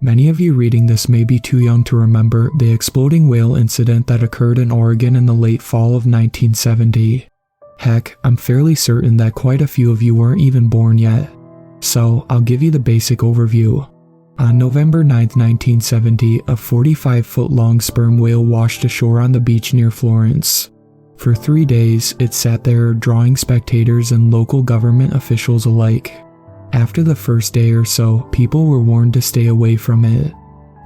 Many of you reading this may be too young to remember the exploding whale incident that occurred in Oregon in the late fall of 1970. Heck, I'm fairly certain that quite a few of you weren't even born yet. So, I'll give you the basic overview. On November 9, 1970, a 45-foot-long sperm whale washed ashore on the beach near Florence. For 3 days, it sat there, drawing spectators and local government officials alike. After the first day or so, people were warned to stay away from it.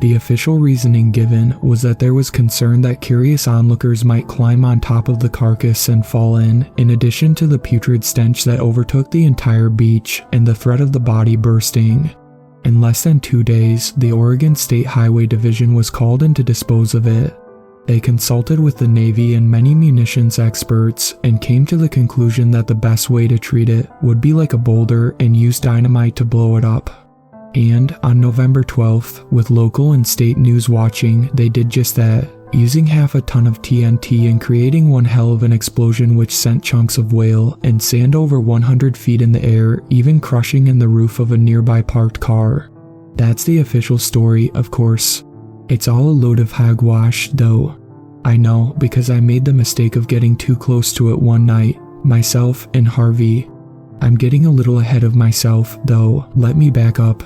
The official reasoning given was that there was concern that curious onlookers might climb on top of the carcass and fall in addition to the putrid stench that overtook the entire beach and the threat of the body bursting. In less than 2 days, the Oregon State Highway Division was called in to dispose of it. They consulted with the Navy and many munitions experts and came to the conclusion that the best way to treat it would be like a boulder and use dynamite to blow it up. And on November 12th, with local and state news watching, they did just that, using half a ton of TNT and creating one hell of an explosion which sent chunks of whale and sand over 100 feet in the air, even crushing in the roof of a nearby parked car. That's the official story, of course. It's all a load of hogwash, though. I know, because I made the mistake of getting too close to it one night, myself and Harvey. I'm getting a little ahead of myself, though. Let me back up.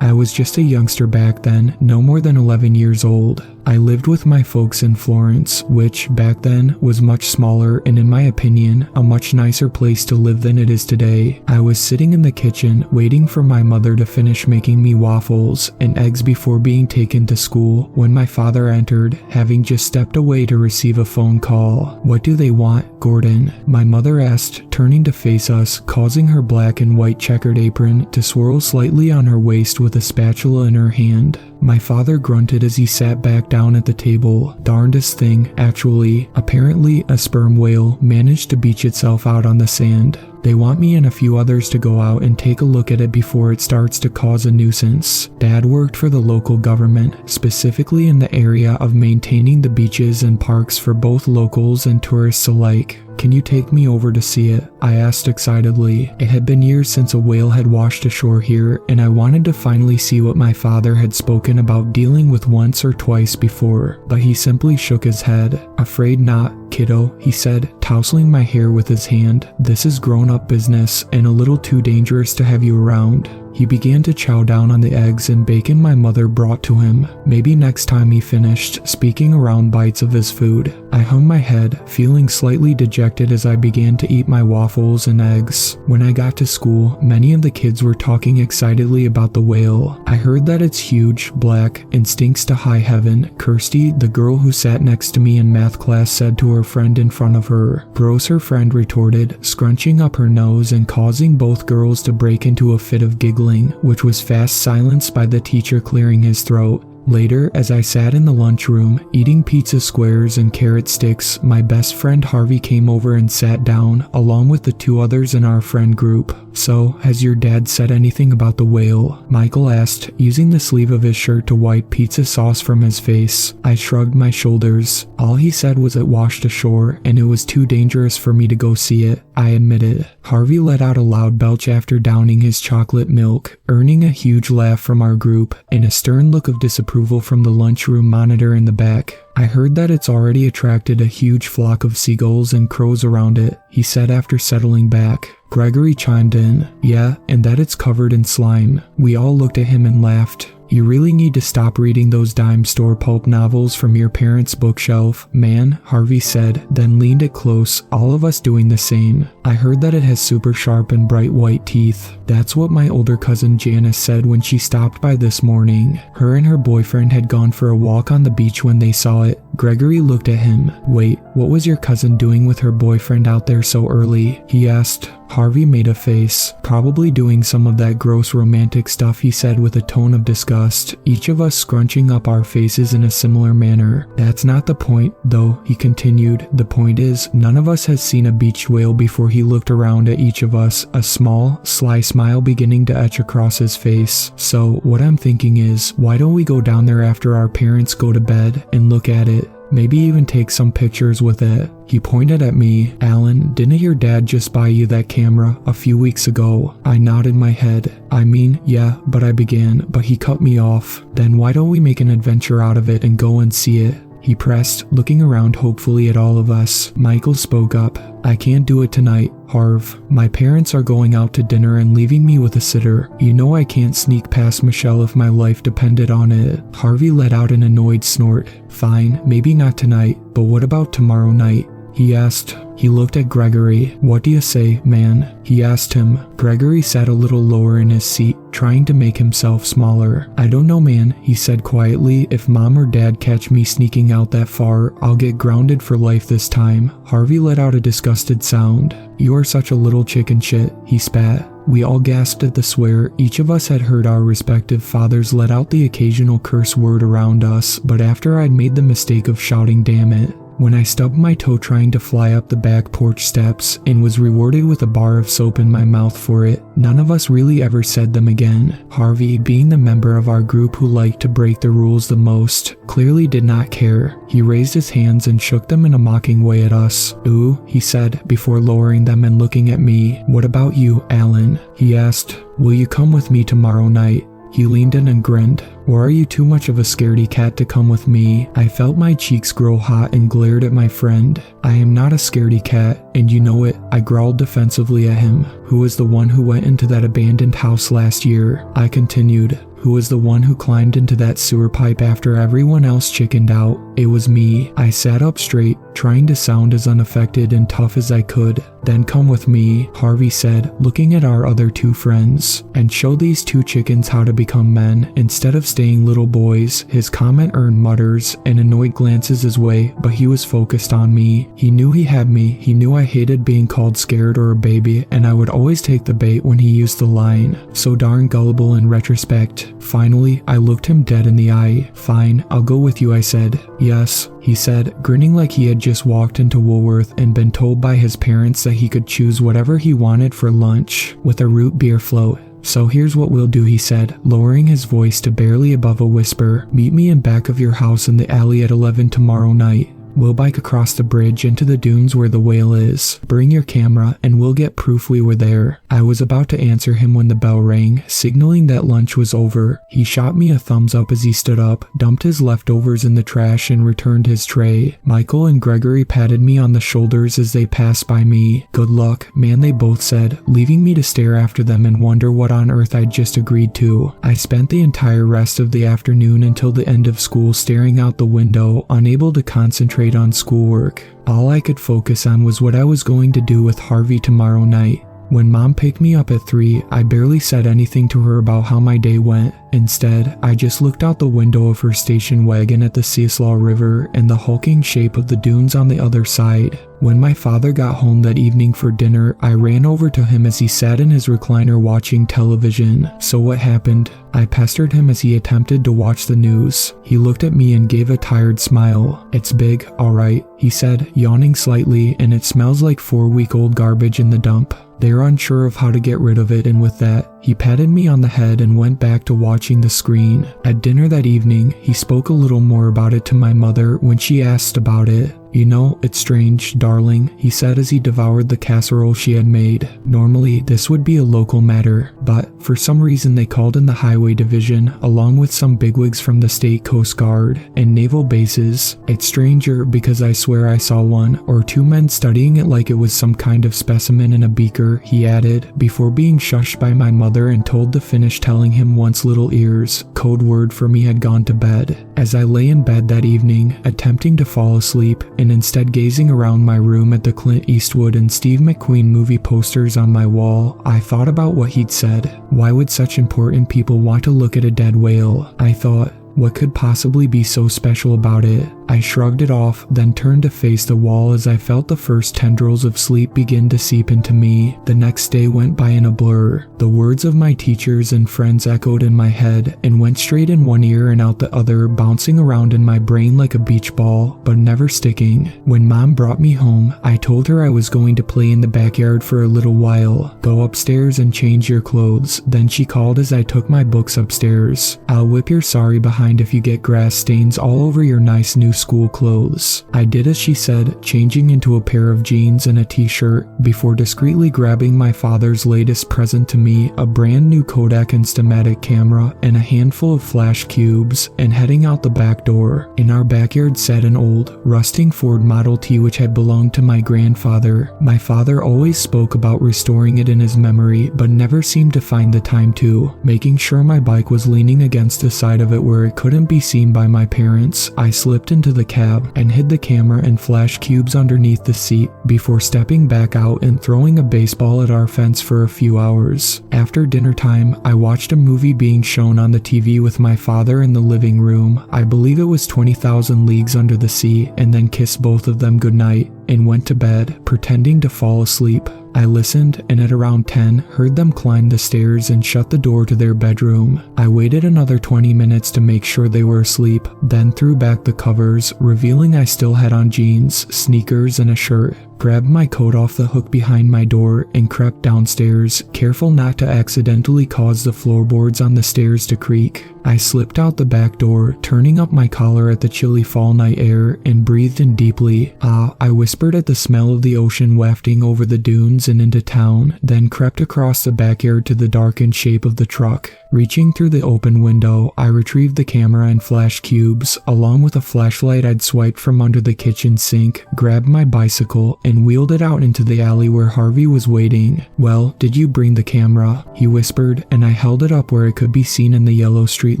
I was just a youngster back then, no more than 11 years old. I lived with my folks in Florence, which back then was much smaller and, in my opinion, a much nicer place to live than it is today. I was sitting in the kitchen waiting for my mother to finish making me waffles and eggs before being taken to school when my father entered, having just stepped away to receive a phone call. "What do they want, Gordon?" my mother asked, turning to face us, causing her black and white checkered apron to swirl slightly on her waist with a spatula in her hand. My father grunted as he sat back down at the table. Darndest thing, actually. Apparently, a sperm whale managed to beach itself out on the sand. They want me and a few others to go out and take a look at it before it starts to cause a nuisance. Dad worked for the local government, specifically in the area of maintaining the beaches and parks for both locals and tourists alike. "Can you take me over to see it?" I asked excitedly. It had been years since a whale had washed ashore here, and I wanted to finally see what my father had spoken about dealing with once or twice before, but he simply shook his head. "Afraid not, kiddo," he said, tousling my hair with his hand. "This is grown-up business and a little too dangerous to have you around." He began to chow down on the eggs and bacon my mother brought to him. Maybe next time, he finished, speaking around bites of his food. I hung my head, feeling slightly dejected as I began to eat my waffles and eggs. When I got to school, many of the kids were talking excitedly about the whale. I heard that it's huge, black, and stinks to high heaven. Kirsty, the girl who sat next to me in math class, said to her friend in front of her. "Gross," her friend retorted, scrunching up her nose and causing both girls to break into a fit of giggling, which was fast silenced by the teacher clearing his throat. Later, as I sat in the lunchroom, eating pizza squares and carrot sticks, my best friend Harvey came over and sat down, along with the 2 others in our friend group. "So, has your dad said anything about the whale?" Michael asked, using the sleeve of his shirt to wipe pizza sauce from his face. I shrugged my shoulders. "All he said was it washed ashore, and it was too dangerous for me to go see it," I admitted. Harvey let out a loud belch after downing his chocolate milk, earning a huge laugh from our group, and a stern look of disapproval from the lunchroom monitor in the back. "I heard that it's already attracted a huge flock of seagulls and crows around it," he said after settling back. Gregory chimed in, "Yeah, and that it's covered in slime." We all looked at him and laughed. "You really need to stop reading those dime store pulp novels from your parents' bookshelf, man," Harvey said, then leaned it close, all of us doing the same. "I heard that it has super sharp and bright white teeth. That's what my older cousin Janice said when she stopped by this morning. Her and her boyfriend had gone for a walk on the beach when they saw it." Gregory looked at him. "Wait, what was your cousin doing with her boyfriend out there so early?" he asked. Harvey made a face. "Probably doing some of that gross romantic stuff," he said with a tone of disgust, each of us scrunching up our faces in a similar manner. "That's not the point, though," he continued. "The point is, none of us has seen a beach whale before." He looked around at each of us, a small, sly smile beginning to etch across his face. "So, what I'm thinking is, why don't we go down there after our parents go to bed and look at it? Maybe even take some pictures with it. He pointed at me. Alan, didn't your dad just buy you that camera a few weeks ago? I nodded my head. I mean, yeah, but I began, but he cut me off. Then why don't we make an adventure out of it and go and see it? He pressed, looking around hopefully at all of us. Michael spoke up. I can't do it tonight, Harv. My parents are going out to dinner and leaving me with a sitter. You know I can't sneak past Michelle if my life depended on it. Harvey let out an annoyed snort. Fine, maybe not tonight, but what about tomorrow night? He asked. He looked at Gregory. What do you say, man? He asked him. Gregory sat a little lower in his seat, trying to make himself smaller. I don't know, man, he said quietly. If mom or dad catch me sneaking out that far, I'll get grounded for life this time. Harvey let out a disgusted sound. You are such a little chicken shit, he spat. We all gasped at the swear. Each of us had heard our respective fathers let out the occasional curse word around us, but after I'd made the mistake of shouting damn it, when I stubbed my toe trying to fly up the back porch steps and was rewarded with a bar of soap in my mouth for it, none of us really ever said them again. Harvey, being the member of our group who liked to break the rules the most, clearly did not care. He raised his hands and shook them in a mocking way at us. Ooh, he said, before lowering them and looking at me. What about you, Alan? He asked. Will you come with me tomorrow night? He leaned in and grinned. Or are you too much of a scaredy cat to come with me? I felt my cheeks grow hot and glared at my friend. I am not a scaredy cat, and you know it, I growled defensively at him. Who was the one who went into that abandoned house last year? I continued. Who was the one who climbed into that sewer pipe after everyone else chickened out? It was me. I sat up straight, trying to sound as unaffected and tough as I could. Then come with me, Harvey said, looking at our other two friends, and show these two chickens how to become men instead of staying little boys. His comment earned mutters and annoyed glances his way, but he was focused on me. He knew he had me. He knew I hated being called scared or a baby, and I would always take the bait when he used the line. So darn gullible in retrospect. Finally, I looked him dead in the eye. Fine, I'll go with you, I said. Yes, he said, grinning like he had just walked into Woolworth and been told by his parents that he could choose whatever he wanted for lunch, with a root beer float. So here's what we'll do, he said, lowering his voice to barely above a whisper. Meet me in back of your house in the alley at 11 tomorrow night. We'll bike across the bridge into the dunes where the whale is. Bring your camera and we'll get proof we were there. I was about to answer him when the bell rang, signaling that lunch was over. He shot me a thumbs up as he stood up, dumped his leftovers in the trash and returned his tray. Michael and Gregory patted me on the shoulders as they passed by me. Good luck, man, they both said, leaving me to stare after them and wonder what on earth I'd just agreed to. I spent the entire rest of the afternoon until the end of school staring out the window, unable to concentrate on schoolwork. All I could focus on was what I was going to do with Harvey tomorrow night. When Mom picked me up at 3, I barely said anything to her about how my day went. Instead, I just looked out the window of her station wagon at the Cieslaw River and the hulking shape of the dunes on the other side. When my father got home that evening for dinner, I ran over to him as he sat in his recliner watching television. So what happened? I pestered him as he attempted to watch the news. He looked at me and gave a tired smile. It's big, alright, he said, yawning slightly, and it smells like 4-week-old garbage in the dump. They're unsure of how to get rid of it, and with that, he patted me on the head and went back to watching the screen. At dinner that evening, he spoke a little more about it to my mother when she asked about it. You know, it's strange, darling, he said as he devoured the casserole she had made. Normally, this would be a local matter, but for some reason they called in the Highway Division, along with some bigwigs from the State Coast Guard and naval bases. It's stranger because I swear I saw 1 or 2 men studying it like it was some kind of specimen in a beaker, he added, before being shushed by my mother and told to finish telling him once little ears, code word for me, had gone to bed. As I lay in bed that evening, attempting to fall asleep, and instead gazing around my room at the Clint Eastwood and Steve McQueen movie posters on my wall, I thought about what he'd said. Why would such important people want to look at a dead whale? I thought, what could possibly be so special about it? I shrugged it off, then turned to face the wall as I felt the first tendrils of sleep begin to seep into me. The next day went by in a blur. The words of my teachers and friends echoed in my head and went straight in one ear and out the other, bouncing around in my brain like a beach ball, but never sticking. When Mom brought me home, I told her I was going to play in the backyard for a little while. Go upstairs and change your clothes. Then she called as I took my books upstairs. I'll whip your sorry behind if you get grass stains all over your nice new school clothes. I did as she said, changing into a pair of jeans and a t-shirt before discreetly grabbing my father's latest present to me, a brand new Kodak Instamatic camera and a handful of flash cubes, and heading out the back door. In our backyard sat an old, rusting Ford Model T which had belonged to my grandfather. My father always spoke about restoring it in his memory, but never seemed to find the time to. Making sure my bike was leaning against the side of it where it couldn't be seen by my parents, I slipped into the cab and hid the camera and flash cubes underneath the seat before stepping back out and throwing a baseball at our fence for a few hours. After dinner time, I watched a movie being shown on the TV with my father in the living room. I believe it was 20,000 Leagues Under the Sea, and then kissed both of them goodnight and went to bed, pretending to fall asleep. I listened and at around 10 heard them climb the stairs and shut the door to their bedroom. I waited another 20 minutes to make sure they were asleep, then threw back the covers, revealing I still had on jeans, sneakers, and a shirt. Grabbed my coat off the hook behind my door and crept downstairs, careful not to accidentally cause the floorboards on the stairs to creak. I slipped out the back door, turning up my collar at the chilly fall night air, and breathed in deeply. I whispered at the smell of the ocean wafting over the dunes and into town, then crept across the backyard to the darkened shape of the truck. Reaching through the open window, I retrieved the camera and flash cubes, along with a flashlight I'd swiped from under the kitchen sink, grabbed my bicycle, and wheeled it out into the alley where Harvey was waiting. "Well, did you bring the camera?" he whispered, and I held it up where it could be seen in the yellow street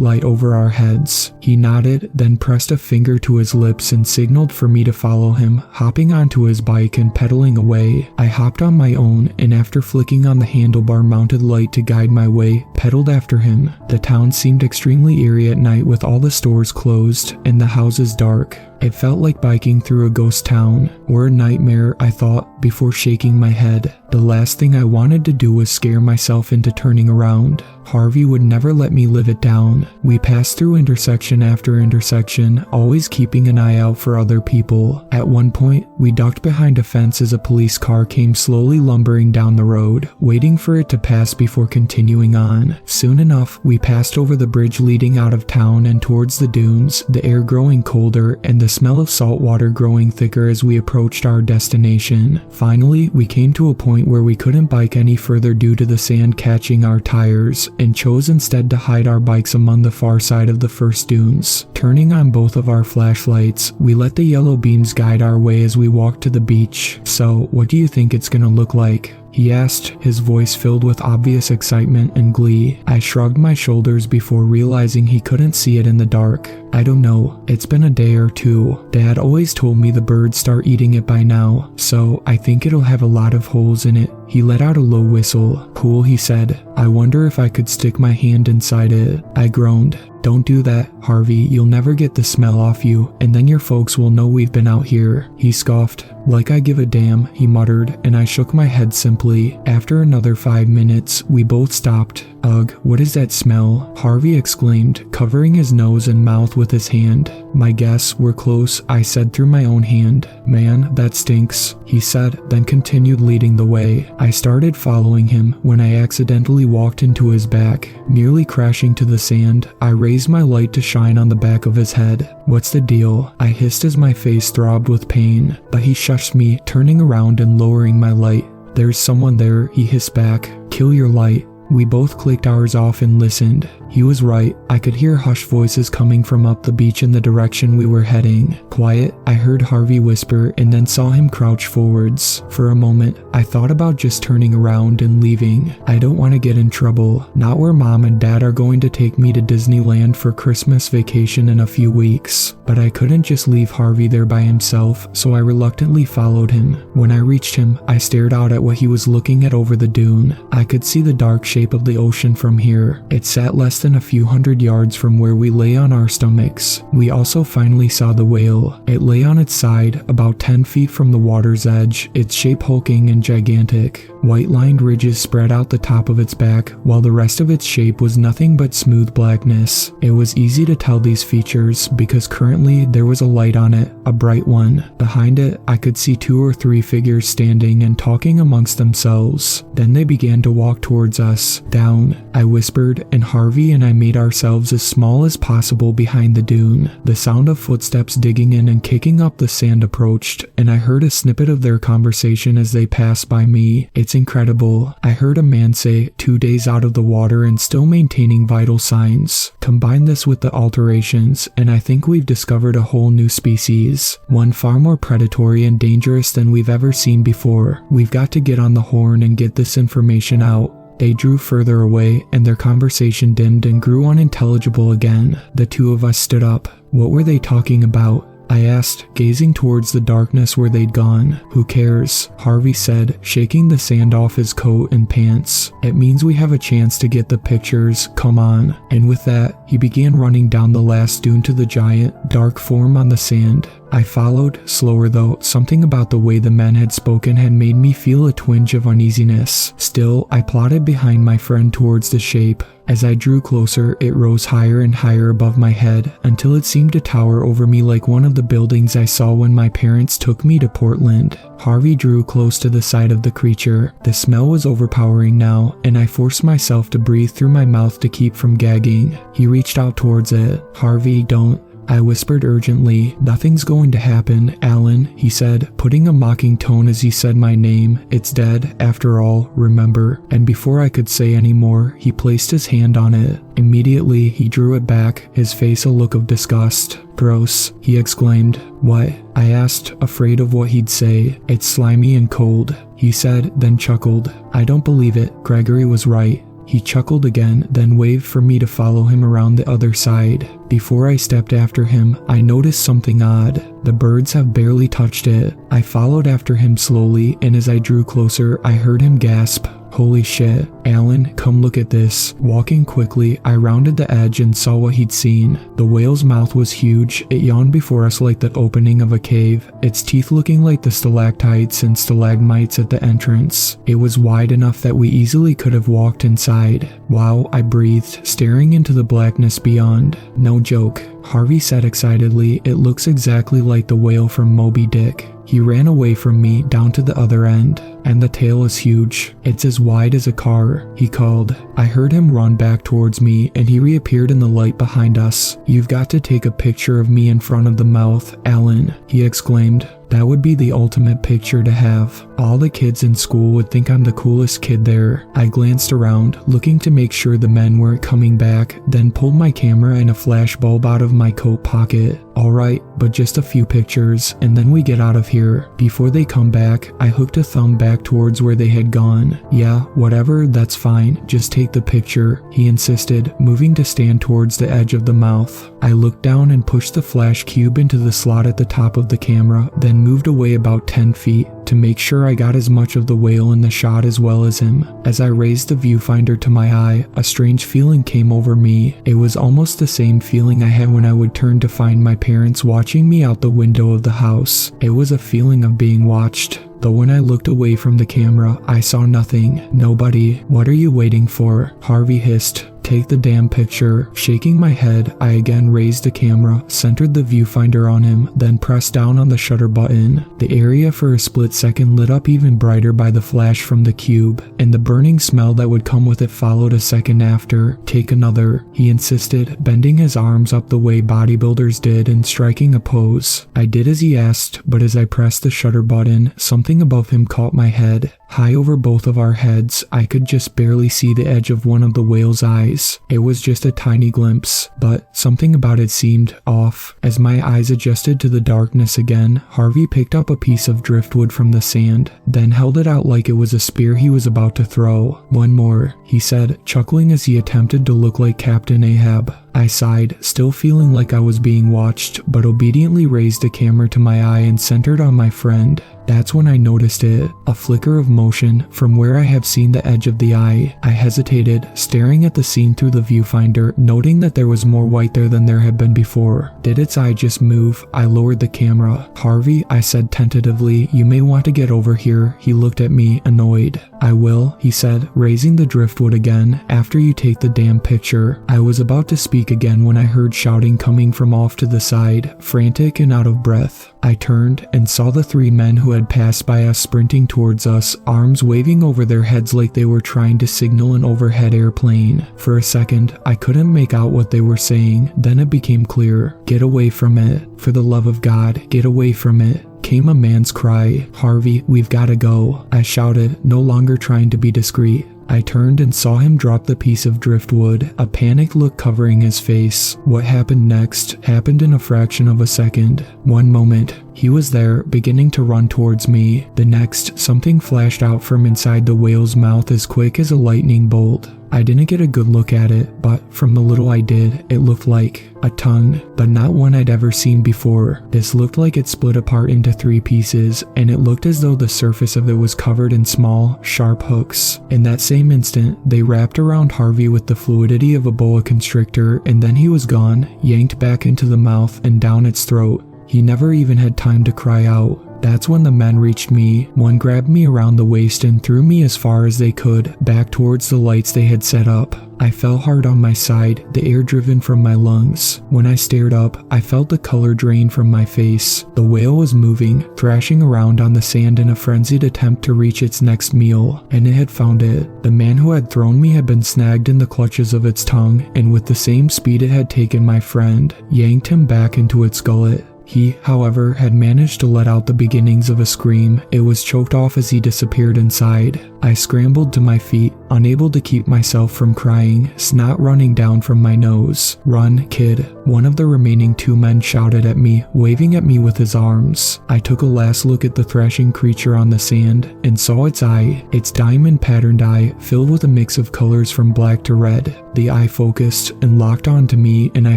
light over our heads. He nodded, then pressed a finger to his lips and signaled for me to follow him, hopping onto his bike and pedaling away. I hopped on my own, and after flicking on the handlebar-mounted light to guide my way, pedaled after him. The town seemed extremely eerie at night with all the stores closed and the houses dark. It felt like biking through a ghost town, or a nightmare, I thought, before shaking my head. The last thing I wanted to do was scare myself into turning around. Harvey would never let me live it down. We passed through intersection after intersection, always keeping an eye out for other people. At one point, we ducked behind a fence as a police car came slowly lumbering down the road, waiting for it to pass before continuing on. Soon enough, we passed over the bridge leading out of town and towards the dunes, the air growing colder and the smell of salt water growing thicker as we approached our destination. Finally, we came to a point where we couldn't bike any further due to the sand catching our tires, and chose instead to hide our bikes among the far side of the first dunes. Turning on both of our flashlights, we let the yellow beams guide our way as we walked to the beach. "So, what do you think it's gonna look like?" he asked, his voice filled with obvious excitement and glee. I shrugged my shoulders before realizing he couldn't see it in the dark. "I don't know. It's been a day or two. Dad always told me the birds start eating it by now, so I think it'll have a lot of holes in it." He let out a low whistle. "Cool," he said. "I wonder if I could stick my hand inside it." I groaned. "Don't do that, Harvey. You'll never get the smell off you, and then your folks will know we've been out here." He scoffed. "Like I give a damn," he muttered, and I shook my head simply. After another 5 minutes, we both stopped. "Ugh, what is that smell?" Harvey exclaimed, covering his nose and mouth with his hand. "My guess, we're close," I said through my own hand. "Man, that stinks," he said, then continued leading the way. I started following him when I accidentally walked into his back. Nearly crashing to the sand, I raised my light to shine on the back of his head. "What's the deal?" I hissed as my face throbbed with pain, but he shushed me, turning around and lowering my light. "There's someone there," he hissed back. "Kill your light." We both clicked ours off and listened. He was right. I could hear hushed voices coming from up the beach in the direction we were heading. "Quiet," I heard Harvey whisper, and then saw him crouch forwards. For a moment, I thought about just turning around and leaving. I don't want to get in trouble. Not where Mom and Dad are going to take me to Disneyland for Christmas vacation in a few weeks. But I couldn't just leave Harvey there by himself, so I reluctantly followed him. When I reached him, I stared out at what he was looking at over the dune. I could see the dark shape of the ocean from here. It sat less than a few hundred yards from where we lay on our stomachs. We also finally saw the whale. It lay on its side, about 10 feet from the water's edge, its shape hulking and gigantic. White-lined ridges spread out the top of its back, while the rest of its shape was nothing but smooth blackness. It was easy to tell these features because currently there was a light on it, a bright one. Behind it, I could see 2 or 3 figures standing and talking amongst themselves. Then they began to walk towards us, us. Down, I whispered, and Harvey and I made ourselves as small as possible behind the dune. The sound of footsteps digging in and kicking up the sand approached, and I heard a snippet of their conversation as they passed by me. It's incredible. I heard a man say, 2 days out of the water and still maintaining vital signs. Combine this with the alterations, and I think we've discovered a whole new species. One far more predatory and dangerous than we've ever seen before. We've got to get on the horn and get this information out. They drew further away, and their conversation dimmed and grew unintelligible again. The two of us stood up. What were they talking about? I asked, gazing towards the darkness where they'd gone. Who cares? Harvey said, shaking the sand off his coat and pants. It means we have a chance to get the pictures, come on. And with that, he began running down the last dune to the giant, dark form on the sand. I followed, slower though. Something about the way the men had spoken had made me feel a twinge of uneasiness. Still, I plodded behind my friend towards the shape. As I drew closer, it rose higher and higher above my head, until it seemed to tower over me like one of the buildings I saw when my parents took me to Portland. Harvey drew close to the side of the creature. The smell was overpowering now, and I forced myself to breathe through my mouth to keep from gagging. He reached out towards it. Harvey, don't. I whispered urgently. Nothing's going to happen, Alan, he said, putting a mocking tone as he said my name. It's dead, after all, remember. And before I could say any more, he placed his hand on it. Immediately, he drew it back, his face a look of disgust. Gross, he exclaimed. What? I asked, afraid of what he'd say. It's slimy and cold, he said, then chuckled. I don't believe it. Gregory was right. He chuckled again, then waved for me to follow him around the other side. Before I stepped after him, I noticed something odd. The birds have barely touched it. I followed after him slowly, and as I drew closer, I heard him gasp. Holy shit, Alan, come look at this. Walking quickly, I rounded the edge and saw what he'd seen. The whale's mouth was huge. It yawned before us like the opening of a cave, its teeth looking like the stalactites and stalagmites at the entrance. It was wide enough that we easily could have walked inside. Wow, I breathed, staring into the blackness beyond. No joke, Harvey said excitedly. It looks exactly like the whale from Moby Dick. He ran away from me down to the other end, and the tail is huge. It's as wide as a car, he called. I heard him run back towards me, and he reappeared in the light behind us. You've got to take a picture of me in front of the mouth, Alan, he exclaimed. That would be the ultimate picture to have. All the kids in school would think I'm the coolest kid there. I glanced around, looking to make sure the men weren't coming back, then pulled my camera and a flash bulb out of my coat pocket. Alright, but just a few pictures, and then we get out of here. Before they come back, I hooked a thumb back towards where they had gone. Yeah, whatever, that's fine. Just take the picture, he insisted, moving to stand towards the edge of the mouth. I looked down and pushed the flash cube into the slot at the top of the camera, then moved away about 10 feet to make sure I got as much of the whale in the shot as well as him. As I raised the viewfinder to my eye, a strange feeling came over me. It was almost the same feeling I had when I would turn to find my parents watching me out the window of the house. It was a feeling of being watched. Though when I looked away from the camera, I saw nothing. Nobody. What are you waiting for? Harvey hissed. Take the damn picture. Shaking my head, I again raised the camera, centered the viewfinder on him, then pressed down on the shutter button. The area for a split second lit up even brighter by the flash from the cube, and the burning smell that would come with it followed a second after. Take another, he insisted, bending his arms up the way bodybuilders did and striking a pose. I did as he asked, but as I pressed the shutter button, something above him caught my head. High over both of our heads, I could just barely see the edge of one of the whale's eyes. It was just a tiny glimpse, but something about it seemed off. As my eyes adjusted to the darkness again, Harvey picked up a piece of driftwood from the sand, then held it out like it was a spear he was about to throw. One more, he said, chuckling as he attempted to look like Captain Ahab. I sighed, still feeling like I was being watched, but obediently raised the camera to my eye and centered on my friend. That's when I noticed it, a flicker of motion from where I have seen the edge of the eye. I hesitated, staring at the scene through the viewfinder, noting that there was more white there than there had been before. Did its eye just move? I lowered the camera. Harvey, I said tentatively, you may want to get over here. He looked at me, annoyed. I will, he said, raising the driftwood again, after you take the damn picture. I was about to speak again when I heard shouting coming from off to the side, frantic and out of breath. I turned and saw the three men who had passed by us sprinting towards us, arms waving over their heads like they were trying to signal an overhead airplane. For a second, I couldn't make out what they were saying, then it became clear. "Get away from it. For the love of God, get away from it," came a man's cry. "Harvey, we've gotta go," I shouted, no longer trying to be discreet. I turned and saw him drop the piece of driftwood, a panicked look covering his face. What happened next happened in a fraction of a second. One moment, he was there, beginning to run towards me. The next, something flashed out from inside the whale's mouth as quick as a lightning bolt. I didn't get a good look at it, but from the little I did, it looked like a tongue, but not one I'd ever seen before. This looked like it split apart into 3 pieces, and it looked as though the surface of it was covered in small, sharp hooks. In that same instant, they wrapped around Harvey with the fluidity of a boa constrictor, and then he was gone, yanked back into the mouth and down its throat. He never even had time to cry out. That's when the men reached me. One grabbed me around the waist and threw me as far as they could, back towards the lights they had set up. I fell hard on my side, the air driven from my lungs. When I stared up, I felt the color drain from my face. The whale was moving, thrashing around on the sand in a frenzied attempt to reach its next meal, and it had found it. The man who had thrown me had been snagged in the clutches of its tongue, and with the same speed it had taken my friend, yanked him back into its gullet. He, however, had managed to let out the beginnings of a scream. It was choked off as he disappeared inside. I scrambled to my feet, unable to keep myself from crying, snot running down from my nose. "Run, kid," one of the remaining 2 men shouted at me, waving at me with his arms. I took a last look at the thrashing creature on the sand, and saw its eye, its diamond-patterned eye, filled with a mix of colors from black to red. The eye focused and locked onto me, and I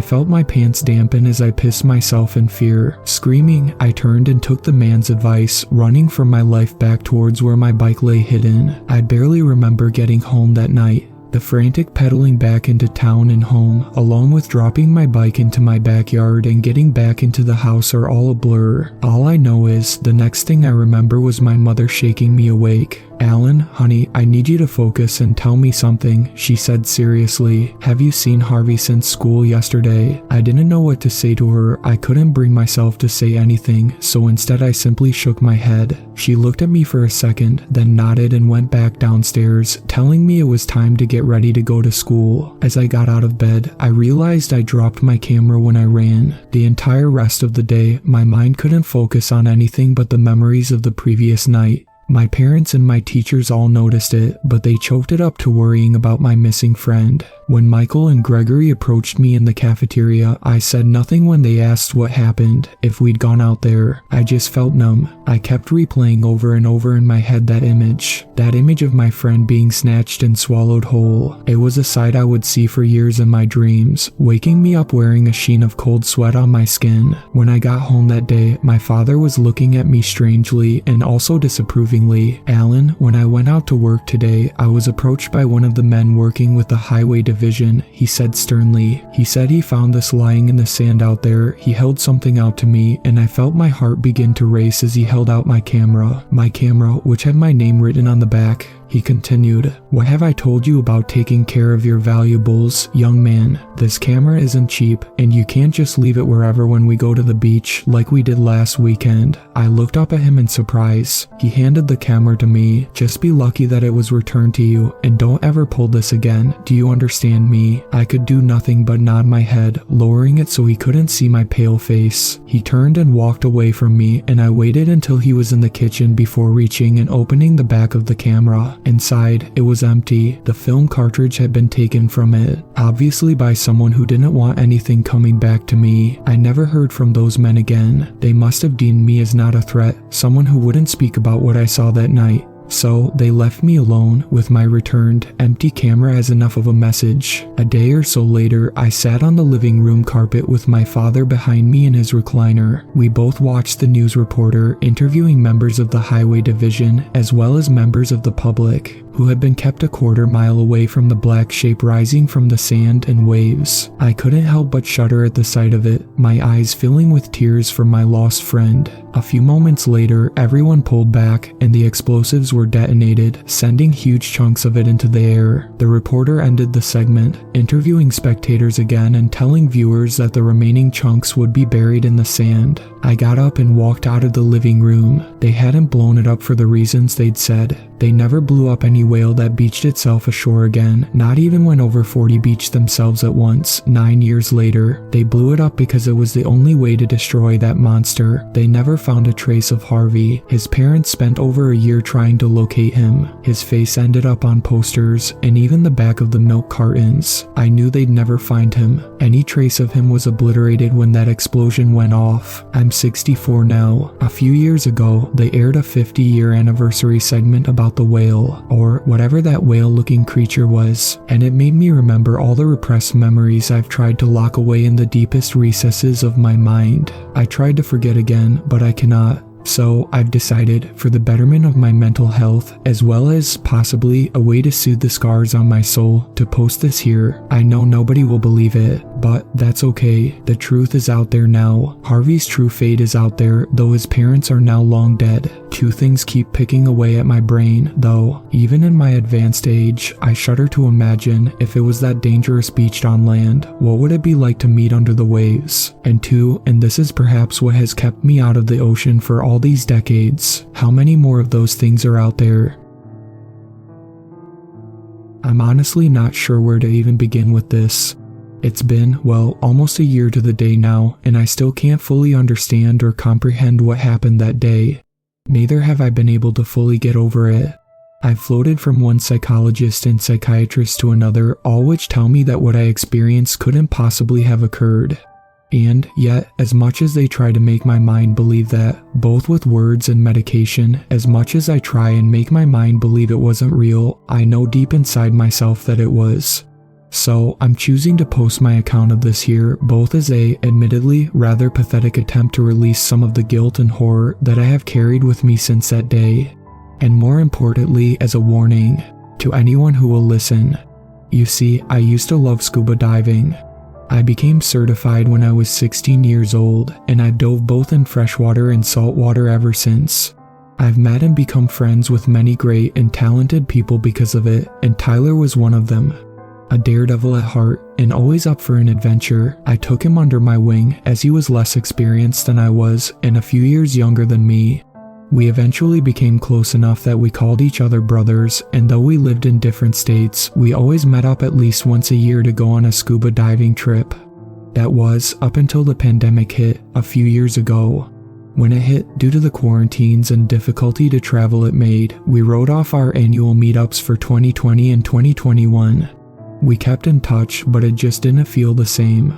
felt my pants dampen as I pissed myself in fear. Screaming, I turned and took the man's advice, running for my life back towards where my bike lay hidden. I barely remember getting home that night. The frantic pedaling back into town and home, along with dropping my bike into my backyard and getting back into the house, are all a blur. All I know is, the next thing I remember was my mother shaking me awake. "Alan, honey, I need you to focus and tell me something," she said seriously. "Have you seen Harvey since school yesterday?" I didn't know what to say to her. I couldn't bring myself to say anything, so instead I simply shook my head. She looked at me for a second, then nodded and went back downstairs, telling me it was time to get ready to go to school. As I got out of bed, I realized I dropped my camera when I ran. The entire rest of the day, my mind couldn't focus on anything but the memories of the previous night. My parents and my teachers all noticed it, but they choked it up to worrying about my missing friend. When Michael and Gregory approached me in the cafeteria, I said nothing when they asked what happened, if we'd gone out there. I just felt numb. I kept replaying over and over in my head that image of my friend being snatched and swallowed whole. It was a sight I would see for years in my dreams, waking me up wearing a sheen of cold sweat on my skin. When I got home that day, my father was looking at me strangely and also disapprovingly. "Alan, when I went out to work today, I was approached by one of the men working with the highway division," he said sternly. "He said he found this lying in the sand out there. He held something out to me, and I felt my heart begin to race as he held out my camera, which had my name written on the back. He continued, "What have I told you about taking care of your valuables, young man? This camera isn't cheap, and you can't just leave it wherever when we go to the beach, like we did last weekend." I looked up at him in surprise. He handed the camera to me. "Just be lucky that it was returned to you, and don't ever pull this again. Do you understand me?" I could do nothing but nod my head, lowering it so he couldn't see my pale face. He turned and walked away from me, and I waited until he was in the kitchen before reaching and opening the back of the camera. Inside, it was empty. The film cartridge had been taken from it, obviously by someone who didn't want anything coming back to me. I never heard from those men again. They must have deemed me as not a threat, someone who wouldn't speak about what I saw that night. So they left me alone with my returned, empty camera as enough of a message. A day or so later, I sat on the living room carpet with my father behind me in his recliner. We both watched the news reporter interviewing members of the highway division as well as members of the public who had been kept a quarter-mile away from the black shape rising from the sand and waves. I couldn't help but shudder at the sight of it, my eyes filling with tears for my lost friend. A few moments later, everyone pulled back and the explosives were detonated, sending huge chunks of it into the air. The reporter ended the segment, interviewing spectators again and telling viewers that the remaining chunks would be buried in the sand. I got up and walked out of the living room. They hadn't blown it up for the reasons they'd said. They never blew up any whale that beached itself ashore again, not even when over 40 beached themselves at once. 9 years later, they blew it up because it was the only way to destroy that monster. They never found a trace of Harvey. His parents spent over a year trying to locate him. His face ended up on posters and even the back of the milk cartons. I knew they'd never find him. Any trace of him was obliterated when that explosion went off. I'm 64 now. A few years ago, they aired a 50-year anniversary segment about the whale, or whatever that whale-looking creature was, and it made me remember all the repressed memories I've tried to lock away in the deepest recesses of my mind. I tried to forget again, but I cannot. So I've decided, for the betterment of my mental health, as well as possibly a way to soothe the scars on my soul, to post this here. I know nobody will believe it, but that's okay. The truth is out there now. Harvey's true fate is out there, though his parents are now long dead. Two things keep picking away at my brain, though. Even in my advanced age, I shudder to imagine if it was that dangerous beached on land, what would it be like to meet under the waves? And two, and this is perhaps what has kept me out of the ocean for all these decades, how many more of those things are out there? I'm honestly not sure where to even begin with this. It's been, well, almost a year to the day now, and I still can't fully understand or comprehend what happened that day. Neither have I been able to fully get over it. I've floated from one psychologist and psychiatrist to another, all which tell me that what I experienced couldn't possibly have occurred. And yet, as much as they try to make my mind believe that, both with words and medication, as much as I try and make my mind believe it wasn't real, I know deep inside myself that it was. So, I'm choosing to post my account of this here, both as a, admittedly, rather pathetic attempt to release some of the guilt and horror that I have carried with me since that day, and more importantly, as a warning to anyone who will listen. You see, I used to love scuba diving. I became certified when I was 16 years old, and I've dove both in freshwater and saltwater ever since. I've met and become friends with many great and talented people because of it, and Tyler was one of them. A daredevil at heart, and always up for an adventure, I took him under my wing as he was less experienced than I was and a few years younger than me. We eventually became close enough that we called each other brothers, and though we lived in different states, we always met up at least once a year to go on a scuba diving trip. That was up until the pandemic hit a few years ago. When it hit, due to the quarantines and difficulty to travel it made, we wrote off our annual meetups for 2020 and 2021. We kept in touch, but it just didn't feel the same.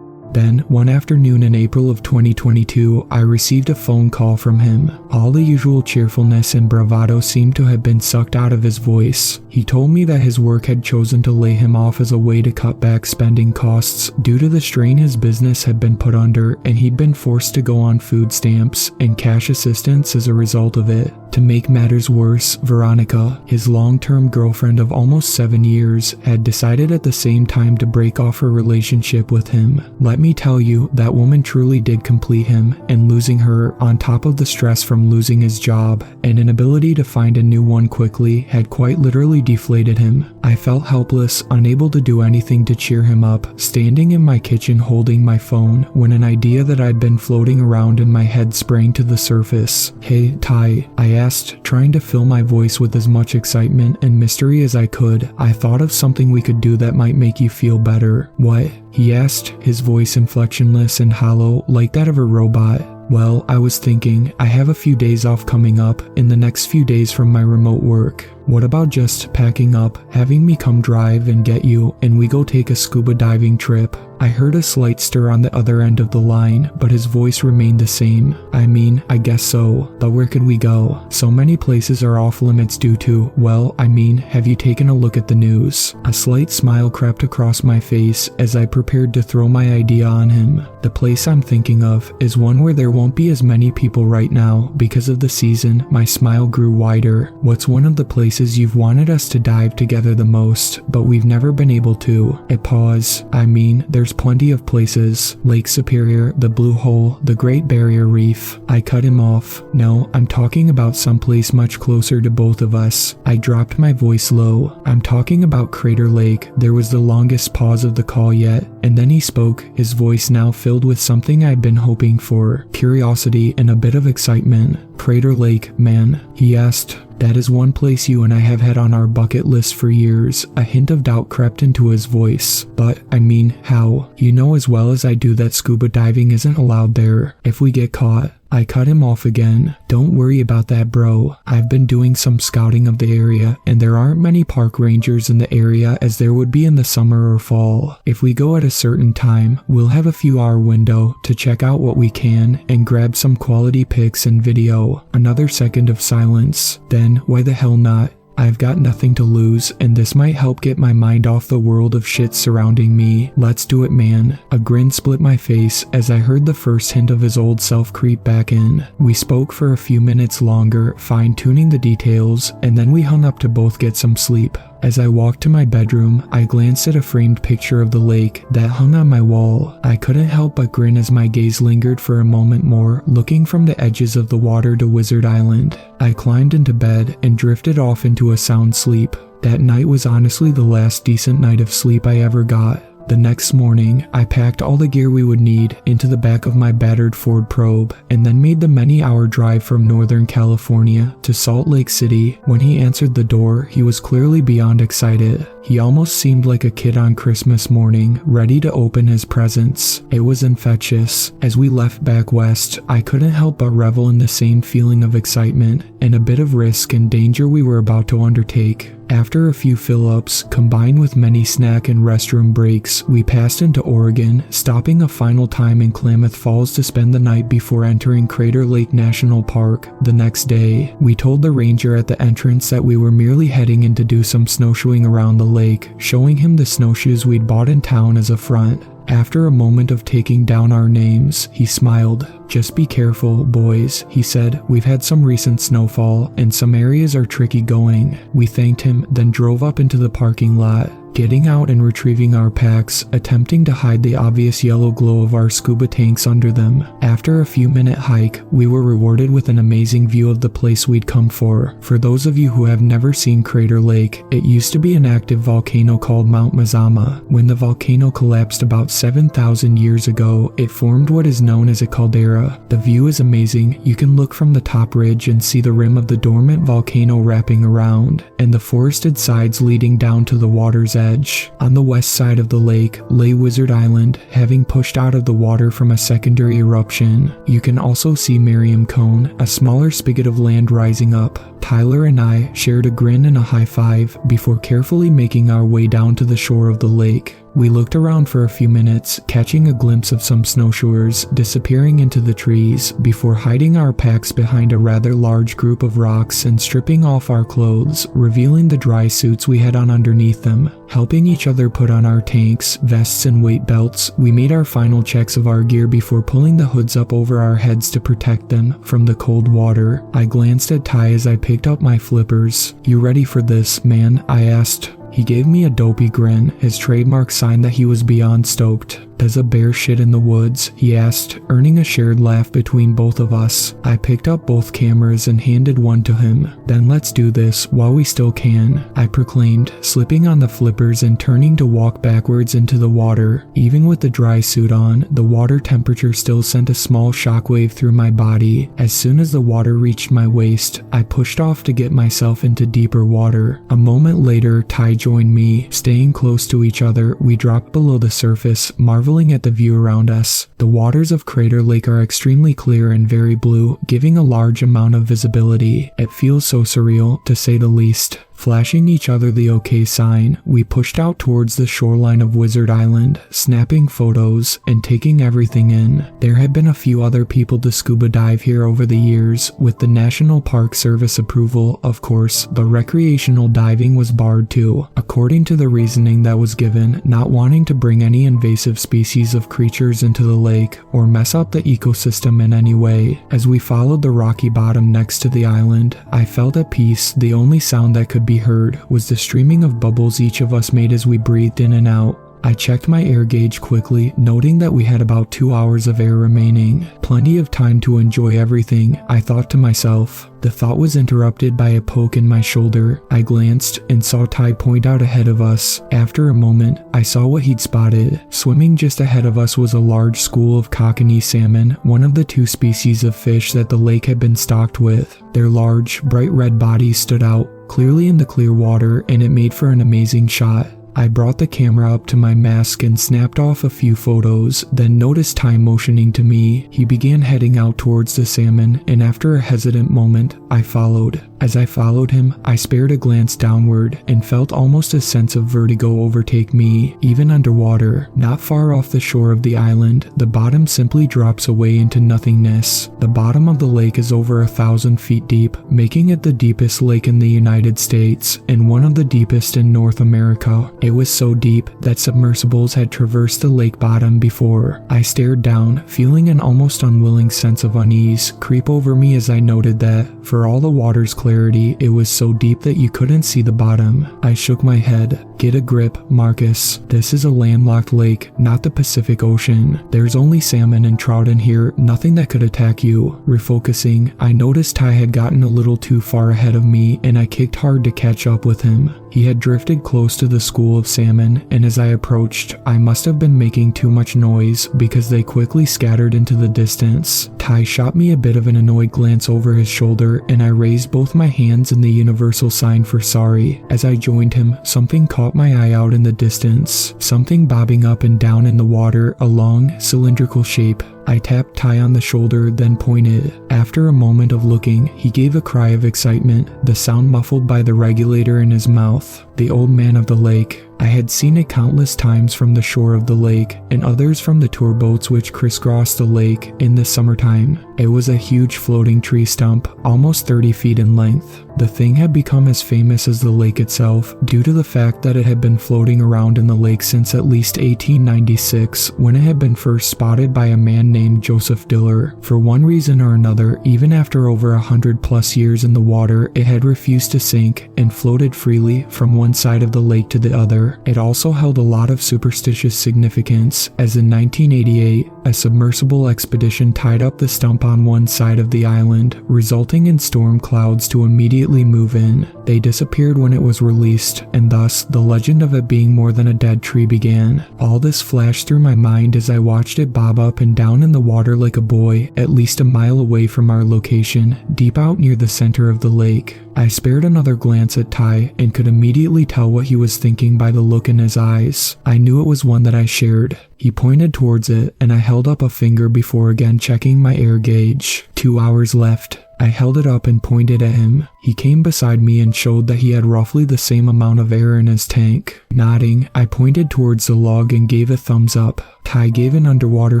Then, one afternoon in April of 2022, I received a phone call from him. All the usual cheerfulness and bravado seemed to have been sucked out of his voice. He told me that his work had chosen to lay him off as a way to cut back spending costs due to the strain his business had been put under, and he'd been forced to go on food stamps and cash assistance as a result of it. To make matters worse, Veronica, his long-term girlfriend of almost 7 years, had decided at the same time to break off her relationship with him. Let me tell you, that woman truly did complete him, and losing her, on top of the stress from losing his job and inability to find a new one quickly, had quite literally deflated him. I felt helpless, unable to do anything to cheer him up, standing in my kitchen holding my phone, when an idea that I'd been floating around in my head sprang to the surface. "Hey, Ty," I asked, trying to fill my voice with as much excitement and mystery as I could. "I thought of something we could do that might make you feel better." "What?" he asked, his voice inflectionless and hollow, like that of a robot. "Well, I was thinking, I have a few days off coming up in the next few days from my remote work. What about just packing up, having me come drive and get you, and we go take a scuba diving trip?" I heard a slight stir on the other end of the line, but his voice remained the same. "I mean, I guess so, but where could we go? So many places are off limits due to, well, I mean, have you taken a look at the news?" A slight smile crept across my face as I prepared to throw my idea on him. "The place I'm thinking of is one where there won't be as many people right now because of the season." My smile grew wider. "What's one of the places places you've wanted us to dive together the most, but we've never been able to. A pause. I mean, there's plenty of places. Lake Superior, the Blue Hole, the Great Barrier Reef. I cut him off. No, I'm talking about someplace much closer to both of us. I dropped my voice low. I'm talking about Crater Lake. There was the longest pause of the call yet, and then he spoke, his voice now filled with something I'd been hoping for, curiosity and a bit of excitement. Crater Lake, man, he asked. That is one place you and I have had on our bucket list for years. A hint of doubt crept into his voice. But, I mean, how? You know as well as I do that scuba diving isn't allowed there. If we get caught. I cut him off again. Don't worry about that, bro. I've been doing some scouting of the area, and there aren't many park rangers in the area as there would be in the summer or fall. If we go at a certain time, we'll have a few-hour window to check out what we can and grab some quality pics and video. Another second of silence. Then, why the hell not? I've got nothing to lose, and this might help get my mind off the world of shit surrounding me. Let's do it, man. A grin split my face as I heard the first hint of his old self creep back in. We spoke for a few minutes longer, fine-tuning the details, and then we hung up to both get some sleep. As I walked to my bedroom, I glanced at a framed picture of the lake that hung on my wall. I couldn't help but grin as my gaze lingered for a moment more, looking from the edges of the water to Wizard Island. I climbed into bed and drifted off into a sound sleep. That night was honestly the last decent night of sleep I ever got. The next morning, I packed all the gear we would need into the back of my battered Ford Probe and then made the many-hour drive from Northern California to Salt Lake City. When he answered the door, he was clearly beyond excited. He almost seemed like a kid on Christmas morning, ready to open his presents. It was infectious. As we left back west, I couldn't help but revel in the same feeling of excitement and a bit of risk and danger we were about to undertake. After a few fill-ups, combined with many snack and restroom breaks, we passed into Oregon, stopping a final time in Klamath Falls to spend the night before entering Crater Lake National Park. The next day, we told the ranger at the entrance that we were merely heading in to do some snowshoeing around the lake, showing him the snowshoes we'd bought in town as a front. After a moment of taking down our names, he smiled. "Just be careful, boys," he said. "We've had some recent snowfall, and some areas are tricky going." We thanked him, then drove up into the parking lot. Getting out and retrieving our packs, attempting to hide the obvious yellow glow of our scuba tanks under them. After a few-minute hike, we were rewarded with an amazing view of the place we'd come for. For those of you who have never seen Crater Lake, it used to be an active volcano called Mount Mazama. When the volcano collapsed about 7,000 years ago, it formed what is known as a caldera. The view is amazing. You can look from the top ridge and see the rim of the dormant volcano wrapping around, and the forested sides leading down to the water's edge. On the west side of the lake lay Wizard Island, having pushed out of the water from a secondary eruption. You can also see Miriam Cone, a smaller spigot of land rising up. Tyler and I shared a grin and a high five before carefully making our way down to the shore of the lake. We looked around for a few minutes, catching a glimpse of some snowshoers disappearing into the trees before hiding our packs behind a rather large group of rocks and stripping off our clothes, revealing the dry suits we had on underneath them. Helping each other put on our tanks, vests, and weight belts, we made our final checks of our gear before pulling the hoods up over our heads to protect them from the cold water. I glanced at Ty as I picked up my flippers. "You ready for this, man?" I asked. He gave me a dopey grin, his trademark sign that he was beyond stoked. "Does a bear shit in the woods?" he asked, earning a shared laugh between both of us. I picked up both cameras and handed one to him. "Then let's do this while we still can," I proclaimed, slipping on the flippers and turning to walk backwards into the water. Even with the dry suit on, the water temperature still sent a small shockwave through my body. As soon as the water reached my waist, I pushed off to get myself into deeper water. A moment later, Ty joined me. Staying close to each other, we dropped below the surface, marveling at the view around us. The waters of Crater Lake are extremely clear and very blue, giving a large amount of visibility. It feels so surreal, to say the least. Flashing each other the OK sign, we pushed out towards the shoreline of Wizard Island, snapping photos and taking everything in. There had been a few other people to scuba dive here over the years, with the National Park Service approval, of course, but recreational diving was barred too, according to the reasoning that was given, not wanting to bring any invasive species of creatures into the lake or mess up the ecosystem in any way. As we followed the rocky bottom next to the island, I felt at peace. The only sound that could be heard was the streaming of bubbles each of us made as we breathed in and out. I checked my air gauge quickly, noting that we had about 2 hours of air remaining. Plenty of time to enjoy everything, I thought to myself. The thought was interrupted by a poke in my shoulder. I glanced and saw Ty point out ahead of us. After a moment, I saw what he'd spotted. Swimming just ahead of us was a large school of cockney salmon, one of the 2 species of fish that the lake had been stocked with. Their large, bright red bodies stood out, clearly in the clear water, and it made for an amazing shot. I brought the camera up to my mask and snapped off a few photos, then noticed Ty motioning to me. He began heading out towards the salmon, and after a hesitant moment, I followed. As I followed him, I spared a glance downward and felt almost a sense of vertigo overtake me, even underwater. Not far off the shore of the island, the bottom simply drops away into nothingness. The bottom of the lake is over 1,000 feet deep, making it the deepest lake in the United States and one of the deepest in North America. It was so deep that submersibles had traversed the lake bottom before. I stared down, feeling an almost unwilling sense of unease creep over me as I noted that, for all the water's clarity, it was so deep that you couldn't see the bottom. I shook my head. Get a grip, Marcus. This is a landlocked lake, not the Pacific Ocean. There's only salmon and trout in here, nothing that could attack you. Refocusing, I noticed Ty had gotten a little too far ahead of me, and I kicked hard to catch up with him. He had drifted close to the school of salmon, and as I approached, I must have been making too much noise because they quickly scattered into the distance. Ty shot me a bit of an annoyed glance over his shoulder, and I raised both my hands in the universal sign for sorry. As I joined him, something caught my eye out in the distance, something bobbing up and down in the water, a long, cylindrical shape. I tapped Ty on the shoulder, then pointed. After a moment of looking, he gave a cry of excitement, the sound muffled by the regulator in his mouth. The old man of the lake. I had seen it countless times from the shore of the lake, and others from the tour boats which crisscrossed the lake in the summertime. It was a huge floating tree stump, almost 30 feet in length. The thing had become as famous as the lake itself due to the fact that it had been floating around in the lake since at least 1896, when it had been first spotted by a man named Joseph Diller. For one reason or another, even after over 100+ years in the water, it had refused to sink and floated freely from one side of the lake to the other. It also held a lot of superstitious significance, as in 1988, a submersible expedition tied up the stump on one side of the island, resulting in storm clouds to immediately move in. They disappeared when it was released, and thus the legend of it being more than a dead tree began. All this flashed through my mind as I watched it bob up and down in the water like a buoy, at least a mile away from our location, deep out near the center of the lake. I spared another glance at Ty and could immediately tell what he was thinking by the look in his eyes. I knew it was one that I shared. He pointed towards it, and I held up a finger before again checking my air gauge. 2 hours left. I held it up and pointed at him. He came beside me and showed that he had roughly the same amount of air in his tank. Nodding, I pointed towards the log and gave a thumbs up. Ty gave an underwater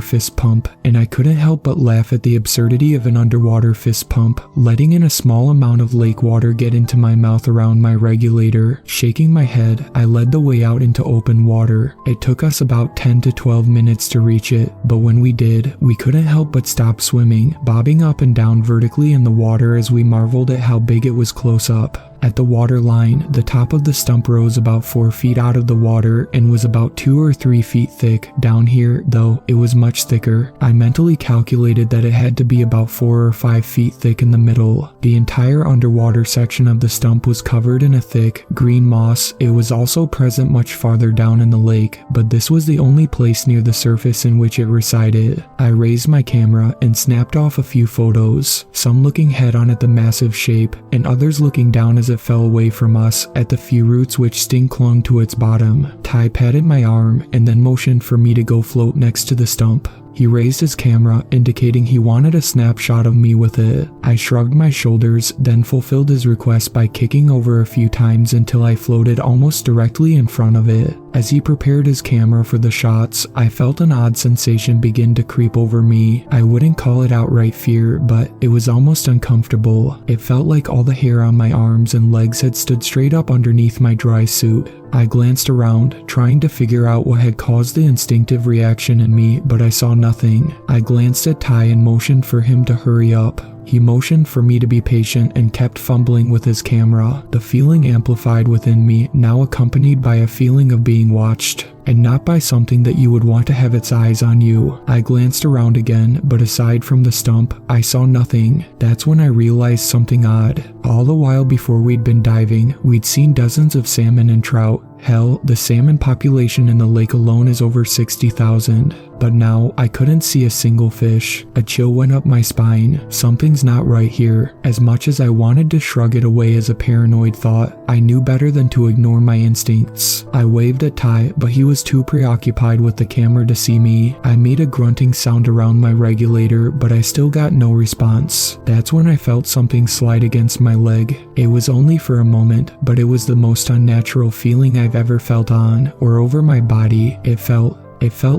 fist pump, and I couldn't help but laugh at the absurdity of an underwater fist pump, letting in a small amount of lake water get into my mouth around my regulator. Shaking my head, I led the way out into open water. It took us about 10 to 12 minutes to reach it, but when we did, we couldn't help but stop swimming, bobbing up and down vertically in the water as we marveled at how big it was close up. At the water line, the top of the stump rose about 4 feet out of the water and was about 2 or 3 feet thick. Down here, though, it was much thicker. I mentally calculated that it had to be about 4 or 5 feet thick in the middle. The entire underwater section of the stump was covered in a thick, green moss. It was also present much farther down in the lake, but this was the only place near the surface in which it resided. I raised my camera and snapped off a few photos, some looking head on at the massive shape, and others looking down as it fell away from us at the few roots which still clung to its bottom. Ty patted my arm and then motioned for me to go float next to the stump. He raised his camera, indicating he wanted a snapshot of me with it. I shrugged my shoulders, then fulfilled his request by kicking over a few times until I floated almost directly in front of it. As he prepared his camera for the shots, I felt an odd sensation begin to creep over me. I wouldn't call it outright fear, but it was almost uncomfortable. It felt like all the hair on my arms and legs had stood straight up underneath my dry suit. I glanced around, trying to figure out what had caused the instinctive reaction in me, but I saw nothing. I glanced at Ty and motioned for him to hurry up. He motioned for me to be patient and kept fumbling with his camera. The feeling amplified within me, now accompanied by a feeling of being watched, and not by something that you would want to have its eyes on you. I glanced around again, but aside from the stump, I saw nothing. That's when I realized something odd. All the while before we'd been diving, we'd seen dozens of salmon and trout. Hell, the salmon population in the lake alone is over 60,000. But now, I couldn't see a single fish. A chill went up my spine. Something's not right here. As much as I wanted to shrug it away as a paranoid thought, I knew better than to ignore my instincts. I waved at Ty, but he was too preoccupied with the camera to see me. I made a grunting sound around my regulator, but I still got no response. That's when I felt something slide against my leg. It was only for a moment, but it was the most unnatural feeling I've ever felt on or over my body. It felt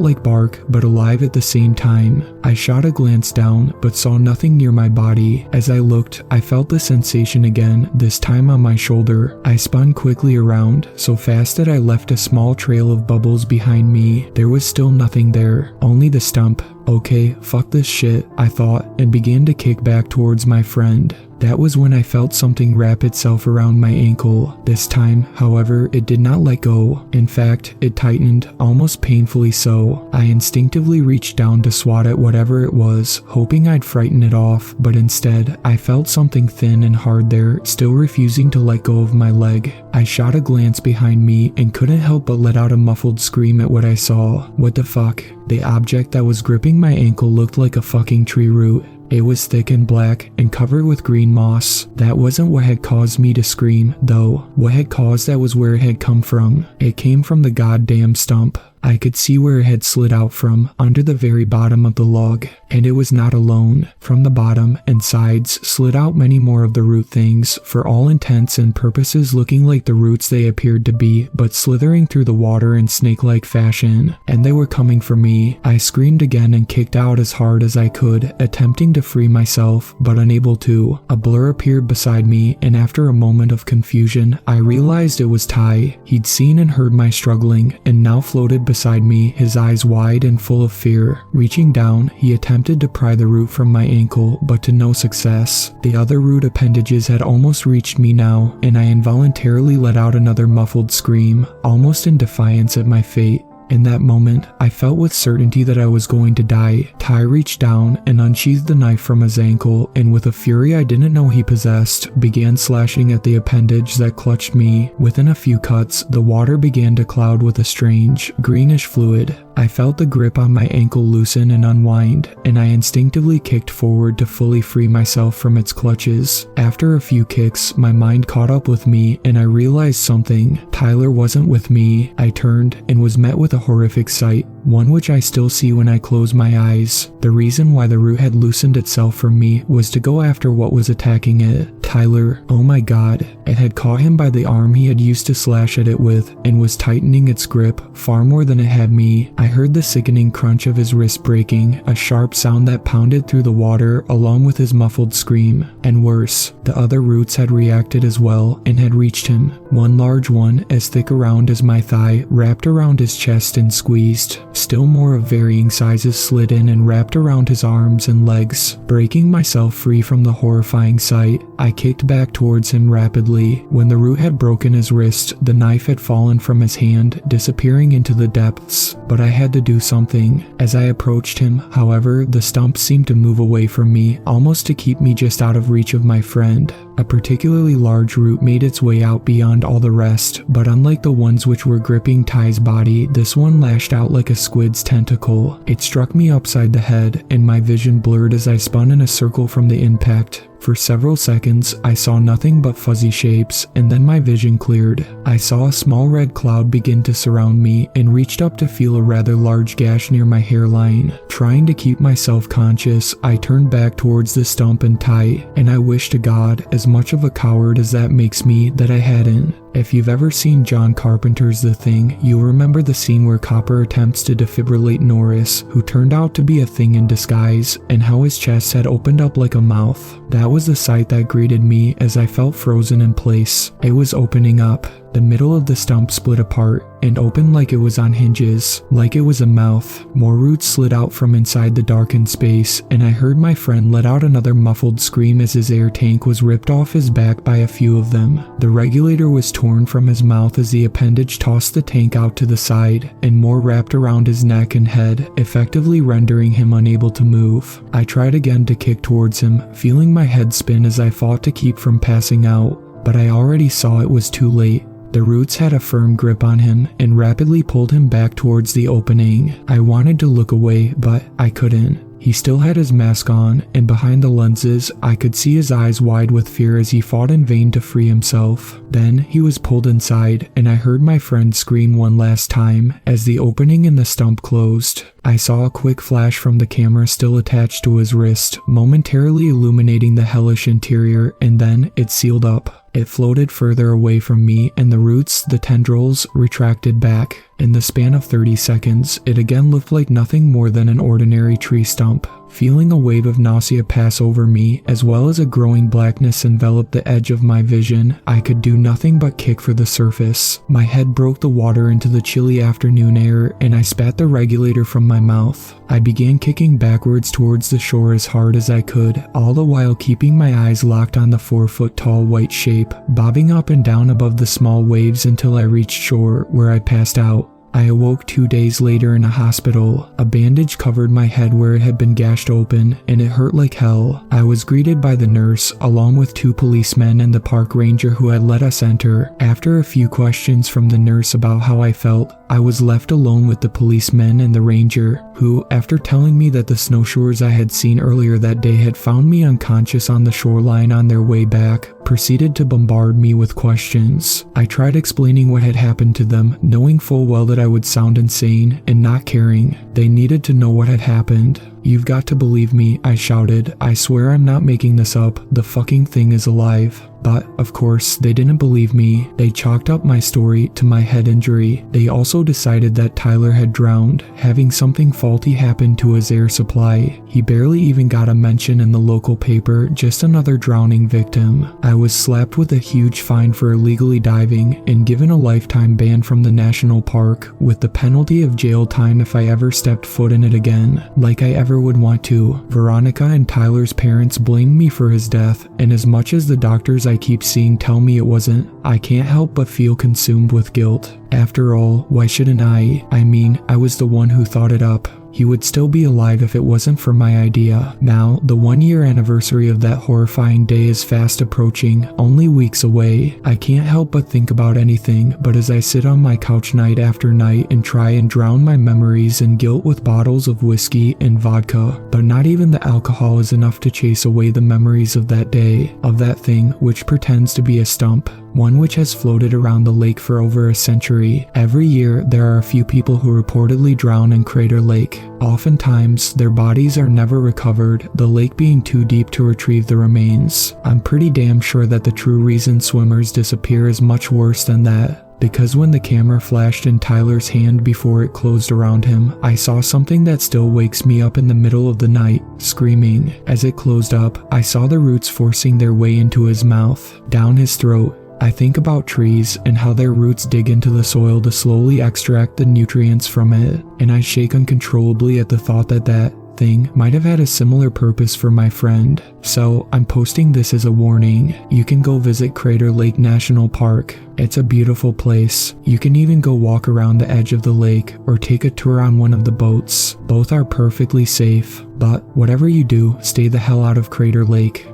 like bark, but alive at the same time. I shot a glance down, but saw nothing near my body. As I looked, I felt the sensation again, this time on my shoulder. I spun quickly around, so fast that I left a small trail of bubbles behind me. There was still nothing there, only the stump. Okay, fuck this shit, I thought, and began to kick back towards my friend. That was when I felt something wrap itself around my ankle. This time, however, it did not let go. In fact, it tightened, almost painfully so. I instinctively reached down to swat at whatever it was, hoping I'd frighten it off, but instead, I felt something thin and hard there, still refusing to let go of my leg. I shot a glance behind me and couldn't help but let out a muffled scream at what I saw. What the fuck? The object that was gripping my ankle looked like a fucking tree root. It was thick and black and covered with green moss. That wasn't what had caused me to scream, though. What had caused that was where it had come from. It came from the goddamn stump. I could see where it had slid out from, under the very bottom of the log. And it was not alone. From the bottom and sides slid out many more of the root things, for all intents and purposes looking like the roots they appeared to be, but slithering through the water in snake-like fashion. And they were coming for me. I screamed again and kicked out as hard as I could, attempting to free myself, but unable to. A blur appeared beside me, and after a moment of confusion, I realized it was Ty. He'd seen and heard my struggling, and now floated beside me, his eyes wide and full of fear. Reaching down, he attempted to pry the root from my ankle, but to no success. The other root appendages had almost reached me now, and I involuntarily let out another muffled scream, almost in defiance at my fate. In that moment, I felt with certainty that I was going to die. Ty reached down and unsheathed the knife from his ankle, and with a fury I didn't know he possessed, began slashing at the appendage that clutched me. Within a few cuts, the water began to cloud with a strange, greenish fluid. I felt the grip on my ankle loosen and unwind, and I instinctively kicked forward to fully free myself from its clutches. After a few kicks, my mind caught up with me, and I realized something. Tyler wasn't with me. I turned and was met with a horrific sight, one which I still see when I close my eyes. The reason why the root had loosened itself from me was to go after what was attacking it. Tyler, oh my god, it had caught him by the arm he had used to slash at it with, and was tightening its grip far more than it had me. I heard the sickening crunch of his wrist breaking, a sharp sound that pounded through the water along with his muffled scream. And worse, the other roots had reacted as well and had reached him. One large one, as thick around as my thigh, wrapped around his chest and squeezed. Still more of varying sizes slid in and wrapped around his arms and legs. Breaking myself free from the horrifying sight, I kicked back towards him rapidly. When the root had broken his wrist, the knife had fallen from his hand, disappearing into the depths. But I had to do something. As I approached him, however, the stump seemed to move away from me, almost to keep me just out of reach of my friend. A particularly large root made its way out beyond all the rest, but unlike the ones which were gripping Ty's body, this one lashed out like a squid's tentacle. It struck me upside the head, and my vision blurred as I spun in a circle from the impact. For several seconds, I saw nothing but fuzzy shapes, and then my vision cleared. I saw a small red cloud begin to surround me and reached up to feel a rather large gash near my hairline. Trying to keep myself conscious, I turned back towards the stump and Ty, and I wish to God, as much of a coward as that makes me, that I hadn't. If you've ever seen John Carpenter's The Thing, you'll remember the scene where Copper attempts to defibrillate Norris, who turned out to be a thing in disguise, and how his chest had opened up like a mouth. That was the sight that greeted me as I felt frozen in place. It was opening up. The middle of the stump split apart and opened like it was on hinges, like it was a mouth. More roots slid out from inside the darkened space, and I heard my friend let out another muffled scream as his air tank was ripped off his back by a few of them. The regulator was torn from his mouth as the appendage tossed the tank out to the side, and more wrapped around his neck and head, effectively rendering him unable to move. I tried again to kick towards him, feeling my head spin as I fought to keep from passing out, but I already saw it was too late. The roots had a firm grip on him and rapidly pulled him back towards the opening. I wanted to look away, but I couldn't. He still had his mask on, and behind the lenses, I could see his eyes wide with fear as he fought in vain to free himself. Then he was pulled inside, and I heard my friend scream one last time as the opening in the stump closed. I saw a quick flash from the camera still attached to his wrist, momentarily illuminating the hellish interior, and then it sealed up. It floated further away from me, and the roots, the tendrils, retracted back. In the span of 30 seconds, it again looked like nothing more than an ordinary tree stump. Feeling a wave of nausea pass over me, as well as a growing blackness envelop the edge of my vision, I could do nothing but kick for the surface. My head broke the water into the chilly afternoon air, and I spat the regulator from my mouth. I began kicking backwards towards the shore as hard as I could, all the while keeping my eyes locked on the 4-foot-tall white shape, bobbing up and down above the small waves until I reached shore, where I passed out. I awoke 2 days later in a hospital. A bandage covered my head where it had been gashed open, and it hurt like hell. I was greeted by the nurse, along with 2 policemen and the park ranger who had let us enter. After a few questions from the nurse about how I felt, I was left alone with the policemen and the ranger, who, after telling me that the snowshoers I had seen earlier that day had found me unconscious on the shoreline on their way back, proceeded to bombard me with questions. I tried explaining what had happened to them, knowing full well that I would sound insane, and not caring. They needed to know what had happened. "You've got to believe me," I shouted. "I swear I'm not making this up. The fucking thing is alive." But, of course, they didn't believe me. They chalked up my story to my head injury. They also decided that Tyler had drowned, having something faulty happen to his air supply. He barely even got a mention in the local paper, just another drowning victim. I was slapped with a huge fine for illegally diving and given a lifetime ban from the national park, with the penalty of jail time if I ever stepped foot in it again, like I ever would want to. Veronica and Tyler's parents blamed me for his death, and as much as the doctors I keep seeing tell me it wasn't, I can't help but feel consumed with guilt. After all, why shouldn't I? I mean, I was the one who thought it up. He would still be alive if it wasn't for my idea. Now, the 1-year anniversary of that horrifying day is fast approaching, only weeks away. I can't help but think about anything, but as I sit on my couch night after night and try and drown my memories and guilt with bottles of whiskey and vodka, but not even the alcohol is enough to chase away the memories of that day, of that thing which pretends to be a stump. One which has floated around the lake for over a century. Every year, there are a few people who reportedly drown in Crater Lake. Oftentimes, their bodies are never recovered, the lake being too deep to retrieve the remains. I'm pretty damn sure that the true reason swimmers disappear is much worse than that. Because when the camera flashed in Tyler's hand before it closed around him, I saw something that still wakes me up in the middle of the night, screaming. As it closed up, I saw the roots forcing their way into his mouth, down his throat. I think about trees and how their roots dig into the soil to slowly extract the nutrients from it, and I shake uncontrollably at the thought that that thing might have had a similar purpose for my friend. So I'm posting this as a warning. You can go visit Crater Lake National Park. It's a beautiful place. You can even go walk around the edge of the lake or take a tour on one of the boats. Both are perfectly safe, but whatever you do, stay the hell out of Crater Lake.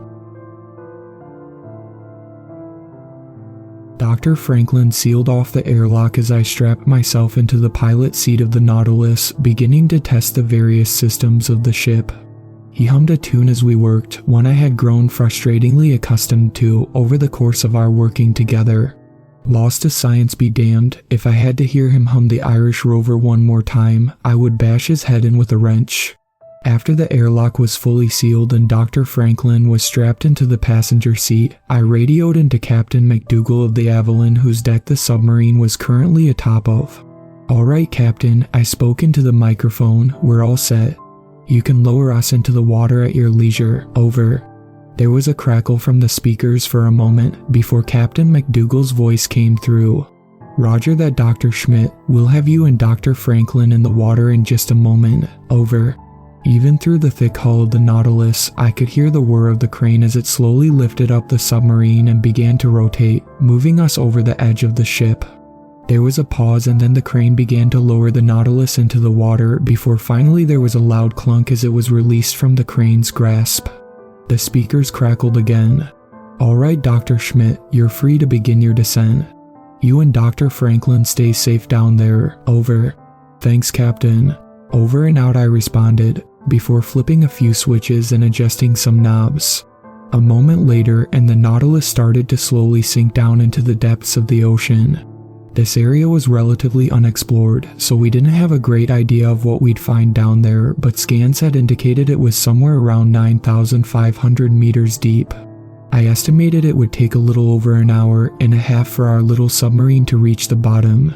Dr. Franklin sealed off the airlock as I strapped myself into the pilot seat of the Nautilus, beginning to test the various systems of the ship. He hummed a tune as we worked, one I had grown frustratingly accustomed to over the course of our working together. Lost to science be damned, if I had to hear him hum the Irish Rover one more time, I would bash his head in with a wrench. After the airlock was fully sealed and Dr. Franklin was strapped into the passenger seat, I radioed into Captain McDougal of the Avalon, whose deck the submarine was currently atop of. "All right, Captain," I spoke into the microphone, "we're all set. You can lower us into the water at your leisure. Over." There was a crackle from the speakers for a moment before Captain McDougal's voice came through. "Roger that, Dr. Schmidt. We'll have you and Dr. Franklin in the water in just a moment. Over." Even through the thick hull of the Nautilus, I could hear the whir of the crane as it slowly lifted up the submarine and began to rotate, moving us over the edge of the ship. There was a pause, and then the crane began to lower the Nautilus into the water before finally there was a loud clunk as it was released from the crane's grasp. The speakers crackled again. "All right, Dr. Schmidt, you're free to begin your descent. You and Dr. Franklin stay safe down there. Over." "Thanks, Captain." "Over and out," I responded, before flipping a few switches and adjusting some knobs. A moment later, and the Nautilus started to slowly sink down into the depths of the ocean. This area was relatively unexplored, so we didn't have a great idea of what we'd find down there, but scans had indicated it was somewhere around 9,500 meters deep. I estimated it would take a little over an hour and a half for our little submarine to reach the bottom.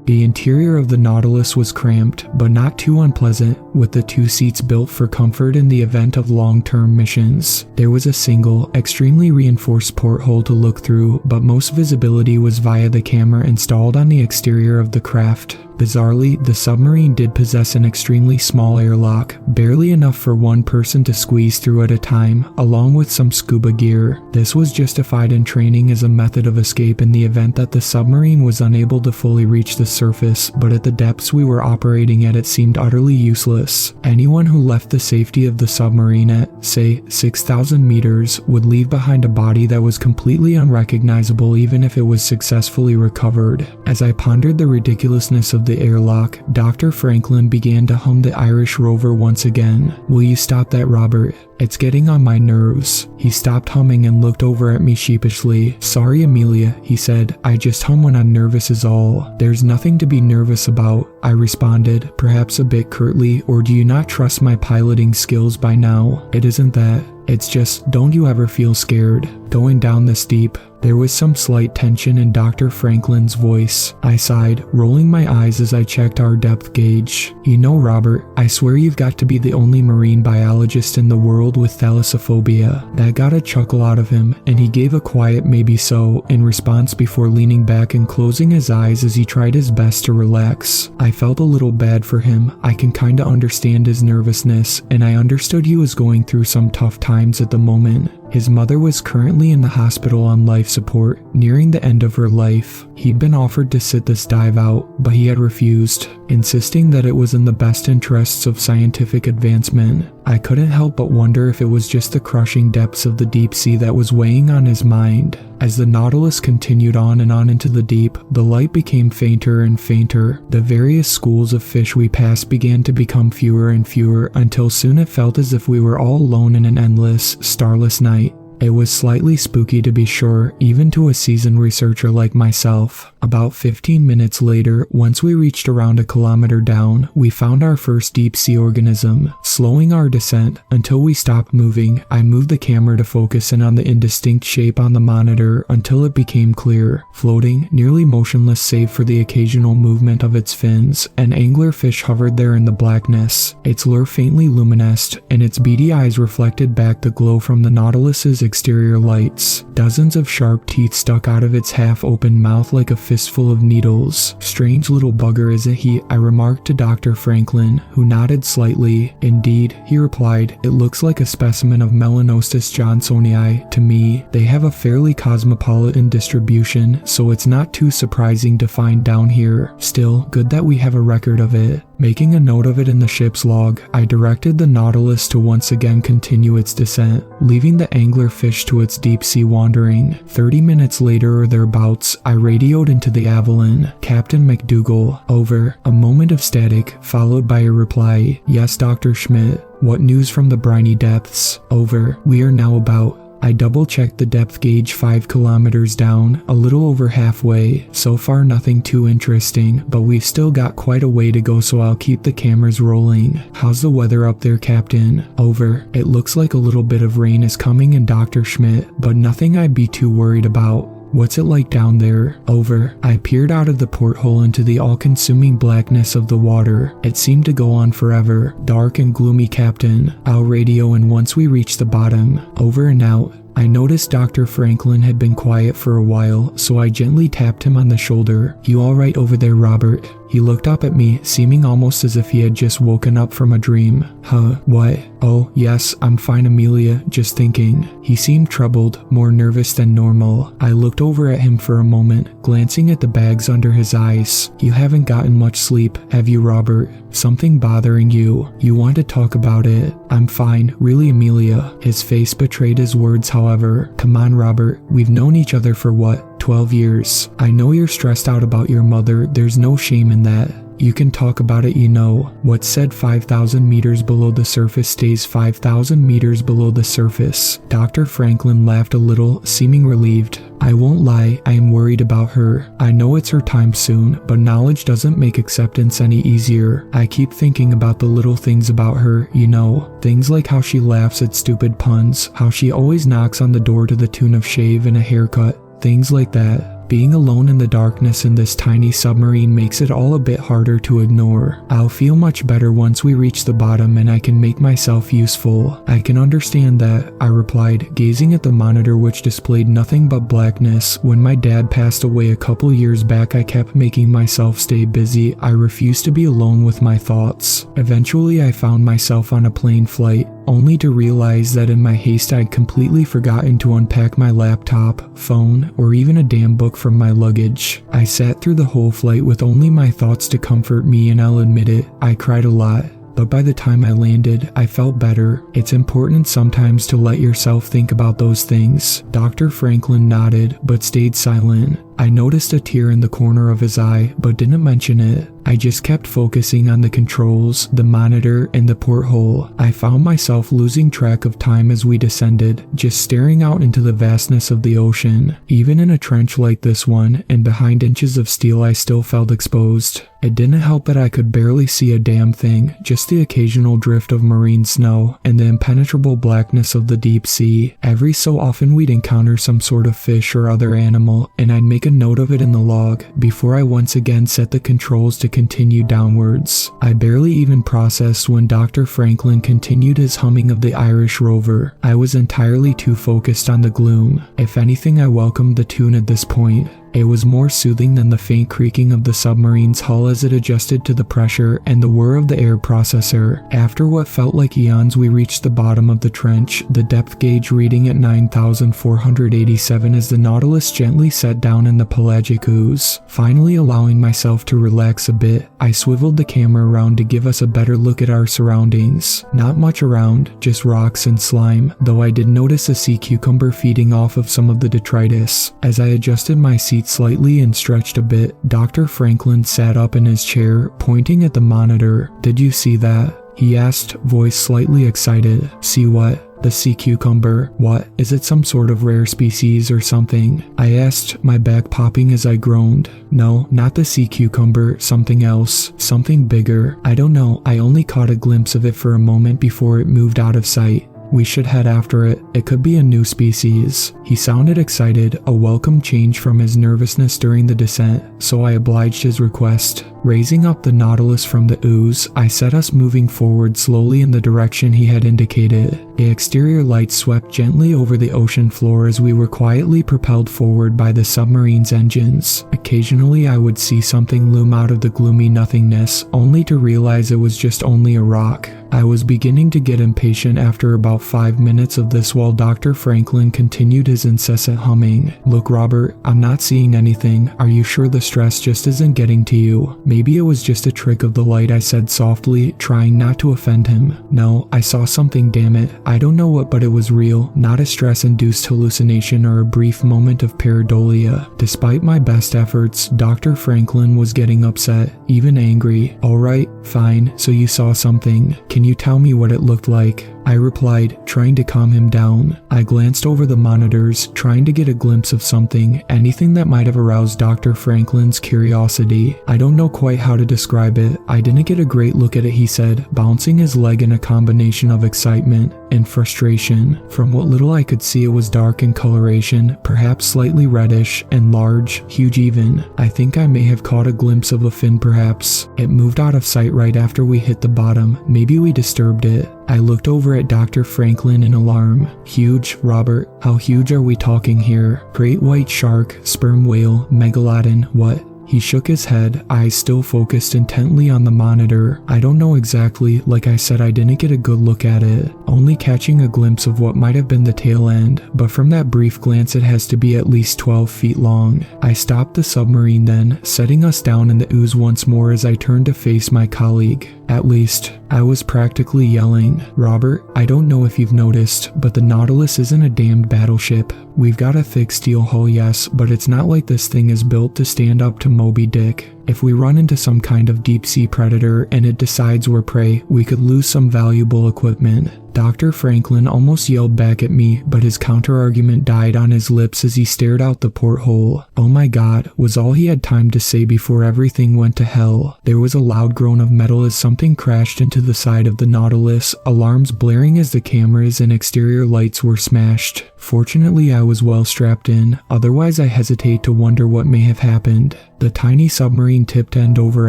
The interior of the Nautilus was cramped, but not too unpleasant, with the 2 seats built for comfort in the event of long-term missions. There was a single, extremely reinforced porthole to look through, but most visibility was via the camera installed on the exterior of the craft. Bizarrely, the submarine did possess an extremely small airlock, barely enough for one person to squeeze through at a time, along with some scuba gear. This was justified in training as a method of escape in the event that the submarine was unable to fully reach the surface, but at the depths we were operating at it seemed utterly useless. Anyone who left the safety of the submarine at, say, 6,000 meters would leave behind a body that was completely unrecognizable even if it was successfully recovered. As I pondered the ridiculousness of the airlock, Dr. Franklin began to hum the Irish Rover once again. "Will you stop that, Robert? It's getting on my nerves." He stopped humming and looked over at me sheepishly. "Sorry, Amelia," he said. "I just hum when I'm nervous is all." "There's nothing to be nervous about," I responded, perhaps a bit curtly. "Or do you not trust my piloting skills by now?" "It isn't that. It's just, don't you ever feel scared going down this deep?" There was some slight tension in Dr. Franklin's voice. I sighed, rolling my eyes as I checked our depth gauge. "You know, Robert, I swear you've got to be the only marine biologist in the world with thalassophobia." That got a chuckle out of him, and he gave a quiet "maybe so" in response before leaning back and closing his eyes as he tried his best to relax. I felt a little bad for him. I can kinda understand his nervousness, and I understood he was going through some tough times at the moment. His mother was currently in the hospital on life support, nearing the end of her life. He'd been offered to sit this dive out, but he had refused, insisting that it was in the best interests of scientific advancement. I couldn't help but wonder if it was just the crushing depths of the deep sea that was weighing on his mind. As the Nautilus continued on and on into the deep, the light became fainter and fainter. The various schools of fish we passed began to become fewer and fewer until soon it felt as if we were all alone in an endless, starless night. It was slightly spooky to be sure, even to a seasoned researcher like myself. About 15 minutes later, once we reached around a kilometer down, we found our first deep-sea organism. Slowing our descent until we stopped moving, I moved the camera to focus in on the indistinct shape on the monitor until it became clear. Floating, nearly motionless save for the occasional movement of its fins, an anglerfish hovered there in the blackness. Its lure faintly luminesced, and its beady eyes reflected back the glow from the Nautilus's exterior lights. Dozens of sharp teeth stuck out of its half-open mouth like a fistful of needles. "Strange little bugger, isn't he?" I remarked to Dr. Franklin, who nodded slightly. "Indeed," he replied. "It looks like a specimen of Melanostus johnsonii to me. They have a fairly cosmopolitan distribution, so it's not too surprising to find down here. Still, good that we have a record of it." Making a note of it in the ship's log, I directed the Nautilus to once again continue its descent, leaving the anglerfish to its deep-sea wandering. 30 minutes later or thereabouts, I radioed into the Avalon. "Captain McDougal, over." A moment of static, followed by a reply. "Yes, Dr. Schmidt. What news from the briny depths?" "Over. We are now about..." I double-checked the depth gauge 5 kilometers down, a little over halfway. "So far nothing too interesting, but we've still got quite a way to go, so I'll keep the cameras rolling." "How's the weather up there, Captain?" "Over. It looks like a little bit of rain is coming in, Dr. Schmidt, but nothing I'd be too worried about." What's it like down there? Over. I peered out of the porthole into the all-consuming blackness of the water. It seemed to go on forever. Dark and gloomy, Captain. I'll radio, and once we reach the bottom. Over and out. I noticed Dr. Franklin had been quiet for a while, so I gently tapped him on the shoulder. You all right over there, Robert? He looked up at me, seeming almost as if he had just woken up from a dream. Huh, what? Oh, yes, I'm fine, Amelia, just thinking. He seemed troubled, more nervous than normal. I looked over at him for a moment, glancing at the bags under his eyes. You haven't gotten much sleep, have you, Robert? Something bothering you? You want to talk about it? I'm fine, really, Amelia. His face betrayed his words, however. Come on, Robert, we've known each other for what? 12 years. I know you're stressed out about your mother, there's no shame in that. You can talk about it, you know. What's said 5,000 meters below the surface stays 5,000 meters below the surface. Dr. Franklin laughed a little, seeming relieved. I won't lie, I am worried about her. I know it's her time soon, but knowledge doesn't make acceptance any easier. I keep thinking about the little things about her, you know. Things like how she laughs at stupid puns, how she always knocks on the door to the tune of shave and a haircut. Things like that. Being alone in the darkness in this tiny submarine makes it all a bit harder to ignore. I'll feel much better once we reach the bottom and I can make myself useful. I can understand that, I replied, gazing at the monitor which displayed nothing but blackness. When my dad passed away a couple years back, I kept making myself stay busy. I refused to be alone with my thoughts. Eventually, I found myself on a plane flight, only to realize that in my haste I'd completely forgotten to unpack my laptop, phone, or even a damn book from my luggage. I sat through the whole flight with only my thoughts to comfort me, and I'll admit it, I cried a lot. But by the time I landed, I felt better. It's important sometimes to let yourself think about those things. Dr. Franklin nodded, but stayed silent. I noticed a tear in the corner of his eye, but didn't mention it. I just kept focusing on the controls, the monitor, and the porthole. I found myself losing track of time as we descended, just staring out into the vastness of the ocean. Even in a trench like this one, and behind inches of steel, I still felt exposed. It didn't help that I could barely see a damn thing, just the occasional drift of marine snow, and the impenetrable blackness of the deep sea. Every so often we'd encounter some sort of fish or other animal, and I'd make a note of it in the log, before I once again set the controls to continue downwards. I barely even processed when Dr. Franklin continued his humming of the Irish Rover. I was entirely too focused on the gloom. If anything, I welcomed the tune at this point. It was more soothing than the faint creaking of the submarine's hull as it adjusted to the pressure and the whir of the air processor. After what felt like eons, we reached the bottom of the trench, the depth gauge reading at 9,487 as the Nautilus gently set down in the pelagic ooze. Finally allowing myself to relax a bit, I swiveled the camera around to give us a better look at our surroundings. Not much around, just rocks and slime, though I did notice a sea cucumber feeding off of some of the detritus. As I adjusted my seat slightly and stretched a bit, Dr. Franklin sat up in his chair, pointing at the monitor. Did you see that? He asked, voice slightly excited. See what? The sea cucumber. What? Is it some sort of rare species or something? I asked, my back popping as I groaned. No, not the sea cucumber, something else. Something bigger. I don't know, I only caught a glimpse of it for a moment before it moved out of sight. We should head after it. It could be a new species. He sounded excited, a welcome change from his nervousness during the descent, so I obliged his request. Raising up the Nautilus from the ooze, I set us moving forward slowly in the direction he had indicated. The exterior lights swept gently over the ocean floor as we were quietly propelled forward by the submarine's engines. Occasionally I would see something loom out of the gloomy nothingness, only to realize it was just only a rock. I was beginning to get impatient after about 5 minutes of this while Dr. Franklin continued his incessant humming. Look, Robert, I'm not seeing anything. Are you sure the stress just isn't getting to you? Maybe it was just a trick of the light, I said softly, trying not to offend him. No, I saw something, damn it. I don't know what, but it was real, not a stress-induced hallucination or a brief moment of pareidolia. Despite my best efforts, Dr. Franklin was getting upset, even angry. Alright, fine, so you saw something. Can you tell me what it looked like? I replied, trying to calm him down. I glanced over the monitors, trying to get a glimpse of something, anything that might have aroused Dr. Franklin's curiosity. I don't know quite how to describe it. I didn't get a great look at it, he said, bouncing his leg in a combination of excitement and frustration. From what little I could see, it was dark in coloration, perhaps slightly reddish, and large, huge even. I think I may have caught a glimpse of a fin perhaps. It moved out of sight right after we hit the bottom. Maybe we disturbed it. I looked over at Dr. Franklin in alarm. Huge, Robert? How huge are we talking here? Great white shark, sperm whale, megalodon, what? He shook his head, eyes still focused intently on the monitor. I don't know exactly, like I said, I didn't get a good look at it, only catching a glimpse of what might have been the tail end, but from that brief glance it has to be at least 12 feet long. I stopped the submarine then, setting us down in the ooze once more as I turned to face my colleague. At least, I was practically yelling, Robert, I don't know if you've noticed, but the Nautilus isn't a damned battleship. We've got a thick steel hull, yes, but it's not like this thing is built to stand up to Moby Dick. If we run into some kind of deep-sea predator and it decides we're prey, we could lose some valuable equipment. Dr. Franklin almost yelled back at me, but his counter-argument died on his lips as he stared out the porthole. Oh my god, was all he had time to say before everything went to hell. There was a loud groan of metal as something crashed into the side of the Nautilus, alarms blaring as the cameras and exterior lights were smashed. Fortunately, I was well strapped in, otherwise I hesitate to wonder what may have happened. The tiny submarine tipped end over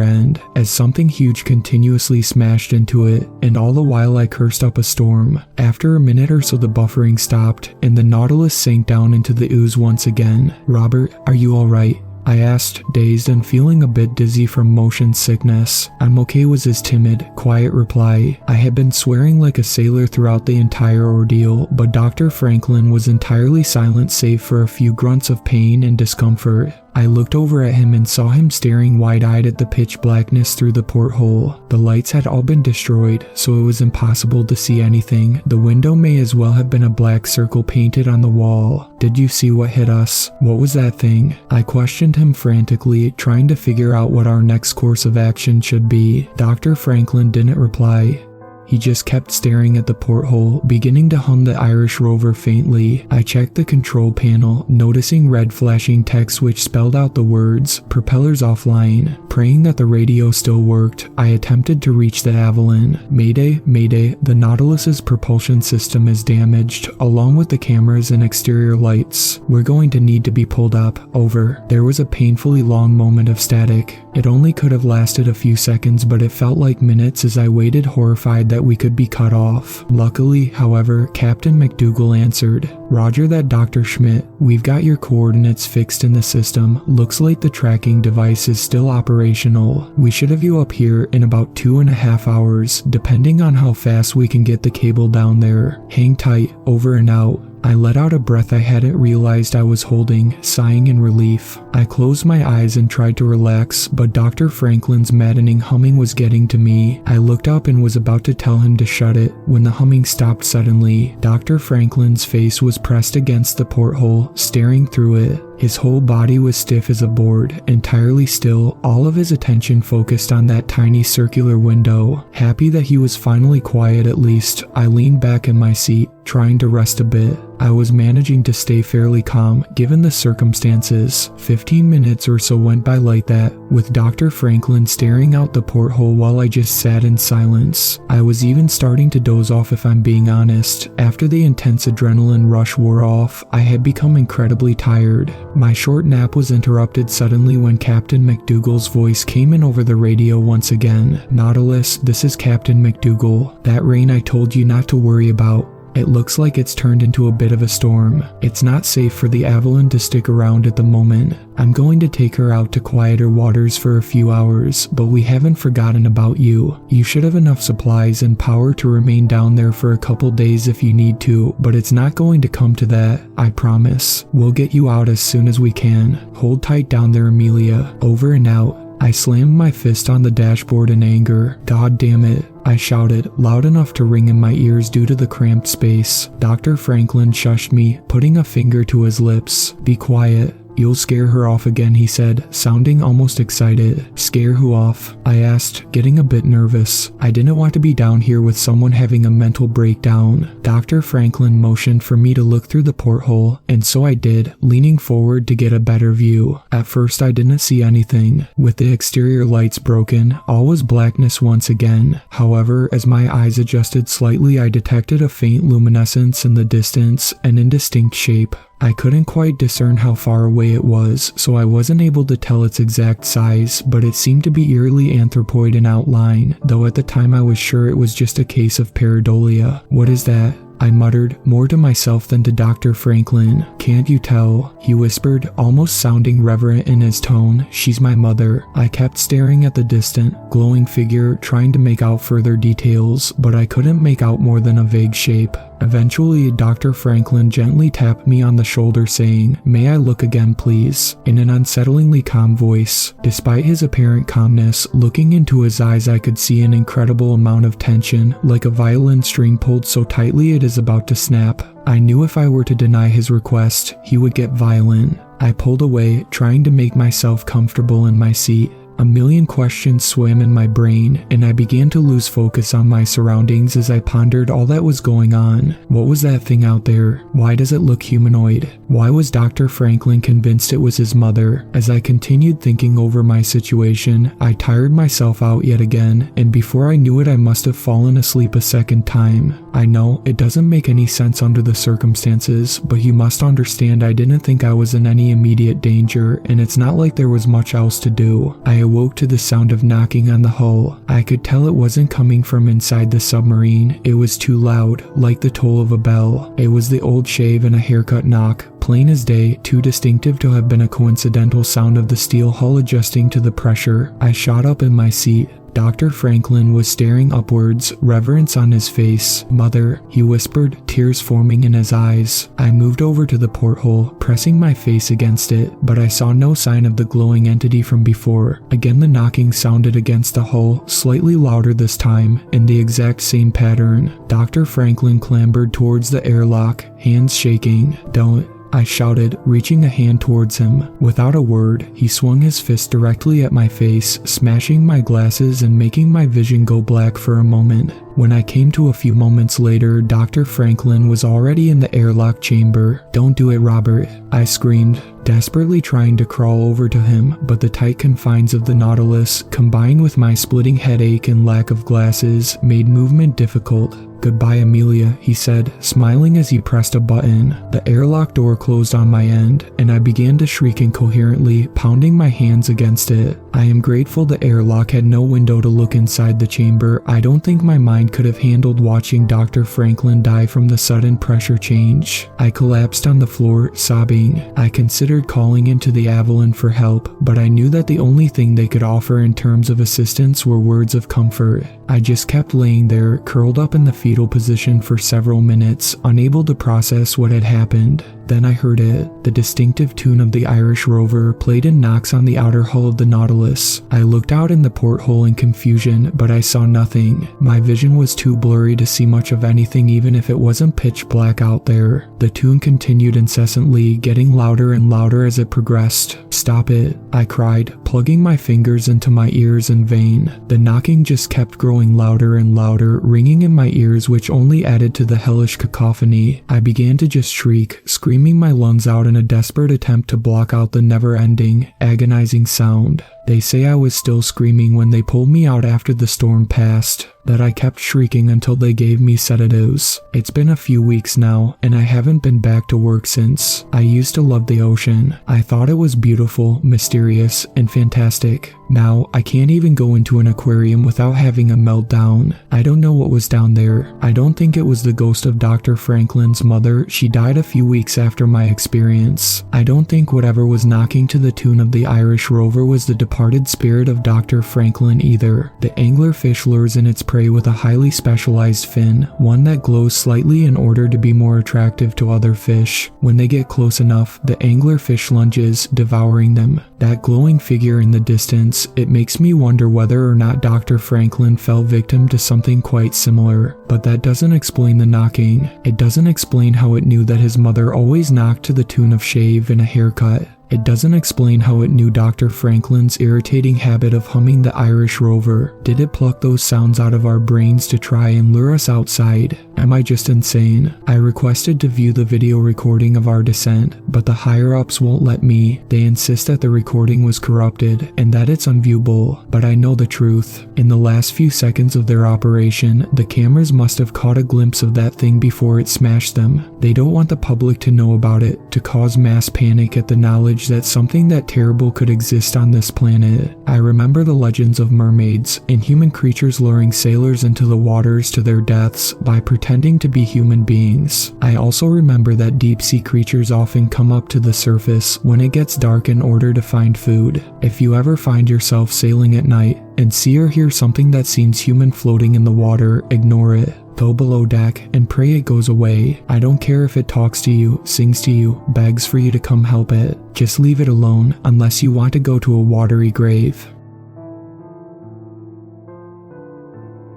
end as something huge continuously smashed into it, and all the while I cursed up a storm. After a minute or so the buffering stopped, and the Nautilus sank down into the ooze once again. Robert, are you alright? I asked, dazed and feeling a bit dizzy from motion sickness. I'm okay, was his timid, quiet reply. I had been swearing like a sailor throughout the entire ordeal, but Dr. Franklin was entirely silent save for a few grunts of pain and discomfort. I looked over at him and saw him staring wide-eyed at the pitch blackness through the porthole. The lights had all been destroyed, so it was impossible to see anything. The window may as well have been a black circle painted on the wall. Did you see what hit us? What was that thing? I questioned him frantically, trying to figure out what our next course of action should be. Dr. Franklin didn't reply. He just kept staring at the porthole, beginning to hum the Irish Rover faintly. I checked the control panel, noticing red flashing text which spelled out the words, propellers offline. Praying that the radio still worked, I attempted to reach the Avalon. Mayday, mayday, the Nautilus's propulsion system is damaged, along with the cameras and exterior lights. We're going to need to be pulled up. Over. There was a painfully long moment of static. It only could have lasted a few seconds, but it felt like minutes as I waited, horrified that we could be cut off. Luckily, however, Captain McDougal answered. Roger that, Dr. Schmidt. We've got your coordinates fixed in the system. Looks like the tracking device is still operational. We should have you up here in about 2.5 hours, depending on how fast we can get the cable down there. Hang tight. Over and out. I let out a breath I hadn't realized I was holding, sighing in relief. I closed my eyes and tried to relax, but Dr. Franklin's maddening humming was getting to me. I looked up and was about to tell him to shut it, when the humming stopped suddenly. Dr. Franklin's face was pressed against the porthole, staring through it. His whole body was stiff as a board, entirely still, all of his attention focused on that tiny circular window. Happy that he was finally quiet at least, I leaned back in my seat, trying to rest a bit. I was managing to stay fairly calm, given the circumstances. 15 minutes or so went by like that, with Dr. Franklin staring out the porthole while I just sat in silence. I was even starting to doze off if I'm being honest. After the intense adrenaline rush wore off, I had become incredibly tired. My short nap was interrupted suddenly when Captain McDougal's voice came in over the radio once again. Nautilus, this is Captain McDougal. That rain I told you not to worry about. It looks like it's turned into a bit of a storm. It's not safe for the Avalon to stick around at the moment. I'm going to take her out to quieter waters for a few hours, but we haven't forgotten about you. You should have enough supplies and power to remain down there for a couple days if you need to, but it's not going to come to that, I promise. We'll get you out as soon as we can. Hold tight down there, Amelia. Over and out. I slammed my fist on the dashboard in anger. God damn it, I shouted, loud enough to ring in my ears due to the cramped space. Dr. Franklin shushed me, putting a finger to his lips. Be quiet. "You'll scare her off again," he said, sounding almost excited. "Scare who off?" I asked, getting a bit nervous. I didn't want to be down here with someone having a mental breakdown. Dr. Franklin motioned for me to look through the porthole, and so I did, leaning forward to get a better view. At first I didn't see anything. With the exterior lights broken, all was blackness once again. However, as my eyes adjusted slightly, I detected a faint luminescence in the distance, an indistinct shape. I couldn't quite discern how far away it was, so I wasn't able to tell its exact size, but it seemed to be eerily anthropoid in outline, though at the time I was sure it was just a case of pareidolia. "What is that?" I muttered, more to myself than to Dr. Franklin. "Can't you tell?" he whispered, almost sounding reverent in his tone. "She's my mother." I kept staring at the distant, glowing figure, trying to make out further details, but I couldn't make out more than a vague shape. Eventually, Dr. Franklin gently tapped me on the shoulder saying, "May I look again, please?" in an unsettlingly calm voice. Despite his apparent calmness, looking into his eyes I could see an incredible amount of tension, like a violin string pulled so tightly it is about to snap. I knew if I were to deny his request, he would get violent. I pulled away, trying to make myself comfortable in my seat. A million questions swam in my brain, and I began to lose focus on my surroundings as I pondered all that was going on. What was that thing out there? Why does it look humanoid? Why was Dr. Franklin convinced it was his mother? As I continued thinking over my situation, I tired myself out yet again, and before I knew it I must have fallen asleep a second time. I know, it doesn't make any sense under the circumstances, but you must understand I didn't think I was in any immediate danger, and it's not like there was much else to do. I awoke to the sound of knocking on the hull. I could tell it wasn't coming from inside the submarine. It was too loud, like the toll of a bell. It was the old shave and a haircut knock, plain as day, too distinctive to have been a coincidental sound of the steel hull adjusting to the pressure. I shot up in my seat. Dr. Franklin was staring upwards, reverence on his face. "Mother," he whispered, tears forming in his eyes. I moved over to the porthole, pressing my face against it, but I saw no sign of the glowing entity from before. Again the knocking sounded against the hull, slightly louder this time, in the exact same pattern. Dr. Franklin clambered towards the airlock, hands shaking. "Don't," I shouted, reaching a hand towards him. Without a word, he swung his fist directly at my face, smashing my glasses and making my vision go black for a moment. When I came to a few moments later, Dr. Franklin was already in the airlock chamber. "Don't do it, Robert," I screamed, desperately trying to crawl over to him, but the tight confines of the Nautilus, combined with my splitting headache and lack of glasses, made movement difficult. "Goodbye, Amelia," he said, smiling as he pressed a button. The airlock door closed on my end, and I began to shriek incoherently, pounding my hands against it. I am grateful the airlock had no window to look inside the chamber. I don't think my mind could have handled watching Dr. Franklin die from the sudden pressure change. I collapsed on the floor, sobbing. I considered calling into the Avalon for help, but I knew that the only thing they could offer in terms of assistance were words of comfort. I just kept laying there, curled up in the fetal position for several minutes, unable to process what had happened. Then I heard it, the distinctive tune of the Irish rover played in knocks on the outer hull of the Nautilus. I looked out in the porthole in confusion, but I saw nothing. My vision was too blurry to see much of anything even if it wasn't pitch black out there. The tune continued incessantly, getting louder and louder as it progressed. "Stop it," I cried, plugging my fingers into my ears in vain. The knocking just kept growing louder and louder, ringing in my ears, which only added to the hellish cacophony. I began to just shriek, screaming my lungs out in a desperate attempt to block out the never-ending, agonizing sound. They say I was still screaming when they pulled me out after the storm passed, that I kept shrieking until they gave me sedatives. It's been a few weeks now, and I haven't been back to work since. I used to love the ocean. I thought it was beautiful, mysterious, and fantastic. Now, I can't even go into an aquarium without having a meltdown. I don't know what was down there. I don't think it was the ghost of Dr. Franklin's mother. She died a few weeks after my experience. I don't think whatever was knocking to the tune of the Irish rover was the departed spirit of Dr. Franklin either. The anglerfish lures in its prey with a highly specialized fin, one that glows slightly in order to be more attractive to other fish. When they get close enough, the anglerfish lunges, devouring them. That glowing figure in the distance, it makes me wonder whether or not Dr. Franklin fell victim to something quite similar. But that doesn't explain the knocking. It doesn't explain how it knew that his mother always knocked to the tune of shave and a haircut. It doesn't explain how it knew Dr. Franklin's irritating habit of humming the Irish Rover. Did it pluck those sounds out of our brains to try and lure us outside? Am I just insane? I requested to view the video recording of our descent, but the higher-ups won't let me. They insist that the recording was corrupted and that it's unviewable, but I know the truth. In the last few seconds of their operation, the cameras must have caught a glimpse of that thing before it smashed them. They don't want the public to know about it, to cause mass panic at the knowledge that something that terrible could exist on this planet. I remember the legends of mermaids, inhuman creatures luring sailors into the waters to their deaths by pretending to be human beings. I also remember that deep-sea creatures often come up to the surface when it gets dark in order to find food. If you ever find yourself sailing at night and see or hear something that seems human floating in the water, ignore it. Go below deck and pray it goes away. I don't care if it talks to you, sings to you, begs for you to come help it. Just leave it alone unless you want to go to a watery grave.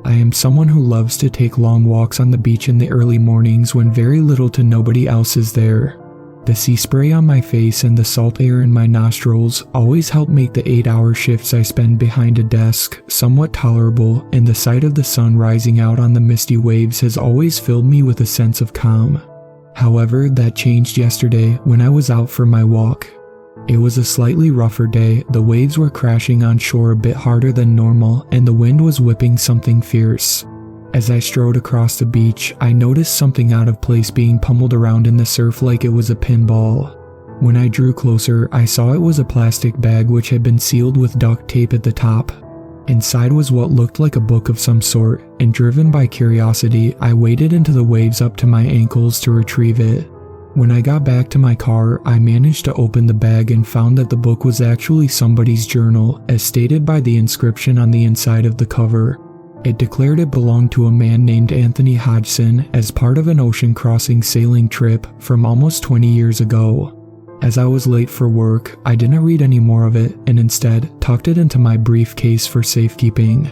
I am someone who loves to take long walks on the beach in the early mornings when very little to nobody else is there. The sea spray on my face and the salt air in my nostrils always help make the 8-hour shifts I spend behind a desk somewhat tolerable, and the sight of the sun rising out on the misty waves has always filled me with a sense of calm. However, that changed yesterday when I was out for my walk. It was a slightly rougher day. The waves were crashing on shore a bit harder than normal, and the wind was whipping something fierce. As I strode across the beach, I noticed something out of place being pummeled around in the surf like it was a pinball. When I drew closer, I saw it was a plastic bag which had been sealed with duct tape at the top. Inside was what looked like a book of some sort, and driven by curiosity, I waded into the waves up to my ankles to retrieve it. When I got back to my car, I managed to open the bag and found that the book was actually somebody's journal, as stated by the inscription on the inside of the cover. It declared it belonged to a man named Anthony Hodgson as part of an ocean-crossing sailing trip from almost 20 years ago. As I was late for work, I didn't read any more of it and instead tucked it into my briefcase for safekeeping.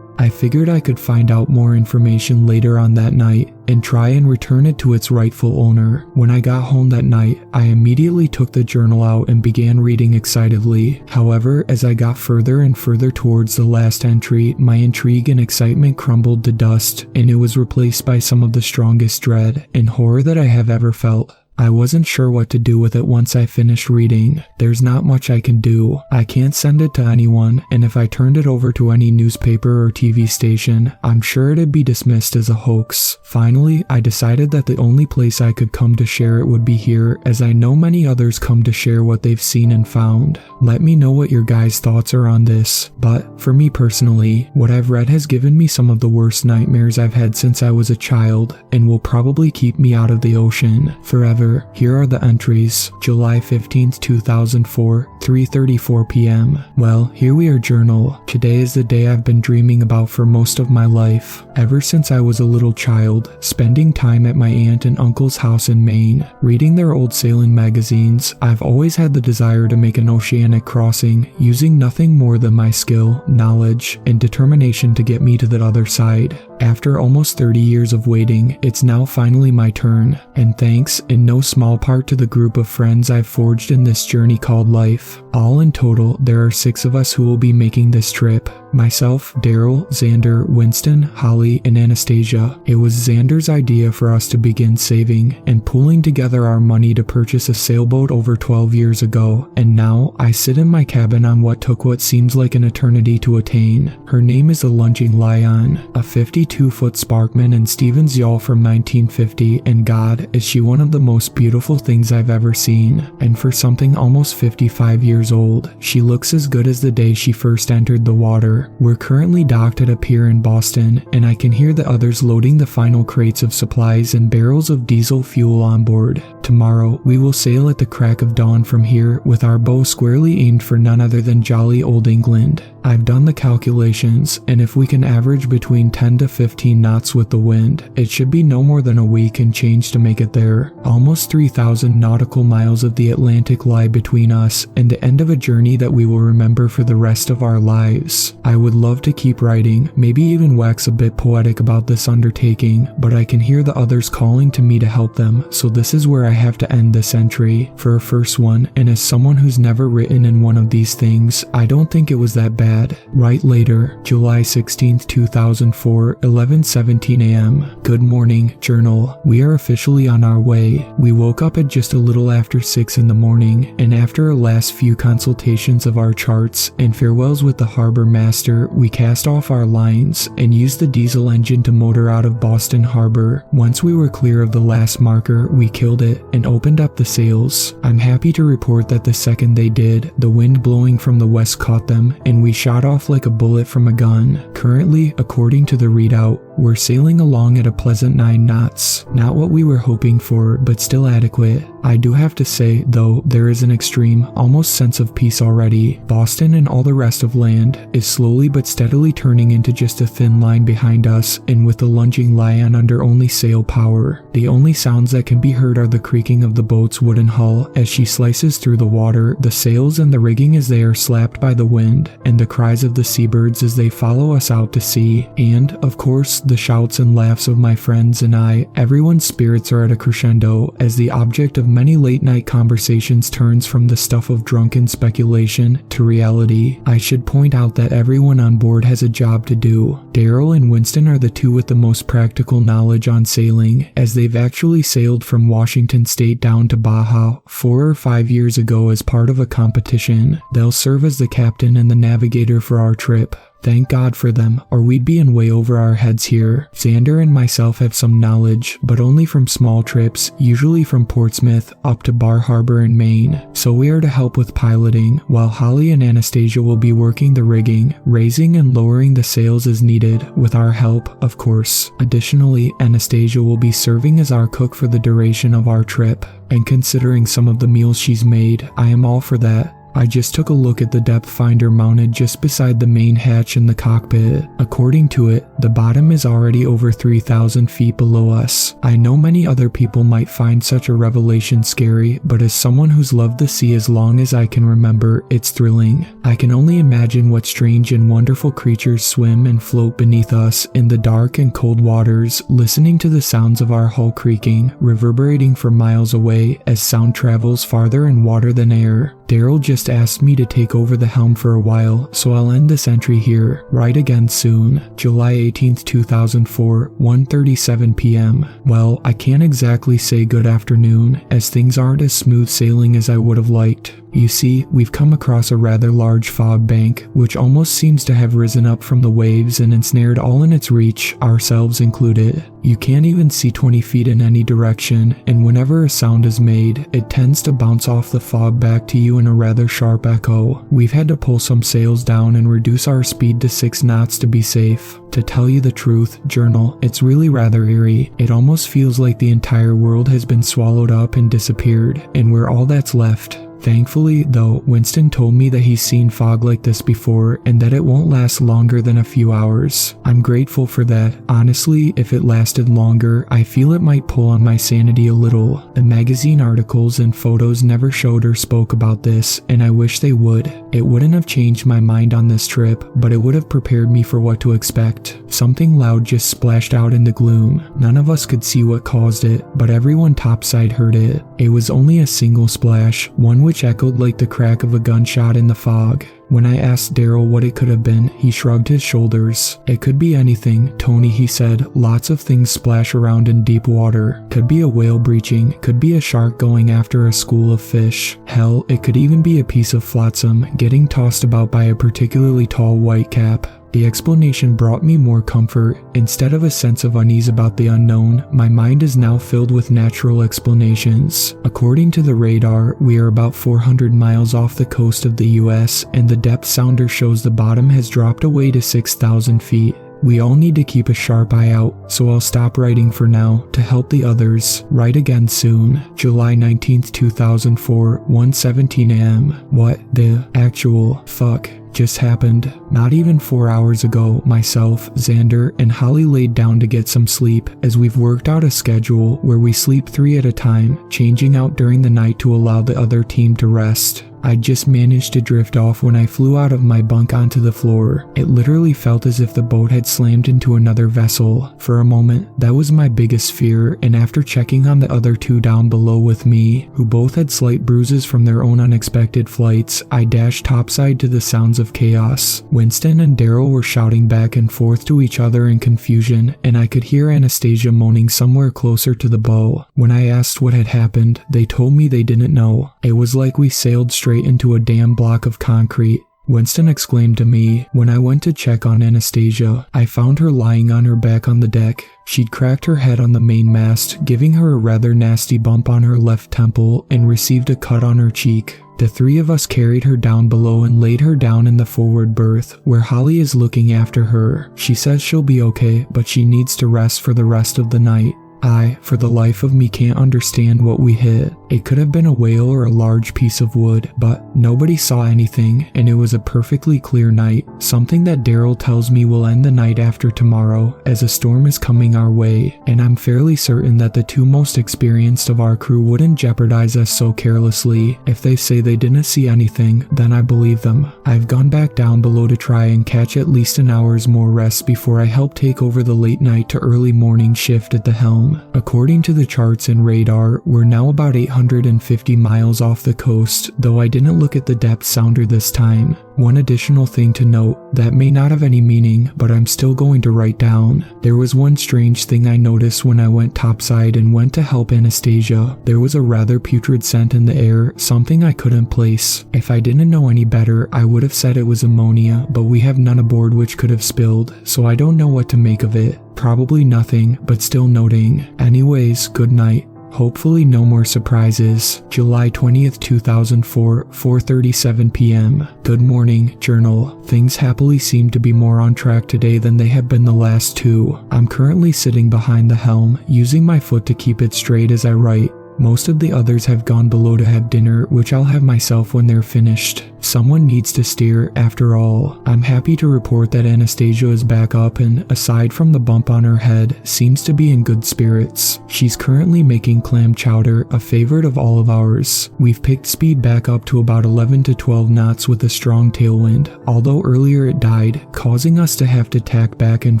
I figured I could find out more information later on that night and try and return it to its rightful owner. When I got home that night, I immediately took the journal out and began reading excitedly. However, as I got further and further towards the last entry, my intrigue and excitement crumbled to dust, and it was replaced by some of the strongest dread and horror that I have ever felt. I wasn't sure what to do with it once I finished reading. There's not much I can do. I can't send it to anyone, and if I turned it over to any newspaper or TV station, I'm sure it'd be dismissed as a hoax. Finally, I decided that the only place I could come to share it would be here, as I know many others come to share what they've seen and found. Let me know what your guys' thoughts are on this, but for me personally, what I've read has given me some of the worst nightmares I've had since I was a child, and will probably keep me out of the ocean forever. Here are the entries. July 15th, 2004, 3:34 p.m. Well, here we are, journal. Today is the day I've been dreaming about for most of my life. Ever since I was a little child, spending time at my aunt and uncle's house in Maine, reading their old sailing magazines, I've always had the desire to make an oceanic crossing, using nothing more than my skill, knowledge, and determination to get me to the other side. After almost 30 years of waiting, it's now finally my turn, and thanks in no small part to the group of friends I've forged in this journey called life. All in total, there are 6 of us who will be making this trip. Myself, Daryl, Xander, Winston, Holly, and Anastasia. It was Xander's idea for us to begin saving and pooling together our money to purchase a sailboat over 12 years ago, and now I sit in my cabin on what took what seems like an eternity to attain. Her name is the Lunging Lion, a 52-foot Sparkman and Stevens yawl from 1950, and God, is she one of the most beautiful things I've ever seen. And for something almost 55 years old, she looks as good as the day she first entered the water. We're currently docked at a pier in Boston, and I can hear the others loading the final crates of supplies and barrels of diesel fuel on board. Tomorrow, we will sail at the crack of dawn from here with our bow squarely aimed for none other than jolly old England. I've done the calculations, and if we can average between 10 to 15 knots with the wind, it should be no more than a week and change to make it there. Almost 3,000 nautical miles of the Atlantic lie between us and the end of a journey that we will remember for the rest of our lives. I would love to keep writing, maybe even wax a bit poetic about this undertaking, but I can hear the others calling to me to help them, so this is where I have to end this entry. For a first one, and as someone who's never written in one of these things, I don't think it was that bad. Write later, July 16th, 2004, 11:17 a.m. Good morning, journal. We are officially on our way. We woke up at just a little after 6 in the morning, and after a last few consultations of our charts and farewells with the harbor master, we cast off our lines and used the diesel engine to motor out of Boston Harbor. Once we were clear of the last marker, we killed it and opened up the sails. I'm happy to report that the second they did, the wind blowing from the west caught them, and we shot off like a bullet from a gun. Currently, according to the readout, we're sailing along at a pleasant 9 knots. Not what we were hoping for, but still adequate. I do have to say, though, there is an extreme, almost sense of peace already. Boston and all the rest of land is slowly but steadily turning into just a thin line behind us, and with the lunging Lion under only sail power. The only sounds that can be heard are the creaking of the boat's wooden hull as she slices through the water, the sails and the rigging as they are slapped by the wind, and the cries of the seabirds as they follow us out to sea, and, of course, the shouts and laughs of my friends and I. Everyone's spirits are at a crescendo as the object of many late-night conversations turns from the stuff of drunken speculation to reality. I should point out that everyone on board has a job to do. Daryl and Winston are the two with the most practical knowledge on sailing, as they've actually sailed from Washington State down to Baja 4 or 5 years ago as part of a competition. They'll serve as the captain and the navigator for our trip. Thank God for them, or we'd be in way over our heads here. Xander and myself have some knowledge, but only from small trips, usually from Portsmouth up to Bar Harbor in Maine, so we are to help with piloting, while Holly and Anastasia will be working the rigging, raising and lowering the sails as needed, with our help, of course. Additionally, Anastasia will be serving as our cook for the duration of our trip, and considering some of the meals she's made, I am all for that. I just took a look at the depth finder mounted just beside the main hatch in the cockpit. According to it, the bottom is already over 3,000 feet below us. I know many other people might find such a revelation scary, but as someone who's loved the sea as long as I can remember, it's thrilling. I can only imagine what strange and wonderful creatures swim and float beneath us in the dark and cold waters, listening to the sounds of our hull creaking, reverberating for miles away as sound travels farther in water than air. Daryl just asked me to take over the helm for a while, so I'll end this entry here. Write again soon. July 18th, 2004, 1:37 p.m. Well, I can't exactly say good afternoon, as things aren't as smooth sailing as I would have liked. You see, we've come across a rather large fog bank, which almost seems to have risen up from the waves and ensnared all in its reach, ourselves included. You can't even see 20 feet in any direction, and whenever a sound is made, it tends to bounce off the fog back to you in a rather sharp echo. We've had to pull some sails down and reduce our speed to 6 knots to be safe. To tell you the truth, journal, it's really rather eerie. It almost feels like the entire world has been swallowed up and disappeared, and we're all that's left. Thankfully, though, Winston told me that he's seen fog like this before and that it won't last longer than a few hours. I'm grateful for that. Honestly, if it lasted longer, I feel it might pull on my sanity a little. The magazine articles and photos never showed or spoke about this, and I wish they would. It wouldn't have changed my mind on this trip, but it would have prepared me for what to expect. Something loud just splashed out in the gloom. None of us could see what caused it, but everyone topside heard it. It was only a single splash, one which echoed like the crack of a gunshot in the fog. When I asked Daryl what it could have been, he shrugged his shoulders. It could be anything, Tony, he said. Lots of things splash around in deep water. Could be a whale breaching, could be a shark going after a school of fish. Hell, it could even be a piece of flotsam getting tossed about by a particularly tall whitecap. The explanation brought me more comfort. Instead of a sense of unease about the unknown, my mind is now filled with natural explanations. According to the radar, we are about 400 miles off the coast of the US, and the depth sounder shows the bottom has dropped away to 6,000 feet. We all need to keep a sharp eye out, so I'll stop writing for now to help the others. Write again soon. July 19th, 2004, 1:17 a.m. What the actual fuck just happened? Not even 4 hours ago, myself, Xander, and Holly laid down to get some sleep, as we've worked out a schedule where we sleep 3 at a time, changing out during the night to allow the other team to rest. I just managed to drift off when I flew out of my bunk onto the floor. It literally felt as if the boat had slammed into another vessel. For a moment, that was my biggest fear, and after checking on the other two down below with me, who both had slight bruises from their own unexpected flights, I dashed topside to the sounds of chaos. Winston and Daryl were shouting back and forth to each other in confusion, and I could hear Anastasia moaning somewhere closer to the bow. When I asked what had happened, they told me they didn't know. It was like we sailed straight into a damn block of concrete. Winston exclaimed to me. When I went to check on Anastasia, I found her lying on her back on the deck. She'd cracked her head on the mainmast, giving her a rather nasty bump on her left temple, and received a cut on her cheek. The three of us carried her down below and laid her down in the forward berth, where Holly is looking after her. She says she'll be okay, but she needs to rest for the rest of the night. I, for the life of me, can't understand what we hit. It could have been a whale or a large piece of wood, but nobody saw anything, and it was a perfectly clear night. Something that Daryl tells me will end the night after tomorrow, as a storm is coming our way, and I'm fairly certain that the two most experienced of our crew wouldn't jeopardize us so carelessly. If they say they didn't see anything, then I believe them. I've gone back down below to try and catch at least an hour's more rest before I help take over the late night to early morning shift at the helm. According to the charts and radar, we're now about 850 miles off the coast, though I didn't look at the depth sounder this time. One additional thing to note that may not have any meaning, but I'm still going to write down. There was one strange thing I noticed when I went topside and went to help Anastasia. There was a rather putrid scent in the air, something I couldn't place. If I didn't know any better, I would have said it was ammonia, but we have none aboard which could have spilled, so I don't know what to make of it. Probably nothing, but still noting. Anyways, good night. Hopefully no more surprises. July 20th, 2004, 4:37 p.m. Good morning, journal. Things happily seem to be more on track today than they have been the last two. I'm currently sitting behind the helm, using my foot to keep it straight as I write. Most of the others have gone below to have dinner, which I'll have myself when they're finished. Someone needs to steer, after all. I'm happy to report that Anastasia is back up and, aside from the bump on her head, seems to be in good spirits. She's currently making clam chowder, a favorite of all of ours. We've picked speed back up to about 11 to 12 knots with a strong tailwind, although earlier it died, causing us to have to tack back and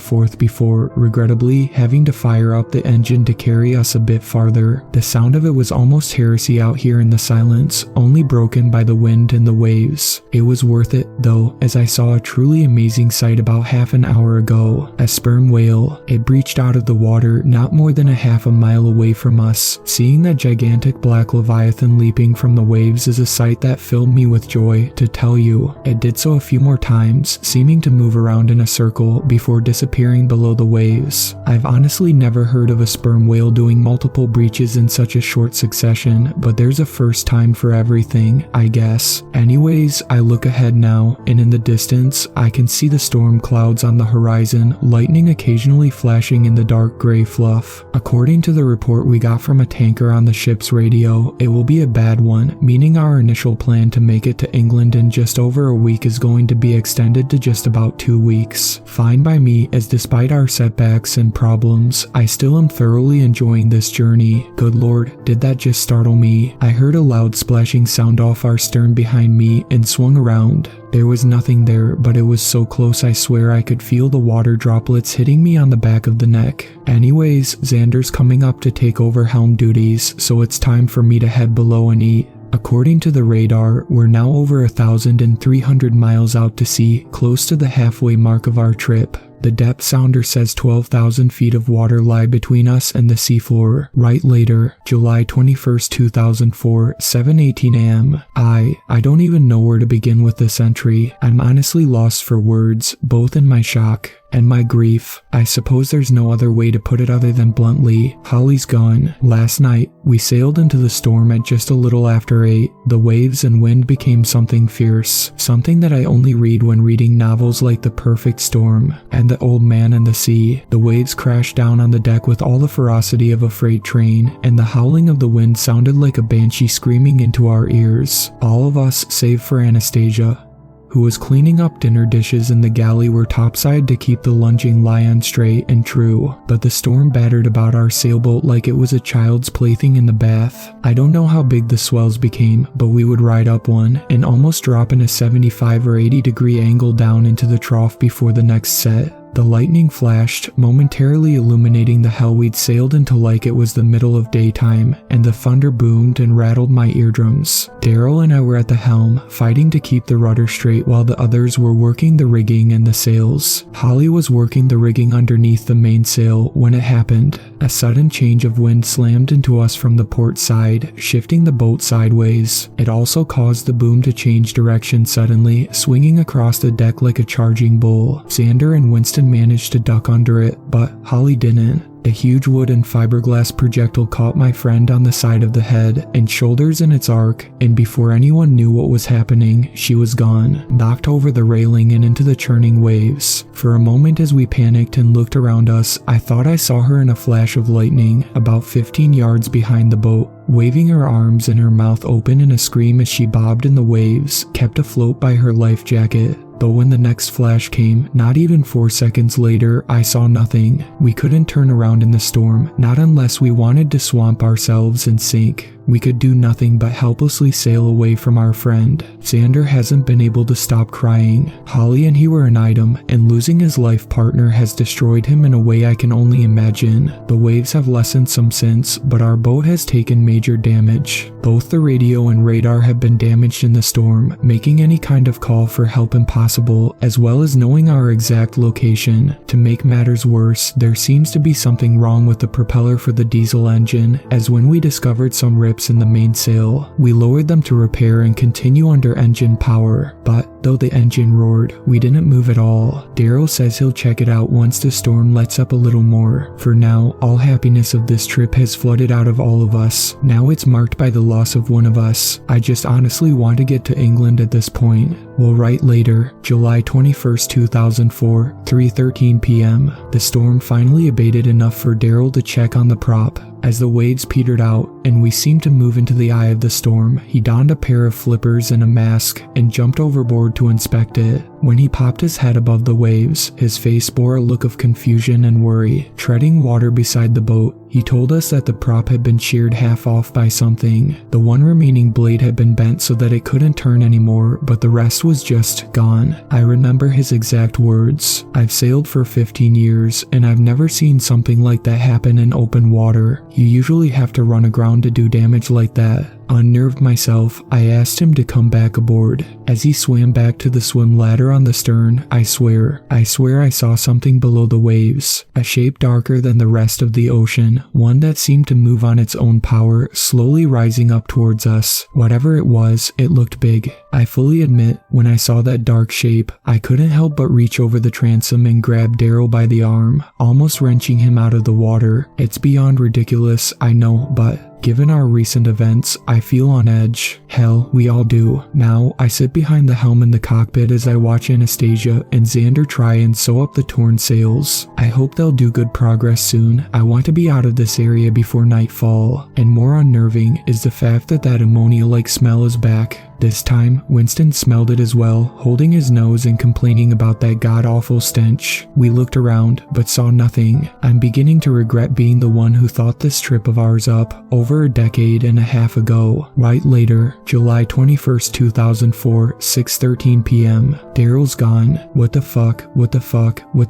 forth before, regrettably, having to fire up the engine to carry us a bit farther. The sound of it was almost heresy out here in the silence, only broken by the wind and the waves. It was worth it, though, as I saw a truly amazing sight about half an hour ago. A sperm whale. It breached out of the water not more than a half a mile away from us. Seeing that gigantic black leviathan leaping from the waves is a sight that filled me with joy, to tell you. It did so a few more times, seeming to move around in a circle before disappearing below the waves. I've honestly never heard of a sperm whale doing multiple breaches in such a short succession, but there's a first time for everything, I guess. Anyways, I look ahead now, and in the distance, I can see the storm clouds on the horizon, lightning occasionally flashing in the dark gray fluff. According to the report we got from a tanker on the ship's radio, it will be a bad one, meaning our initial plan to make it to England in just over a week is going to be extended to just about 2 weeks. Fine by me, as despite our setbacks and problems, I still am thoroughly enjoying this journey. Good lord, did that just startle me? I heard a loud splashing sound off our stern behind me and swung around. There was nothing there, but it was so close I swear I could feel the water droplets hitting me on the back of the neck. Anyways, Xander's coming up to take over helm duties, so it's time for me to head below and eat. According to the radar, we're now over 1,300 miles out to sea, close to the halfway mark of our trip. The depth sounder says 12,000 feet of water lie between us and the seafloor. Right later, July 21st, 2004, 7:18 a.m. I don't even know where to begin with this entry. I'm honestly lost for words, both in my shock and my grief. I suppose there's no other way to put it other than bluntly. Holly's gone. Last night, we sailed into the storm at just a little after 8. The waves and wind became something fierce, something that I only read when reading novels like The Perfect Storm and The Old Man and the Sea. The waves crashed down on the deck with all the ferocity of a freight train, and the howling of the wind sounded like a banshee screaming into our ears. All of us, save for Anastasia, who was cleaning up dinner dishes in the galley were topside to keep the lunging lion straight and true, but the storm battered about our sailboat like it was a child's plaything in the bath. I don't know how big the swells became, but we would ride up one and almost drop in a 75 or 80 degree angle down into the trough before the next set. The lightning flashed, momentarily illuminating the hell we'd sailed into like it was the middle of daytime, and the thunder boomed and rattled my eardrums. Daryl and I were at the helm, fighting to keep the rudder straight while the others were working the rigging and the sails. Holly was working the rigging underneath the mainsail when it happened. A sudden change of wind slammed into us from the port side, shifting the boat sideways. It also caused the boom to change direction suddenly, swinging across the deck like a charging bull. Xander and Winston managed to duck under it, but Holly didn't. A huge wood and fiberglass projectile caught my friend on the side of the head and shoulders in its arc, and before anyone knew what was happening, she was gone, knocked over the railing and into the churning waves. For a moment as we panicked and looked around us, I thought I saw her in a flash of lightning, about 15 yards behind the boat, waving her arms and her mouth open in a scream as she bobbed in the waves, kept afloat by her life jacket. But when the next flash came, not even 4 seconds later, I saw nothing. We couldn't turn around in the storm, not unless we wanted to swamp ourselves and sink. We could do nothing but helplessly sail away from our friend. Xander hasn't been able to stop crying. Holly and he were an item, and losing his life partner has destroyed him in a way I can only imagine. The waves have lessened some since, but our boat has taken major damage. Both the radio and radar have been damaged in the storm, making any kind of call for help impossible, as well as knowing our exact location. To make matters worse, there seems to be something wrong with the propeller for the diesel engine, as when we discovered some rips in the mainsail, we lowered them to repair and continue under engine power, but though the engine roared, we didn't move at all. Daryl says he'll check it out once the storm lets up a little more. For now, all happiness of this trip has flooded out of all of us. Now it's marked by the loss of one of us. I just honestly want to get to England at this point. We'll write later, July 21st, 2004, 3:13 p.m. The storm finally abated enough for Daryl to check on the prop. As the waves petered out and we seemed to move into the eye of the storm, he donned a pair of flippers and a mask and jumped overboard to inspect it. When he popped his head above the waves, his face bore a look of confusion and worry. Treading water beside the boat, he told us that the prop had been sheared half off by something. The one remaining blade had been bent so that it couldn't turn anymore, but the rest was just gone. I remember his exact words. "I've sailed for 15 years, and I've never seen something like that happen in open water. You usually have to run aground to do damage like that." Unnerved myself, I asked him to come back aboard. As he swam back to the swim ladder on the stern, I swear I saw something below the waves. A shape darker than the rest of the ocean, one that seemed to move on its own power, slowly rising up towards us. Whatever it was, it looked big. I fully admit, when I saw that dark shape, I couldn't help but reach over the transom and grab Daryl by the arm, almost wrenching him out of the water. It's beyond ridiculous, I know, but given our recent events, I feel on edge. Hell, we all do. Now, I sit behind the helm in the cockpit as I watch Anastasia and Xander try and sew up the torn sails. I hope they'll do good progress soon. I want to be out of this area before nightfall. And more unnerving is the fact that that ammonia-like smell is back. This time, Winston smelled it as well, holding his nose and complaining about that god-awful stench. We looked around, but saw nothing. I'm beginning to regret being the one who thought this trip of ours up over a decade and a half ago. Right later, July 21st, 2004, 6:13 p.m. Daryl's gone. What the fuck? What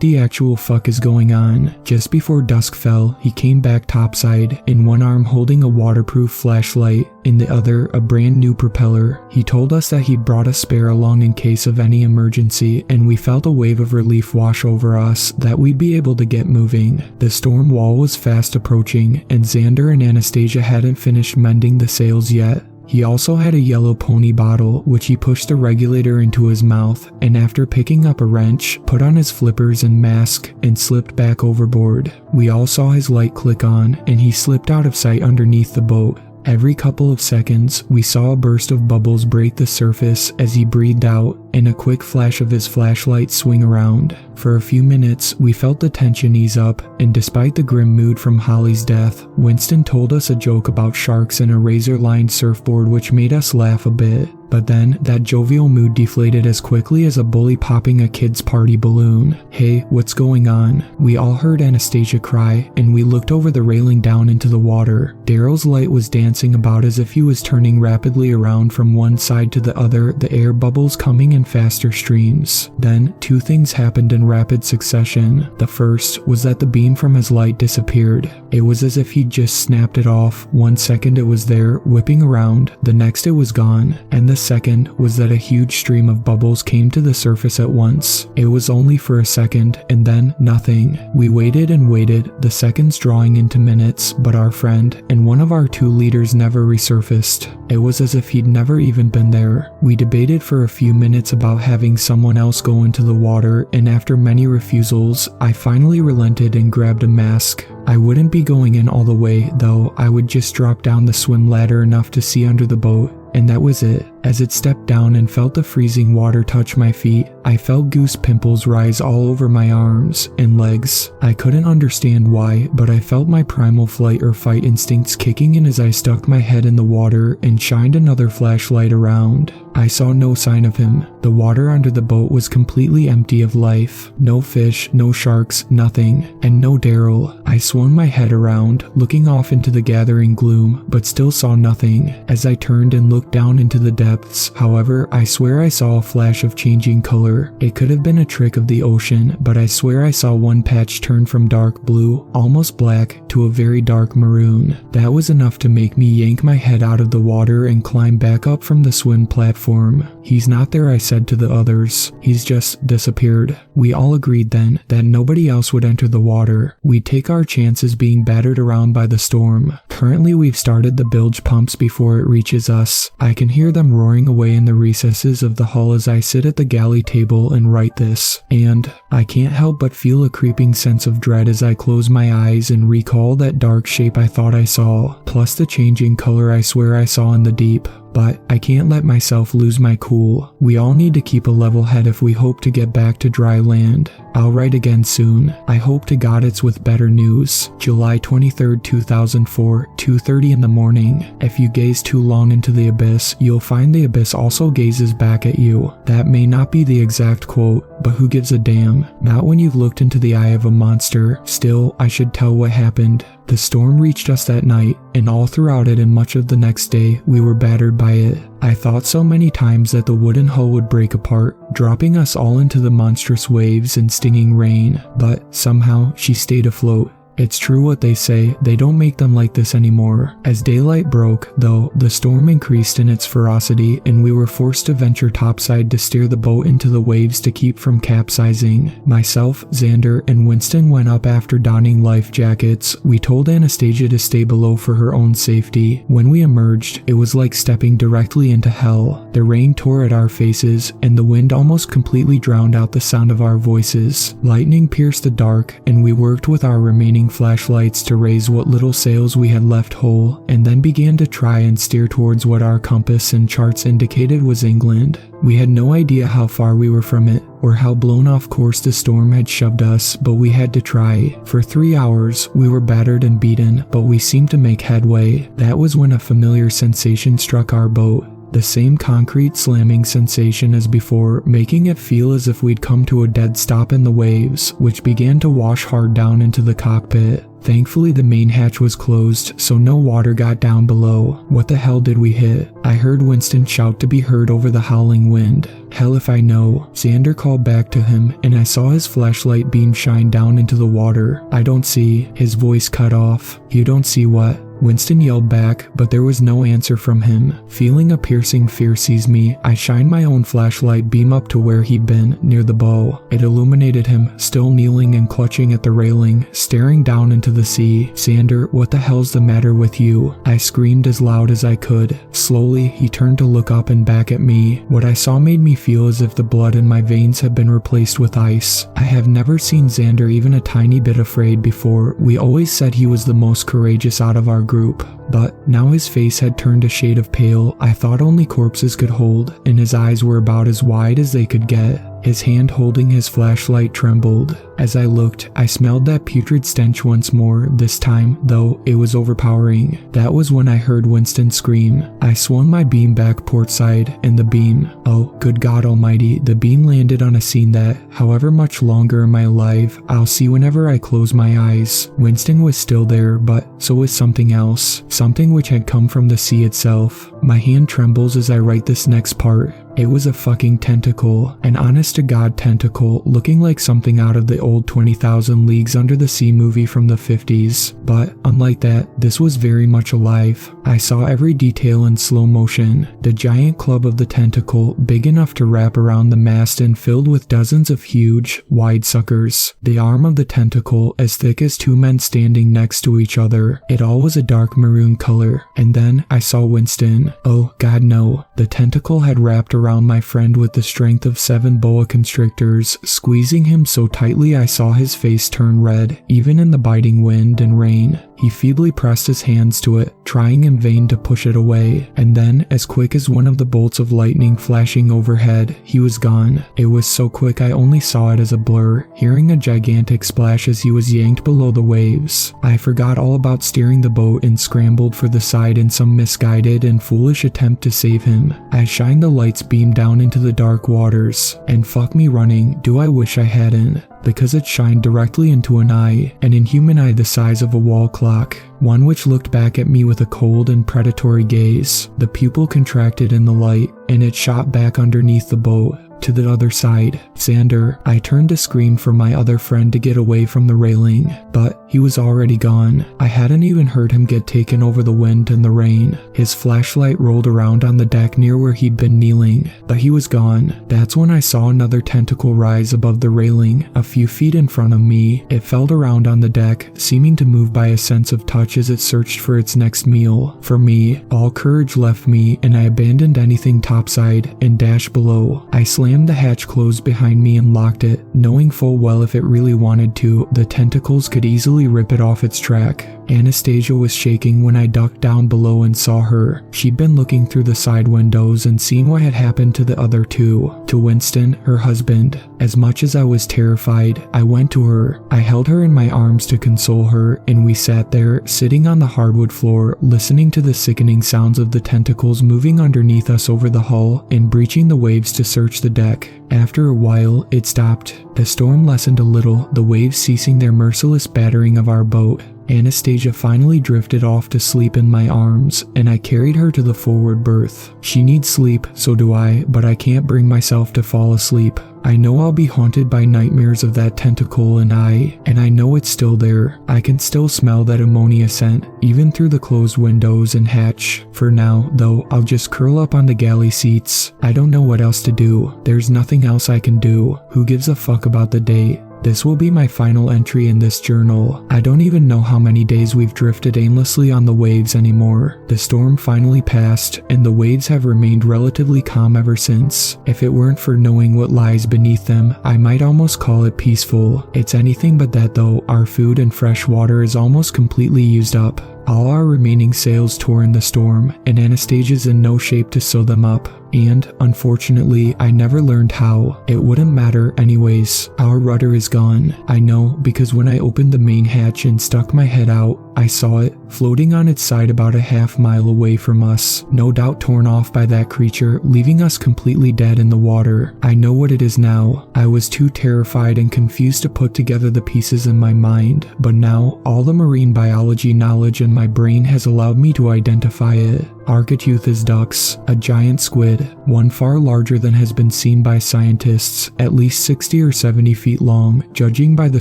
the actual fuck is going on? Just before dusk fell, he came back topside, in one arm holding a waterproof flashlight, in the other a brand new propeller. He told us that he'd brought a spare along in case of any emergency, and we felt a wave of relief wash over us that we'd be able to get moving. The storm wall was fast approaching, and Xander and Anastasia hadn't finished mending the sails yet. He also had a yellow pony bottle, which he pushed the regulator into his mouth, and after picking up a wrench, put on his flippers and mask, and slipped back overboard. We all saw his light click on, and he slipped out of sight underneath the boat. Every couple of seconds, we saw a burst of bubbles break the surface as he breathed out, and a quick flash of his flashlight swing around. For a few minutes, we felt the tension ease up, and despite the grim mood from Holly's death, Winston told us a joke about sharks and a razor-lined surfboard which made us laugh a bit. But then, that jovial mood deflated as quickly as a bully popping a kid's party balloon. "Hey, what's going on?" We all heard Anastasia cry, and we looked over the railing down into the water. Daryl's light was dancing about as if he was turning rapidly around from one side to the other, the air bubbles coming in faster streams. Then, two things happened in rapid succession. The first was that the beam from his light disappeared. It was as if he'd just snapped it off. One second it was there, whipping around, the next it was gone, and the second was that a huge stream of bubbles came to the surface at once. It was only for a second, and then nothing. We waited and waited, the seconds drawing into minutes, but our friend and one of our two leaders never resurfaced. It was as if he'd never even been there. We debated for a few minutes about having someone else go into the water, and after many refusals, I finally relented and grabbed a mask. I wouldn't be going in all the way, though. I would just drop down the swim ladder enough to see under the boat. And that was it. As it stepped down and felt the freezing water touch my feet, I felt goose pimples rise all over my arms and legs. I couldn't understand why, but I felt my primal flight or fight instincts kicking in as I stuck my head in the water and shined another flashlight around. I saw no sign of him. The water under the boat was completely empty of life. No fish, no sharks, nothing, and no Daryl. I swung my head around, looking off into the gathering gloom, but still saw nothing. As I turned and looked down into the depths, however, I swear I saw a flash of changing color. It could have been a trick of the ocean, but I swear I saw one patch turn from dark blue, almost black, to a very dark maroon. That was enough to make me yank my head out of the water and climb back up from the swim platform. "He's not there," I said to the others. "He's just disappeared." We all agreed then that nobody else would enter the water. We'd take our chances being battered around by the storm. Currently we've started the bilge pumps before it reaches us. I can hear them roaring away in the recesses of the hull as I sit at the galley table and write this. And I can't help but feel a creeping sense of dread as I close my eyes and recall that dark shape I thought I saw, plus the changing color I swear I saw in the deep. But I can't let myself lose my cool. We all need to keep a level head if we hope to get back to dry land. I'll write again soon. I hope to God it's with better news. July 23rd, 2004, 2:30 in the morning. If you gaze too long into the abyss, you'll find the abyss also gazes back at you. That may not be the exact quote, but who gives a damn? Not when you've looked into the eye of a monster. Still, I should tell what happened. The storm reached us that night, and all throughout it and much of the next day, we were battered by it. I thought so many times that the wooden hull would break apart, dropping us all into the monstrous waves and stinging rain, but somehow she stayed afloat. It's true what they say, they don't make them like this anymore. As daylight broke, though, the storm increased in its ferocity and we were forced to venture topside to steer the boat into the waves to keep from capsizing. Myself, Xander, and Winston went up after donning life jackets. We told Anastasia to stay below for her own safety. When we emerged, it was like stepping directly into hell. The rain tore at our faces, and the wind almost completely drowned out the sound of our voices. Lightning pierced the dark, and we worked with our remaining flashlights to raise what little sails we had left whole, and then began to try and steer towards what our compass and charts indicated was England. We had no idea how far we were from it, or how blown off course the storm had shoved us, but we had to try. For 3 hours, we were battered and beaten, but we seemed to make headway. That was when a familiar sensation struck our boat. The same concrete slamming sensation as before, making it feel as if we'd come to a dead stop in the waves, which began to wash hard down into the cockpit. Thankfully the main hatch was closed, so no water got down below. What the hell did we hit? I heard Winston shout to be heard over the howling wind. Hell if I know. Xander called back to him, and I saw his flashlight beam shine down into the water. I don't see. His voice cut off. You don't see what? Winston yelled back, but there was no answer from him. Feeling a piercing fear seize me, I shined my own flashlight beam up to where he'd been, near the bow. It illuminated him, still kneeling and clutching at the railing, staring down into the sea. Xander, what the hell's the matter with you? I screamed as loud as I could. Slowly, he turned to look up and back at me. What I saw made me feel as if the blood in my veins had been replaced with ice. I have never seen Xander even a tiny bit afraid before. We always said he was the most courageous out of our group. But now his face had turned a shade of pale I thought only corpses could hold, and his eyes were about as wide as they could get. His hand holding his flashlight trembled. As I looked, I smelled that putrid stench once more. This time, though, it was overpowering. That was when I heard Winston scream. I swung my beam back port side, and the beam, oh, good God almighty, the beam landed on a scene that, however much longer am I alive, I'll see whenever I close my eyes. Winston was still there, but so was something else. Something which had come from the sea itself. My hand trembles as I write this next part. It was a fucking tentacle, an honest-to-God tentacle, looking like something out of the old 20,000 Leagues Under the Sea movie from the 50s. But unlike that, this was very much alive. I saw every detail in slow motion. The giant club of the tentacle, big enough to wrap around the mast and filled with dozens of huge, wide suckers. The arm of the tentacle, as thick as two men standing next to each other. It all was a dark maroon color. And then I saw Winston. Oh, God no. The tentacle had wrapped around my friend with the strength of 7 boa constrictors, squeezing him so tightly I saw his face turn red, even in the biting wind and rain. He feebly pressed his hands to it, trying in vain to push it away, and then, as quick as one of the bolts of lightning flashing overhead, he was gone. It was so quick I only saw it as a blur, hearing a gigantic splash as he was yanked below the waves. I forgot all about steering the boat and scrambled for the side in some misguided and foolish attempt to save him. I shined the light's beam down into the dark waters, and fuck me running, do I wish I hadn't. Because it shined directly into an eye, an inhuman eye the size of a wall clock, one which looked back at me with a cold and predatory gaze. The pupil contracted in the light, and it shot back underneath the boat. To the other side. Xander, I turned to scream for my other friend to get away from the railing, but he was already gone. I hadn't even heard him get taken over the wind and the rain. His flashlight rolled around on the deck near where he'd been kneeling, but he was gone. That's when I saw another tentacle rise above the railing, a few feet in front of me. It felt around on the deck, seeming to move by a sense of touch as it searched for its next meal. For me, all courage left me, and I abandoned anything topside and dashed below. I slammed the hatch closed behind me and locked it, knowing full well if it really wanted to, the tentacles could easily rip it off its track. Anastasia was shaking when I ducked down below and saw her. She'd been looking through the side windows and seen what had happened to the other two, to Winston, her husband. As much as I was terrified, I went to her. I held her in my arms to console her, and we sat there, sitting on the hardwood floor, listening to the sickening sounds of the tentacles moving underneath us over the hull and breaching the waves to search the deck. After a while, it stopped. The storm lessened a little, the waves ceasing their merciless battering of our boat. Anastasia finally drifted off to sleep in my arms, and I carried her to the forward berth. She needs sleep, so do I, but I can't bring myself to fall asleep. I know I'll be haunted by nightmares of that tentacle and I know it's still there. I can still smell that ammonia scent, even through the closed windows and hatch. For now, though, I'll just curl up on the galley seats. I don't know what else to do. There's nothing else I can do. Who gives a fuck about the date? This will be my final entry in this journal. I don't even know how many days we've drifted aimlessly on the waves anymore. The storm finally passed, and the waves have remained relatively calm ever since. If it weren't for knowing what lies beneath them, I might almost call it peaceful. It's anything but that though. Our food and fresh water is almost completely used up. All our remaining sails tore in the storm, and Anastasia's in no shape to sew them up. And, unfortunately, I never learned how. It wouldn't matter anyways. Our rudder is gone. I know, because when I opened the main hatch and stuck my head out, I saw it, floating on its side about a half-mile away from us, no doubt torn off by that creature, leaving us completely dead in the water. I know what it is now. I was too terrified and confused to put together the pieces in my mind, but now, all the marine biology knowledge in my brain has allowed me to identify it. Architeuthis ducks, a giant squid, one far larger than has been seen by scientists, at least 60 or 70 feet long, judging by the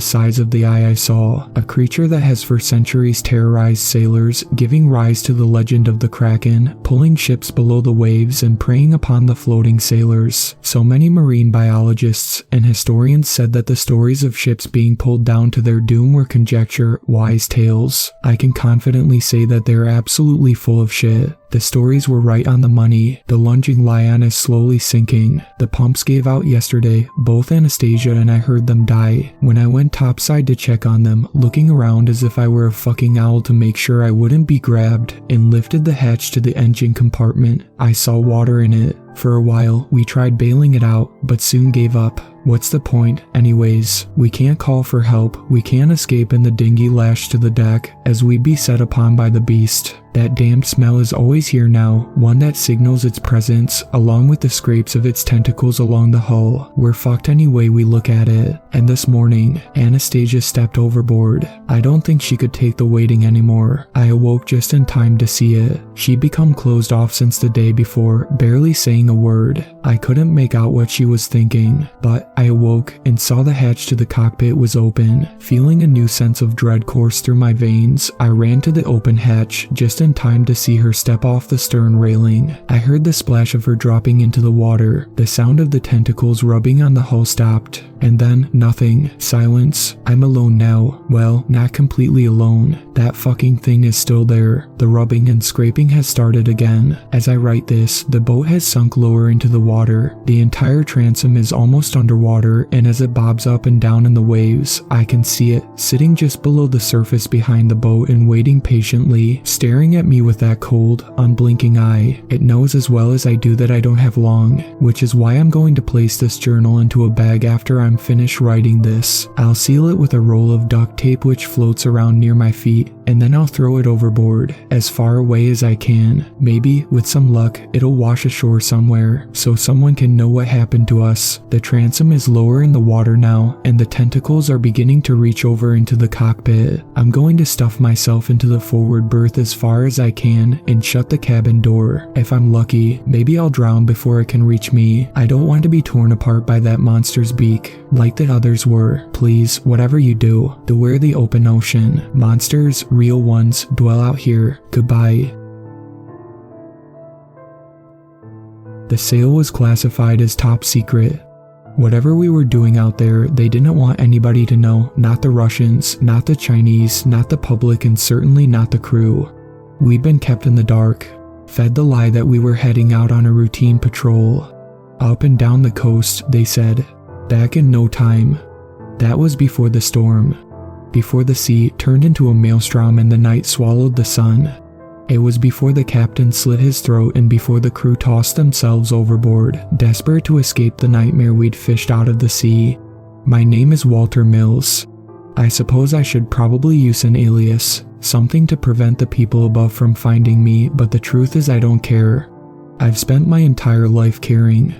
size of the eye I saw. A creature that has for centuries terrorized sailors, giving rise to the legend of the Kraken, pulling ships below the waves and preying upon the floating sailors. So many marine biologists and historians said that the stories of ships being pulled down to their doom were conjecture, wise tales. I can confidently say that they're absolutely full of shit. The stories were right on the money. The lunging lion is slowly sinking. The pumps gave out yesterday. Both Anastasia and I heard them die. When I went topside to check on them, looking around as if I were a fucking owl to make sure I wouldn't be grabbed, and lifted the hatch to the engine compartment, I saw water in it. For a while, we tried bailing it out, but soon gave up. What's the point, anyways? We can't call for help. We can't escape in the dinghy lashed to the deck, as we'd be set upon by the beast. That damned smell is always here now, one that signals its presence, along with the scrapes of its tentacles along the hull. We're fucked any way we look at it. And this morning, Anastasia stepped overboard. I don't think she could take the waiting anymore. I awoke just in time to see it. She'd become closed off since the day before, barely saying a word. I couldn't make out what she was thinking, but I awoke and saw the hatch to the cockpit was open. Feeling a new sense of dread course through my veins, I ran to the open hatch just in time to see her step off the stern railing. I heard the splash of her dropping into the water. The sound of the tentacles rubbing on the hull stopped. And then, nothing. Silence. I'm alone now. Well, not completely alone. That fucking thing is still there. The rubbing and scraping has started again. As I write this, the boat has sunk lower into the water. The entire transom is almost underwater, and as it bobs up and down in the waves, I can see it, sitting just below the surface behind the boat and waiting patiently, staring at me with that cold, unblinking eye. It knows as well as I do that I don't have long, which is why I'm going to place this journal into a bag after I'm finished writing this. I'll seal it with a roll of duct tape which floats around near my feet, and then I'll throw it overboard, as far away as I can. Maybe, with some luck, it'll wash ashore somewhere, so someone can know what happened to us. The transom is lower in the water now, and the tentacles are beginning to reach over into the cockpit. I'm going to stuff myself into the forward berth as far as I can and shut the cabin door. If I'm lucky, maybe I'll drown before it can reach me. I don't want to be torn apart by that monster's beak, like the others were. Please, whatever you do, beware the open ocean. Monsters, real ones, dwell out here. Goodbye. The sail was classified as top secret. Whatever we were doing out there, they didn't want anybody to know. Not the Russians, not the Chinese, not the public, and certainly not the crew. We'd been kept in the dark, fed the lie that we were heading out on a routine patrol. Up and down the coast, they said. Back in no time. That was before the storm. Before the sea turned into a maelstrom and the night swallowed the sun. It was before the captain slit his throat and before the crew tossed themselves overboard, desperate to escape the nightmare we'd fished out of the sea. My name is Walter Mills. I suppose I should probably use an alias, something to prevent the people above from finding me, but the truth is I don't care. I've spent my entire life caring.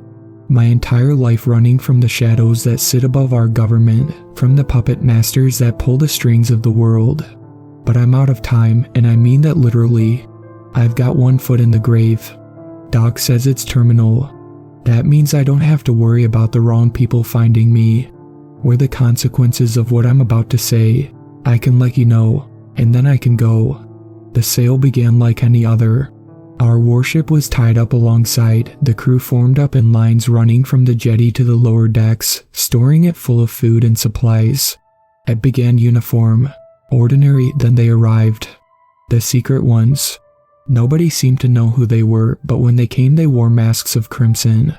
My entire life running from the shadows that sit above our government, from the puppet masters that pull the strings of the world. But I'm out of time, and I mean that literally. I've got one foot in the grave. Doc says it's terminal. That means I don't have to worry about the wrong people finding me, or the consequences of what I'm about to say. I can let you know, and then I can go. The sail began like any other. Our warship was tied up alongside. The crew formed up in lines running from the jetty to the lower decks, storing it full of food and supplies. It began uniform. Ordinary, then they arrived. The secret ones. Nobody seemed to know who they were, but when they came they wore masks of crimson,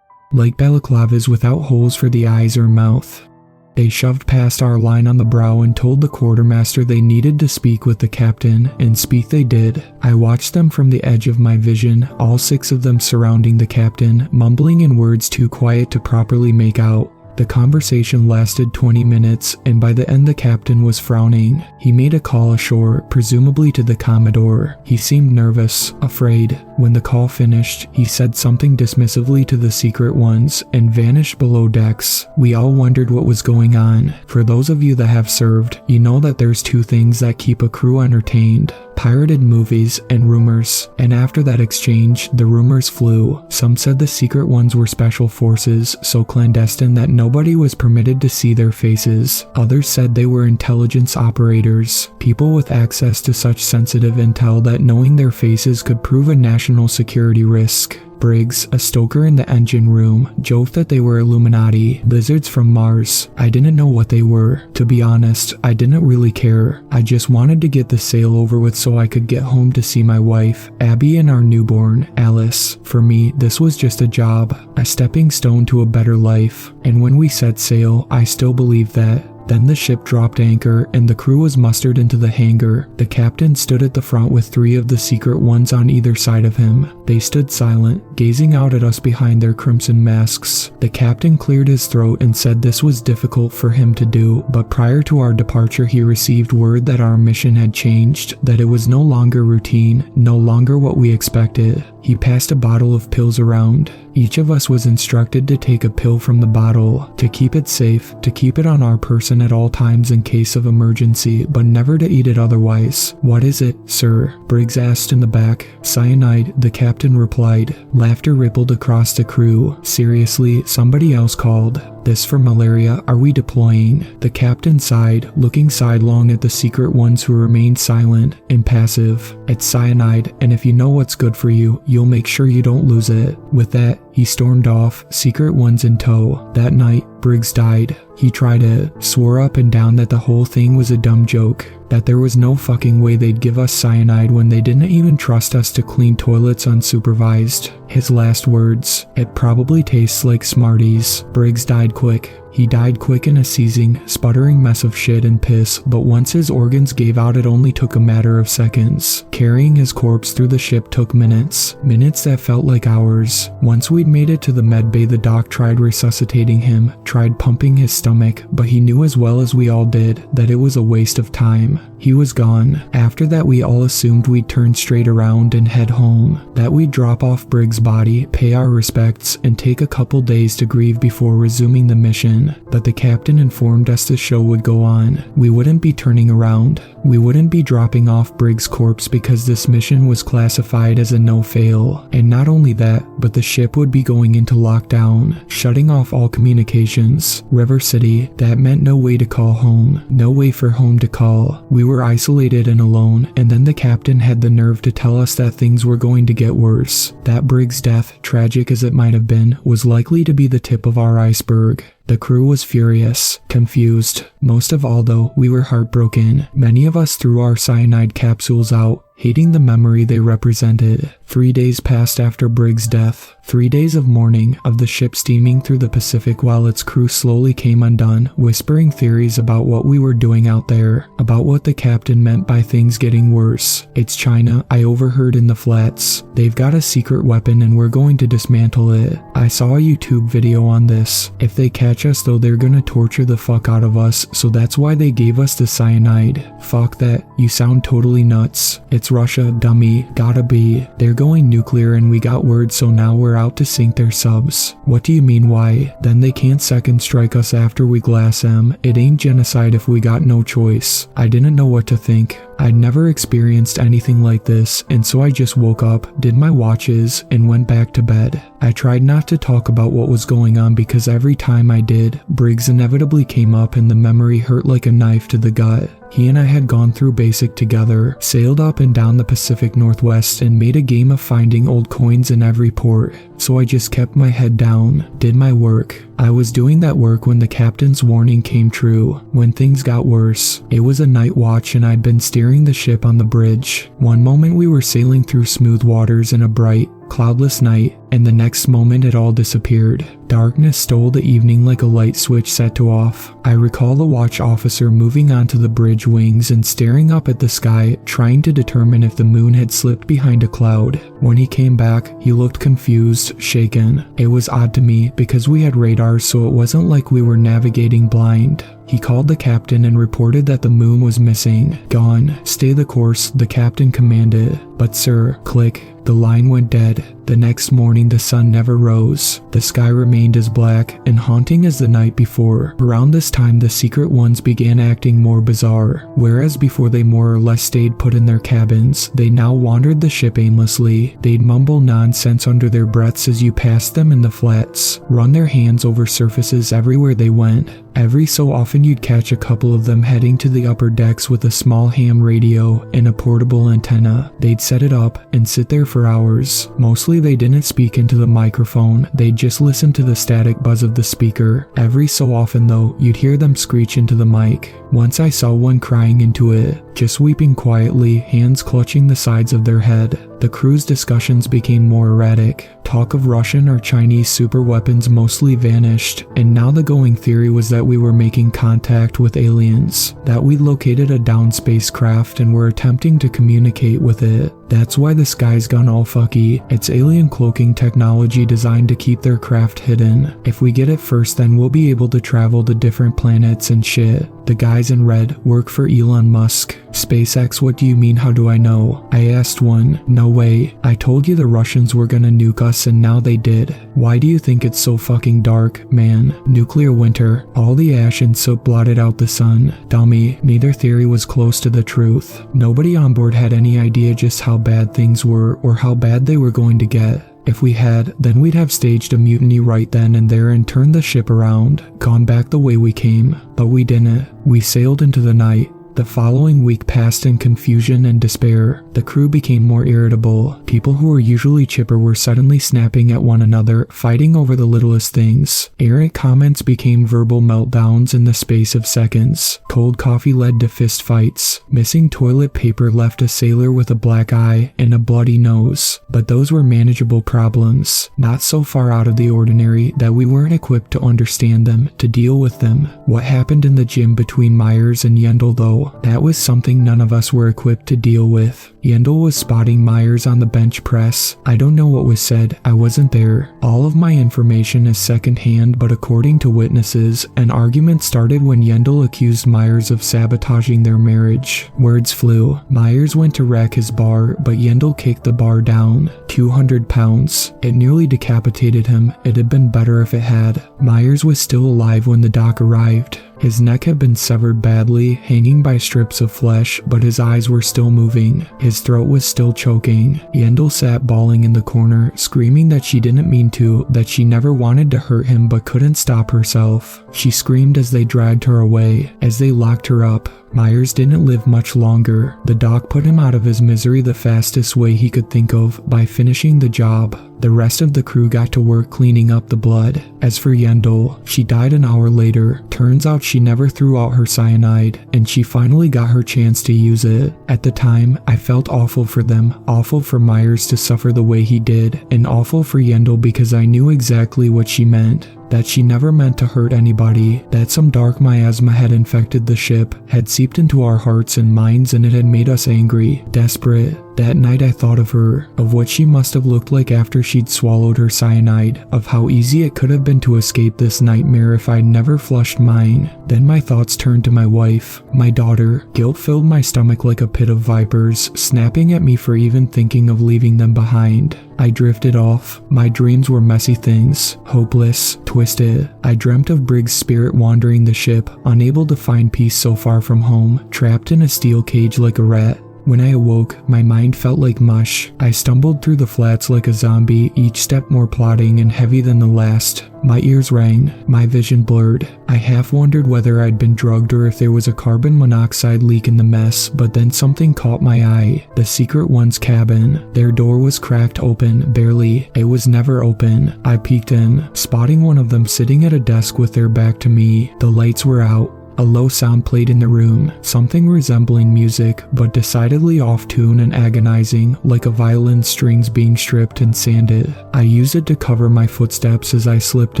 like balaclavas without holes for the eyes or mouth. They shoved past our line on the brow and told the quartermaster they needed to speak with the captain, and speak they did. I watched them from the edge of my vision, all 6 of them surrounding the captain, mumbling in words too quiet to properly make out. The conversation lasted 20 minutes, and by the end the captain was frowning. He made a call ashore, presumably to the Commodore. He seemed nervous, afraid. When the call finished, he said something dismissively to the secret ones, and vanished below decks. We all wondered what was going on. For those of you that have served, you know that there's 2 things that keep a crew entertained: pirated movies and rumors. And after that exchange, the rumors flew. Some said the secret ones were special forces, so clandestine that nobody was permitted to see their faces. Others said they were intelligence operators, people with access to such sensitive intel that knowing their faces could prove a national security risk. Briggs, a stoker in the engine room, joked that they were Illuminati, lizards from Mars. I didn't know what they were. To be honest, I didn't really care. I just wanted to get the sail over with so I could get home to see my wife, Abby, and our newborn, Alice. For me, this was just a job, a stepping stone to a better life. And when we set sail, I still believed that. Then the ship dropped anchor and the crew was mustered into the hangar. The captain stood at the front with 3 of the secret ones on either side of him. They stood silent, gazing out at us behind their crimson masks. The captain cleared his throat and said this was difficult for him to do, but prior to our departure he received word that our mission had changed, that it was no longer routine, no longer what we expected. He passed a bottle of pills around. Each of us was instructed to take a pill from the bottle, to keep it safe, to keep it on our person at all times in case of emergency, but never to eat it otherwise. "What is it, sir?" Briggs asked in the back. "Cyanide," the captain replied. Laughter rippled across the crew. "Seriously?" somebody else called. "This for malaria, are we deploying?" The captain sighed, looking sidelong at the secret ones who remained silent, impassive. "It's cyanide, and if you know what's good for you, you'll make sure you don't lose it." With that, he stormed off, secret ones in tow. That night, Briggs died. He tried it, swore up and down that the whole thing was a dumb joke, that there was no fucking way they'd give us cyanide when they didn't even trust us to clean toilets unsupervised. His last words, "It probably tastes like Smarties." Briggs died quick. He died quick in a seizing, sputtering mess of shit and piss, but once his organs gave out it only took a matter of seconds. Carrying his corpse through the ship took minutes. Minutes that felt like hours. Once we'd made it to the med bay, the doc tried resuscitating him, tried pumping his stomach, but he knew as well as we all did that it was a waste of time. He was gone. After that we all assumed we'd turn straight around and head home, that we'd drop off Briggs' body, pay our respects, and take a couple days to grieve before resuming the mission. But the captain informed us the show would go on. We wouldn't be turning around. We wouldn't be dropping off Briggs' corpse because this mission was classified as a no-fail. And not only that, but the ship would be going into lockdown, shutting off all communications. River City, that meant no way to call home, no way for home to call. We were isolated and alone, and then the captain had the nerve to tell us that things were going to get worse. That Briggs' death, tragic as it might have been, was likely to be the tip of our iceberg. The crew was furious, confused. Most of all though, we were heartbroken. Many of us threw our cyanide capsules out, hating the memory they represented. 3 days passed after Briggs' death. 3 days of mourning, of the ship steaming through the Pacific while its crew slowly came undone, whispering theories about what we were doing out there, about what the captain meant by things getting worse. "It's China," I overheard in the flats. "They've got a secret weapon and we're going to dismantle it." I saw a YouTube video on this. "If they catch us though, they're gonna torture the fuck out of us, so that's why they gave us the cyanide." Fuck that, you sound totally nuts. It's Russia, dummy, gotta be. They're going nuclear and we got word, so now we're out to sink their subs. What do you mean why? Then they can't second strike us after we glass them. It ain't genocide if we got no choice. I didn't know what to think. I'd never experienced anything like this, and so I just woke up, did my watches, and went back to bed. I tried not to talk about what was going on because every time I did, Briggs inevitably came up and the memory hurt like a knife to the gut. He and I had gone through basic together, sailed up and down the Pacific Northwest, and made a game of finding old coins in every port. So I just kept my head down, did my work. I was doing that work when the captain's warning came true, when things got worse. It was a night watch and I'd been steering the ship on the bridge. One moment we were sailing through smooth waters in a bright, cloudless night, and the next moment it all disappeared. Darkness stole the evening like a light switch set to off. I recall the watch officer moving onto the bridge wings and staring up at the sky, trying to determine if the moon had slipped behind a cloud. When he came back, he looked confused, shaken. It was odd to me because we had radars, so it wasn't like we were navigating blind. He called the captain and reported that the moon was missing. "Gone. Stay the course," the captain commanded. "But sir," click, the line went dead. The next morning the sun never rose. The sky remained as black and haunting as the night before. Around this time the secret ones began acting more bizarre. Whereas before they more or less stayed put in their cabins, they now wandered the ship aimlessly. They'd mumble nonsense under their breaths as you passed them in the flats, run their hands over surfaces everywhere they went. Every so often you'd catch a couple of them heading to the upper decks with a small ham radio and a portable antenna. They'd set it up and sit there for hours. Mostly they didn't speak into the microphone, they'd just listen to the static buzz of the speaker. Every so often though, you'd hear them screech into the mic. Once I saw one crying into it, just weeping quietly, hands clutching the sides of their head. The crew's discussions became more erratic. Talk of Russian or Chinese super weapons mostly vanished, and now the going theory was that we were making contact with aliens, that we'd located a downed spacecraft and were attempting to communicate with it. That's why the sky's gone all fucky. It's alien cloaking technology designed to keep their craft hidden. If we get it first, then we'll be able to travel to different planets and shit. The guys in red work for Elon Musk. SpaceX, what do you mean, how do I know? I asked one. No way. I told you the Russians were gonna nuke us and now they did. Why do you think it's so fucking dark, man? Nuclear winter. All the ash and soot blotted out the sun. Dummy, neither theory was close to the truth. Nobody on board had any idea just how bad things were or how bad they were going to get. If we had, then we'd have staged a mutiny right then and there and turned the ship around, gone back the way we came. But we didn't. We sailed into the night. The following week passed in confusion and despair. The crew became more irritable. People who were usually chipper were suddenly snapping at one another, fighting over the littlest things. Errant comments became verbal meltdowns in the space of seconds. Cold coffee led to fist fights. Missing toilet paper left a sailor with a black eye and a bloody nose. But those were manageable problems, not so far out of the ordinary that we weren't equipped to understand them, to deal with them. What happened in the gym between Myers and Yendel though, that was something none of us were equipped to deal with. Yendel was spotting Myers on the bench press. I don't know what was said, I wasn't there. All of my information is secondhand, but according to witnesses, an argument started when Yendel accused Myers of sabotaging their marriage. Words flew. Myers went to rack his bar, but Yendel kicked the bar down. 200 pounds. It nearly decapitated him. It had been better if it had. Myers was still alive when the doc arrived. His neck had been severed badly, hanging by strips of flesh, but his eyes were still moving. His throat was still choking. Yendel sat bawling in the corner, screaming that she didn't mean to, that she never wanted to hurt him but couldn't stop herself. She screamed as they dragged her away, as they locked her up. Myers didn't live much longer. The doc put him out of his misery the fastest way he could think of, by finishing the job. The rest of the crew got to work cleaning up the blood. As for Yendel, she died an hour later. Turns out she never threw out her cyanide, and she finally got her chance to use it. At the time, I felt awful for them, awful for Myers to suffer the way he did, and awful for Yendel because I knew exactly what she meant. That she never meant to hurt anybody, that some dark miasma had infected the ship, had seeped into our hearts and minds, and it had made us angry, desperate. That night I thought of her, of what she must have looked like after she'd swallowed her cyanide, of how easy it could have been to escape this nightmare if I'd never flushed mine. Then my thoughts turned to my wife, my daughter. Guilt filled my stomach like a pit of vipers, snapping at me for even thinking of leaving them behind. I drifted off. My dreams were messy things, hopeless, twisted. I dreamt of Briggs' spirit wandering the ship, unable to find peace so far from home, trapped in a steel cage like a rat. When I awoke, my mind felt like mush. I stumbled through the flats like a zombie, each step more plodding and heavy than the last. My ears rang, my vision blurred. I half wondered whether I'd been drugged or if there was a carbon monoxide leak in the mess, but then something caught my eye. The Secret One's cabin. Their door was cracked open, barely. It was never open. I peeked in, spotting one of them sitting at a desk with their back to me. The lights were out. A low sound played in the room, something resembling music, but decidedly off-tune and agonizing, like a violin strings being stripped and sanded. I used it to cover my footsteps as I slipped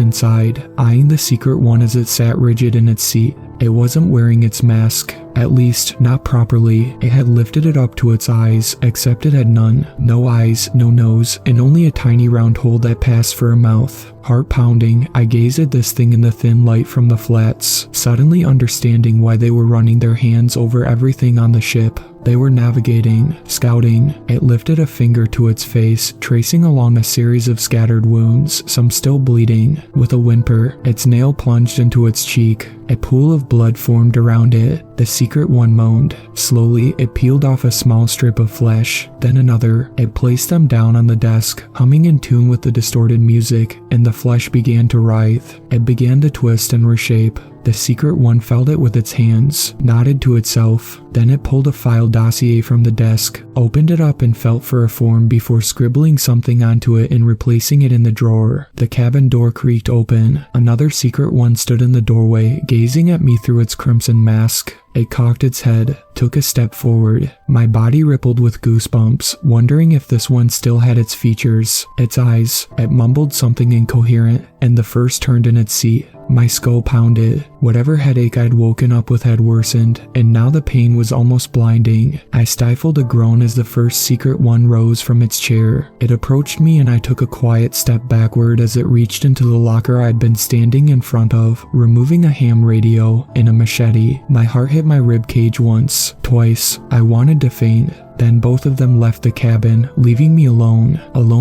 inside, eyeing the Secret One as it sat rigid in its seat. It wasn't wearing its mask, at least not properly. It had lifted it up to its eyes, except it had none. No eyes, no nose, and only a tiny round hole that passed for a mouth. Heart pounding, I gazed at this thing in the thin light from the flats, suddenly understanding why they were running their hands over everything on the ship. They were navigating, scouting. It lifted a finger to its face, tracing along a series of scattered wounds, some still bleeding. With a whimper, its nail plunged into its cheek. A pool of blood formed around it. The Secret One moaned. Slowly, it peeled off a small strip of flesh, then another. It placed them down on the desk, humming in tune with the distorted music, and the flesh began to writhe. It began to twist and reshape. The secret one felt it with its hands, nodded to itself. Then it pulled a file dossier from the desk, opened it up and felt for a form before scribbling something onto it and replacing it in the drawer. The cabin door creaked open. Another secret one stood in the doorway, gazing at me through its crimson mask. It cocked its head, took a step forward. My body rippled with goosebumps, wondering if this one still had its features, its eyes. It mumbled something incoherent, and the first turned in its seat. My skull pounded. Whatever headache I'd woken up with had worsened, and now the pain was almost blinding. I stifled a groan as the first secret one rose from its chair. It approached me and I took a quiet step backward as it reached into the locker I'd been standing in front of, removing a ham radio and a machete. My heart hit my rib cage once, twice. I wanted to faint. Then both of them left the cabin, leaving me alone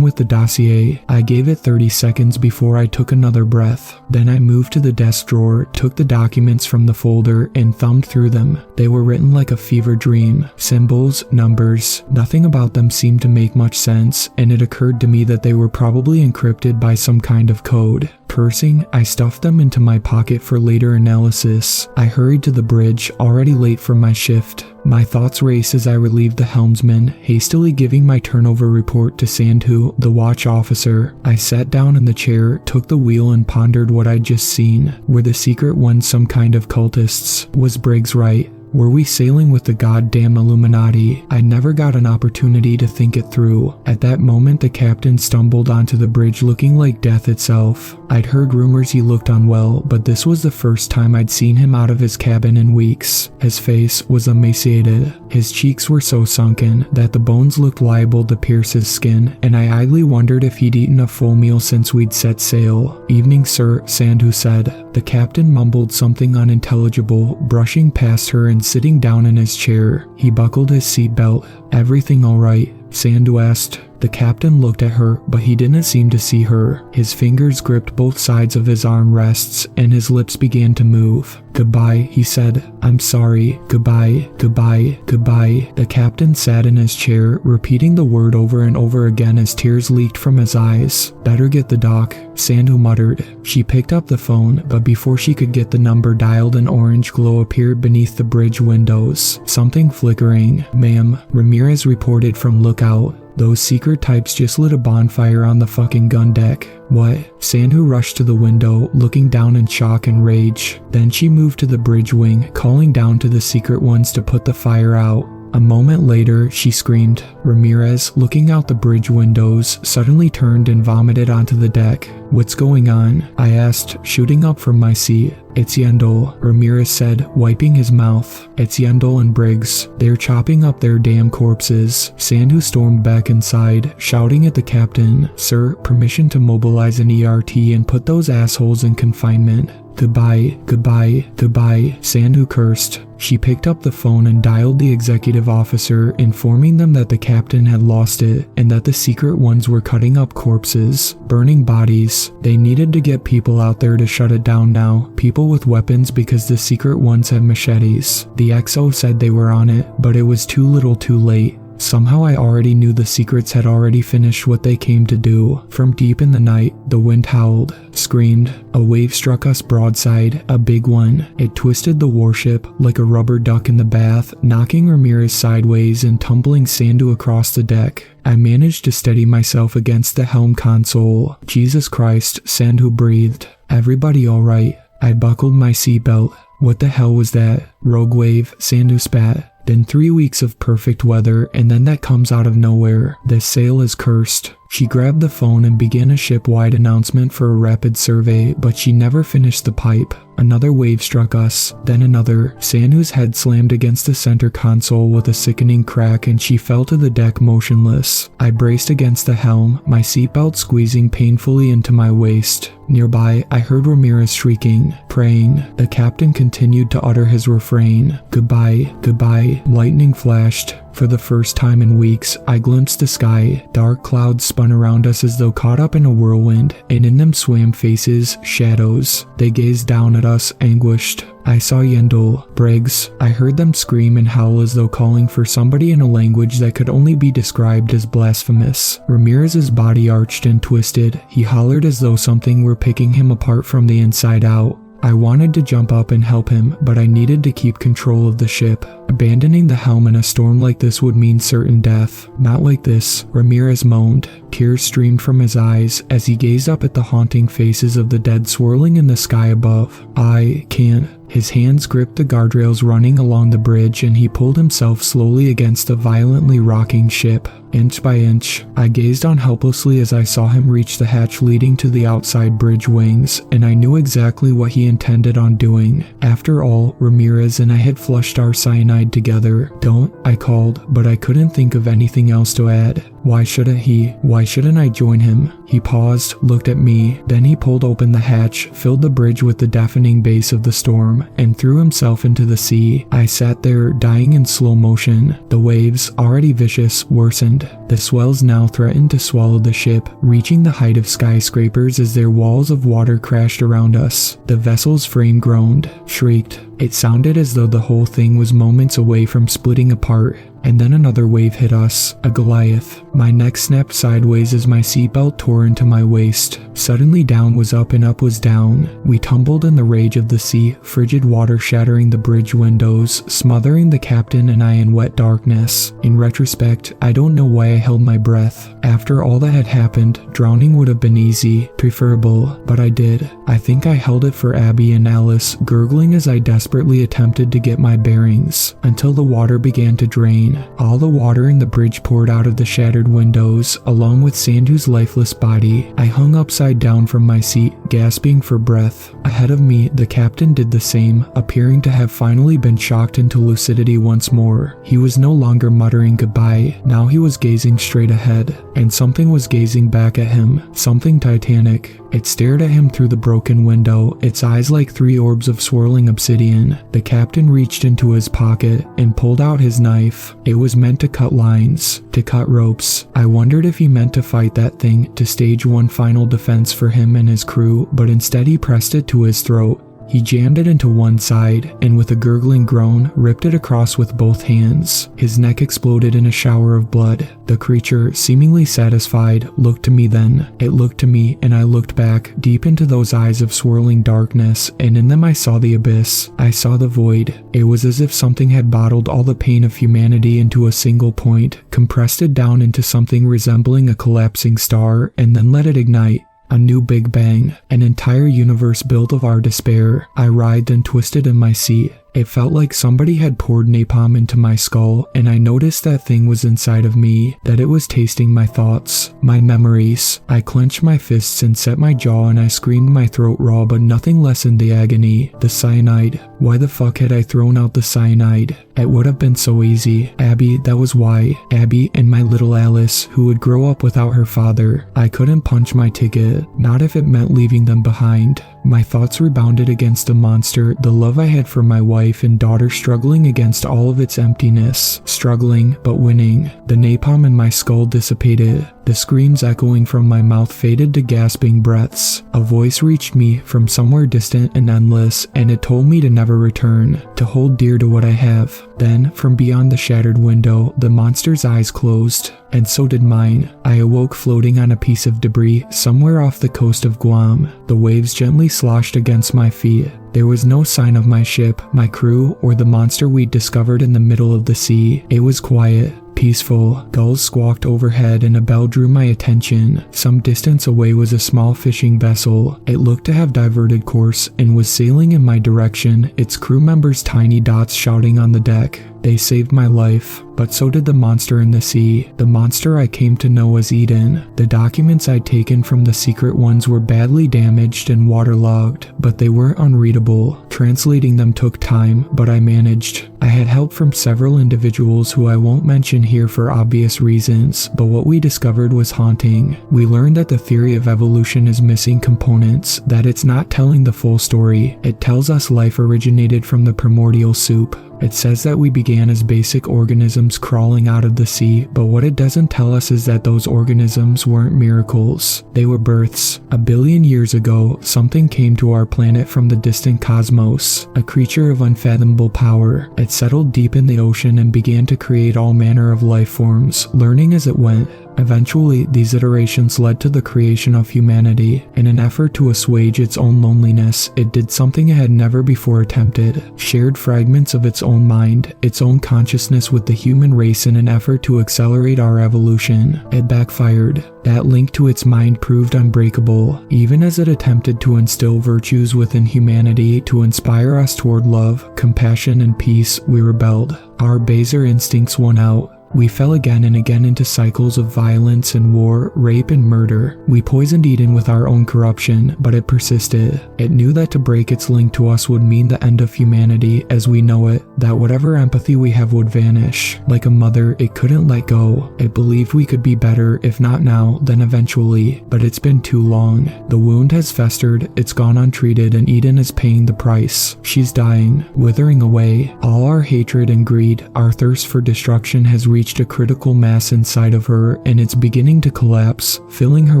with the dossier. I gave it 30 seconds before I took another breath. Then I moved to the desk drawer, took the documents from the folder, and thumbed through them. They were written like a fever dream. Symbols, numbers. Nothing about them seemed to make much sense, and it occurred to me that they were probably encrypted by some kind of code. Cursing, I stuffed them into my pocket for later analysis. I hurried to the bridge, already late for my shift. My thoughts raced as I relieved the helmsman, hastily giving my turnover report to Sandhu, the watch officer. I sat down in the chair, took the wheel and pondered what I'd just seen. Were the secret ones some kind of cultists? Was Briggs right? Were we sailing with the goddamn Illuminati? I never got an opportunity to think it through. At that moment, the captain stumbled onto the bridge looking like death itself. I'd heard rumors he looked unwell, but this was the first time I'd seen him out of his cabin in weeks. His face was emaciated. His cheeks were so sunken that the bones looked liable to pierce his skin, and I idly wondered if he'd eaten a full meal since we'd set sail. "Evening, sir," Sandhu said. The captain mumbled something unintelligible, brushing past her and sitting down in his chair. He buckled his seatbelt. "Everything all right?" Sandhu asked. The captain looked at her, but he didn't seem to see her. His fingers gripped both sides of his armrests, and his lips began to move. "Goodbye," he said. "I'm sorry. Goodbye, goodbye, goodbye." The captain sat in his chair, repeating the word over and over again as tears leaked from his eyes. "Better get the doc," Sandhu muttered. She picked up the phone, but before she could get the number dialed, an orange glow appeared beneath the bridge windows. Something flickering. "Ma'am," Ramirez reported from lookout. "Those secret types just lit a bonfire on the fucking gun deck." "What?" Sandhu rushed to the window, looking down in shock and rage. Then she moved to the bridge wing, calling down to the secret ones to put the fire out. A moment later, she screamed. Ramirez, looking out the bridge windows, suddenly turned and vomited onto the deck. "What's going on?" I asked, shooting up from my seat. "It's Yendel," Ramirez said, wiping his mouth. "It's Yendel and Briggs. They're chopping up their damn corpses." Sandhu stormed back inside, shouting at the captain, "Sir, permission to mobilize an ERT and put those assholes in confinement." "Goodbye, goodbye, goodbye," Sandhu cursed. She picked up the phone and dialed the executive officer, informing them that the captain had lost it and that the secret ones were cutting up corpses, burning bodies. They needed to get people out there to shut it down now, people with weapons, because the secret ones had machetes. The XO said they were on it, but it was too little too late. Somehow I already knew the secrets had already finished what they came to do. From deep in the night, the wind howled, screamed. A wave struck us broadside, a big one. It twisted the warship like a rubber duck in the bath, knocking Ramirez sideways and tumbling Sandhu across the deck. I managed to steady myself against the helm console. "Jesus Christ," Sandhu breathed. "Everybody all right?" I buckled my seatbelt. "What the hell was that?" "Rogue wave," Sandhu spat. Then 3 weeks of perfect weather, and then that comes out of nowhere. This sail is cursed. She grabbed the phone and began a ship-wide announcement for a rapid survey, but she never finished the pipe. Another wave struck us, then another. Sandhu's head slammed against the center console with a sickening crack and she fell to the deck motionless. I braced against the helm, my seatbelt squeezing painfully into my waist. Nearby, I heard Ramirez shrieking, praying. The captain continued to utter his refrain. "Goodbye, goodbye." Lightning flashed. For the first time in weeks, I glimpsed the sky. Dark clouds spun around us as though caught up in a whirlwind, and in them swam faces, shadows. They gazed down at us, anguished. I saw Yendel, Briggs. I heard them scream and howl as though calling for somebody in a language that could only be described as blasphemous. Ramirez's body arched and twisted. He hollered as though something were picking him apart from the inside out. I wanted to jump up and help him, but I needed to keep control of the ship. Abandoning the helm in a storm like this would mean certain death. Not like this, Ramirez moaned. Tears streamed from his eyes as he gazed up at the haunting faces of the dead swirling in the sky above. I can't. His hands gripped the guardrails running along the bridge and he pulled himself slowly against the violently rocking ship. Inch by inch, I gazed on helplessly as I saw him reach the hatch leading to the outside bridge wings, and I knew exactly what he intended on doing. After all, Ramirez and I had flushed our cyanide together. Don't, I called, but I couldn't think of anything else to add. Why shouldn't he? Why shouldn't I join him? He paused, looked at me, then he pulled open the hatch, filled the bridge with the deafening bass of the storm, and threw himself into the sea. I sat there, dying in slow motion. The waves, already vicious, worsened. The swells now threatened to swallow the ship, reaching the height of skyscrapers as their walls of water crashed around us. The vessel's frame groaned, shrieked. It sounded as though the whole thing was moments away from splitting apart. And then another wave hit us, a Goliath. My neck snapped sideways as my seatbelt tore into my waist. Suddenly down was up and up was down. We tumbled in the rage of the sea, frigid water shattering the bridge windows, smothering the captain and I in wet darkness. In retrospect, I don't know why I held my breath. After all that had happened, drowning would have been easy, preferable, but I did. I think I held it for Abby and Alice, gurgling as I desperately attempted to get my bearings, until the water began to drain. All the water in the bridge poured out of the shattered windows, along with Sandhu's lifeless body. I hung upside down from my seat, gasping for breath. Ahead of me, the captain did the same, appearing to have finally been shocked into lucidity once more. He was no longer muttering goodbye, now he was gazing straight ahead, and something was gazing back at him, something titanic. It stared at him through the broken window, its eyes like three orbs of swirling obsidian. The captain reached into his pocket and pulled out his knife. It was meant to cut lines, to cut ropes. I wondered if he meant to fight that thing, to stage one final defense for him and his crew, but instead he pressed it to his throat. He jammed it into one side, and with a gurgling groan, ripped it across with both hands. His neck exploded in a shower of blood. The creature, seemingly satisfied, looked to me then. It looked to me, and I looked back, deep into those eyes of swirling darkness, and in them I saw the abyss. I saw the void. It was as if something had bottled all the pain of humanity into a single point, compressed it down into something resembling a collapsing star, and then let it ignite. A new Big Bang, an entire universe built of our despair. I writhed and twisted in my seat. It felt like somebody had poured napalm into my skull, and I noticed that thing was inside of me, that it was tasting my thoughts, my memories. I clenched my fists and set my jaw and I screamed my throat raw, but nothing lessened the agony. The cyanide. Why the fuck had I thrown out the cyanide? It would have been so easy. Abby, that was why. Abby and my little Alice, who would grow up without her father. I couldn't punch my ticket, not if it meant leaving them behind. My thoughts rebounded against the monster, the love I had for my wife and daughter struggling against all of its emptiness. Struggling, but winning. The napalm in my skull dissipated. The screams echoing from my mouth faded to gasping breaths. A voice reached me from somewhere distant and endless, and it told me to never return, to hold dear to what I have. Then, from beyond the shattered window, the monster's eyes closed, and so did mine. I awoke floating on a piece of debris somewhere off the coast of Guam. The waves gently sloshed against my feet. There was no sign of my ship, my crew, or the monster we'd discovered in the middle of the sea. It was quiet, peaceful. Gulls squawked overhead and a bell drew my attention. Some distance away was a small fishing vessel. It looked to have diverted course and was sailing in my direction, its crew members tiny dots shouting on the deck. They saved my life, but so did the monster in the sea, the monster I came to know as Eden. The documents I'd taken from the secret ones were badly damaged and waterlogged, but they weren't unreadable. Translating them took time, but I managed. I had help from several individuals who I won't mention here for obvious reasons, but what we discovered was haunting. We learned that the theory of evolution is missing components, that it's not telling the full story. It tells us life originated from the primordial soup. It says that we began as basic organisms crawling out of the sea, but what it doesn't tell us is that those organisms weren't miracles. They were births. 1 billion years ago, something came to our planet from the distant cosmos, a creature of unfathomable power. It settled deep in the ocean and began to create all manner of life forms, learning as it went. Eventually, these iterations led to the creation of humanity. In an effort to assuage its own loneliness, it did something it had never before attempted: shared fragments of its own mind, its own consciousness with the human race in an effort to accelerate our evolution. It backfired. That link to its mind proved unbreakable. Even as it attempted to instill virtues within humanity to inspire us toward love, compassion, and peace, we rebelled. Our baser instincts won out. We fell again and again into cycles of violence and war, rape and murder. We poisoned Eden with our own corruption, but it persisted. It knew that to break its link to us would mean the end of humanity as we know it, that whatever empathy we have would vanish. Like a mother, it couldn't let go. It believed we could be better, if not now, then eventually. But it's been too long. The wound has festered, it's gone untreated, and Eden is paying the price. She's dying, withering away. All our hatred and greed, our thirst for destruction has reached a critical mass inside of her, and it's beginning to collapse, filling her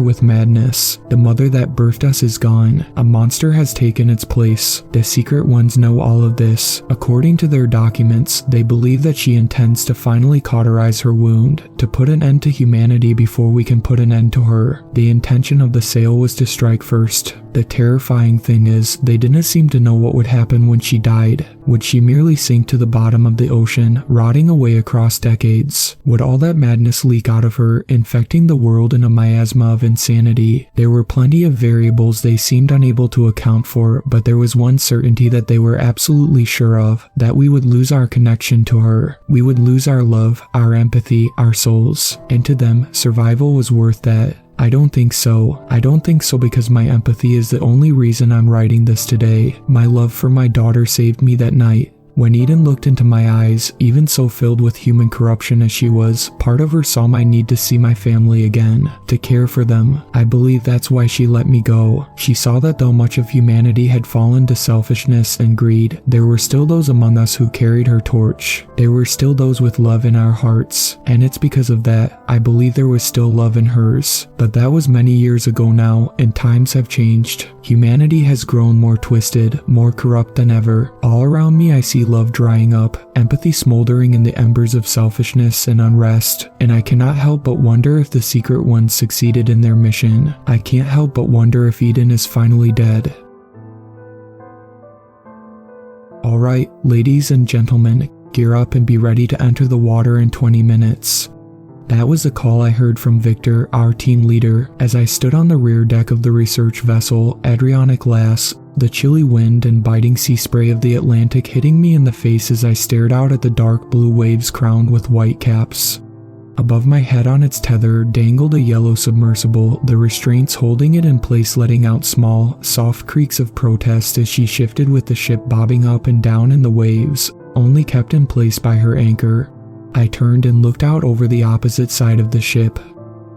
with madness. The mother that birthed us is gone. A monster has taken its place. The secret ones know all of this. According to their documents, they believe that she intends to finally cauterize her wound, to put an end to humanity before we can put an end to her. The intention of the sale was to strike first. The terrifying thing is, they didn't seem to know what would happen when she died. Would she merely sink to the bottom of the ocean, rotting away across decades? Would all that madness leak out of her, infecting the world in a miasma of insanity? There were plenty of variables they seemed unable to account for, but there was one certainty that they were absolutely sure of, that we would lose our connection to her. We would lose our love, our empathy, our souls. And to them, survival was worth that. I don't think so. I don't think so because my empathy is the only reason I'm writing this today. My love for my daughter saved me that night. When Eden looked into my eyes, even so filled with human corruption as she was, part of her saw my need to see my family again, to care for them. I believe that's why she let me go. She saw that though much of humanity had fallen to selfishness and greed, there were still those among us who carried her torch. There were still those with love in our hearts, and it's because of that, I believe there was still love in hers. But that was many years ago now, and times have changed. Humanity has grown more twisted, more corrupt than ever. All around me I see love drying up, empathy smoldering in the embers of selfishness and unrest, and I cannot help but wonder if the secret ones succeeded in their mission. I can't help but wonder if Eden is finally dead. Alright, ladies and gentlemen, gear up and be ready to enter the water in 20 minutes. That was the call I heard from Victor, our team leader, as I stood on the rear deck of the research vessel Adriatic Lass, the chilly wind and biting sea spray of the Atlantic hitting me in the face as I stared out at the dark blue waves crowned with white caps. Above my head on its tether dangled a yellow submersible, the restraints holding it in place letting out small, soft creaks of protest as she shifted with the ship bobbing up and down in the waves, only kept in place by her anchor. I turned and looked out over the opposite side of the ship.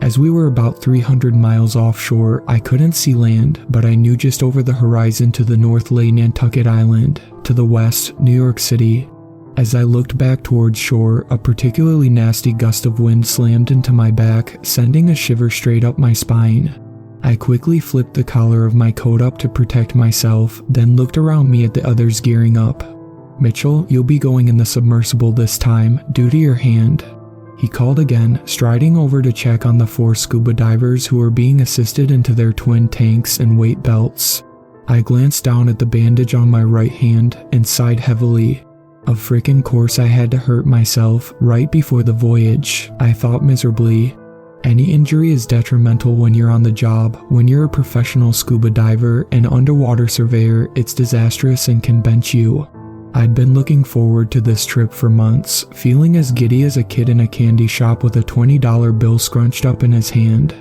As we were about 300 miles offshore, I couldn't see land, but I knew just over the horizon to the north lay Nantucket Island, to the west, New York City. As I looked back towards shore, a particularly nasty gust of wind slammed into my back, sending a shiver straight up my spine. I quickly flipped the collar of my coat up to protect myself, then looked around me at the others gearing up. "Mitchell, you'll be going in the submersible this time, due to your hand," he called again, striding over to check on the 4 scuba divers who were being assisted into their twin tanks and weight belts. I glanced down at the bandage on my right hand and sighed heavily. Of frickin' course I had to hurt myself right before the voyage, I thought miserably. Any injury is detrimental when you're on the job. When you're a professional scuba diver and underwater surveyor, it's disastrous and can bench you. I'd been looking forward to this trip for months, feeling as giddy as a kid in a candy shop with a $20 bill scrunched up in his hand.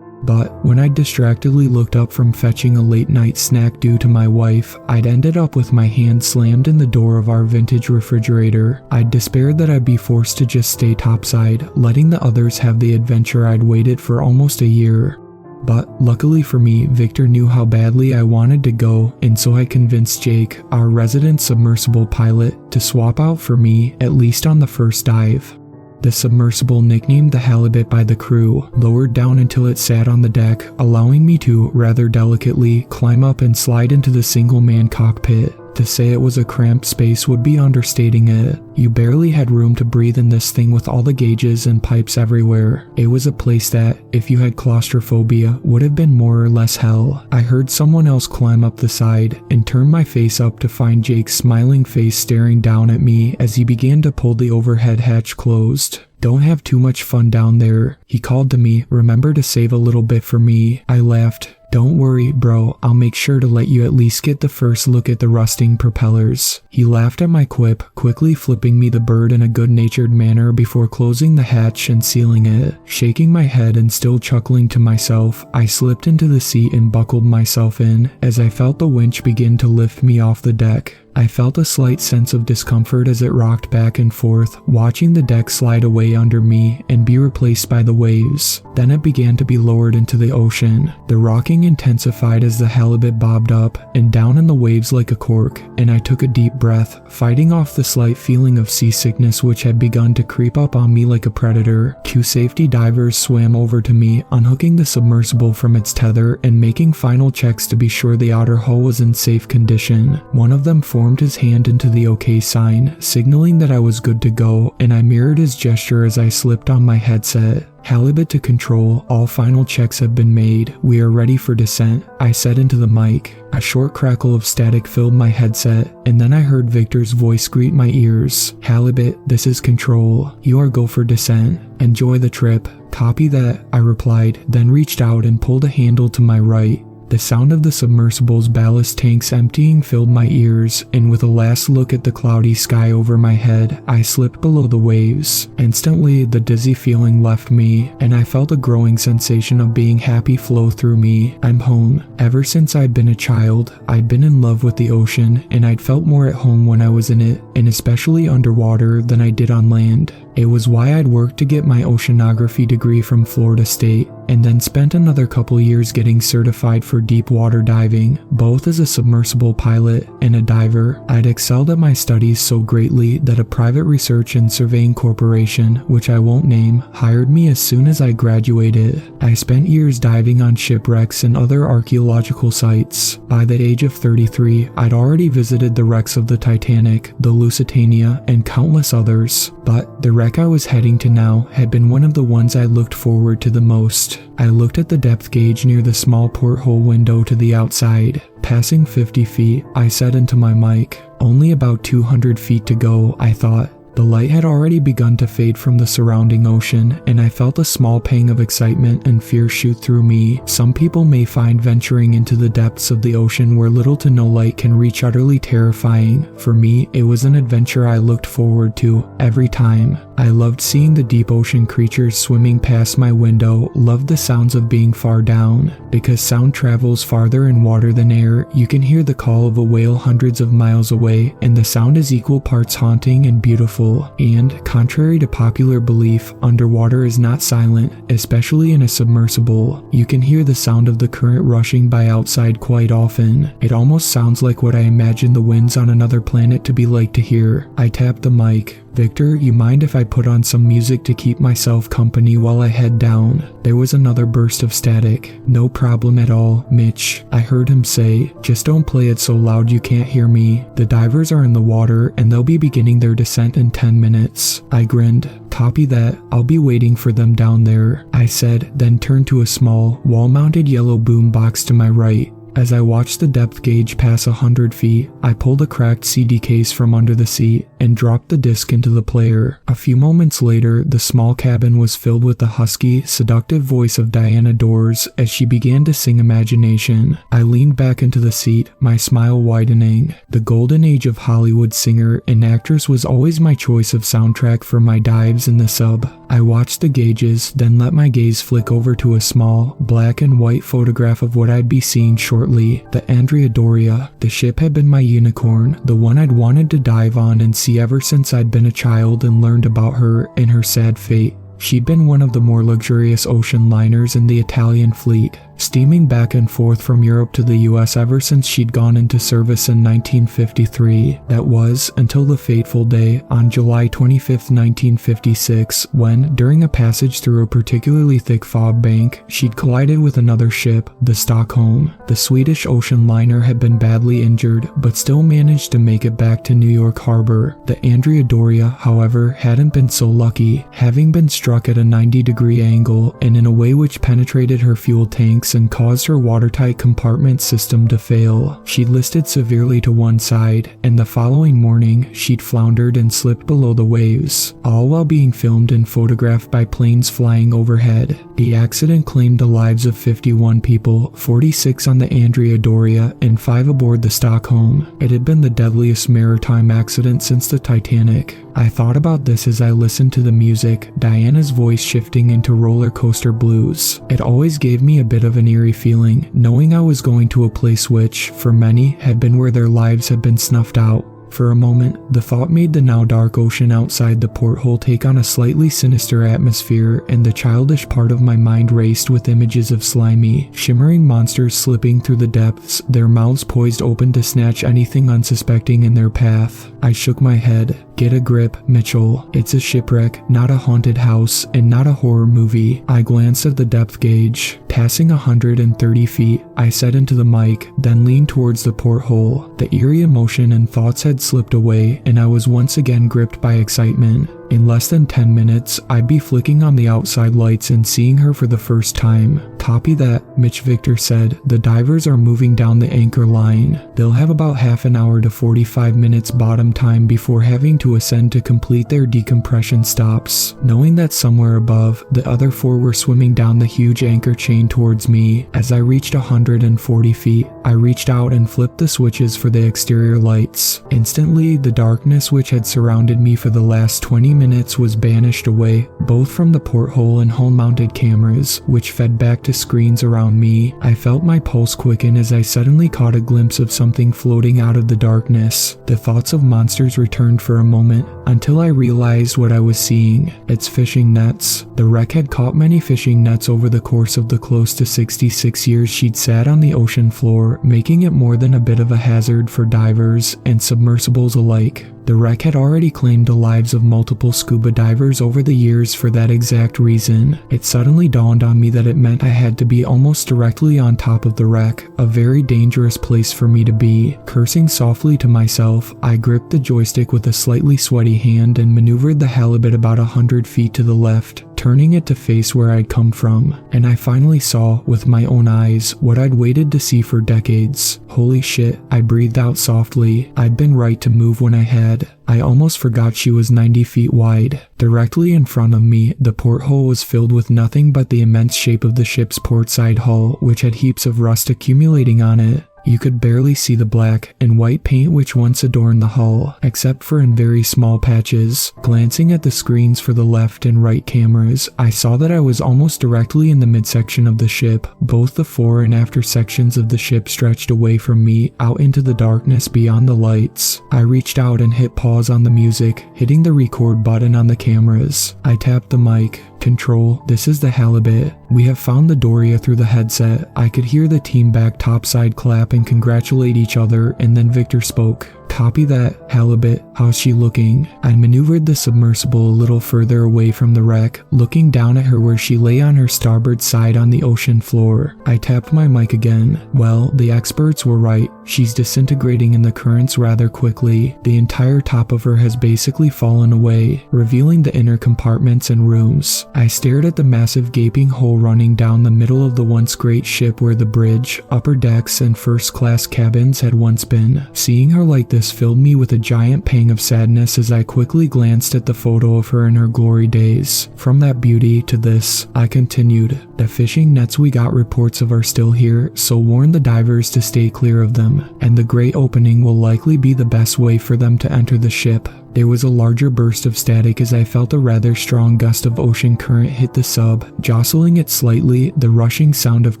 But when I distractedly looked up from fetching a late night snack due to my wife, I'd ended up with my hand slammed in the door of our vintage refrigerator. I'd despaired that I'd be forced to just stay topside, letting the others have the adventure I'd waited for almost a year. But luckily for me, Victor knew how badly I wanted to go, and so I convinced Jake, our resident submersible pilot, to swap out for me, at least on the first dive. The submersible, nicknamed the Halibut by the crew, lowered down until it sat on the deck, allowing me to, rather delicately, climb up and slide into the single-man cockpit. To say it was a cramped space would be understating it. You barely had room to breathe in this thing with all the gauges and pipes everywhere. It was a place that, if you had claustrophobia, would have been more or less hell. I heard someone else climb up the side and turn my face up to find Jake's smiling face staring down at me as he began to pull the overhead hatch closed. "Don't have too much fun down there," he called to me. "Remember to save a little bit for me." I laughed. "Don't worry, bro, I'll make sure to let you at least get the first look at the rusting propellers." He laughed at my quip, quickly flipping me the bird in a good-natured manner before closing the hatch and sealing it. Shaking my head and still chuckling to myself, I slipped into the seat and buckled myself in as I felt the winch begin to lift me off the deck. I felt a slight sense of discomfort as it rocked back and forth, watching the deck slide away under me and be replaced by the waves. Then it began to be lowered into the ocean. The rocking intensified as the halibut bobbed up and down in the waves like a cork, and I took a deep breath, fighting off the slight feeling of seasickness which had begun to creep up on me like a predator. Two safety divers swam over to me, unhooking the submersible from its tether and making final checks to be sure the outer hull was in safe condition. One of them formed his hand into the OK sign, signaling that I was good to go, and I mirrored his gesture as I slipped on my headset. "Halibut to control, all final checks have been made. We are ready for descent," I said into the mic. A short crackle of static filled my headset, and then I heard Victor's voice greet my ears. "Halibut, this is control. You are go for descent. Enjoy the trip." "Copy that," I replied, then reached out and pulled a handle to my right. The sound of the submersible's ballast tanks emptying filled my ears, and with a last look at the cloudy sky over my head, I slipped below the waves. Instantly, the dizzy feeling left me, and I felt a growing sensation of being happy flow through me. I'm home. Ever since I'd been a child, I'd been in love with the ocean, and I'd felt more at home when I was in it, and especially underwater, than I did on land. It was why I'd worked to get my oceanography degree from Florida State, and then spent another couple years getting certified for deep water diving. Both as a submersible pilot and a diver, I'd excelled at my studies so greatly that a private research and surveying corporation, which I won't name, hired me as soon as I graduated. I spent years diving on shipwrecks and other archaeological sites. By the age of 33, I'd already visited the wrecks of the Titanic, the Lusitania, and countless others. But the wreck I was heading to now had been one of the ones I looked forward to the most. I looked at the depth gauge near the small porthole window to the outside. Passing 50 feet, I said into my mic. Only about 200 feet to go, I thought. The light had already begun to fade from the surrounding ocean, and I felt a small pang of excitement and fear shoot through me. Some people may find venturing into the depths of the ocean where little to no light can reach utterly terrifying. For me, it was an adventure I looked forward to every time. I loved seeing the deep ocean creatures swimming past my window, loved the sounds of being far down. Because sound travels farther in water than air, you can hear the call of a whale hundreds of miles away, and the sound is equal parts haunting and beautiful. And, contrary to popular belief, underwater is not silent, especially in a submersible. You can hear the sound of the current rushing by outside quite often. It almost sounds like what I imagine the winds on another planet to be like to hear. I tapped the mic. "Victor, you mind if I put on some music to keep myself company while I head down?" There was another burst of static. "No problem at all, Mitch," I heard him say. "Just don't play it so loud you can't hear me. The divers are in the water and they'll be beginning their descent in 10 minutes. I grinned. "Copy that. I'll be waiting for them down there," I said, then turned to a small, wall-mounted yellow boom box to my right. As I watched the depth gauge pass 100 feet, I pulled a cracked CD case from under the seat and dropped the disc into the player. A few moments later, the small cabin was filled with the husky, seductive voice of Diana Dors as she began to sing Imagination. I leaned back into the seat, my smile widening. The golden age of Hollywood singer and actress was always my choice of soundtrack for my dives in the sub. I watched the gauges, then let my gaze flick over to a small, black and white photograph of what I'd be seeing shortly, the Andrea Doria. The ship had been my unicorn, the one I'd wanted to dive on and see ever since I'd been a child and learned about her and her sad fate. She'd been one of the more luxurious ocean liners in the Italian fleet. steaming back and forth from Europe to the US ever since she'd gone into service in 1953. That was, until the fateful day on July 25, 1956, when, during a passage through a particularly thick fog bank, she'd collided with another ship, the Stockholm. The Swedish ocean liner had been badly injured, but still managed to make it back to New York Harbor. The Andrea Doria, however, hadn't been so lucky, having been struck at a 90-degree angle and in a way which penetrated her fuel tanks and caused her watertight compartment system to fail. She'd listed severely to one side, and the following morning, she'd floundered and slipped below the waves, all while being filmed and photographed by planes flying overhead. The accident claimed the lives of 51 people, 46 on the Andrea Doria and 5 aboard the Stockholm. It had been the deadliest maritime accident since the Titanic. I thought about this as I listened to the music, Diana's voice shifting into roller coaster blues. It always gave me a bit of an eerie feeling, knowing I was going to a place which, for many, had been where their lives had been snuffed out. For a moment, the thought made the now dark ocean outside the porthole take on a slightly sinister atmosphere, and the childish part of my mind raced with images of slimy, shimmering monsters slipping through the depths, their mouths poised open to snatch anything unsuspecting in their path. I shook my head. Get a grip, Mitchell. It's a shipwreck, not a haunted house, and not a horror movie. I glanced at the depth gauge. Passing 130 feet, I said into the mic, then leaned towards the porthole. The eerie emotion and thoughts had slipped away, and I was once again gripped by excitement. In less than 10 minutes, I'd be flicking on the outside lights and seeing her for the first time. Copy that, Mitch Victor said. The divers are moving down the anchor line. They'll have about half an hour to 45 minutes bottom time before having to ascend to complete their decompression stops. Knowing that somewhere above, the other 4 were swimming down the huge anchor chain towards me, as I reached 140 feet, I reached out and flipped the switches for the exterior lights. Instantly, the darkness which had surrounded me for the last 20 minutes was banished away, both from the porthole and hull-mounted cameras, which fed back to screens around me. I felt my pulse quicken as I suddenly caught a glimpse of something floating out of the darkness. The thoughts of monsters returned for a moment, until I realized what I was seeing. It's fishing nets. The wreck had caught many fishing nets over the course of the close to 66 years she'd sat on the ocean floor, making it more than a bit of a hazard for divers and submersibles alike. The wreck had already claimed the lives of multiple scuba divers over the years for that exact reason. It suddenly dawned on me that it meant I had to be almost directly on top of the wreck, a very dangerous place for me to be. Cursing softly to myself, I gripped the joystick with a slightly sweaty hand and maneuvered the halibut about 100 feet to the left, turning it to face where I'd come from, and I finally saw, with my own eyes, what I'd waited to see for decades. Holy shit, I breathed out softly. I'd been right to move when I had. I almost forgot she was 90 feet wide. Directly in front of me, the porthole was filled with nothing but the immense shape of the ship's portside hull, which had heaps of rust accumulating on it. You could barely see the black and white paint which once adorned the hull, except for in very small patches. Glancing at the screens for the left and right cameras, I saw that I was almost directly in the midsection of the ship. Both the fore and after sections of the ship stretched away from me, out into the darkness beyond the lights. I reached out and hit pause on the music, hitting the record button on the cameras. I tapped the mic. Control, this is the halibut. We have found the Doria through the headset. I could hear the team back topside clap and congratulate each other, and then Victor spoke. Copy that, halibut. How's she looking? I maneuvered the submersible a little further away from the wreck, looking down at her where she lay on her starboard side on the ocean floor. I tapped my mic again. Well, the experts were right. She's disintegrating in the currents rather quickly. The entire top of her has basically fallen away, revealing the inner compartments and rooms. I stared at the massive gaping hole running down the middle of the once great ship where the bridge, upper decks, and first-class cabins had once been. Seeing her like this filled me with a giant pang of sadness as I quickly glanced at the photo of her in her glory days. From that beauty to this, I continued. The fishing nets we got reports of are still here, so warn the divers to stay clear of them, and the great opening will likely be the best way for them to enter the ship. There was a larger burst of static as I felt a rather strong gust of ocean current hit the sub, jostling it slightly, the rushing sound of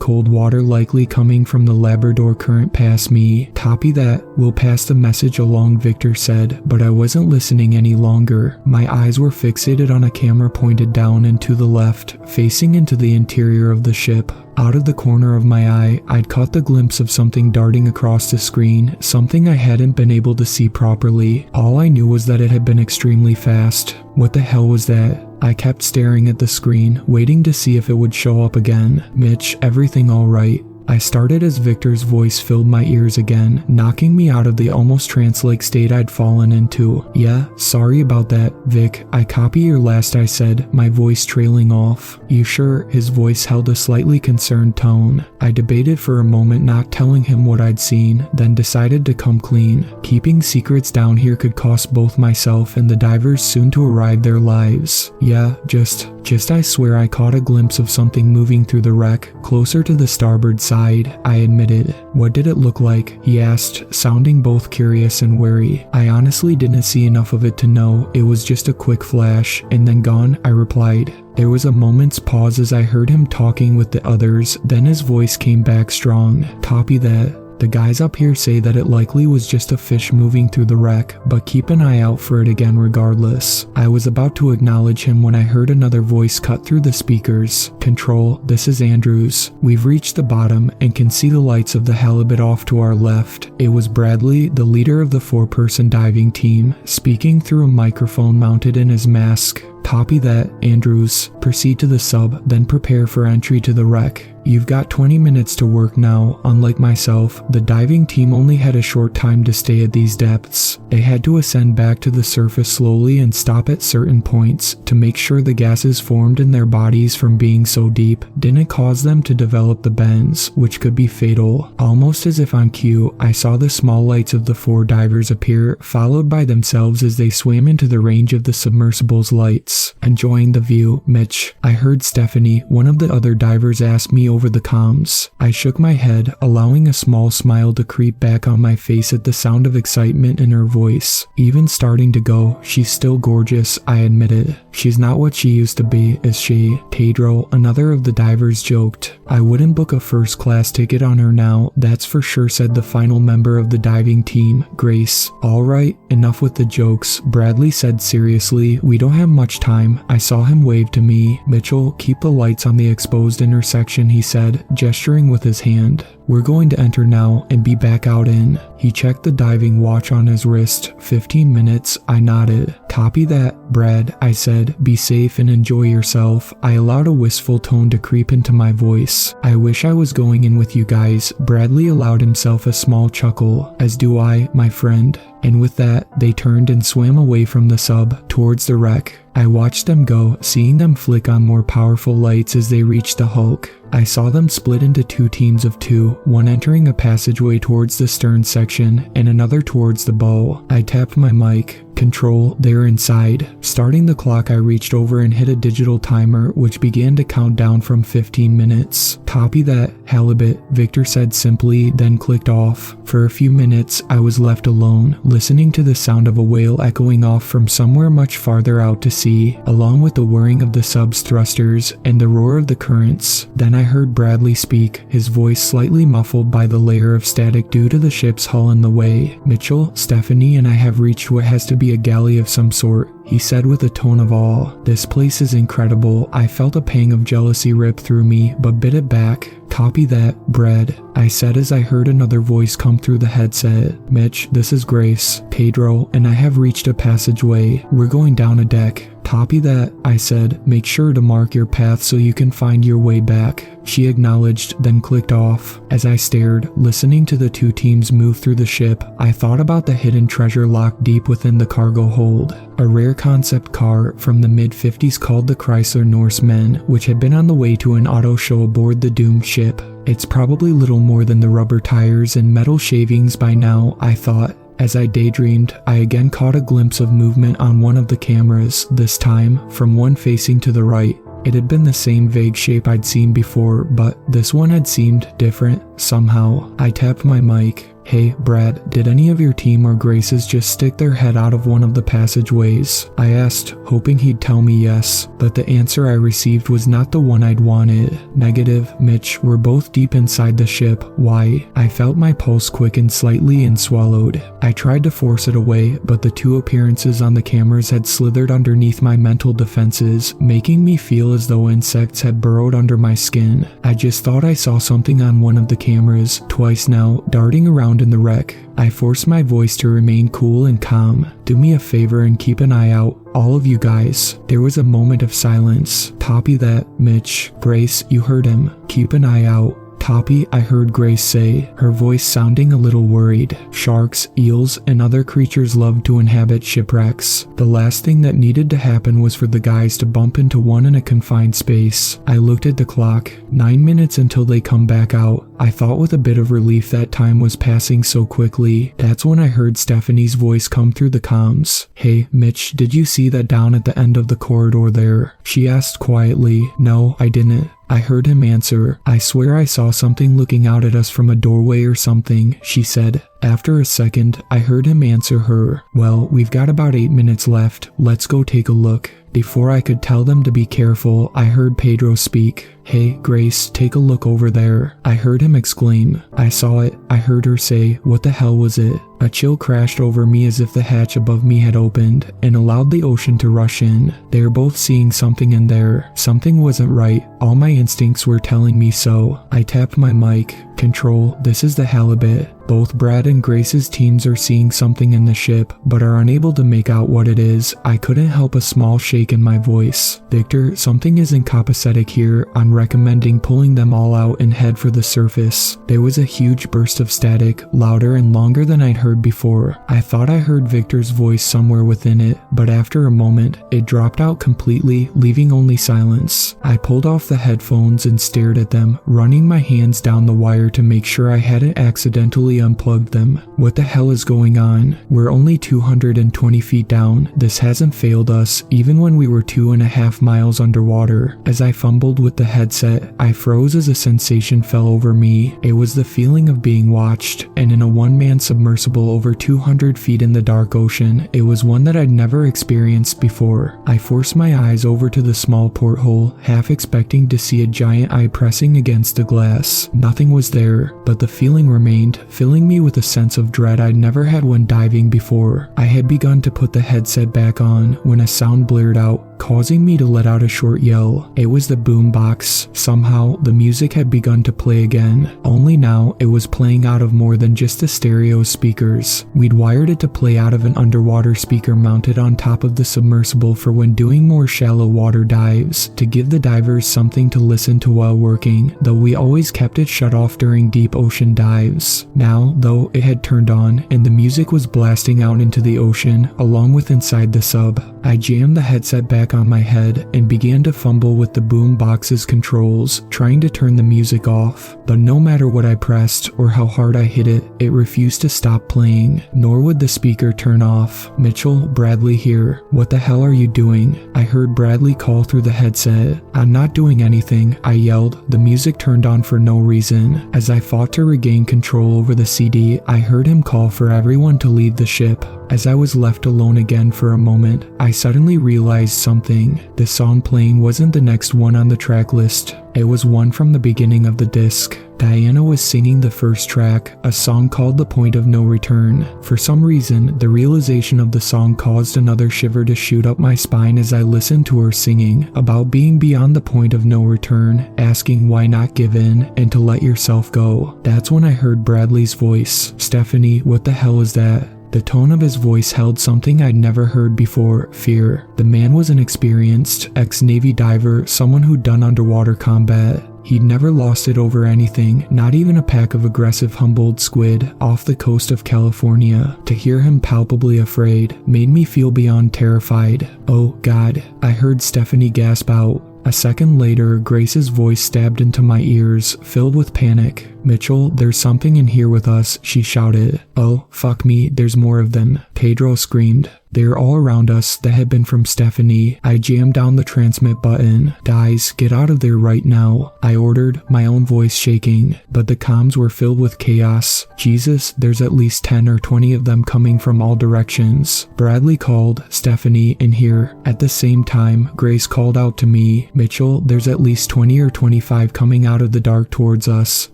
cold water likely coming from the Labrador current past me. Copy that, we'll pass the message along, Victor said, but I wasn't listening any longer. My eyes were fixated on a camera pointed down and to the left, facing into the interior of the ship. Out of the corner of my eye, I'd caught the glimpse of something darting across the screen, something I hadn't been able to see properly. All I knew was that it had been extremely fast. What the hell was that? I kept staring at the screen, waiting to see if it would show up again. Mitch, everything all right? I started as Victor's voice filled my ears again, knocking me out of the almost trance-like state I'd fallen into. Yeah, sorry about that, Vic. I copy your last, I said, my voice trailing off. You sure? His voice held a slightly concerned tone. I debated for a moment not telling him what I'd seen, then decided to come clean. Keeping secrets down here could cost both myself and the divers soon to arrive their lives. Yeah, just I swear I caught a glimpse of something moving through the wreck, closer to the starboard side, I admitted. What did it look like? He asked, sounding both curious and wary. I honestly didn't see enough of it to know. It was just a quick flash, and then gone, I replied. There was a moment's pause as I heard him talking with the others, then his voice came back strong. Copy that. The guys up here say that it likely was just a fish moving through the wreck, but keep an eye out for it again regardless. I was about to acknowledge him when I heard another voice cut through the speakers. Control, this is Andrews. We've reached the bottom and can see the lights of the halibut off to our left. It was Bradley, the leader of the 4-person diving team, speaking through a microphone mounted in his mask. Copy that, Andrews. Proceed to the sub, then prepare for entry to the wreck. You've got 20 minutes to work now. Unlike myself, the diving team only had a short time to stay at these depths. They had to ascend back to the surface slowly and stop at certain points to make sure the gases formed in their bodies from being so deep didn't cause them to develop the bends, which could be fatal. Almost as if on cue, I saw the small lights of the 4 divers appear, followed by themselves as they swam into the range of the submersible's lights. Enjoying the view, Mitch. I heard Stephanie, one of the other divers, ask me over the comms. I shook my head, allowing a small smile to creep back on my face at the sound of excitement in her voice. Even starting to go, she's still gorgeous, I admitted. She's not what she used to be, is she? Pedro, another of the divers, joked. I wouldn't book a first-class ticket on her now, that's for sure, said the final member of the diving team, Grace. Alright, enough with the jokes, Bradley said seriously. We don't have much time. I saw him wave to me. Mitchell, keep the lights on the exposed intersection, he said, gesturing with his hand. We're going to enter now and be back out in. He checked the diving watch on his wrist. 15 minutes, I nodded. Copy that, Brad, I said. Be safe and enjoy yourself. I allowed a wistful tone to creep into my voice. I wish I was going in with you guys. Bradley allowed himself a small chuckle. As do I, my friend. And with that, they turned and swam away from the sub, towards the wreck. I watched them go, seeing them flick on more powerful lights as they reached the hulk. I saw them split into 2 teams of 2, one entering a passageway towards the stern section, and another towards the bow. I tapped my mic. Control, they're inside. Starting the clock, I reached over and hit a digital timer, which began to count down from 15 minutes. Copy that, halibut, Victor said simply, then clicked off. For a few minutes, I was left alone, listening to the sound of a whale echoing off from somewhere much farther out to sea, along with the whirring of the sub's thrusters and the roar of the currents. Then I heard Bradley speak, his voice slightly muffled by the layer of static due to the ship's hull in the way. Mitchell, Stephanie, and I have reached what has to be a galley of some sort, he said with a tone of awe. This place is incredible. I felt a pang of jealousy rip through me, but bit it back. Copy that, Brad, I said as I heard another voice come through the headset. Mitch, this is Grace, Pedro, and I have reached a passageway. We're going down a deck. Copy that, I said. Make sure to mark your path so you can find your way back. She acknowledged, then clicked off. As I stared, listening to the 2 teams move through the ship, I thought about the hidden treasure locked deep within the cargo hold. A rare concept car from the mid-50s called the Chrysler Norseman, which had been on the way to an auto show aboard the doomed ship. It's probably little more than the rubber tires and metal shavings by now, I thought. As I daydreamed, I again caught a glimpse of movement on one of the cameras, this time from one facing to the right. It had been the same vague shape I'd seen before, but this one had seemed different, somehow. I tapped my mic. "Hey, Brad, did any of your team or Grace's just stick their head out of one of the passageways?" I asked, hoping he'd tell me yes, but the answer I received was not the one I'd wanted. "Negative, Mitch, we're both deep inside the ship. Why?" I felt my pulse quicken slightly and swallowed. I tried to force it away, but the two appearances on the cameras had slithered underneath my mental defenses, making me feel as though insects had burrowed under my skin. I just thought I saw something on one of the cameras, twice now, darting around in the wreck. I forced my voice to remain cool and calm. "Do me a favor and keep an eye out, all of you guys." There was a moment of silence. "Copy that, Mitch." "Grace, you heard him. Keep an eye out." "Copy," I heard Grace say, her voice sounding a little worried. "Sharks, eels, and other creatures love to inhabit shipwrecks. The last thing that needed to happen was for the guys to bump into one in a confined space." I looked at the clock. 9 minutes until they come back out. I thought with a bit of relief that time was passing so quickly. That's when I heard Stephanie's voice come through the comms. "Hey, Mitch, did you see that down at the end of the corridor there?" she asked quietly. "No, I didn't." I heard him answer. "I swear I saw something looking out at us from a doorway or something," she said. After a second, I heard him answer her. "Well, we've got about 8 minutes left. Let's go take a look." Before I could tell them to be careful, I heard Pedro speak. "Hey, Grace, take a look over there." I heard him exclaim. "I saw it." I heard her say, "What the hell was it?" A chill crashed over me as if the hatch above me had opened and allowed the ocean to rush in. They were both seeing something in there. Something wasn't right. All my instincts were telling me so. I tapped my mic. "Control, this is the halibut. Both Brad and Grace's teams are seeing something in the ship, but are unable to make out what it is." I couldn't help a small shake in my voice. "Victor, something isn't copacetic here. I'm recommending pulling them all out and head for the surface." There was a huge burst of static, louder and longer than I'd heard before. I thought I heard Victor's voice somewhere within it, but after a moment, it dropped out completely, leaving only silence. I pulled off the headphones and stared at them, running my hands down the wire to make sure I hadn't accidentally unplugged them. "What the hell is going on? We're only 220 feet down. This hasn't failed us, even when we were 2.5 miles underwater." As I fumbled with the headset, I froze as a sensation fell over me. It was the feeling of being watched, and in a one-man submersible over 200 feet in the dark ocean, it was one that I'd never experienced before. I forced my eyes over to the small porthole, half expecting to see a giant eye pressing against the glass. Nothing was there, but the feeling remained, filling me with a sense of dread I'd never had when diving before. I had begun to put the headset back on when a sound blared out, causing me to let out a short yell. It was the boombox. Somehow, the music had begun to play again, only now it was playing out of more than just the stereo speakers. We'd wired it to play out of an underwater speaker mounted on top of the submersible for when doing more shallow water dives, to give the divers something to listen to while working, though we always kept it shut off during deep ocean dives. Now, though, it had turned on, and the music was blasting out into the ocean, along with inside the sub. I jammed the headset back on my head and began to fumble with the boom box's controls, trying to turn the music off. But no matter what I pressed or how hard I hit it, it refused to stop playing, nor would the speaker turn off. "Mitchell, Bradley here. What the hell are you doing?" I heard Bradley call through the headset. "I'm not doing anything," I yelled. The music turned on for no reason. As I fought to regain control over the CD, I heard him call for everyone to leave the ship. As I was left alone again for a moment, I suddenly realized something. The song playing wasn't the next one on the track list. It was one from the beginning of the disc. Diana was singing the first track, a song called The Point of No Return. For some reason, the realization of the song caused another shiver to shoot up my spine as I listened to her singing about being beyond the point of no return, asking why not give in and to let yourself go. That's when I heard Bradley's voice. "Stephanie, what the hell is that?" The tone of his voice held something I'd never heard before, fear. The man was an experienced, ex-Navy diver, someone who'd done underwater combat. He'd never lost it over anything, not even a pack of aggressive humboldt squid off the coast of California. To hear him palpably afraid made me feel beyond terrified. "Oh God," I heard Stephanie gasp out. A second later, Grace's voice stabbed into my ears, filled with panic. Mitchell, there's something in here with us, she shouted. Oh, fuck me, there's more of them, Pedro screamed. They were all around us. That had been from Stephanie. I jammed down the transmit button. Guys, get out of there right now, I ordered, my own voice shaking, but the comms were filled with chaos. Jesus, there's at least 10 or 20 of them coming from all directions. Bradley called, Stephanie, in here. At the same time, Grace called out to me, Mitchell, there's at least 20 or 25 coming out of the dark towards us.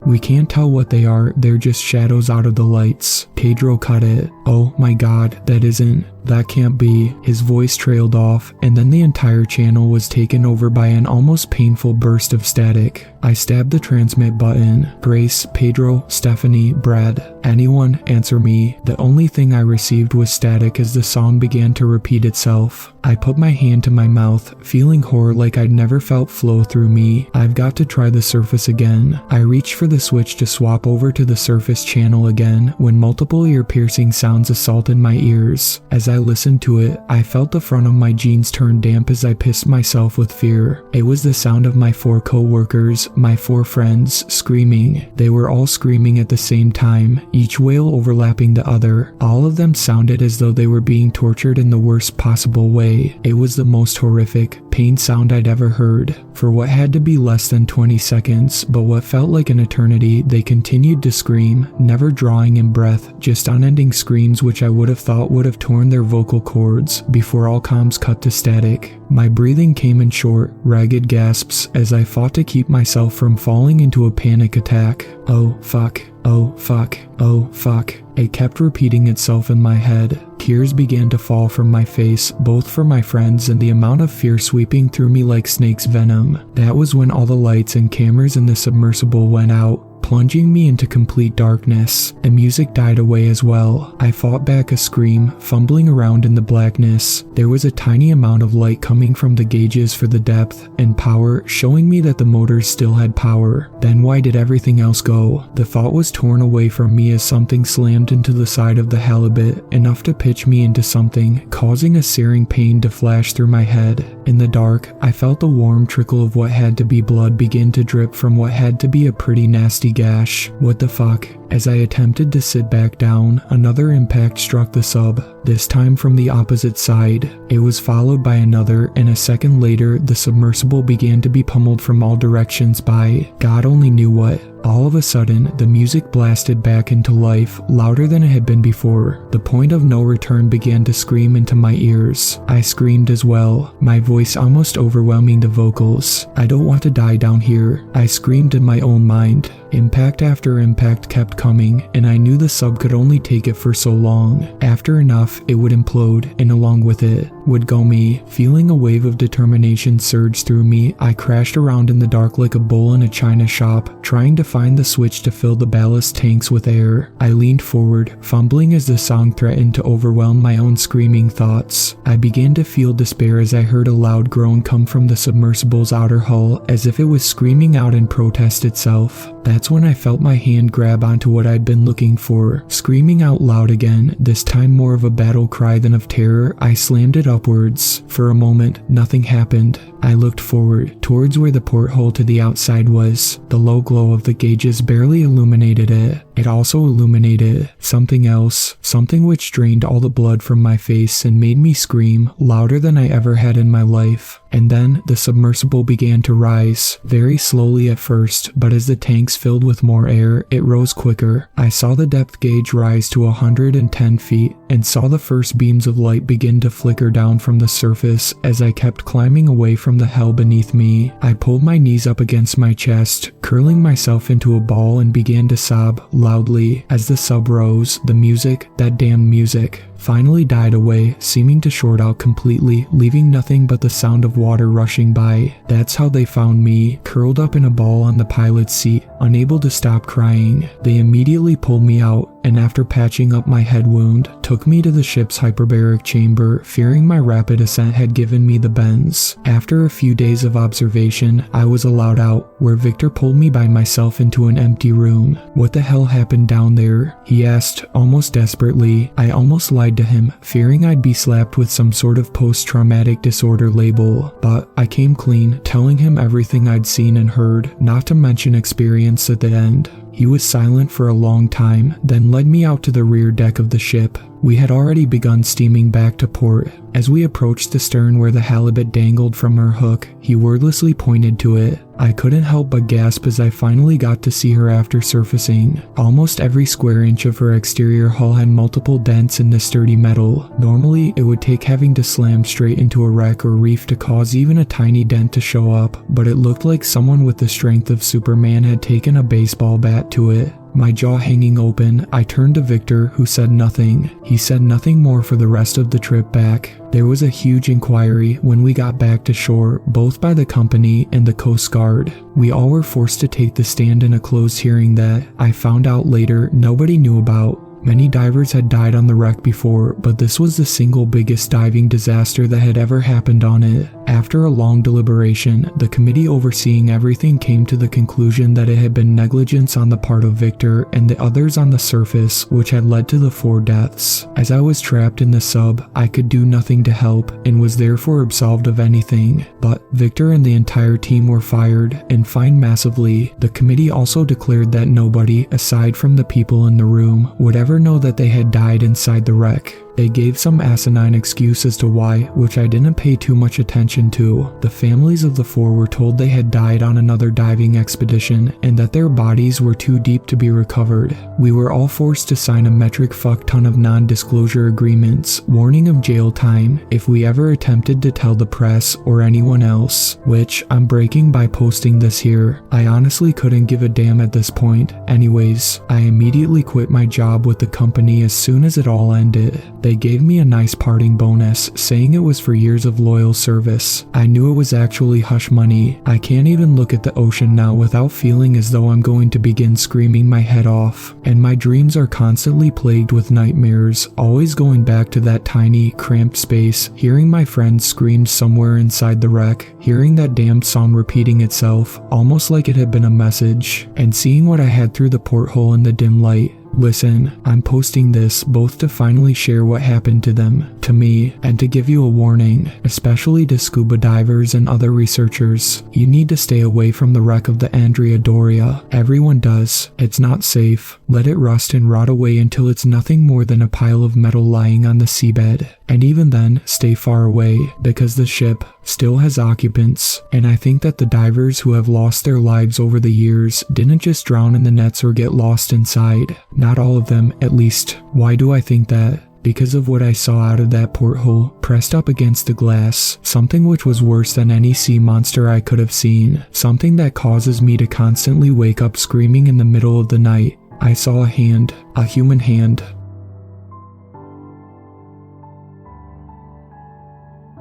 We can't tell what they are, they're just shadows out of the lights. Pedro cut it. Oh my god, that can't be. His voice trailed off, and then the entire channel was taken over by an almost painful burst of static. I stabbed the transmit button. Grace, Pedro, Stephanie, Brad. Anyone, answer me. The only thing I received was static as the song began to repeat itself. I put my hand to my mouth, feeling horror like I'd never felt flow through me. I've got to try the surface again. I reached for the switch to swap over to the surface channel again when multiple ear-piercing sounds assaulted my ears. As I listened to it, I felt the front of my jeans turn damp as I pissed myself with fear. It was the sound of my 4 co-workers, my 4 friends, screaming. They were all screaming at the same time, each wail overlapping the other. All of them sounded as though they were being tortured in the worst possible way. It was the most horrific, pain sound I'd ever heard. For what had to be less than 20 seconds, but what felt like an eternity, they continued to scream, never drawing in breath, just unending screams which I would have thought would have torn their vocal cords before all comms cut to static. My breathing came in short, ragged gasps as I fought to keep myself from falling into a panic attack. Oh fuck, oh fuck, oh fuck. It kept repeating itself in my head. Tears began to fall from my face, both for my friends and the amount of fear sweeping through me like snake's venom. That was when all the lights and cameras in the submersible went out, plunging me into complete darkness. The music died away as well. I fought back a scream, fumbling around in the blackness. There was a tiny amount of light coming from the gauges for the depth and power, showing me that the motors still had power. Then why did everything else go? The thought was torn away from me as something slammed into the side of the halibut, enough to pitch me into something, causing a searing pain to flash through my head. In the dark, I felt the warm trickle of what had to be blood begin to drip from what had to be a pretty nasty gash. What the fuck? As I attempted to sit back down, another impact struck the sub, this time from the opposite side. It was followed by another, and a second later, the submersible began to be pummeled from all directions by God only knew what. All of a sudden, the music blasted back into life, louder than it had been before. The point of no return began to scream into my ears. I screamed as well, my voice almost overwhelming the vocals. I don't want to die down here, I screamed in my own mind. Impact after impact kept coming, and I knew the sub could only take it for so long. After enough, it would implode, and along with it would go me. Feeling a wave of determination surge through me, I crashed around in the dark like a bull in a china shop, trying to find the switch to fill the ballast tanks with air. I leaned forward, fumbling as the song threatened to overwhelm my own screaming thoughts. I began to feel despair as I heard a loud groan come from the submersible's outer hull, as if it was screaming out in protest itself. That's when I felt my hand grab onto what I'd been looking for. Screaming out loud again, this time more of a battle cry than of terror, I slammed it upwards. For a moment, nothing happened. I looked forward, towards where the porthole to the outside was. The low glow of the gauges barely illuminated it. It also illuminated something else, something which drained all the blood from my face and made me scream louder than I ever had in my life. And then the submersible began to rise, very slowly at first, but as the tanks filled with more air, it rose quicker. I saw the depth gauge rise to 110 feet and saw the first beams of light begin to flicker down from the surface as I kept climbing away from the hell beneath me. I pulled my knees up against my chest, curling myself into a ball, and began to sob loudly. As the sub rose, the music, that damn music, finally died away, seeming to short out completely, leaving nothing but the sound of water rushing by. That's how they found me, curled up in a ball on the pilot's seat, unable to stop crying. They immediately pulled me out, and after patching up my head wound, took me to the ship's hyperbaric chamber, fearing my rapid ascent had given me the bends. After a few days of observation, I was allowed out, where Victor pulled me by myself into an empty room. What the hell happened down there? He asked, almost desperately. I almost lied to him, fearing I'd be slapped with some sort of post-traumatic disorder label, but I came clean, telling him everything I'd seen and heard, not to mention experience at the end. He was silent for a long time, then led me out to the rear deck of the ship. We had already begun steaming back to port. As we approached the stern where the halibut dangled from her hook, he wordlessly pointed to it. I couldn't help but gasp as I finally got to see her after surfacing. Almost every square inch of her exterior hull had multiple dents in the sturdy metal. Normally, it would take having to slam straight into a wreck or reef to cause even a tiny dent to show up, but it looked like someone with the strength of Superman had taken a baseball bat to it. My jaw hanging open, I turned to Victor, who said nothing. He said nothing more for the rest of the trip back. There was a huge inquiry when we got back to shore, both by the company and the Coast Guard. We all were forced to take the stand in a closed hearing that, I found out later, nobody knew about. Many divers had died on the wreck before, but this was the single biggest diving disaster that had ever happened on it. After a long deliberation, the committee overseeing everything came to the conclusion that it had been negligence on the part of Victor and the others on the surface, which had led to the 4 deaths. As I was trapped in the sub, I could do nothing to help and was therefore absolved of anything. But Victor and the entire team were fired and fined massively. The committee also declared that nobody, aside from the people in the room, would ever know that they had died inside the wreck. They gave some asinine excuse as to why, which I didn't pay too much attention to. The families of the 4 were told they had died on another diving expedition and that their bodies were too deep to be recovered. We were all forced to sign a metric fuck ton of non-disclosure agreements, warning of jail time if we ever attempted to tell the press or anyone else, which I'm breaking by posting this here. I honestly couldn't give a damn at this point. Anyways, I immediately quit my job with the company as soon as it all ended. They gave me a nice parting bonus, saying it was for years of loyal service. I knew it was actually hush money. I can't even look at the ocean now without feeling as though I'm going to begin screaming my head off. And my dreams are constantly plagued with nightmares, always going back to that tiny, cramped space, hearing my friends scream somewhere inside the wreck, hearing that damned song repeating itself, almost like it had been a message, and seeing what I had through the porthole in the dim light. Listen, I'm posting this both to finally share what happened to them, to me, and to give you a warning, especially to scuba divers and other researchers. You need to stay away from the wreck of the Andrea Doria. Everyone does. It's not safe. Let it rust and rot away until it's nothing more than a pile of metal lying on the seabed. And even then, stay far away, because the ship still has occupants, and I think that the divers who have lost their lives over the years didn't just drown in the nets or get lost inside. Not all of them, at least. Why do I think that? Because of what I saw out of that porthole, pressed up against the glass, something which was worse than any sea monster I could have seen, something that causes me to constantly wake up screaming in the middle of the night. I saw a hand, a human hand.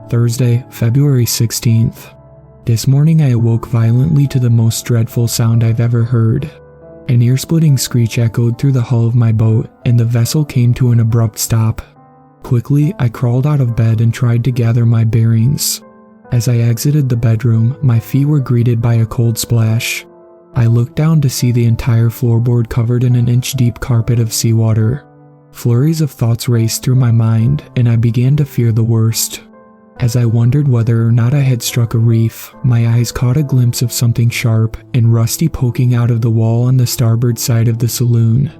Thursday, February 16th. This morning I awoke violently to the most dreadful sound I've ever heard. An ear-splitting screech echoed through the hull of my boat, and the vessel came to an abrupt stop. Quickly, I crawled out of bed and tried to gather my bearings. As I exited the bedroom, my feet were greeted by a cold splash. I looked down to see the entire floorboard covered in an inch-deep carpet of seawater. Flurries of thoughts raced through my mind, and I began to fear the worst. As I wondered whether or not I had struck a reef, my eyes caught a glimpse of something sharp and rusty poking out of the wall on the starboard side of the saloon.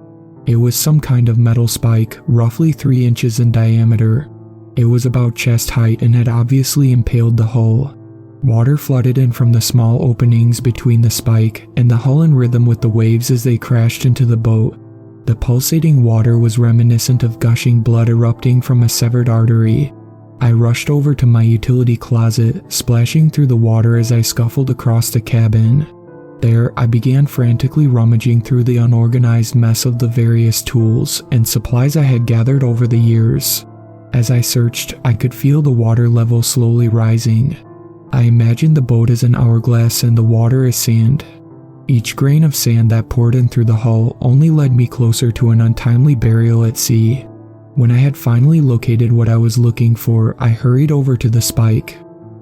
It was some kind of metal spike, roughly 3 inches in diameter. It was about chest height and had obviously impaled the hull. Water flooded in from the small openings between the spike and the hull in rhythm with the waves as they crashed into the boat. The pulsating water was reminiscent of gushing blood erupting from a severed artery. I rushed over to my utility closet, splashing through the water as I scuffled across the cabin. There, I began frantically rummaging through the unorganized mess of the various tools and supplies I had gathered over the years. As I searched, I could feel the water level slowly rising. I imagined the boat as an hourglass and the water as sand. Each grain of sand that poured in through the hull only led me closer to an untimely burial at sea. When I had finally located what I was looking for, I hurried over to the spike.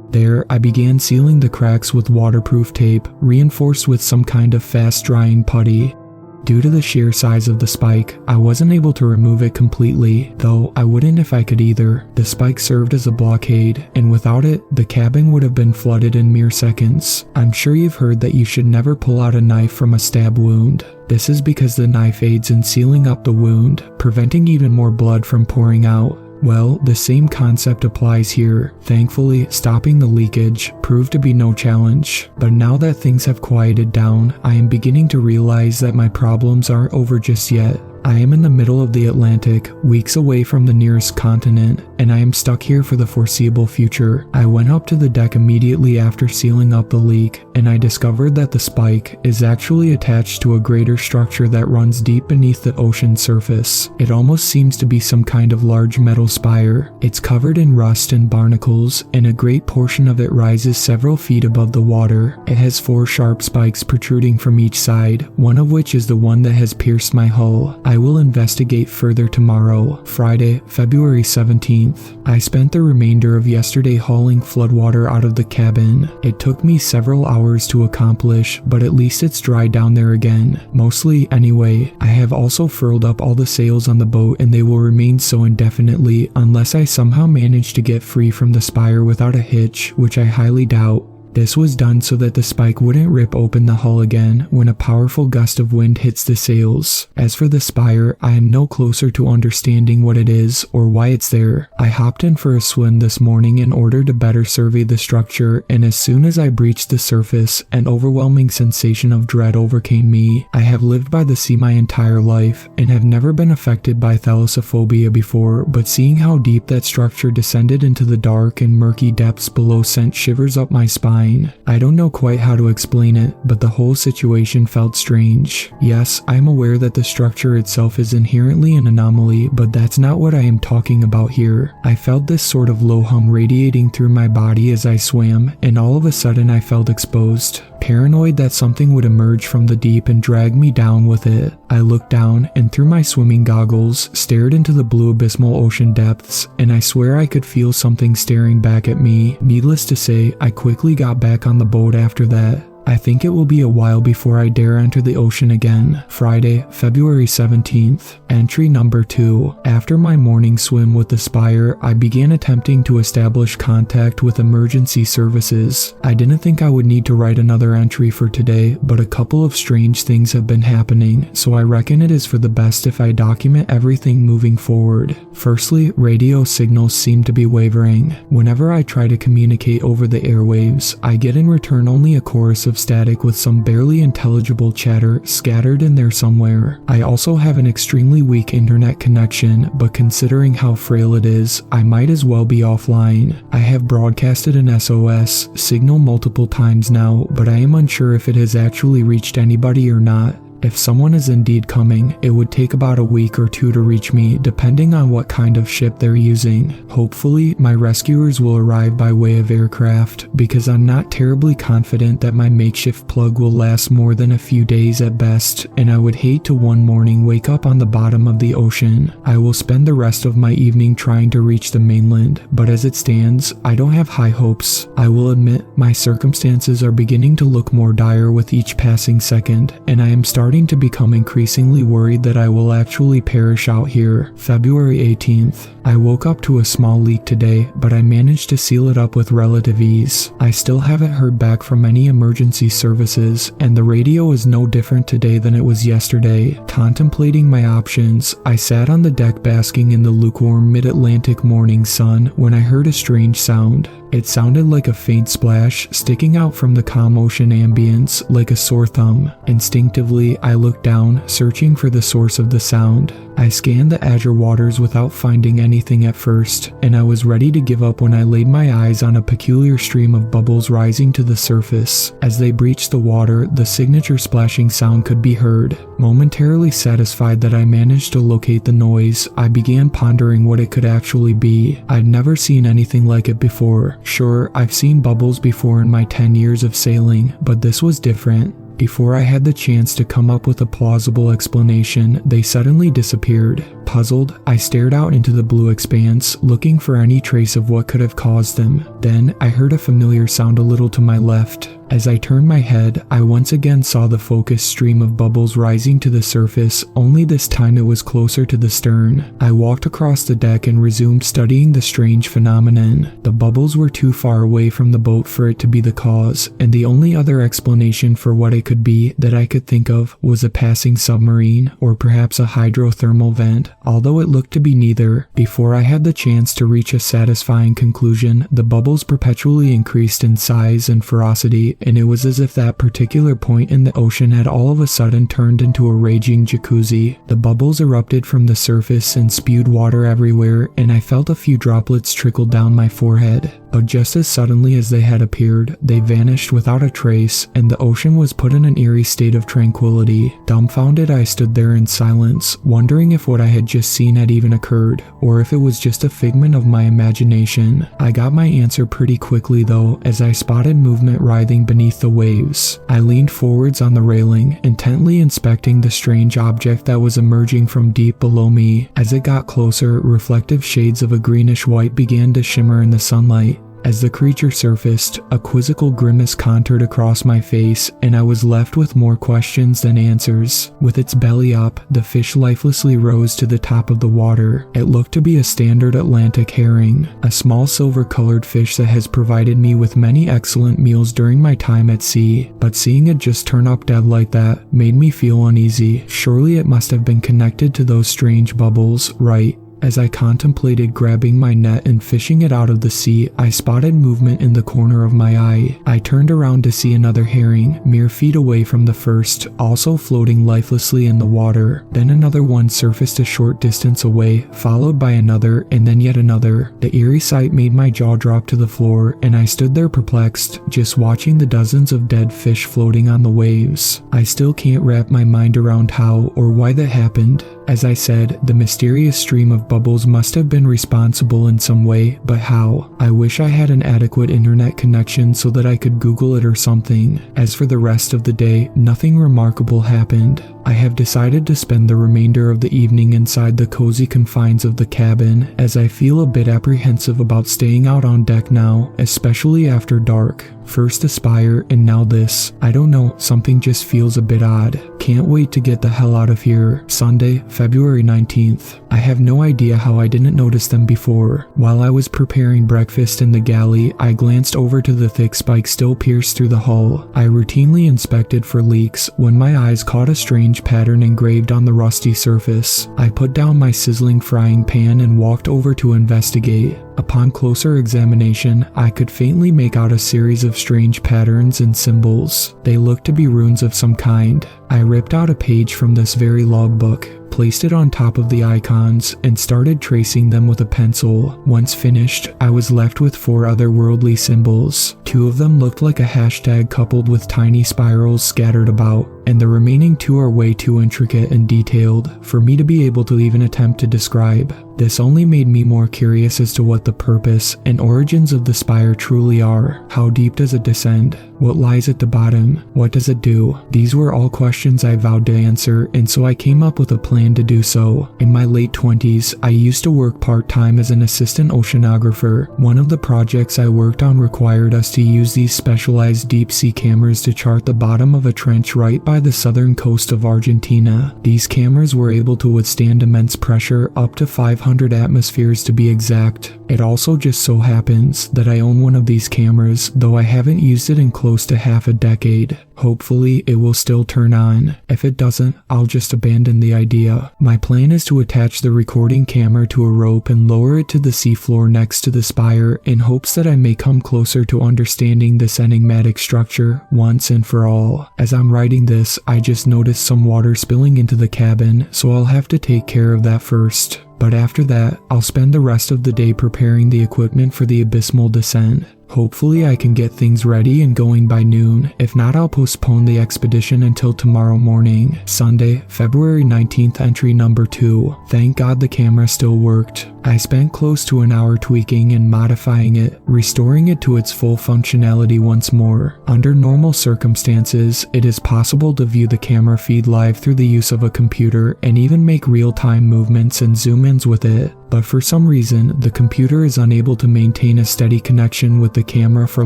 There, I began sealing the cracks with waterproof tape, reinforced with some kind of fast-drying putty. Due to the sheer size of the spike, I wasn't able to remove it completely, though I wouldn't if I could either. The spike served as a blockade, and without it, the cabin would have been flooded in mere seconds. I'm sure you've heard that you should never pull out a knife from a stab wound. This is because the knife aids in sealing up the wound, preventing even more blood from pouring out. Well, the same concept applies here. Thankfully, stopping the leakage proved to be no challenge. But now that things have quieted down, I am beginning to realize that my problems aren't over just yet. I am in the middle of the Atlantic, weeks away from the nearest continent, and I am stuck here for the foreseeable future. I went up to the deck immediately after sealing up the leak, and I discovered that the spike is actually attached to a greater structure that runs deep beneath the ocean surface. It almost seems to be some kind of large metal spire. It's covered in rust and barnacles, and a great portion of it rises several feet above the water. It has 4 sharp spikes protruding from each side, one of which is the one that has pierced my hull. I will investigate further tomorrow, Friday, February 17th. I spent the remainder of yesterday hauling floodwater out of the cabin. It took me several hours to accomplish, but at least it's dry down there again. Mostly anyway. I have also furled up all the sails on the boat, and they will remain so indefinitely unless I somehow manage to get free from the spire without a hitch, which I highly doubt. This was done so that the spike wouldn't rip open the hull again when a powerful gust of wind hits the sails. As for the spire, I am no closer to understanding what it is or why it's there. I hopped in for a swim this morning in order to better survey the structure, and as soon as I breached the surface, an overwhelming sensation of dread overcame me. I have lived by the sea my entire life and have never been affected by thalassophobia before, but seeing how deep that structure descended into the dark and murky depths below sent shivers up my spine. I don't know quite how to explain it, but the whole situation felt strange. Yes, I am aware that the structure itself is inherently an anomaly, but that's not what I am talking about here. I felt this sort of low hum radiating through my body as I swam, and all of a sudden I felt exposed. Paranoid that something would emerge from the deep and drag me down with it, I looked down and through my swimming goggles stared into the blue abysmal ocean depths, and I swear I could feel something staring back at me. Needless to say, I quickly got back on the boat after that. I think it will be a while before I dare enter the ocean again. Friday, February 17th. Entry number 2. After my morning swim with the spire, I began attempting to establish contact with emergency services. I didn't think I would need to write another entry for today, but a couple of strange things have been happening, so I reckon it is for the best if I document everything moving forward. Firstly, radio signals seem to be wavering. Whenever I try to communicate over the airwaves, I get in return only a chorus of static with some barely intelligible chatter scattered in there somewhere. I also have an extremely weak internet connection, but considering how frail it is, I might as well be offline. I have broadcasted an SOS signal multiple times now, but I am unsure if it has actually reached anybody or not. If someone is indeed coming, it would take about a week or 2 to reach me, depending on what kind of ship they're using. Hopefully, my rescuers will arrive by way of aircraft, because I'm not terribly confident that my makeshift plug will last more than a few days at best, and I would hate to one morning wake up on the bottom of the ocean. I will spend the rest of my evening trying to reach the mainland, but as it stands, I don't have high hopes. I will admit, my circumstances are beginning to look more dire with each passing second, and I am starting to become increasingly worried that I will actually perish out here. February 18th. I woke up to a small leak today, but I managed to seal it up with relative ease. I still haven't heard back from any emergency services, and the radio is no different today than it was yesterday. Contemplating my options, I sat on the deck basking in the lukewarm mid-Atlantic morning sun when I heard a strange sound. It sounded like a faint splash sticking out from the calm ocean ambience like a sore thumb. Instinctively, I looked down, searching for the source of the sound. I scanned the azure waters without finding anything at first, and I was ready to give up when I laid my eyes on a peculiar stream of bubbles rising to the surface. As they breached the water, the signature splashing sound could be heard. Momentarily satisfied that I managed to locate the noise, I began pondering what it could actually be. I'd never seen anything like it before. Sure, I've seen bubbles before in my 10 years of sailing, but this was different. Before I had the chance to come up with a plausible explanation, they suddenly disappeared. Puzzled, I stared out into the blue expanse, looking for any trace of what could have caused them. Then, I heard a familiar sound a little to my left. As I turned my head, I once again saw the focused stream of bubbles rising to the surface, only this time it was closer to the stern. I walked across the deck and resumed studying the strange phenomenon. The bubbles were too far away from the boat for it to be the cause, and the only other explanation for what it could be that I could think of was a passing submarine, or perhaps a hydrothermal vent, although it looked to be neither. Before I had the chance to reach a satisfying conclusion, the bubbles perpetually increased in size and ferocity, and it was as if that particular point in the ocean had all of a sudden turned into a raging jacuzzi. The bubbles erupted from the surface and spewed water everywhere, and I felt a few droplets trickle down my forehead. But just as suddenly as they had appeared, they vanished without a trace, and the ocean was put in an eerie state of tranquility. Dumbfounded, I stood there in silence, wondering if what I had just seen had even occurred, or if it was just a figment of my imagination. I got my answer pretty quickly though, as I spotted movement writhing beneath the waves. I leaned forwards on the railing, intently inspecting the strange object that was emerging from deep below me. As it got closer, reflective shades of a greenish white began to shimmer in the sunlight. As the creature surfaced, a quizzical grimace contoured across my face, and I was left with more questions than answers. With its belly up, the fish lifelessly rose to the top of the water. It looked to be a standard Atlantic herring, a small silver-colored fish that has provided me with many excellent meals during my time at sea, but seeing it just turn up dead like that made me feel uneasy. Surely it must have been connected to those strange bubbles, right? As I contemplated grabbing my net and fishing it out of the sea, I spotted movement in the corner of my eye. I turned around to see another herring, mere feet away from the first, also floating lifelessly in the water. Then another one surfaced a short distance away, followed by another, and then yet another. The eerie sight made my jaw drop to the floor, and I stood there perplexed, just watching the dozens of dead fish floating on the waves. I still can't wrap my mind around how or why that happened. As I said, the mysterious stream of bubbles must have been responsible in some way, but how? I wish I had an adequate internet connection so that I could Google it or something. As for the rest of the day, nothing remarkable happened. I have decided to spend the remainder of the evening inside the cozy confines of the cabin, as I feel a bit apprehensive about staying out on deck now, especially after dark. First the spire, and now this. I don't know, something just feels a bit odd. Can't wait to get the hell out of here. Sunday, February 19th. I have no idea how I didn't notice them before. While I was preparing breakfast in the galley, I glanced over to the thick spikes still pierced through the hull. I routinely inspected for leaks when my eyes caught a strange pattern engraved on the rusty surface. I put down my sizzling frying pan and walked over to investigate. Upon closer examination, I could faintly make out a series of strange patterns and symbols. They looked to be runes of some kind. I ripped out a page from this very logbook, placed it on top of the icons, and started tracing them with a pencil. Once finished, I was left with 4 otherworldly symbols. 2 of them looked like a hashtag coupled with tiny spirals scattered about, and the remaining 2 are way too intricate and detailed for me to be able to even attempt to describe. This only made me more curious as to what the purpose and origins of the spire truly are. How deep does it descend? What lies at the bottom? What does it do? These were all questions I vowed to answer, and so I came up with a plan to do so. In my late 20s, I used to work part-time as an assistant oceanographer. One of the projects I worked on required us to use these specialized deep-sea cameras to chart the bottom of a trench right by the southern coast of Argentina. These cameras were able to withstand immense pressure, up to 500 atmospheres to be exact. It also just so happens that I own one of these cameras, though I haven't used it in close to half a decade. Hopefully, it will still turn on. If it doesn't, I'll just abandon the idea. My plan is to attach the recording camera to a rope and lower it to the seafloor next to the spire in hopes that I may come closer to understanding this enigmatic structure once and for all. As I'm writing this, I just noticed some water spilling into the cabin, so I'll have to take care of that first. But after that, I'll spend the rest of the day preparing the equipment for the abysmal descent. Hopefully I can get things ready and going by noon. If not, I'll postpone the expedition until tomorrow morning. Sunday, February 19th, entry number 2. Thank God the camera still worked. I spent close to an hour tweaking and modifying it, restoring it to its full functionality once more. Under normal circumstances, it is possible to view the camera feed live through the use of a computer and even make real-time movements and zoom-ins with it. But for some reason, the computer is unable to maintain a steady connection with the camera for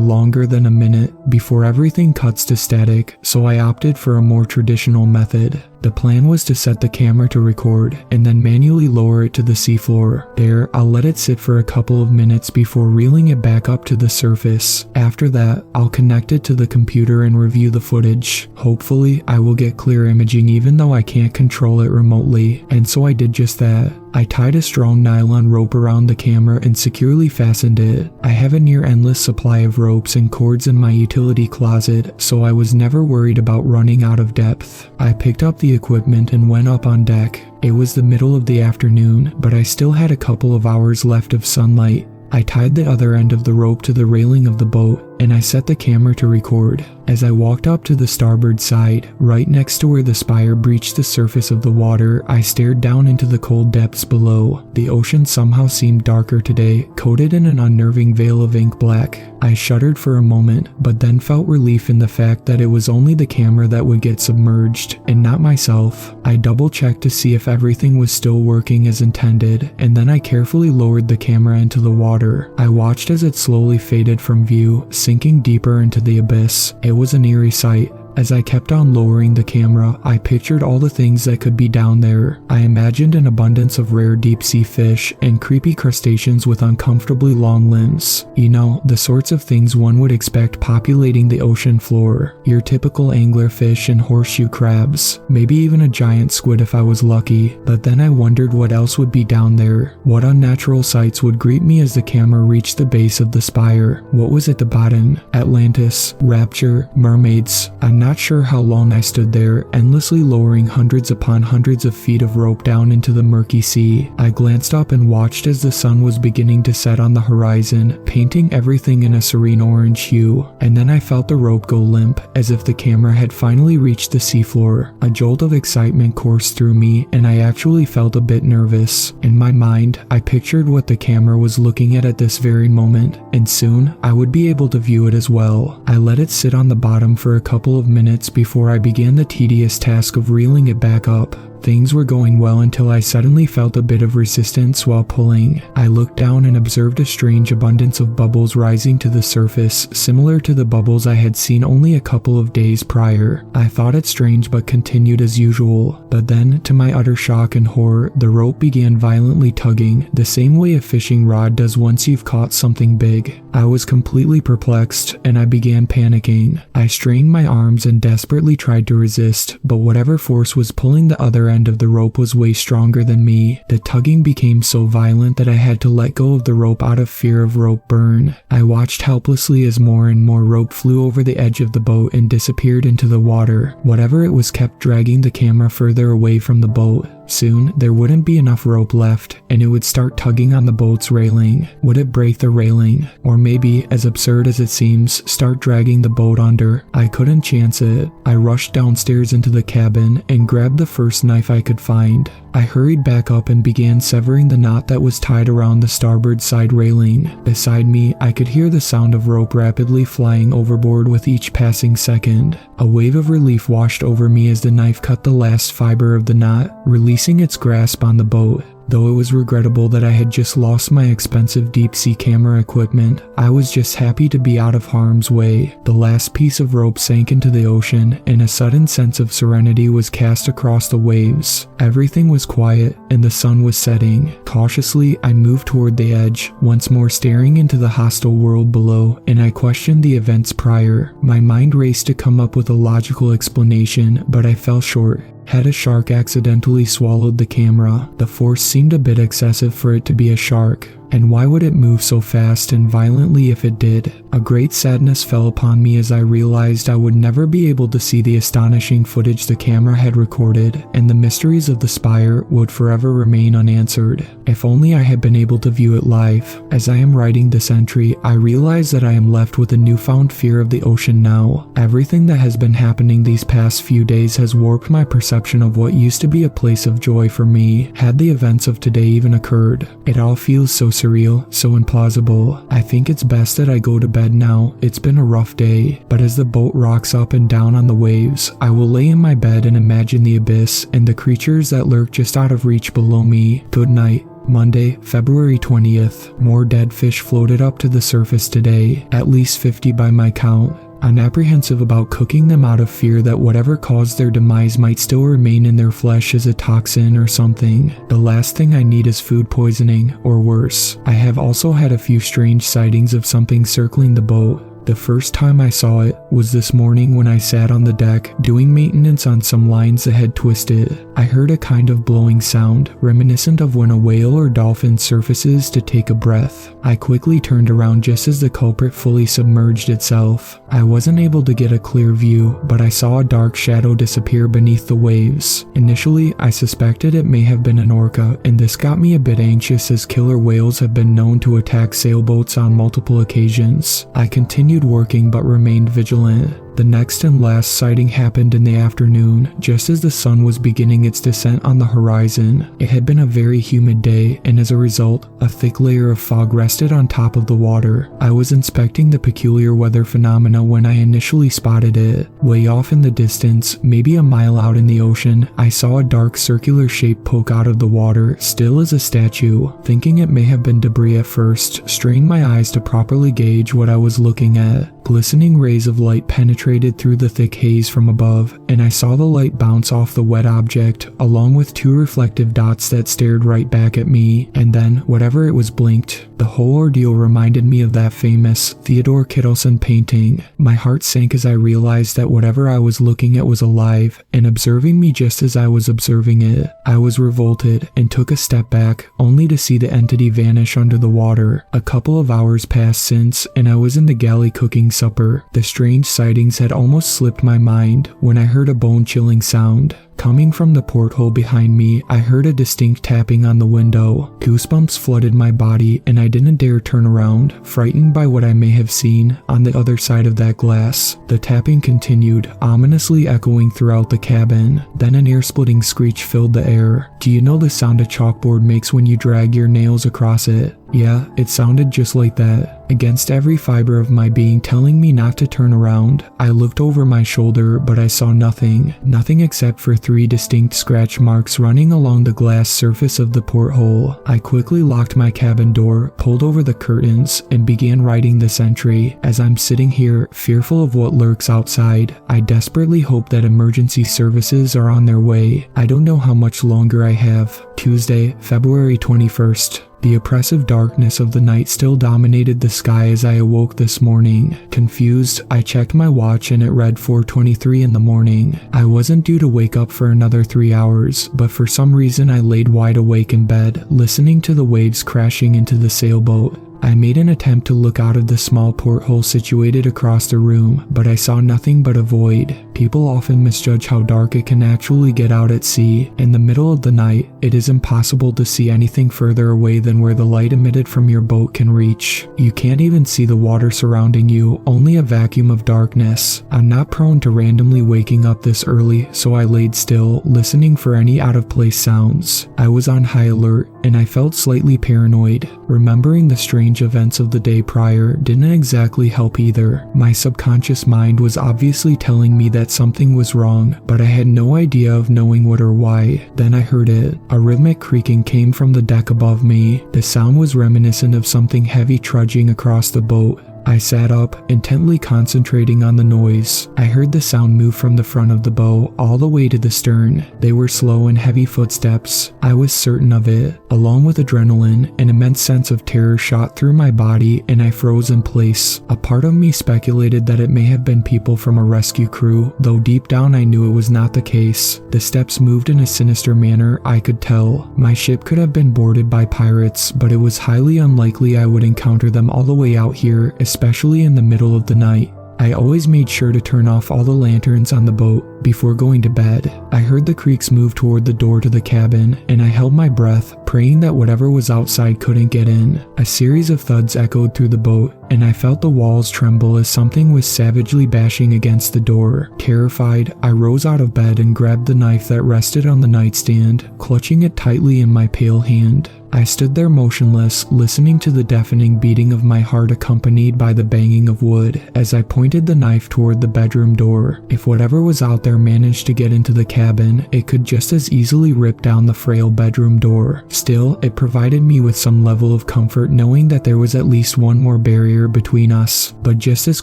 longer than a minute before everything cuts to static, so I opted for a more traditional method. The plan was to set the camera to record and then manually lower it to the seafloor. There, I'll let it sit for a couple of minutes before reeling it back up to the surface. After that, I'll connect it to the computer and review the footage. Hopefully, I will get clear imaging even though I can't control it remotely, and so I did just that. I tied a strong nylon rope around the camera and securely fastened it. I have a near endless supply of ropes and cords in my utility closet, so I was never worried about running out of depth. I picked up the equipment and went up on deck. It was the middle of the afternoon, but I still had a couple of hours left of sunlight. I tied the other end of the rope to the railing of the boat, and I set the camera to record. As I walked up to the starboard side, right next to where the spire breached the surface of the water, I stared down into the cold depths below. The ocean somehow seemed darker today, coated in an unnerving veil of ink black. I shuddered for a moment, but then felt relief in the fact that it was only the camera that would get submerged, and not myself. I double-checked to see if everything was still working as intended, and then I carefully lowered the camera into the water. I watched as it slowly faded from view, sinking deeper into the abyss. It was an eerie sight. As I kept on lowering the camera, I pictured all the things that could be down there. I imagined an abundance of rare deep-sea fish and creepy crustaceans with uncomfortably long limbs. You know, the sorts of things one would expect populating the ocean floor. Your typical anglerfish and horseshoe crabs. Maybe even a giant squid if I was lucky. But then I wondered what else would be down there. What unnatural sights would greet me as the camera reached the base of the spire? What was at the bottom? Atlantis, Rapture, mermaids. I'm not sure how long I stood there, endlessly lowering hundreds upon hundreds of feet of rope down into the murky sea. I glanced up and watched as the sun was beginning to set on the horizon, painting everything in a serene orange hue. And then I felt the rope go limp, as if the camera had finally reached the seafloor. A jolt of excitement coursed through me, and I actually felt a bit nervous. In my mind, I pictured what the camera was looking at this very moment, and soon I would be able to view it as well. I let it sit on the bottom for a couple of minutes before I began the tedious task of reeling it back up. Things were going well until I suddenly felt a bit of resistance while pulling. I looked down and observed a strange abundance of bubbles rising to the surface, similar to the bubbles I had seen only a couple of days prior. I thought it strange but continued as usual. But then, to my utter shock and horror, the rope began violently tugging, the same way a fishing rod does once you've caught something big. I was completely perplexed, and I began panicking. I strained my arms and desperately tried to resist, but whatever force was pulling the other end of the rope was way stronger than me. The tugging became so violent that I had to let go of the rope out of fear of rope burn. I watched helplessly as more and more rope flew over the edge of the boat and disappeared into the water. Whatever it was kept dragging the camera further away from the boat. Soon, there wouldn't be enough rope left, and it would start tugging on the boat's railing. Would it break the railing? Or maybe, as absurd as it seems, start dragging the boat under? I couldn't chance it. I rushed downstairs into the cabin and grabbed the first knife I could find. I hurried back up and began severing the knot that was tied around the starboard side railing. Beside me, I could hear the sound of rope rapidly flying overboard with each passing second. A wave of relief washed over me as the knife cut the last fiber of the knot, releasing its grasp on the boat. Though it was regrettable that I had just lost my expensive deep-sea camera equipment, I was just happy to be out of harm's way. The last piece of rope sank into the ocean, and a sudden sense of serenity was cast across the waves. Everything was quiet, and the sun was setting. Cautiously, I moved toward the edge, once more staring into the hostile world below, and I questioned the events prior. My mind raced to come up with a logical explanation, but I fell short. Had a shark accidentally swallowed the camera? The force seemed a bit excessive for it to be a shark. And why would it move so fast and violently if it did? A great sadness fell upon me as I realized I would never be able to see the astonishing footage the camera had recorded, and the mysteries of the spire would forever remain unanswered. If only I had been able to view it live. As I am writing this entry, I realize that I am left with a newfound fear of the ocean now. Everything that has been happening these past few days has warped my perception of what used to be a place of joy for me, had the events of today even occurred. It all feels so surreal, so implausible. I think it's best that I go to bed now. It's been a rough day, but as the boat rocks up and down on the waves, I will lay in my bed and imagine the abyss and the creatures that lurk just out of reach below me. Good night. Monday, February 20th. More dead fish floated up to the surface today, at least 50 by my count. I'm apprehensive about cooking them out of fear that whatever caused their demise might still remain in their flesh as a toxin or something. The last thing I need is food poisoning, or worse. I have also had a few strange sightings of something circling the boat. The first time I saw it was this morning when I sat on the deck doing maintenance on some lines that had twisted. I heard a kind of blowing sound, reminiscent of when a whale or dolphin surfaces to take a breath. I quickly turned around just as the culprit fully submerged itself. I wasn't able to get a clear view, but I saw a dark shadow disappear beneath the waves. Initially, I suspected it may have been an orca, and this got me a bit anxious as killer whales have been known to attack sailboats on multiple occasions. I continued working but remained vigilant. The next and last sighting happened in the afternoon, just as the sun was beginning its descent on the horizon. It had been a very humid day, and as a result, a thick layer of fog rested on top of the water. I was inspecting the peculiar weather phenomena when I initially spotted it. Way off in the distance, maybe a mile out in the ocean, I saw a dark circular shape poke out of the water, still as a statue. Thinking it may have been debris at first, strained my eyes to properly gauge what I was looking at. Glistening rays of light penetrated through the thick haze from above, and I saw the light bounce off the wet object, along with two reflective dots that stared right back at me, and then, whatever it was, blinked. The whole ordeal reminded me of that famous Theodore Kittelsen painting. My heart sank as I realized that whatever I was looking at was alive, and observing me just as I was observing it. I was revolted, and took a step back, only to see the entity vanish under the water. A couple of hours passed since, and I was in the galley cooking supper. The strange sightings had almost slipped my mind when I heard a bone-chilling sound. Coming from the porthole behind me, I heard a distinct tapping on the window. Goosebumps flooded my body, and I didn't dare turn around, frightened by what I may have seen on the other side of that glass. The tapping continued, ominously echoing throughout the cabin. Then an ear-splitting screech filled the air. Do you know the sound a chalkboard makes when you drag your nails across it? Yeah, it sounded just like that. Against every fiber of my being telling me not to turn around, I looked over my shoulder, but I saw nothing. Nothing except for 3 distinct scratch marks running along the glass surface of the porthole. I quickly locked my cabin door, pulled over the curtains, and began writing this entry. As I'm sitting here, fearful of what lurks outside, I desperately hope that emergency services are on their way. I don't know how much longer I have. Tuesday, February 21st. The oppressive darkness of the night still dominated the sky as I awoke this morning. Confused, I checked my watch and it read 4:23 in the morning. I wasn't due to wake up for another 3 hours, but for some reason I laid wide awake in bed, listening to the waves crashing into the sailboat. I made an attempt to look out of the small porthole situated across the room, but I saw nothing but a void. People often misjudge how dark it can actually get out at sea. In the middle of the night, it is impossible to see anything further away than where the light emitted from your boat can reach. You can't even see the water surrounding you, only a vacuum of darkness. I'm not prone to randomly waking up this early, so I laid still, listening for any out-of-place sounds. I was on high alert, and I felt slightly paranoid. Remembering the strange events of the day prior didn't exactly help either. My subconscious mind was obviously telling me that something was wrong, but I had no idea of knowing what or why. Then I heard it. A rhythmic creaking came from the deck above me. The sound was reminiscent of something heavy trudging across the boat. I sat up, intently concentrating on the noise. I heard the sound move from the front of the boat all the way to the stern. They were slow and heavy footsteps. I was certain of it. Along with adrenaline, an immense sense of terror shot through my body and I froze in place. A part of me speculated that it may have been people from a rescue crew, though deep down I knew it was not the case. The steps moved in a sinister manner, I could tell. My ship could have been boarded by pirates, but it was highly unlikely I would encounter them all the way out here, especially in the middle of the night. I always made sure to turn off all the lanterns on the boat before going to bed. I heard the creaks move toward the door to the cabin, and I held my breath, praying that whatever was outside couldn't get in. A series of thuds echoed through the boat, and I felt the walls tremble as something was savagely bashing against the door. Terrified, I rose out of bed and grabbed the knife that rested on the nightstand, clutching it tightly in my pale hand. I stood there motionless, listening to the deafening beating of my heart accompanied by the banging of wood as I pointed the knife toward the bedroom door. If whatever was out there managed to get into the cabin, it could just as easily rip down the frail bedroom door. Still, it provided me with some level of comfort knowing that there was at least one more barrier between us. But just as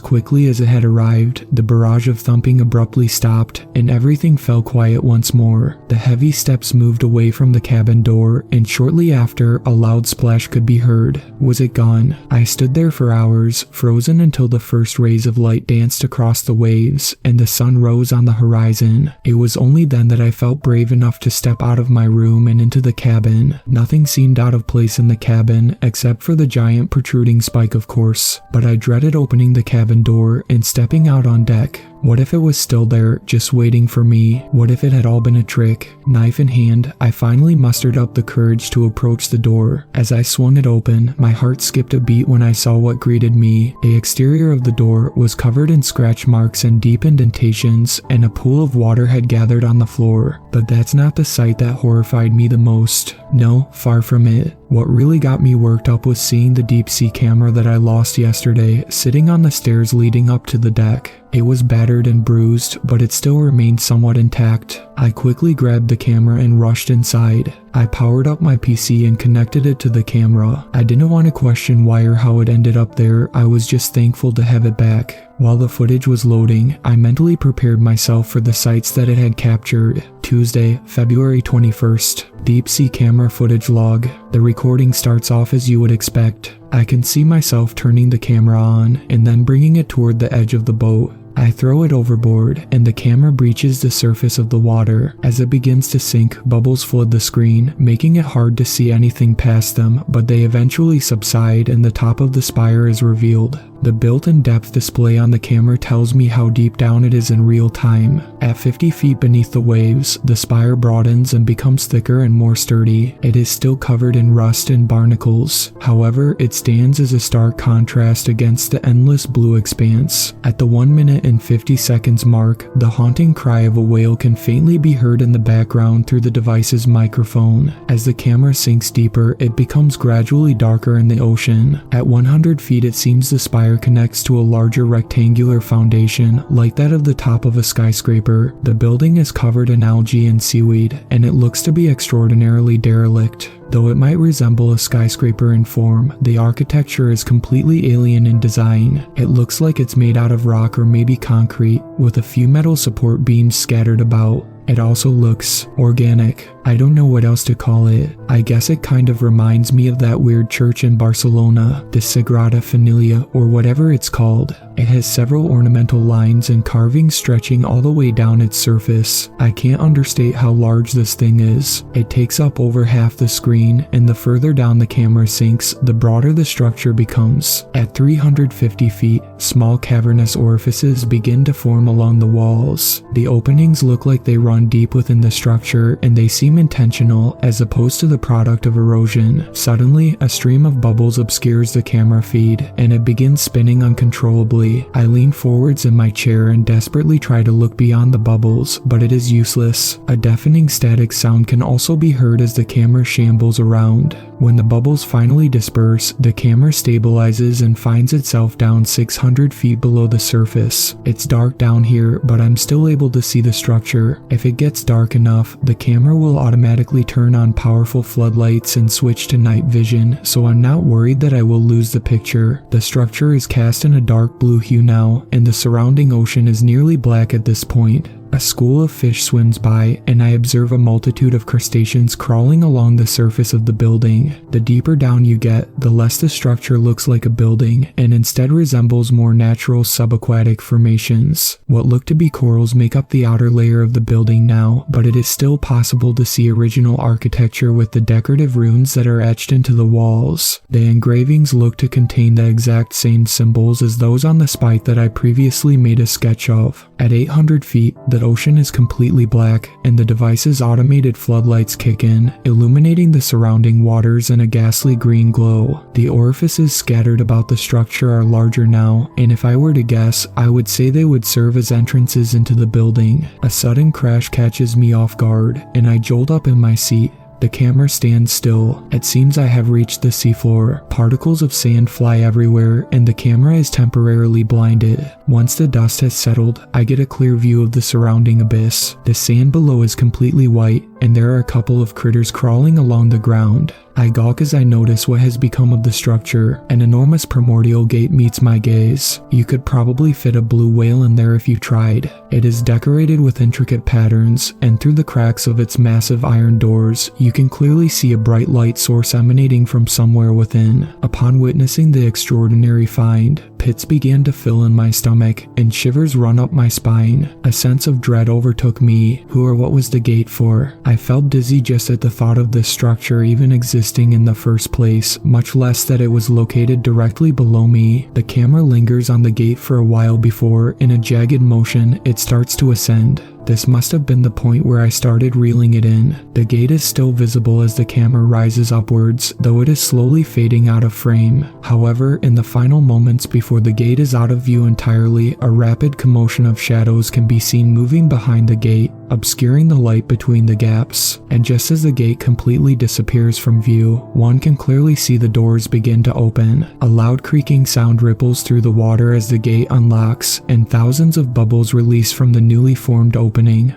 quickly as it had arrived, the barrage of thumping abruptly stopped, and everything fell quiet once more. The heavy steps moved away from the cabin door, and shortly after, a loud splash could be heard. Was it gone? I stood there for hours, frozen until the first rays of light danced across the waves, and the sun rose on the horizon. It was only then that I felt brave enough to step out of my room and into the cabin. Nothing seemed out of place in the cabin, except for the giant protruding spike, of course, but I dreaded opening the cabin door and stepping out on deck. What if it was still there, just waiting for me? What if it had all been a trick? Knife in hand, I finally mustered up the courage to approach the door. As I swung it open, my heart skipped a beat when I saw what greeted me. The exterior of the door was covered in scratch marks and deep indentations, and a pool of water had gathered on the floor. But that's not the sight that horrified me the most. No, far from it. What really got me worked up was seeing the deep-sea camera that I lost yesterday sitting on the stairs leading up to the deck. It was battered and bruised, but it still remained somewhat intact. I quickly grabbed the camera and rushed inside. I powered up my PC and connected it to the camera. I didn't want to question why or how it ended up there, I was just thankful to have it back. While the footage was loading, I mentally prepared myself for the sights that it had captured. Tuesday, February 21st. Deep sea camera footage log. The recording starts off as you would expect. I can see myself turning the camera on and then bringing it toward the edge of the boat. I throw it overboard, and the camera breaches the surface of the water. As it begins to sink, bubbles flood the screen, making it hard to see anything past them, but they eventually subside and the top of the spire is revealed. The built-in depth display on the camera tells me how deep down it is in real time. At 50 feet beneath the waves, the spire broadens and becomes thicker and more sturdy. It is still covered in rust and barnacles. However, it stands as a stark contrast against the endless blue expanse. At the 1 minute and 50 seconds mark, the haunting cry of a whale can faintly be heard in the background through the device's microphone. As the camera sinks deeper, it becomes gradually darker in the ocean. At 100 feet, it seems the spire connects to a larger rectangular foundation like that of the top of a skyscraper. The building is covered in algae and seaweed, and it looks to be extraordinarily derelict. Though it might resemble a skyscraper in form, the architecture is completely alien in design. It looks like it's made out of rock or maybe concrete, with a few metal support beams scattered about. It also looks organic. I don't know what else to call it. I guess it kind of reminds me of that weird church in Barcelona, the Sagrada Familia or whatever it's called. It has several ornamental lines and carvings stretching all the way down its surface. I can't understate how large this thing is. It takes up over half the screen, and the further down the camera sinks, the broader the structure becomes. At 350 feet, small cavernous orifices begin to form along the walls. The openings look like they run deep within the structure, and they seem intentional as opposed to the product of erosion. Suddenly, a stream of bubbles obscures the camera feed, and it begins spinning uncontrollably. I lean forwards in my chair and desperately try to look beyond the bubbles, but it is useless. A deafening static sound can also be heard as the camera shambles around. When the bubbles finally disperse, the camera stabilizes and finds itself down 600 feet below the surface. It's dark down here, but I'm still able to see the structure. If it gets dark enough, the camera will automatically turn on powerful floodlights and switch to night vision, so I'm not worried that I will lose the picture. The structure is cast in a dark blue hue now, and the surrounding ocean is nearly black at this point. A school of fish swims by, and I observe a multitude of crustaceans crawling along the surface of the building. The deeper down you get, the less the structure looks like a building, and instead resembles more natural subaquatic formations. What look to be corals make up the outer layer of the building now, but it is still possible to see original architecture with the decorative runes that are etched into the walls. The engravings look to contain the exact same symbols as those on the spike that I previously made a sketch of. At 800 feet, the ocean is completely black, and the device's automated floodlights kick in, illuminating the surrounding waters in a ghastly green glow. The orifices scattered about the structure are larger now, and if I were to guess, I would say they would serve as entrances into the building. A sudden crash catches me off guard, and I jolt up in my seat. The camera stands still. It seems I have reached the seafloor. Particles of sand fly everywhere, and the camera is temporarily blinded. Once the dust has settled, I get a clear view of the surrounding abyss. The sand below is completely white, and there are a couple of critters crawling along the ground. I gawk as I notice what has become of the structure. An enormous primordial gate meets my gaze. You could probably fit a blue whale in there if you tried. It is decorated with intricate patterns, and through the cracks of its massive iron doors, you can clearly see a bright light source emanating from somewhere within. Upon witnessing the extraordinary find, pits began to fill in my stomach, and shivers run up my spine. A sense of dread overtook me. Who or what was the gate for? I felt dizzy just at the thought of this structure even existing in the first place, much less that it was located directly below me. The camera lingers on the gate for a while before, in a jagged motion, it starts to ascend. This must have been the point where I started reeling it in. The gate is still visible as the camera rises upwards, though it is slowly fading out of frame. However, in the final moments before the gate is out of view entirely, a rapid commotion of shadows can be seen moving behind the gate, obscuring the light between the gaps. And just as the gate completely disappears from view, one can clearly see the doors begin to open. A loud creaking sound ripples through the water as the gate unlocks, and thousands of bubbles release from the newly formed opening,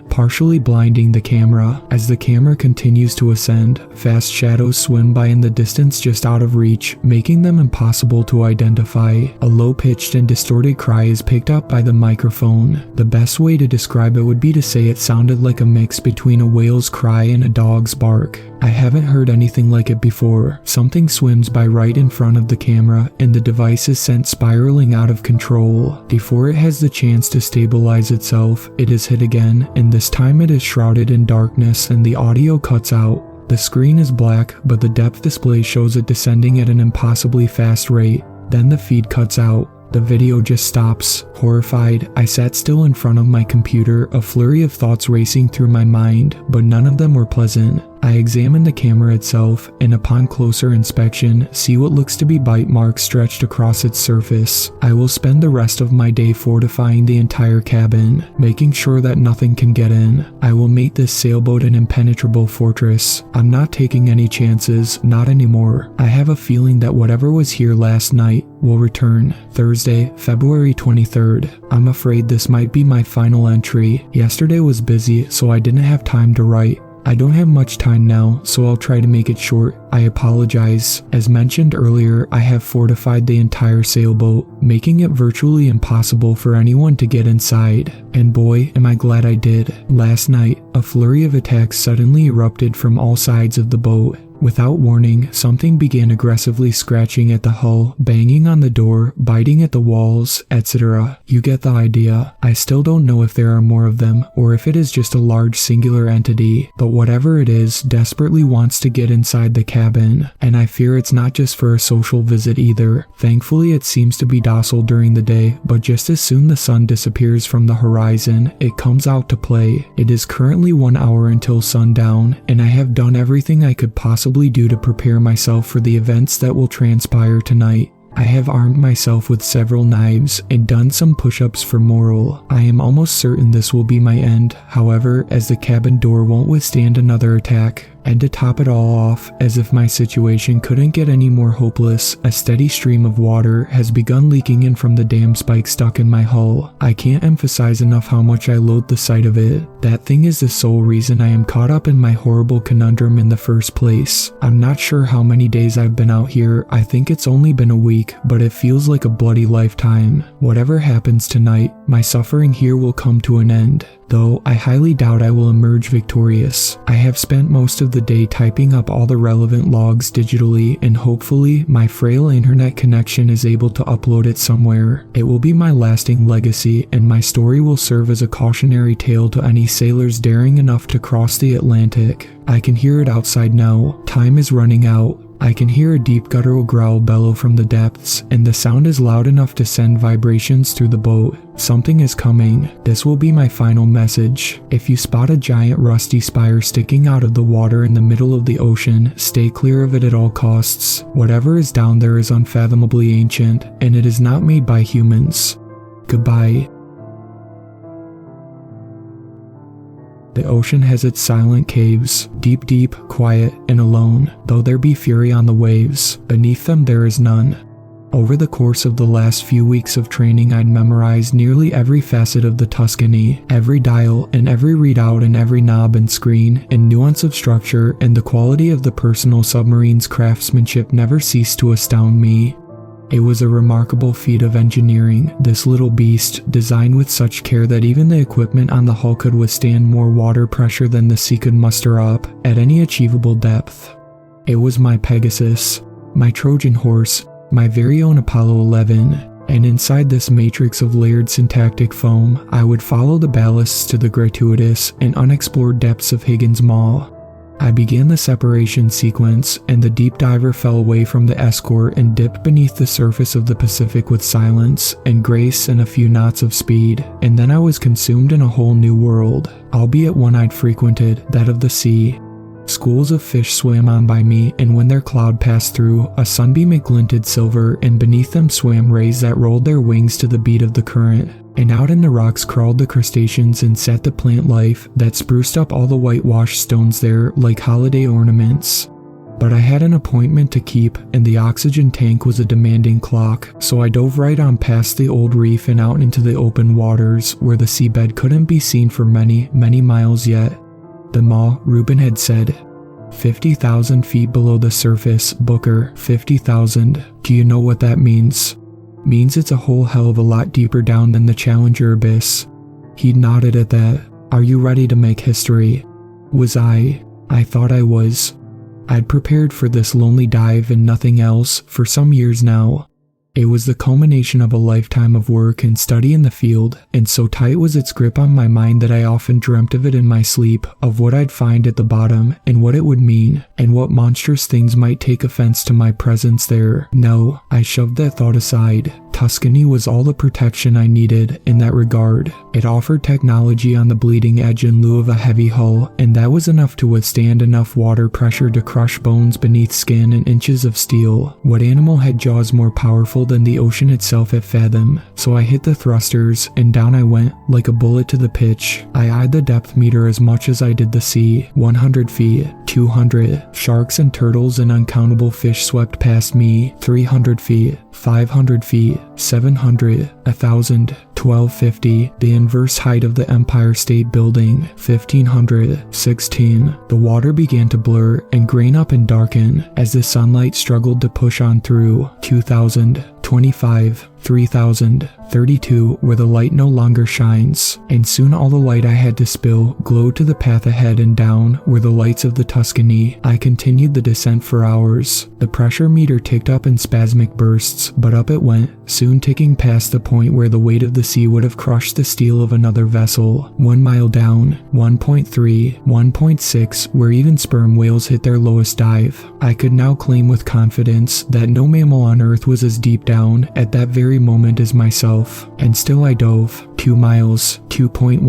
partially blinding the camera. As the camera continues to ascend, fast shadows swim by in the distance just out of reach, making them impossible to identify. A low-pitched and distorted cry is picked up by the microphone. The best way to describe it would be to say it sounded like a mix between a whale's cry and a dog's bark. I haven't heard anything like it before. Something swims by right in front of the camera, and the device is sent spiraling out of control. Before it has the chance to stabilize itself, it is hit again, and this time it is shrouded in darkness and the audio cuts out. The screen is black, but the depth display shows it descending at an impossibly fast rate. Then the feed cuts out. The video just stops. Horrified, I sat still in front of my computer, a flurry of thoughts racing through my mind, but none of them were pleasant. I examine the camera itself, and upon closer inspection, see what looks to be bite marks stretched across its surface. I will spend the rest of my day fortifying the entire cabin, making sure that nothing can get in. I will make this sailboat an impenetrable fortress. I'm not taking any chances, not anymore. I have a feeling that whatever was here last night will return. Thursday, February 23rd. I'm afraid this might be my final entry. Yesterday was busy, so I didn't have time to write. I don't have much time now, so I'll try to make it short. I apologize. As mentioned earlier, I have fortified the entire sailboat, making it virtually impossible for anyone to get inside. And boy, am I glad I did. Last night, a flurry of attacks suddenly erupted from all sides of the boat. Without warning, something began aggressively scratching at the hull, banging on the door, biting at the walls, etc. You get the idea. I still don't know if there are more of them, or if it is just a large singular entity, but whatever it is, desperately wants to get inside the cabin, and I fear it's not just for a social visit either. Thankfully, it seems to be docile during the day, but just as soon the sun disappears from the horizon, it comes out to play. It is currently 1 hour until sundown, and I have done everything I could possibly do to prepare myself for the events that will transpire tonight. I have armed myself with several knives and done some push-ups for morale. I am almost certain this will be my end, however, as the cabin door won't withstand another attack. And to top it all off, as if my situation couldn't get any more hopeless, a steady stream of water has begun leaking in from the damn spike stuck in my hull. I can't emphasize enough how much I loathe the sight of it. That thing is the sole reason I am caught up in my horrible conundrum in the first place. I'm not sure how many days I've been out here. I think it's only been a week, but it feels like a bloody lifetime. Whatever happens tonight, my suffering here will come to an end. Though I highly doubt I will emerge victorious. I have spent most of the day typing up all the relevant logs digitally, and hopefully my frail internet connection is able to upload it somewhere. It will be my lasting legacy, and my story will serve as a cautionary tale to any sailors daring enough to cross the Atlantic. I can hear it outside now. Time is running out. I can hear a deep guttural growl bellow from the depths, and the sound is loud enough to send vibrations through the boat. Something is coming. This will be my final message. If you spot a giant rusty spire sticking out of the water in the middle of the ocean, stay clear of it at all costs. Whatever is down there is unfathomably ancient, and it is not made by humans. Goodbye. The ocean has its silent caves, deep, quiet, and alone. Though there be fury on the waves, beneath them there is none. Over the course of the last few weeks of training, I'd memorized nearly every facet of the Tuscany, every dial and every readout and every knob and screen and nuance of structure, and the quality of the personal submarine's craftsmanship never ceased to astound me. It was a remarkable feat of engineering, this little beast, designed with such care that even the equipment on the hull could withstand more water pressure than the sea could muster up, at any achievable depth. It was my Pegasus, my Trojan horse, my very own Apollo 11, and inside this matrix of layered syntactic foam, I would follow the ballasts to the gratuitous and unexplored depths of Higgins Maw. I began the separation sequence, and the deep diver fell away from the escort and dipped beneath the surface of the Pacific with silence and grace and a few knots of speed, and then I was consumed in a whole new world, albeit one I'd frequented, that of the sea. Schools of fish swam on by me, and when their cloud passed through, a sunbeam it glinted silver, and beneath them swam rays that rolled their wings to the beat of the current. And out in the rocks crawled the crustaceans and sat the plant life that spruced up all the whitewashed stones there like holiday ornaments. But I had an appointment to keep, and the oxygen tank was a demanding clock, so I dove right on past the old reef and out into the open waters, where the seabed couldn't be seen for many miles yet. The Maw, Reuben had said, 50,000 feet below the surface, Booker, 50,000. Do you know what that means? Means it's a whole hell of a lot deeper down than the Challenger abyss. He nodded at that. Are you ready to make history? Was I? I thought I was. I'd prepared for this lonely dive and nothing else for some years now. It was the culmination of a lifetime of work and study in the field, and so tight was its grip on my mind that I often dreamt of it in my sleep, of what I'd find at the bottom, and what it would mean, and what monstrous things might take offense to my presence there. No, I shoved that thought aside. Tuscany was all the protection I needed in that regard. It offered technology on the bleeding edge in lieu of a heavy hull, and that was enough to withstand enough water pressure to crush bones beneath skin and inches of steel. What animal had jaws more powerful than the ocean itself at fathom? So I hit the thrusters, and down I went, like a bullet to the pitch. I eyed the depth meter as much as I did the sea. 100 feet, 200. Sharks and turtles and uncountable fish swept past me. 300 feet, 500 feet, 700, 1,000, 1250, the inverse height of the Empire State Building, 1500, 16. The water began to blur and grain up and darken as the sunlight struggled to push on through. 2000, 25, 3000, 32, where the light no longer shines, and soon all the light I had to spill glowed to the path ahead, and down were the lights of the Tuscany. I continued the descent for hours. The pressure meter ticked up in spasmic bursts, but up it went, soon ticking past the point where the weight of the sea would have crushed the steel of another vessel. 1 mile down, 1.3, 1.6, where even sperm whales hit their lowest dive. I could now claim with confidence that no mammal on Earth was as deep down down at that very moment as myself, and still I dove. 2 miles, 2.1,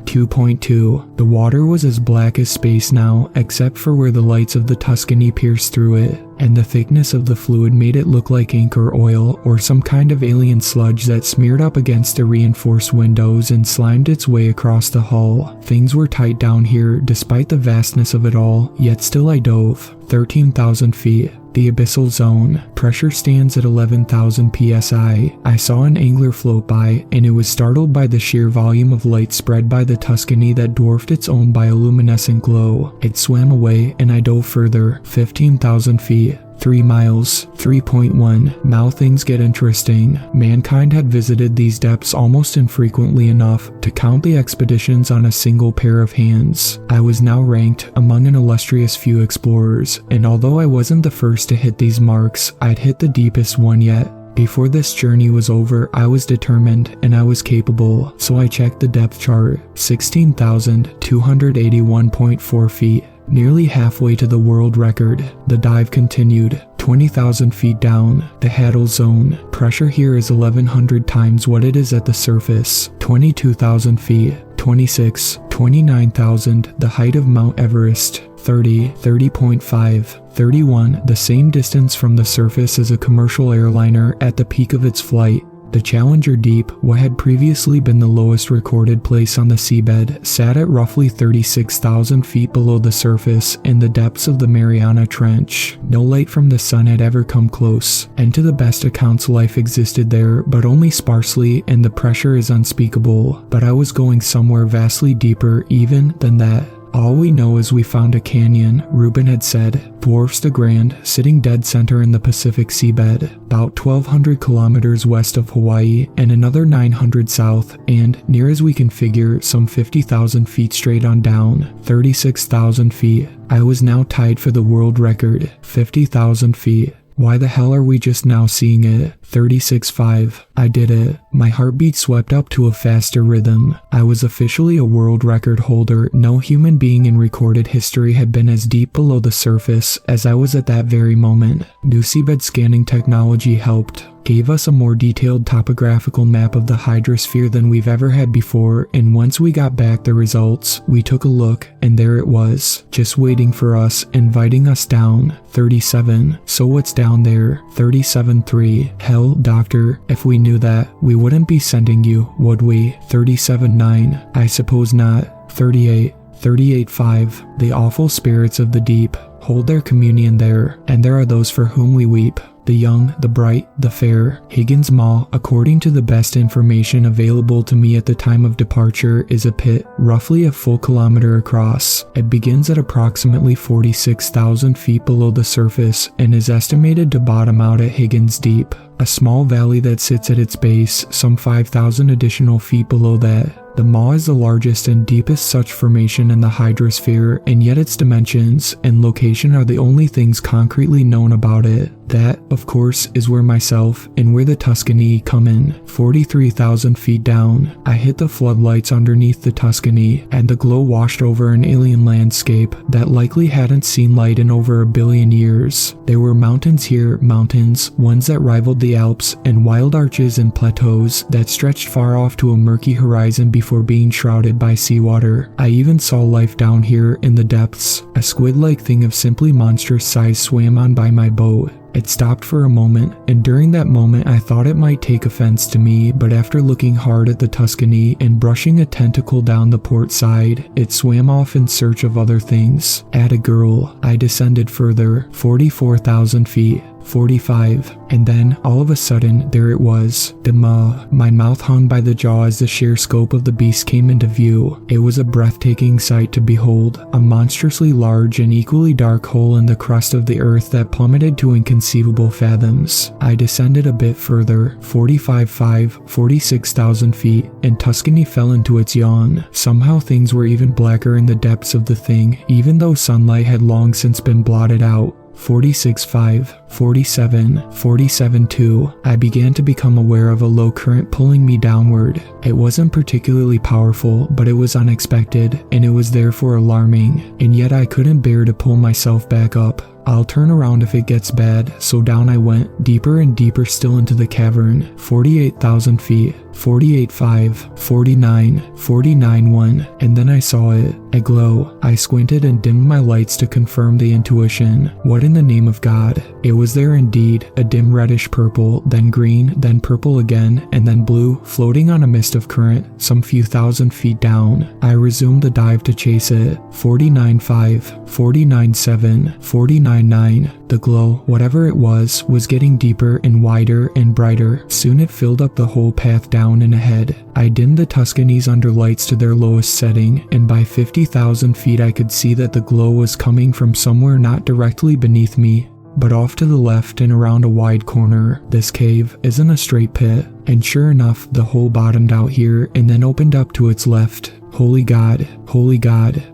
2.2. The water was as black as space now, except for where the lights of the Tuscany pierced through it, and the thickness of the fluid made it look like ink or oil or some kind of alien sludge that smeared up against the reinforced windows and slimed its way across the hull. Things were tight down here despite the vastness of it all, yet still I dove. 13,000 feet. The abyssal zone. Pressure stands at 11,000 psi. I saw an angler float by, and it was startled by the sheer volume of light spread by the Tuscany that dwarfed its own bioluminescent glow. It swam away, and I dove further. 15,000 feet. 3 miles, 3.1. Now things get interesting. Mankind had visited these depths almost infrequently enough to count the expeditions on a single pair of hands. I was now ranked among an illustrious few explorers, and although I wasn't the first to hit these marks, I'd hit the deepest one yet. Before this journey was over, I was determined and I was capable, so I checked the depth chart. 16,281.4 feet. Nearly halfway to the world record. The dive continued. 20,000 feet down. The Haddle Zone. Pressure here is 1,100 times what it is at the surface. 22,000 feet. 26, 29,000. The height of Mount Everest. 30, 30.5, 31. The same distance from the surface as a commercial airliner at the peak of its flight. The Challenger Deep, what had previously been the lowest recorded place on the seabed, sat at roughly 36,000 feet below the surface in the depths of the Mariana Trench. No light from the sun had ever come close, and to the best accounts life existed there, but only sparsely, and the pressure is unspeakable. But I was going somewhere vastly deeper even than that. All we know is we found a canyon, Reuben had said, dwarfs the Grand, sitting dead center in the Pacific seabed, about 1,200 kilometers west of Hawaii and another 900 south, and, near as we can figure, some 50,000 feet straight on down, 36,000 feet. I was now tied for the world record, 50,000 feet. Why the hell are we just now seeing it? 36.5. I did it. My heartbeat swept up to a faster rhythm. I was officially a world record holder. No human being in recorded history had been as deep below the surface as I was at that very moment. New seabed scanning technology helped. Gave us a more detailed topographical map of the hydrosphere than we've ever had before, and once we got back the results, we took a look, and there it was, just waiting for us, inviting us down. 37. So what's down there? 37.3. Hell, doctor, if we knew that, we wouldn't be sending you, would we? 37.9. I suppose not. 38. 38.5. The awful spirits of the deep hold their communion there, and there are those for whom we weep. The young, the bright, the fair. Higgins Maw, according to the best information available to me at the time of departure, is a pit roughly a full kilometer across. It begins at approximately 46,000 feet below the surface and is estimated to bottom out at Higgins Deep, a small valley that sits at its base some 5,000 additional feet below that. The Maw is the largest and deepest such formation in the hydrosphere, and yet its dimensions and location are the only things concretely known about it. That, of course, is where myself and where the Tuscany come in. 43,000 feet down, I hit the floodlights underneath the Tuscany, and the glow washed over an alien landscape that likely hadn't seen light in over 1 billion years. There were mountains here, mountains, ones that rivaled the Alps, and wild arches and plateaus that stretched far off to a murky horizon before being shrouded by seawater. I even saw life down here in the depths. A squid-like thing of simply monstrous size swam on by my boat. It stopped for a moment, and during that moment I thought it might take offense to me, but after looking hard at the Tuscany and brushing a tentacle down the port side, it swam off in search of other things. At a girl, I descended further, 44,000 feet. 45, and then, all of a sudden, there it was, the Maw. My mouth hung by the jaw as the sheer scope of the beast came into view. It was a breathtaking sight to behold, a monstrously large and equally dark hole in the crust of the earth that plummeted to inconceivable fathoms. I descended a bit further, 45.5, 46,000 feet, and Tuscany fell into its yawn. Somehow things were even blacker in the depths of the thing, even though sunlight had long since been blotted out. 46.5, 47, 47.2, I began to become aware of a low current pulling me downward. It wasn't particularly powerful, but it was unexpected, and it was therefore alarming, and yet I couldn't bear to pull myself back up. I'll turn around if it gets bad, so down I went, deeper and deeper still into the cavern. 48,000 feet, 48.5, 49, 49.1, and then I saw it. A glow. I squinted and dimmed my lights to confirm the intuition. What in the name of God? It was there indeed, a dim reddish purple, then green, then purple again, and then blue, floating on a mist of current, some few thousand feet down. I resumed the dive to chase it. 49.5, 49.7, 49.9. The glow, whatever it was getting deeper and wider and brighter. Soon it filled up the whole path down and ahead. I dimmed the Tuscany's under lights to their lowest setting, and by 50,000 feet I could see that the glow was coming from somewhere not directly beneath me, but off to the left and around a wide corner. This cave isn't a straight pit, and sure enough, the hole bottomed out here and then opened up to its left. Holy God,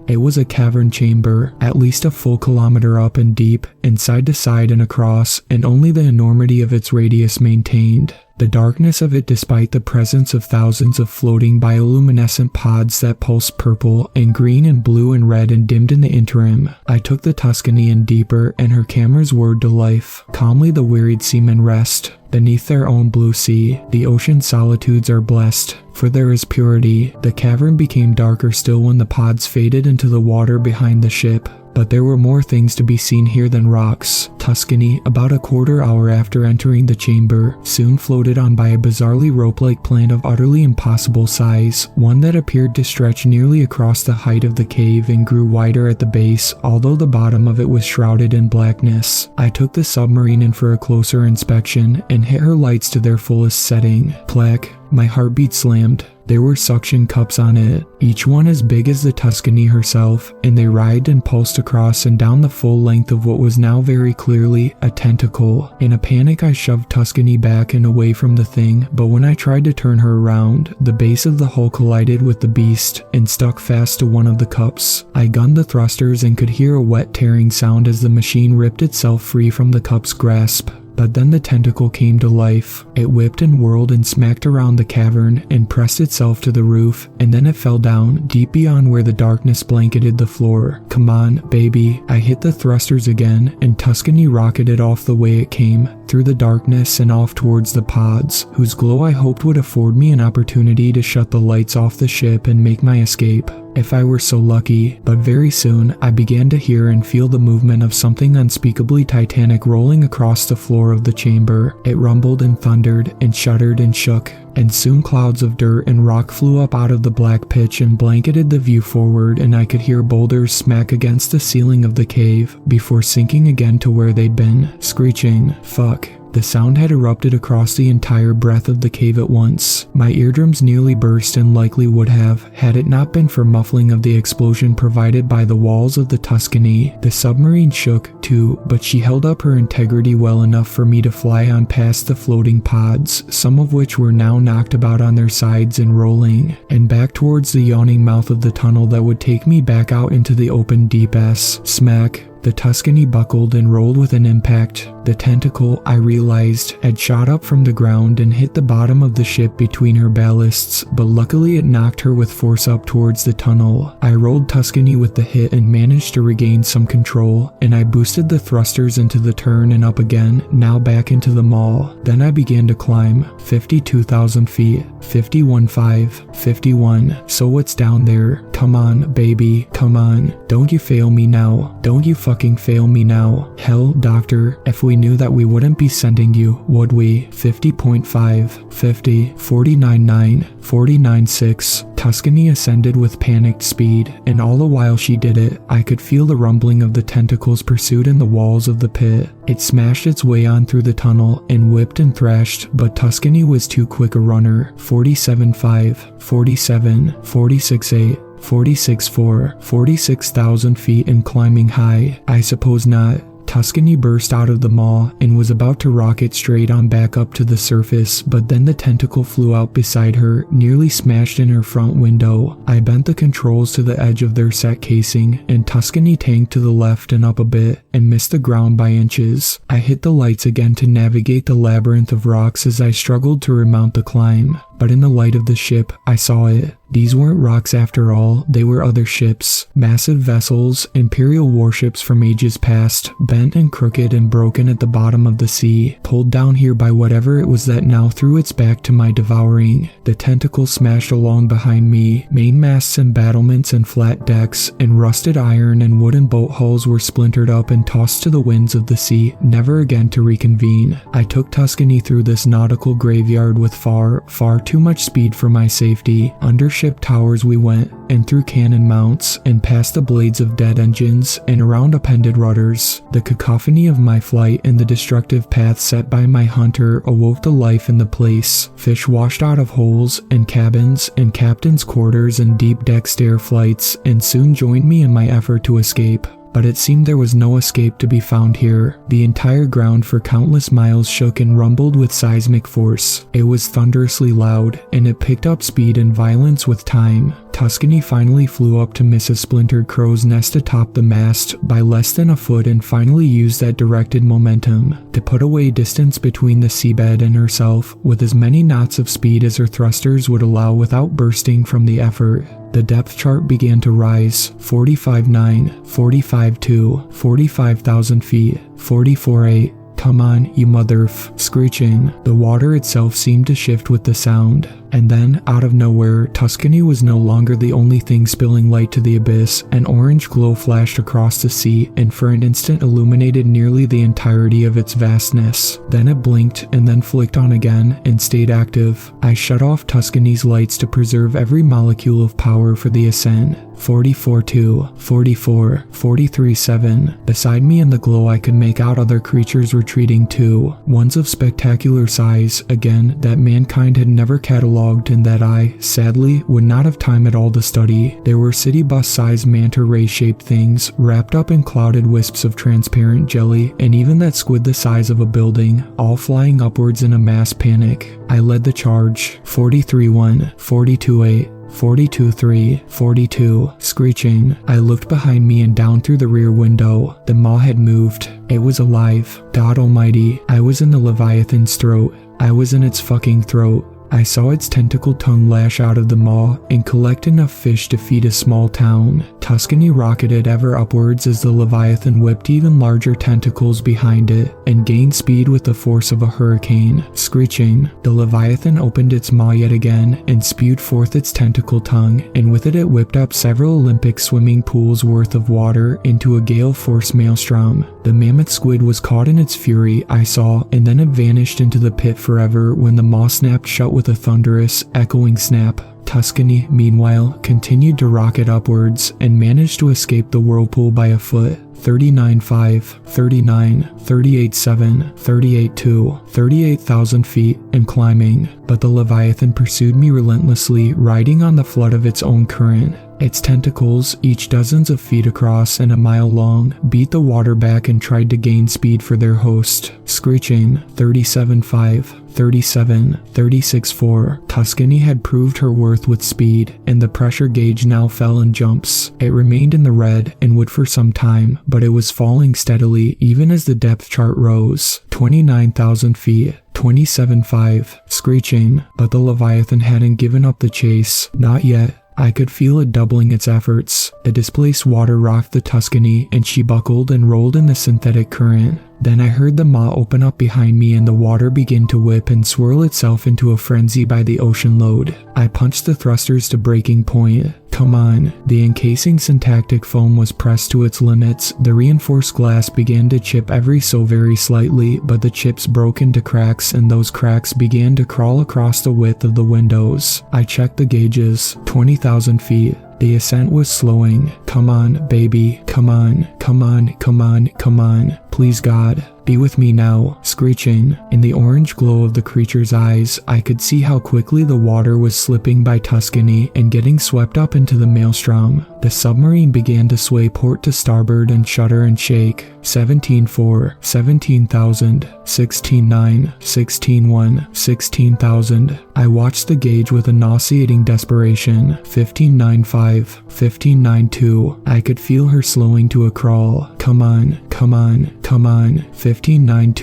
it was a cavern chamber, at least a full kilometer up and deep, and side to side and across, and only the enormity of its radius maintained. The darkness of it despite the presence of thousands of floating bioluminescent pods that pulsed purple and green and blue and red and dimmed in the interim. I took the Tuscany in deeper and her cameras whirred to life. Calmly the wearied seamen rest. Beneath their own blue sea, the ocean solitudes are blessed, for there is purity. The cavern became darker still when the pods faded into the water behind the ship. But there were more things to be seen here than rocks. Tuscany, about a quarter hour after entering the chamber, soon floated on by a bizarrely rope-like plant of utterly impossible size, one that appeared to stretch nearly across the height of the cave and grew wider at the base, although the bottom of it was shrouded in blackness. I took the submarine in for a closer inspection and hit her lights to their fullest setting. Plaque. My heartbeat slammed. There were suction cups on it, each one as big as the Tuscany herself, and they writhed and pulsed across and down the full length of what was now very clearly a tentacle. In a panic I shoved Tuscany back and away from the thing, but when I tried to turn her around, the base of the hull collided with the beast and stuck fast to one of the cups. I gunned the thrusters and could hear a wet tearing sound as the machine ripped itself free from the cup's grasp. But then the tentacle came to life. It whipped and whirled and smacked around the cavern and pressed itself to the roof, and then it fell down deep beyond where the darkness blanketed the floor. Come on, baby. I hit the thrusters again, and Tuscany rocketed off the way it came, through the darkness and off towards the pods, whose glow I hoped would afford me an opportunity to shut the lights off the ship and make my escape. If I were so lucky, but very soon I began to hear and feel the movement of something unspeakably titanic rolling across the floor of the chamber. It rumbled and thundered and shuddered and shook, and soon clouds of dirt and rock flew up out of the black pitch and blanketed the view forward, and I could hear boulders smack against the ceiling of the cave before sinking again to where they'd been, screeching, "Fuck." The sound had erupted across the entire breadth of the cave at once. My eardrums nearly burst and likely would have, had it not been for muffling of the explosion provided by the walls of the Tuscany. The submarine shook, too, but she held up her integrity well enough for me to fly on past the floating pods, some of which were now knocked about on their sides and rolling, and back towards the yawning mouth of the tunnel that would take me back out into the open deep S. Smack. The Tuscany buckled and rolled with an impact. The tentacle, I realized, had shot up from the ground and hit the bottom of the ship between her ballasts, but luckily it knocked her with force up towards the tunnel. I rolled Tuscany with the hit and managed to regain some control, and I boosted the thrusters into the turn and up again, now back into the maul. Then I began to climb. 52,000 feet, 51.5, 51. So what's down there? Come on, baby, come on. Don't you fail me now. Don't you fucking fail me now. Hell, doctor, if we knew that we wouldn't be sending you, would we? 50.5, 50, 49.9, 49.6. Tuscany ascended with panicked speed, and all the while she did it, I could feel the rumbling of the tentacles pursued in the walls of the pit. It smashed its way on through the tunnel and whipped and thrashed, but Tuscany was too quick a runner. 47.5, 47, 46.8. 46.4, 46,000 feet and climbing high. I suppose not. Tuscany burst out of the maw and was about to rocket straight on back up to the surface, but then the tentacle flew out beside her, nearly smashed in her front window. I bent the controls to the edge of their set casing, and Tuscany tanked to the left and up a bit, and missed the ground by inches. I hit the lights again to navigate the labyrinth of rocks as I struggled to remount the climb. but in the light of the ship, I saw it. These weren't rocks after all, they were other ships. Massive vessels, imperial warships from ages past, bent and crooked and broken at the bottom of the sea, pulled down here by whatever it was that now threw its back to my devouring. The tentacles smashed along behind me, mainmasts and battlements and flat decks, and rusted iron and wooden boat hulls were splintered up and tossed to the winds of the sea, never again to reconvene. I took Tuscany through this nautical graveyard with far, far too much speed for my safety. Under ship towers we went, and through cannon mounts, and past the blades of dead engines, and around appended rudders. The cacophony of my flight and the destructive path set by my hunter awoke the life in the place. Fish washed out of holes, and cabins, and captain's quarters, and deep deck stair flights, and soon joined me in my effort to escape. But it seemed there was no escape to be found here. The entire ground for countless miles shook and rumbled with seismic force. It was thunderously loud, and it picked up speed and violence with time. Tuscany finally flew up to miss a splintered crow's nest atop the mast by less than a foot and finally used that directed momentum to put away distance between the seabed and herself with as many knots of speed as her thrusters would allow without bursting from the effort. The depth chart began to rise, 45,900, 45,200, 45,000 feet, 44,800. Come on, you screeching. The water itself seemed to shift with the sound. And then, out of nowhere, Tuscany was no longer the only thing spilling light to the abyss. An orange glow flashed across the sea and for an instant illuminated nearly the entirety of its vastness. Then it blinked and then flicked on again and stayed active. I shut off Tuscany's lights to preserve every molecule of power for the ascent. 44,200, 44,000, 43,700. Beside me in the glow I could make out other creatures retreating too, ones of spectacular size, again, that mankind had never catalogued and that I, sadly, would not have time at all to study. There were city bus-sized manta ray-shaped things, wrapped up in clouded wisps of transparent jelly, and even that squid the size of a building, all flying upwards in a mass panic. I led the charge. 43,100, 42,800. 42,300, 42, screeching. I looked behind me and down through the rear window. The maw had moved. It was alive. God almighty, I was in the Leviathan's throat. I was in its fucking throat. I saw its tentacled tongue lash out of the maw and collect enough fish to feed a small town. Tuscany rocketed ever upwards as the Leviathan whipped even larger tentacles behind it and gained speed with the force of a hurricane. Screeching, the Leviathan opened its maw yet again and spewed forth its tentacle tongue, and with it whipped up several Olympic swimming pools worth of water into a gale-force maelstrom. The mammoth squid was caught in its fury, I saw, and then it vanished into the pit forever when the maw snapped shut with a thunderous, echoing snap. Tuscany, meanwhile, continued to rocket upwards and managed to escape the whirlpool by a foot. 39,500, 39,000, 38,700, 38,200, 38,000 feet, and climbing. But the Leviathan pursued me relentlessly, riding on the flood of its own current. Its tentacles, each dozens of feet across and a mile long, beat the water back and tried to gain speed for their host. Screeching, 37,500, 37, 36.4. Tuscany had proved her worth with speed, and the pressure gauge now fell in jumps. It remained in the red and would for some time, but it was falling steadily even as the depth chart rose. 29,000 feet. 27.5, screeching, but the Leviathan hadn't given up the chase. Not yet. I could feel it doubling its efforts. The displaced water rocked the Tuscany, and she buckled and rolled in the synthetic current. Then I heard the maw open up behind me and the water begin to whip and swirl itself into a frenzy by the ocean load. I punched the thrusters to breaking point. Come on. The encasing syntactic foam was pressed to its limits. The reinforced glass began to chip every so very slightly, but the chips broke into cracks and those cracks began to crawl across the width of the windows. I checked the gauges. 20,000 feet. The ascent was slowing. Come on, baby. Come on. Come on. Come on. Come on. Please God, be with me now. Screeching. In the orange glow of the creature's eyes, I could see how quickly the water was slipping by Tuscany and getting swept up into the maelstrom. The submarine began to sway port to starboard and shudder and shake. 17.4, 17,000, 16.9, 16.1, 16,000. I watched the gauge with a nauseating desperation. 15.95, 15.92. I could feel her slowing to a crawl. Come on, come on, come on. 15.925,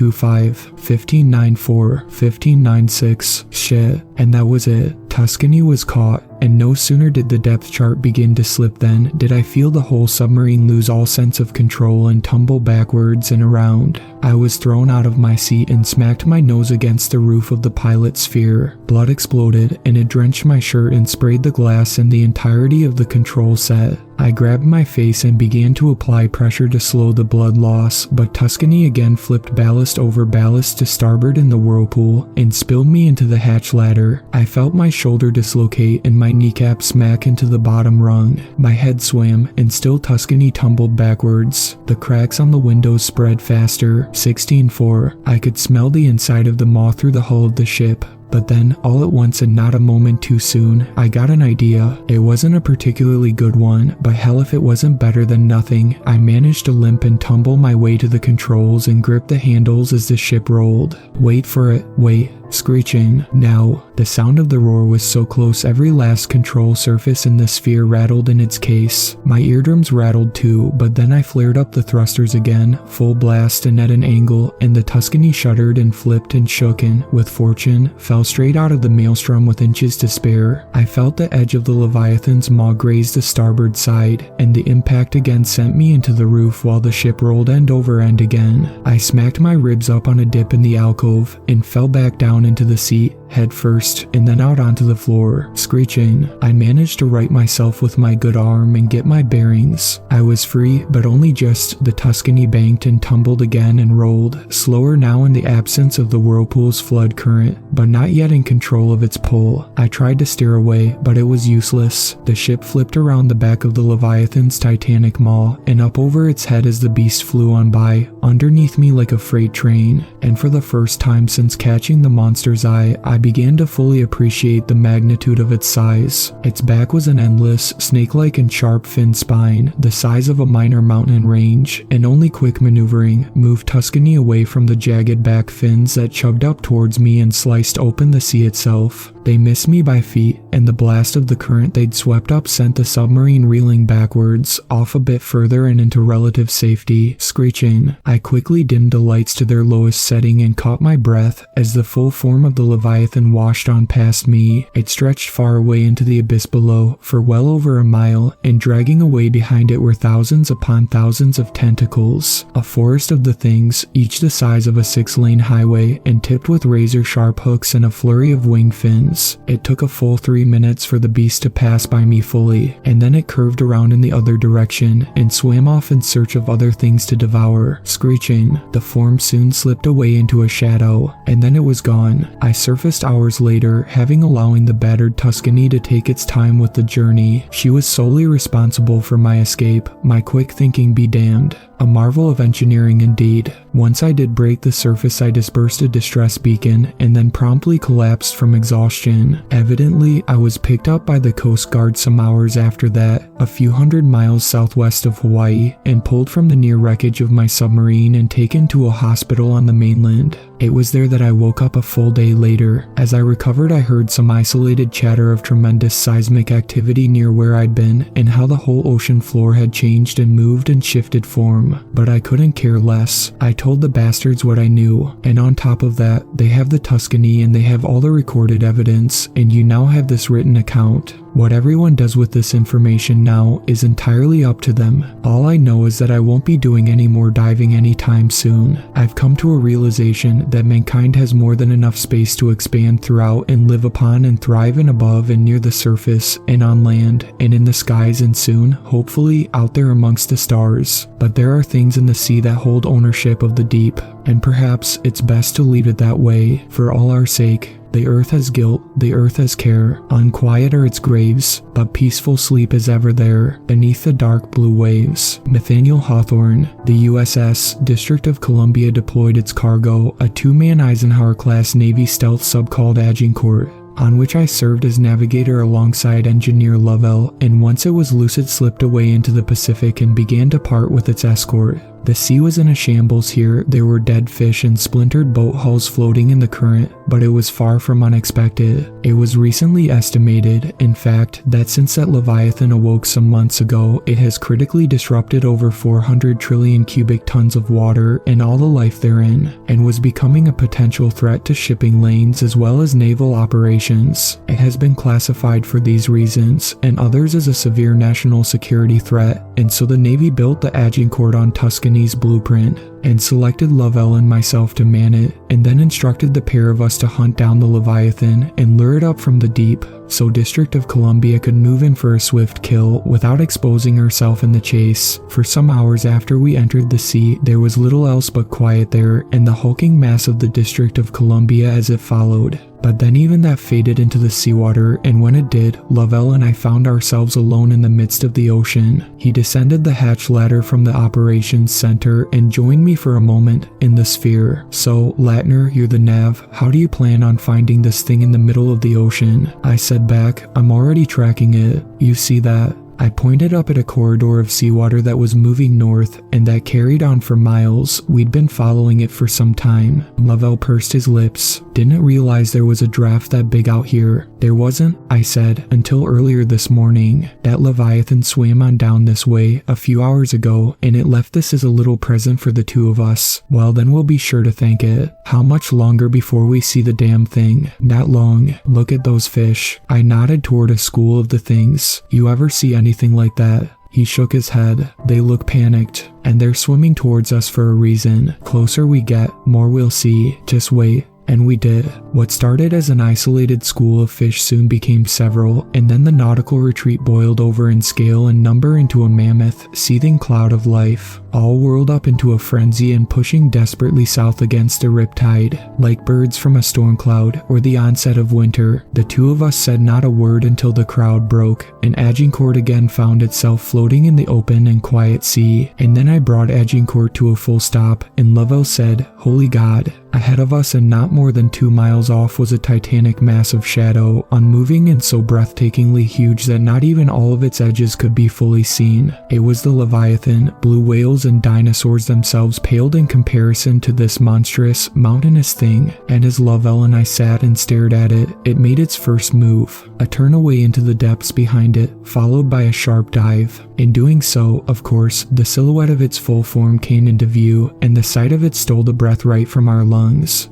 15.94, 15.96. Shit. And that was it. Tuscany was caught, and no sooner did the depth chart begin to slip than did I feel the whole submarine lose all sense of control and tumble backwards and around. I was thrown out of my seat and smacked my nose against the roof of the pilot sphere. Blood exploded, and it drenched my shirt and sprayed the glass and the entirety of the control set. I grabbed my face and began to apply pressure to slow the blood loss, but Tuscany again flipped ballast over ballast to starboard in the whirlpool and spilled me into the hatch ladder. I felt my shoulder dislocate and my kneecap smack into the bottom rung. My head swam, and still Tuscany tumbled backwards. The cracks on the windows spread faster. 16.4. I could smell the inside of the maw through the hull of the ship. But then, all at once and not a moment too soon, I got an idea. It wasn't a particularly good one, but hell if it wasn't better than nothing. I managed to limp and tumble my way to the controls and grip the handles as the ship rolled. Wait for it, wait. Screeching. Now, the sound of the roar was so close every last control surface in the sphere rattled in its case. My eardrums rattled too, but then I flared up the thrusters again, full blast and at an angle, and the Tuscany shuddered and flipped and shook and, with fortune, fell straight out of the maelstrom with inches to spare. I felt the edge of the Leviathan's maw graze the starboard side, and the impact again sent me into the roof while the ship rolled end over end again. I smacked my ribs up on a dip in the alcove, and fell back down into the seat, head first, and then out onto the floor. Screeching, I managed to right myself with my good arm and get my bearings. I was free, but only just. The Tuscany banked and tumbled again and rolled, slower now in the absence of the whirlpool's flood current, but not yet in control of its pull. I tried to steer away, but it was useless. The ship flipped around the back of the Leviathan's titanic maw, and up over its head as the beast flew on by, underneath me like a freight train. And for the first time since catching the monster's eye, I began to fully appreciate the magnitude of its size. Its back was an endless, snake-like and sharp fin spine, the size of a minor mountain range, and only quick maneuvering moved Tuscany away from the jagged back fins that chugged up towards me and sliced open the sea itself. They missed me by feet, and the blast of the current they'd swept up sent the submarine reeling backwards, off a bit further and into relative safety. Screeching, I quickly dimmed the lights to their lowest setting and caught my breath as the full form of the Leviathan washed on past me. It stretched far away into the abyss below, for well over a mile, and dragging away behind it were thousands upon thousands of tentacles, a forest of the things, each the size of a 6-lane highway, and tipped with razor-sharp hooks and a flurry of winged fins. It took a full 3 minutes for the beast to pass by me fully, and then it curved around in the other direction and swam off in search of other things to devour. Screeching, the form soon slipped away into a shadow, and then it was gone. I surfaced hours later, having allowing the battered Tuscany to take its time with the journey. She was solely responsible for my escape, my quick thinking be damned. A marvel of engineering indeed. Once I did break the surface, I dispersed a distress beacon and then promptly collapsed from exhaustion. Evidently, I was picked up by the Coast Guard some hours after that, a few hundred miles southwest of Hawaii, and pulled from the near wreckage of my submarine and taken to a hospital on the mainland. It was there that I woke up a full day later. As I recovered, I heard some isolated chatter of tremendous seismic activity near where I'd been, and how the whole ocean floor had changed and moved and shifted form. But I couldn't care less. I told the bastards what I knew, and on top of that, they have the Tuscany and they have all the recorded evidence, and you now have this written account. What everyone does with this information now is entirely up to them. All I know is that I won't be doing any more diving anytime soon. I've come to a realization that mankind has more than enough space to expand throughout and live upon and thrive in above and near the surface and on land and in the skies and soon, hopefully, out there amongst the stars. But there are things in the sea that hold ownership of the deep, and perhaps it's best to leave it that way for all our sake. The earth has guilt, the earth has care, unquiet are its graves, but peaceful sleep is ever there, beneath the dark blue waves. Nathaniel Hawthorne. The USS District of Columbia deployed its cargo, a 2-man Eisenhower-class Navy stealth sub called Agincourt, on which I served as navigator alongside engineer Lovell, and once it was loose it slipped away into the Pacific and began to part with its escort. The sea was in a shambles here. There were dead fish and splintered boat hulls floating in the current, but it was far from unexpected. It was recently estimated, in fact, that since that Leviathan awoke some months ago, it has critically disrupted over 400 trillion cubic tons of water and all the life therein, and was becoming a potential threat to shipping lanes as well as naval operations. It has been classified for these reasons, and others as a severe national security threat, and so the Navy built the Agincourt on Tuscany's blueprint, and selected Lovell and myself to man it, and then instructed the pair of us to hunt down the Leviathan and lure it up from the deep, so District of Columbia could move in for a swift kill without exposing herself in the chase. For some hours after we entered the sea, there was little else but quiet there, and the hulking mass of the District of Columbia as it followed. But then even that faded into the seawater, and when it did, Lovell and I found ourselves alone in the midst of the ocean. He descended the hatch ladder from the operations center and joined me for a moment in the sphere. "So, Latner, you're the nav. How do you plan on finding this thing in the middle of the ocean?" I said back, "I'm already tracking it. You see that?" I pointed up at a corridor of seawater that was moving north and that carried on for miles. We'd been following it for some time. Lovell pursed his lips. "Didn't realize there was a draft that big out here." "There wasn't," I said, "until earlier this morning. That Leviathan swam on down this way a few hours ago, and it left this as a little present for the two of us. Well, then we'll be sure to thank it. How much longer before we see the damn thing?" "Not long. Look at those fish." I nodded toward a school of the things. "You ever see anything like that?" He shook his head. "They look panicked, and they're swimming towards us for a reason. Closer we get, more we'll see. Just wait." And we did. What started as an isolated school of fish soon became several, and then the nautical retreat boiled over in scale and number into a mammoth, seething cloud of life, all whirled up into a frenzy and pushing desperately south against a riptide. Like birds from a storm cloud or the onset of winter, the two of us said not a word until the crowd broke, and Agincourt again found itself floating in the open and quiet sea. And then I brought Agincourt to a full stop, and Lovell said, "Holy God." Ahead of us and not more than 2 miles off was a titanic mass of shadow, unmoving and so breathtakingly huge that not even all of its edges could be fully seen. It was the Leviathan. Blue whales and dinosaurs themselves paled in comparison to this monstrous, mountainous thing, and as Lovell and I sat and stared at it, it made its first move, a turn away into the depths behind it, followed by a sharp dive. In doing so, of course, the silhouette of its full form came into view, and the sight of it stole the breath right from our lungs.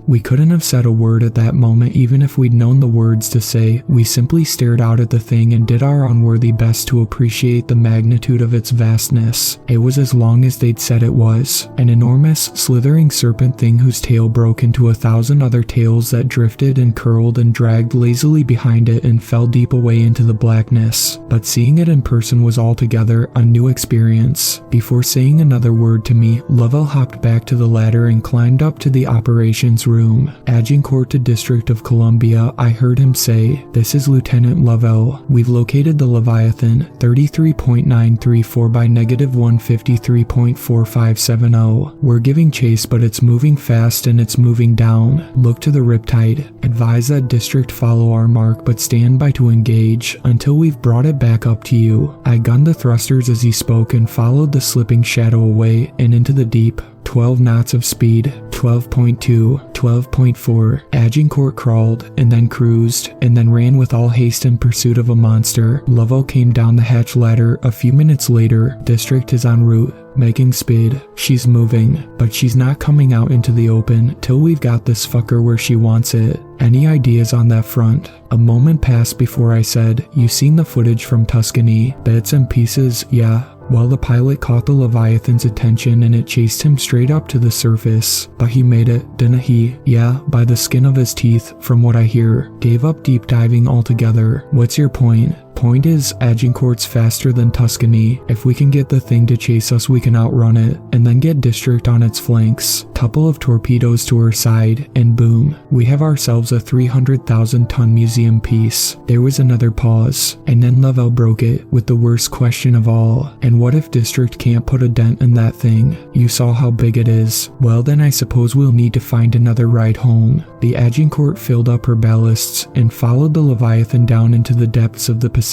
We couldn't have said a word at that moment even if we'd known the words to say. We simply stared out at the thing and did our unworthy best to appreciate the magnitude of its vastness. It was as long as they'd said it was, an enormous, slithering serpent thing whose tail broke into 1,000 other tails that drifted and curled and dragged lazily behind it and fell deep away into the blackness. But seeing it in person was altogether a new experience. Before saying another word to me, Lovell hopped back to the ladder and climbed up to the operations room. "Agincourt to District of Columbia," I heard him say. "This is Lieutenant Lovell. We've located the Leviathan, 33.934 by -153.4570. We're giving chase, but it's moving fast and it's moving down. Look to the riptide. Advise that District follow our mark but stand by to engage until we've brought it back up to you." I gunned the thrusters as he spoke and followed the slipping shadow away and into the deep. 12 knots of speed, 12.2, 12.4. Agincourt crawled, and then cruised, and then ran with all haste in pursuit of a monster. Lovell came down the hatch ladder a few minutes later. "District is en route. Making speed. She's moving, but she's not coming out into the open till we've got this fucker where she wants it. Any ideas on that front?" A moment passed before I said, "You seen the footage from Tuscany? Bits and pieces, yeah." Well, the pilot caught the Leviathan's attention and it chased him straight up to the surface. But he made it, didn't he? "Yeah, by the skin of his teeth, from what I hear. Gave up deep diving altogether." "What's your point?" "Point is, Agincourt's faster than Tuscany. If we can get the thing to chase us, we can outrun it, and then get District on its flanks. Couple of torpedoes to her side, and boom, we have ourselves a 300,000-ton museum piece." There was another pause, and then Lovell broke it with the worst question of all. "And what if District can't put a dent in that thing? You saw how big it is. Well, then I suppose we'll need to find another ride home." The Agincourt filled up her ballasts and followed the Leviathan down into the depths of the Pacific,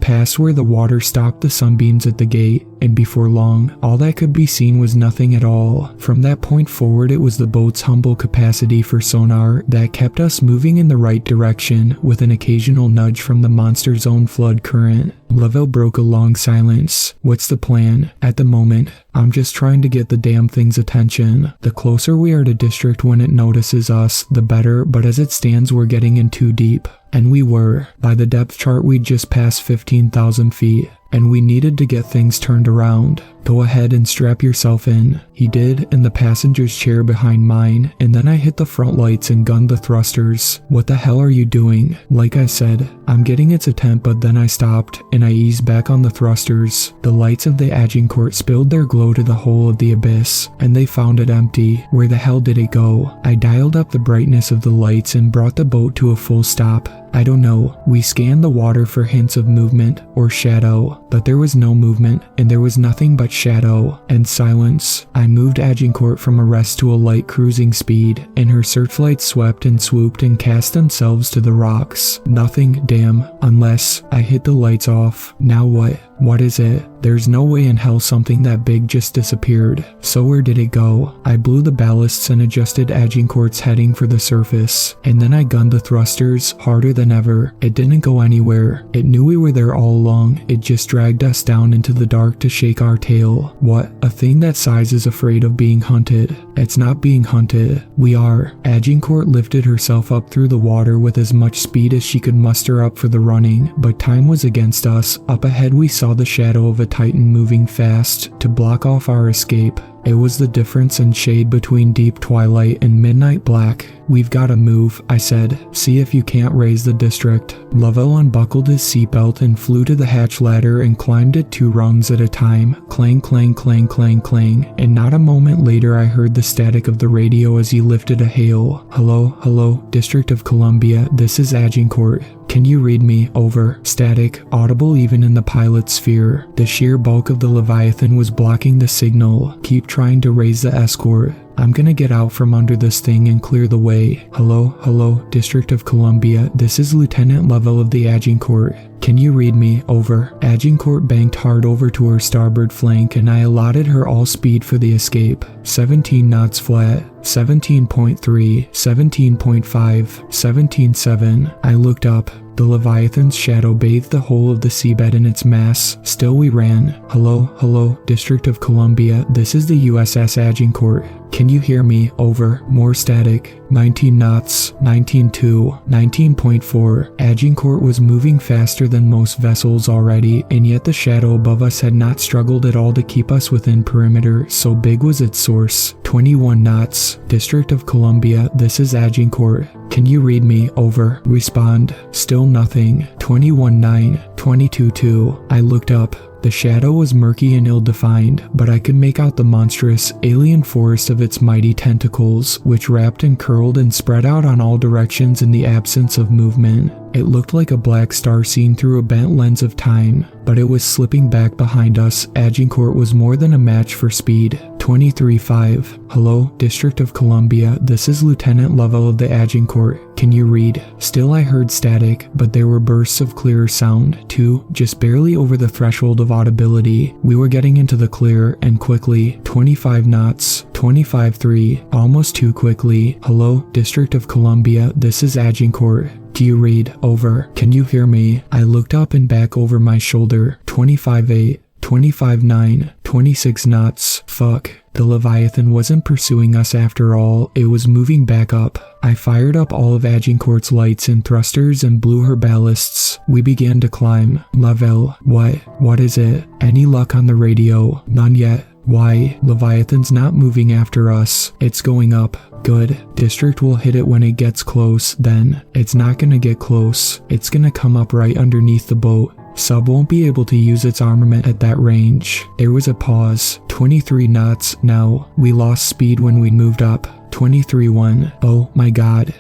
past where the water stopped the sunbeams at the gate. and before long, all that could be seen was nothing at all. From that point forward, it was the boat's humble capacity for sonar that kept us moving in the right direction, with an occasional nudge from the monster's own flood current. Lavelle broke a long silence. What's the plan? At the moment, I'm just trying to get the damn thing's attention. The closer we are to District when it notices us, the better, but as it stands, we're getting in too deep. And we were. By the depth chart, we'd just passed 15,000 feet. And we needed to get things turned around. Go ahead and strap yourself in. He did, in the passenger's chair behind mine, and then I hit the front lights and gunned the thrusters. What the hell are you doing? Like I said, I'm getting its attempt, but then I stopped, and I eased back on the thrusters. The lights of the Agincourt spilled their glow to the whole of the abyss, and they found it empty. Where the hell did it go? I dialed up the brightness of the lights and brought the boat to a full stop. I don't know. We scanned the water for hints of movement or shadow, but there was no movement, and there was nothing but shadow and silence. I moved Agincourt from a rest to a light cruising speed, and her searchlights swept and swooped and cast themselves to the rocks. Nothing, damn, unless I hit the lights off. Now what? What is it? There's no way in hell something that big just disappeared. So where did it go? I blew the ballasts and adjusted Agincourt's heading for the surface, and then I gunned the thrusters harder than ever. It didn't go anywhere. It knew we were there all along. It just dragged us down into the dark to shake our tail. What? A thing that size is afraid of being hunted. It's not being hunted. We are. Agincourt lifted herself up through the water with as much speed as she could muster up for the running, but time was against us. Up ahead we saw the shadow of a Titan moving fast to block off our escape. It was the difference in shade between deep twilight and midnight black. We've gotta move, I said. See if you can't raise the district. Lovell unbuckled his seatbelt and flew to the hatch ladder and climbed it 2 rungs at a time. Clang, clang, clang, clang, clang. And not a moment later I heard the static of the radio as he lifted a hail. Hello, District of Columbia, this is Agincourt. Can you read me? Over. Static, audible even in the pilot's sphere. The sheer bulk of the Leviathan was blocking the signal. Keep trying to raise the escort. I'm gonna get out from under this thing and clear the way. Hello, District of Columbia, this is Lieutenant Lovell of the Agincourt. Can you read me? Over. Agincourt banked hard over to her starboard flank and I allotted her all speed for the escape. 17 knots flat, 17.3, 17.5, 17.7. I looked up. The Leviathan's shadow bathed the whole of the seabed in its mass. Still we ran. Hello, District of Columbia, this is the USS Agincourt. Can you hear me? Over. More static. 19 knots, 19.2, 19.4. Agincourt was moving faster than most vessels already, and yet the shadow above us had not struggled at all to keep us within perimeter, so big was its source. 21 knots. District of Columbia, this is Agincourt. Can you read me? Over. Respond. Still nothing. 21.9, 22.2. I looked up. The shadow was murky and ill-defined, but I could make out the monstrous, alien forest of its mighty tentacles, which wrapped and curled and spread out on all directions in the absence of movement. It looked like a black star seen through a bent lens of time, but it was slipping back behind us. Agincourt was more than a match for speed. 23.5. Hello, District of Columbia, this is Lieutenant Lovell of the Agincourt. Can you read? Still I heard static, but there were bursts of clearer sound, too, just barely over the threshold of audibility. We were getting into the clear, and quickly. 25 knots, 25.3, almost too quickly. Hello, District of Columbia, this is Agincourt. Do you read? Over. Can you hear me? I looked up and back over my shoulder. 25.8, 25.9, 26 knots. Fuck. The Leviathan wasn't pursuing us after all, it was moving back up. I fired up all of Agincourt's lights and thrusters and blew her ballasts. We began to climb. Lavelle, what is it? Any luck on the radio? None yet. Why? Leviathan's not moving after us. It's going up. Good. District will hit it when it gets close, then. It's not gonna get close. It's gonna come up right underneath the boat. Sub won't be able to use its armament at that range. There was a pause. 23 knots now. We lost speed when we moved up. 23.1. Oh my god.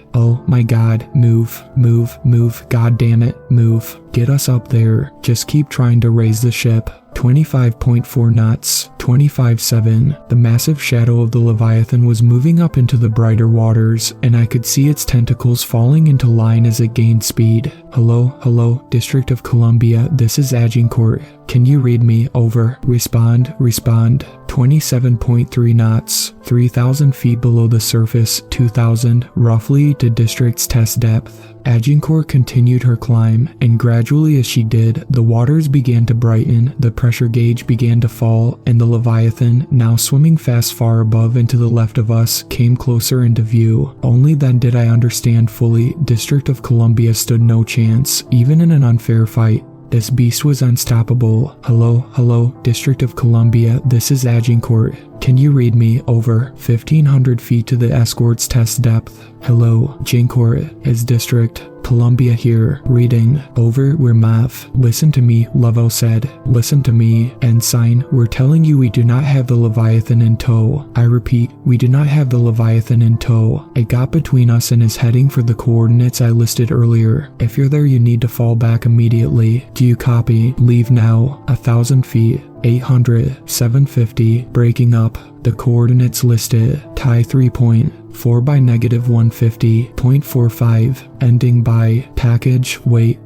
Move. God damn it. Move. Get us up there. Just keep trying to raise the ship. 25.4 knots, 25.7. The massive shadow of the Leviathan was moving up into the brighter waters, and I could see its tentacles falling into line as it gained speed. Hello, District of Columbia, this is Agincourt. Can you read me? Over. Respond. 27.3 knots, 3,000 feet below the surface, 2,000, roughly, to District's test depth. Agincourt continued her climb, and gradually as she did, the waters began to brighten, the pressure gauge began to fall, and the Leviathan, now swimming fast far above and to the left of us, came closer into view. Only then did I understand fully, District of Columbia stood no chance, even in an unfair fight. This beast was unstoppable. Hello, District of Columbia, this is Agincourt. Can you read me? Over. 1,500 feet to the escort's test depth. Hello, Agincourt, is District Columbia here. Reading. Over. We're Mav. Listen to me, Lovell said. Listen to me, Ensign. We're telling you we do not have the Leviathan in tow. I repeat, we do not have the Leviathan in tow. It got between us and is heading for the coordinates I listed earlier. If you're there, you need to fall back immediately. Do you copy? Leave now. 1,000 feet. 800, 750, breaking up, the coordinates listed, tie 3 point, 4 by -150.45, ending by, package, wait,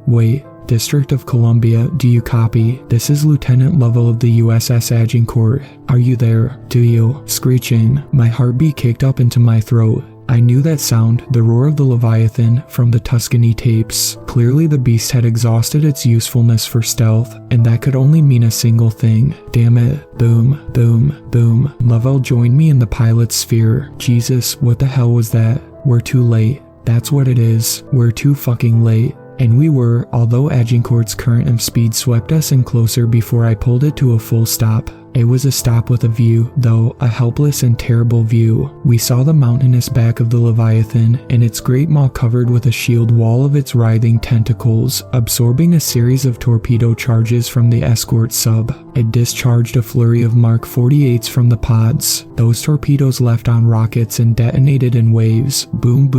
District of Columbia, do you copy? This is Lieutenant Lovell of the USS Agincourt. Are you there? Do you? Screeching, my heartbeat kicked up into my throat. I knew that sound, the roar of the Leviathan, from the Tuscany tapes. Clearly the beast had exhausted its usefulness for stealth, and that could only mean a single thing. Damn it. Boom. Lovell joined me in the pilot's sphere. Jesus, what the hell was that? We're too late. That's what it is. We're too fucking late. And we were, although Agincourt's current of speed swept us in closer before I pulled it to a full stop. It was a stop with a view, though, a helpless and terrible view. We saw the mountainous back of the Leviathan, and its great maw covered with a shield wall of its writhing tentacles, absorbing a series of torpedo charges from the escort sub. It discharged a flurry of Mark 48s from the pods. Those torpedoes left on rockets and detonated in waves, boom,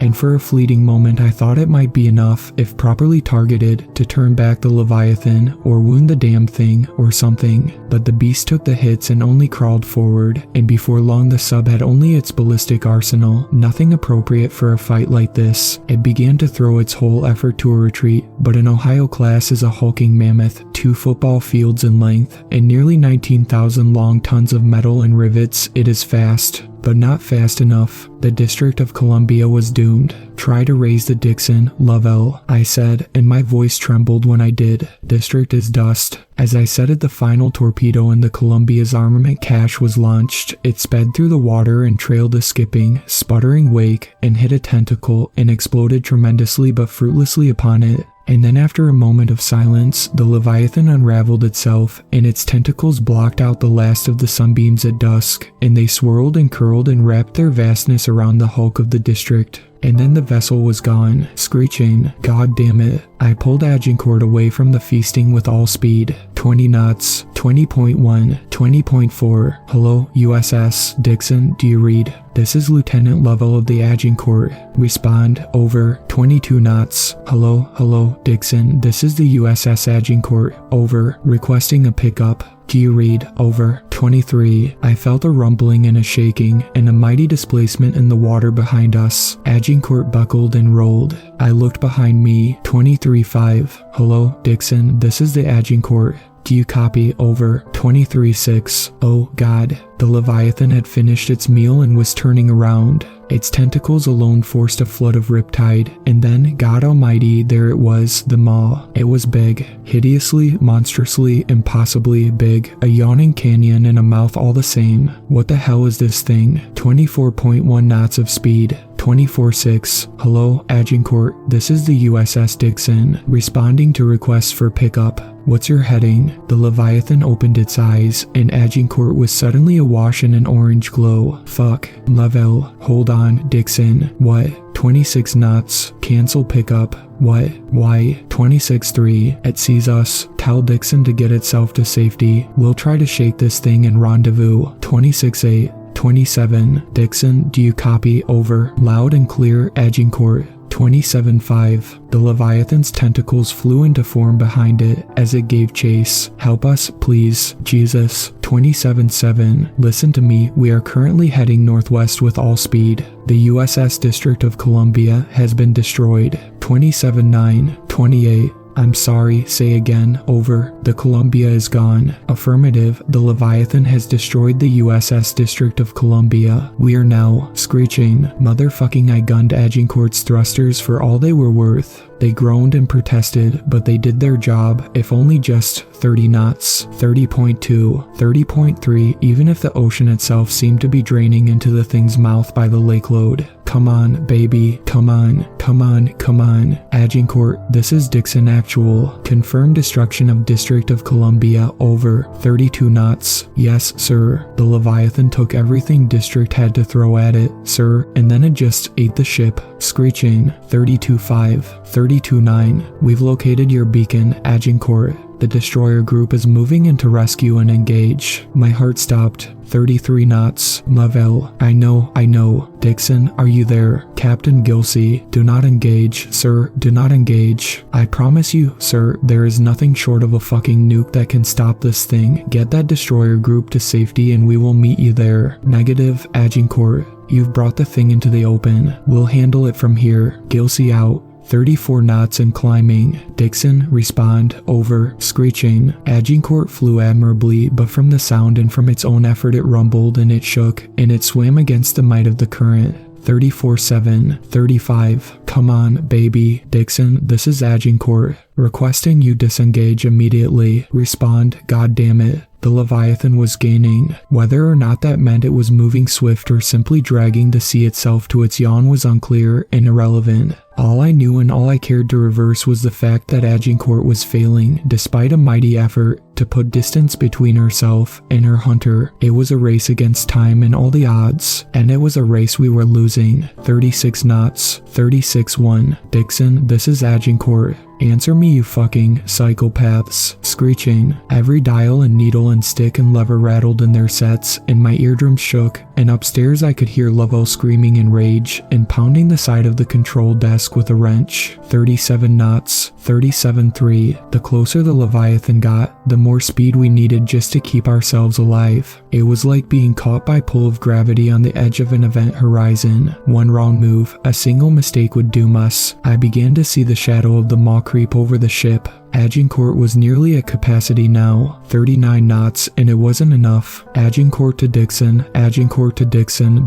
and for a fleeting moment I thought it might be enough, if properly targeted, to turn back the Leviathan, or wound the damn thing, or something. But the beast took the hits and only crawled forward, and before long the sub had only its ballistic arsenal, nothing appropriate for a fight like this. It began to throw its whole effort to a retreat, but an Ohio class is a hulking mammoth, 2 football fields in length, and nearly 19,000 long tons of metal and rivets. It is fast, but not fast enough. The District of Columbia was doomed. Try to raise the Dixon, Lovell, I said, and my voice trembled when I did. District is dust. As I said it, the final torpedo in the Columbia's armament cache was launched. It sped through the water and trailed a skipping, sputtering wake, and hit a tentacle and exploded tremendously but fruitlessly upon it. And then after a moment of silence, the Leviathan unraveled itself, and its tentacles blocked out the last of the sunbeams at dusk, and they swirled and curled and wrapped their vastness around the hulk of the District. And then the vessel was gone, screeching, God damn it. I pulled Agincourt away from the feasting with all speed. 20 knots, 20.1, 20.4. Hello, USS Dixon, do you read? This is Lieutenant Lovell of the Agincourt. Respond. Over. 22 knots. Hello, Dixon, this is the USS Agincourt. Over. Requesting a pickup. Do you read? Over. 23. I felt a rumbling and a shaking, and a mighty displacement in the water behind us. Agincourt buckled and rolled. I looked behind me. 23.5. Hello, Dixon, this is the Agincourt. Do you copy? Over. 23.6. Oh, God. The Leviathan had finished its meal and was turning around. Its tentacles alone forced a flood of riptide, and then, God almighty, there it was, the maw. It was big. Hideously, monstrously, impossibly big. A yawning canyon and a mouth all the same. What the hell is this thing? 24.1 knots of speed. 24.6. Hello, Agincourt, this is the USS Dixon. Responding to requests for pickup. What's your heading? The Leviathan opened its eyes, and Agincourt was suddenly awash in an orange glow. Fuck. Lovell. Hold on, Dixon. What? 26 knots. Cancel pickup. What? Why? 26.3. It sees us. Tell Dixon to get itself to safety. We'll try to shake this thing and rendezvous. 26.8. 27. Dixon, do you copy? Over. Loud and clear, Agincourt. 27:5. The Leviathan's tentacles flew into form behind it as it gave chase. Help us, please, Jesus. 27:7. Listen to me, we are currently heading northwest with all speed. The USS District of Columbia has been destroyed. 27:9. 28. I'm sorry, say again, over. The Columbia is gone. Affirmative, the Leviathan has destroyed the USS District of Columbia. We are now, screeching, motherfucking I gunned Agincourt's thrusters for all they were worth. They groaned and protested, but they did their job, if only just 30 knots, 30.2, 30.3, even if the ocean itself seemed to be draining into the thing's mouth by the lake load. Come on, baby, come on, come on, come on. Agincourt, this is Dixon actual. Confirmed destruction of District of Columbia, over, 32 knots. Yes, sir. The Leviathan took everything District had to throw at it, sir, and then it just ate the ship. Screeching, 32.5, 32.9. We've located your beacon, Agincourt. The destroyer group is moving in to rescue and engage. My heart stopped. 33 knots. Lavelle. I know. Dixon, are you there? Captain Gilsey, do not engage, sir, do not engage. I promise you, sir, there is nothing short of a fucking nuke that can stop this thing. Get that destroyer group to safety and we will meet you there. Negative, Agincourt. You've brought the thing into the open. We'll handle it from here. Gilsey out. 34 knots and climbing. Dixon, respond, over, screeching. Agincourt flew admirably, but from the sound and from its own effort it rumbled and it shook, and it swam against the might of the current. 34-7, 35. Come on, baby. Dixon, this is Agincourt. Requesting you disengage immediately. Respond, goddammit. The Leviathan was gaining. Whether or not that meant it was moving swift or simply dragging the sea itself to its yawn was unclear and irrelevant. All I knew and all I cared to reverse was the fact that Agincourt was failing, despite a mighty effort to put distance between herself and her hunter. It was a race against time and all the odds, and it was a race we were losing. 36 knots, 36-1. Dixon, this is Agincourt. Answer me, you fucking psychopaths. Screeching. Every dial and needle and stick and lever rattled in their sets, and my eardrums shook, and upstairs I could hear Lovell screaming in rage and pounding the side of the control desk with a wrench. 37 knots, 37.3. The closer the Leviathan got, the more speed we needed just to keep ourselves alive. It was like being caught by pull of gravity on the edge of an event horizon. One wrong move, a single mistake would doom us. I began to see the shadow of the maw creep over the ship. Agincourt was nearly at capacity now, 39 knots, and it wasn't enough. Agincourt to Dixon,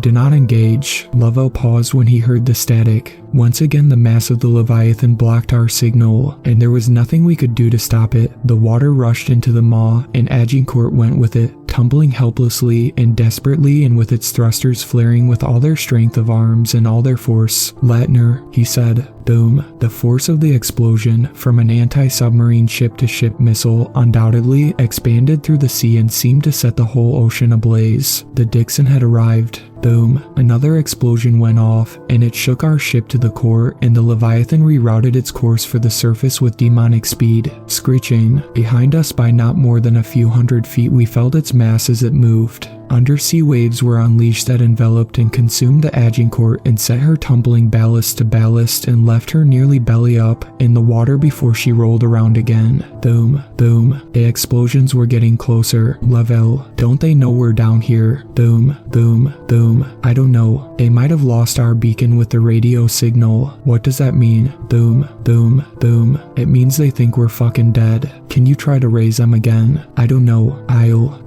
do not engage. Lovell paused when he heard the static. Once again the mass of the Leviathan blocked our signal, and there was nothing we could do to stop it. The water rushed into the maw, and Agincourt went with it, tumbling helplessly and desperately and with its thrusters flaring with all their strength of arms and all their force. Latner, he said. Boom. The force of the explosion from an anti-submarine ship-to-ship missile undoubtedly expanded through the sea and seemed to set the whole ocean ablaze. The Dixon had arrived. Boom. Another explosion went off, and it shook our ship to the core, and the Leviathan rerouted its course for the surface with demonic speed. Screeching. Behind us by not more than a few hundred feet we felt its mass as it moved. Undersea waves were unleashed that enveloped and consumed the Agincourt and set her tumbling ballast to ballast and left her nearly belly up in the water before she rolled around again. Boom, boom. The explosions were getting closer. Lavelle, don't they know we're down here? Boom, boom, boom. I don't know. They might have lost our beacon with the radio signal. What does that mean? Boom, boom, boom. It means they think we're fucking dead. Can you try to raise them again? I don't know.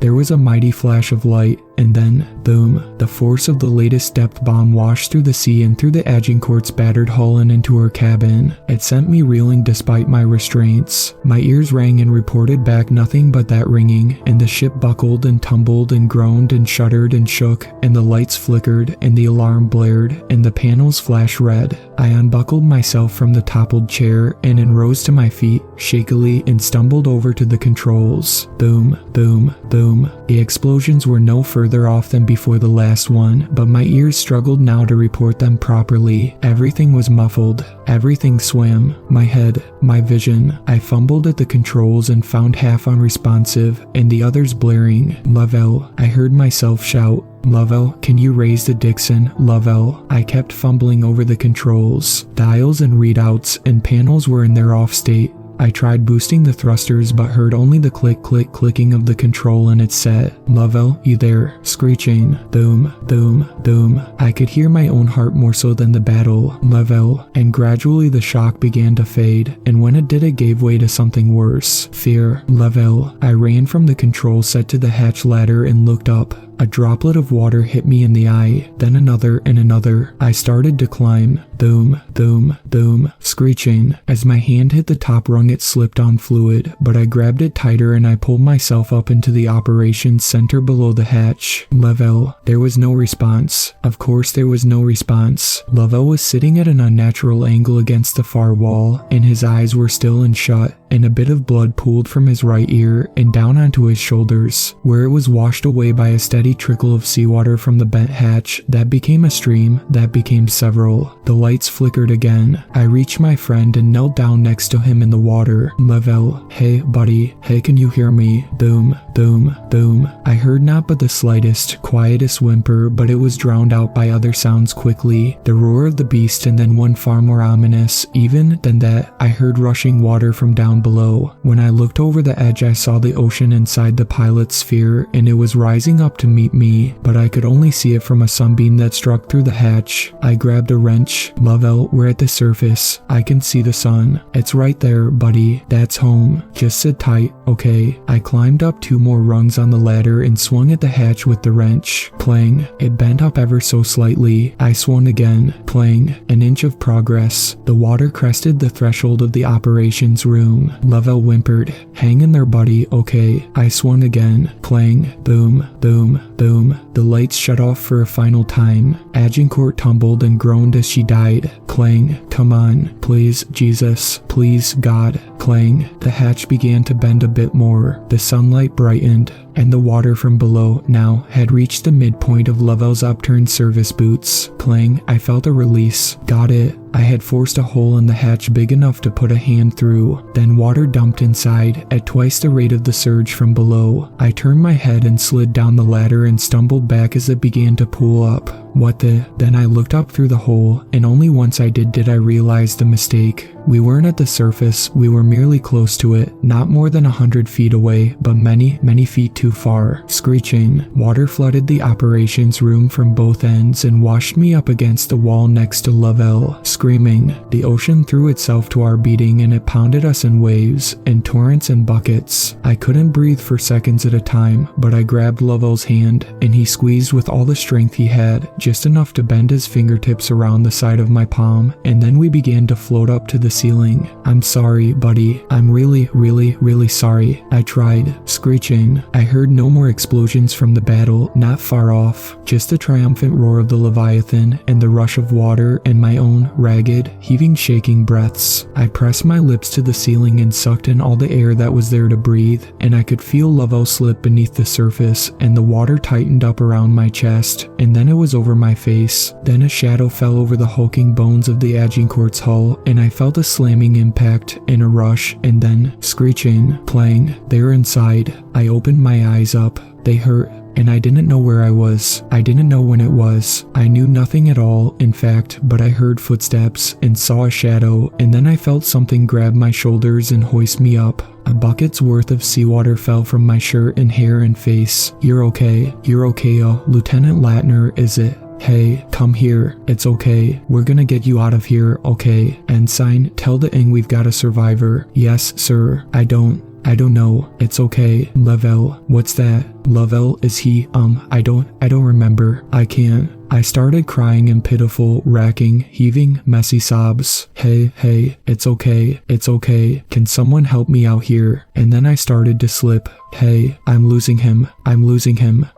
There was a mighty flash of light, and then, boom, the force of the latest depth bomb washed through the sea and through the Agincourt's battered hull and into her cabin. It sent me reeling despite my restraints. My ears rang and reported back nothing but that ringing, and the ship buckled and tumbled and groaned and shuddered and shook, and the lights flickered, and the alarm blared, and the panels flashed red. I unbuckled myself from the toppled chair and then rose to my feet, shakily, and stumbled over to the controls. Boom, boom, boom. The explosions were no further further off than before the last one, but my ears struggled now to report them properly. Everything was muffled. Everything swam. My head, my vision. I fumbled at the controls and found half unresponsive, and the others blaring. Lovell, I heard myself shout. Lovell, can you raise the Dixon? Lovell. I kept fumbling over the controls. Dials and readouts and panels were in their off state. I tried boosting the thrusters but heard only the clicking of the control and it said, Lovell, you there? Screeching. Boom, boom, boom. I could hear my own heart more so than the battle. Lovell. And gradually the shock began to fade, and when it did it gave way to something worse. Fear. Lovell. I ran from the control set to the hatch ladder and looked up. A droplet of water hit me in the eye, then another and another. I started to climb. Boom, boom, boom, screeching. As my hand hit the top rung it slipped on fluid, but I grabbed it tighter and I pulled myself up into the operations center below the hatch. Lovell. There was no response. Of course there was no response. Lovell was sitting at an unnatural angle against the far wall, and his eyes were still and shut, and a bit of blood pooled from his right ear and down onto his shoulders, where it was washed away by a steady trickle of seawater from the bent hatch that became a stream that became several. The lights flickered again. I reached my friend and knelt down next to him in the water. Lovell, hey buddy, hey, can you hear me? Boom, boom, boom. I heard not but the slightest, quietest whimper, but it was drowned out by other sounds quickly. The roar of the beast, and then one far more ominous even than that. I heard rushing water from down below. When I looked over the edge I saw the ocean inside the pilot's sphere, and it was rising up to meet me, but I could only see it from a sunbeam that struck through the hatch. I grabbed a wrench. Lovell, we're at the surface. I can see the sun. It's right there, buddy. That's home. Just sit tight, okay? I climbed up 2 more rungs on the ladder and swung at the hatch with the wrench. Clang. It bent up ever so slightly. I swung again. Clang. An inch of progress. The water crested the threshold of the operations room. Lovell whimpered. Hang in there, buddy, okay? I swung again. Clang. Boom, boom, boom. The lights shut off for a final time. Agincourt tumbled and groaned as she died. Clang. Come on, please, Jesus. Please, God. Clang. The hatch began to bend a bit more. The sunlight brightened, and the water from below now had reached the midpoint of Lovell's upturned service boots. Clang. I felt a release. Got it. I had forced a hole in the hatch big enough to put a hand through. Then water dumped inside at twice the rate of the surge from below. I turned my head and slid down the ladder and stumbled back as it began to pool up. What the? Then I looked up through the hole, and only once I did I realize the mistake. We weren't at the surface, we were merely close to it, not more than 100 feet away, but many, many feet too far. Screeching, water flooded the operations room from both ends and washed me up against the wall next to Lovell. Screaming, the ocean threw itself to our beating and it pounded us in waves, in torrents and buckets. I couldn't breathe for seconds at a time, but I grabbed Lovell's hand, and he squeezed with all the strength he had, just enough to bend his fingertips around the side of my palm, and then we began to float up to the ceiling. I'm sorry, buddy. I'm really, really, really sorry. I tried. Screeching. I heard no more explosions from the battle, not far off, just the triumphant roar of the Leviathan and the rush of water and my own ragged, heaving, shaking breaths. I pressed my lips to the ceiling and sucked in all the air that was there to breathe, and I could feel Lovell slip beneath the surface, and the water tightened up around my chest, and then it was over my face. Then a shadow fell over the hulking bones of the Agincourt's hull, and I felt a slamming impact and a rush, and then, screeching, Clang. They were inside. I opened my eyes up. They hurt, and I didn't know where I was. I didn't know when it was. I knew nothing at all, in fact, but I heard footsteps and saw a shadow, and then I felt something grab my shoulders and hoist me up. A bucket's worth of seawater fell from my shirt and hair and face. You're okay, Lieutenant Latner, is it? Hey, come here. It's okay. We're gonna get you out of here, okay? Ensign, tell the Ing we've got a survivor. Yes, sir. I don't know. It's okay. Lovell, what's that? Lovell, is he, I don't remember. I can't. I started crying in pitiful, racking, heaving, messy sobs. Hey, it's okay. Can someone help me out here? And then I started to slip. Hey, I'm losing him.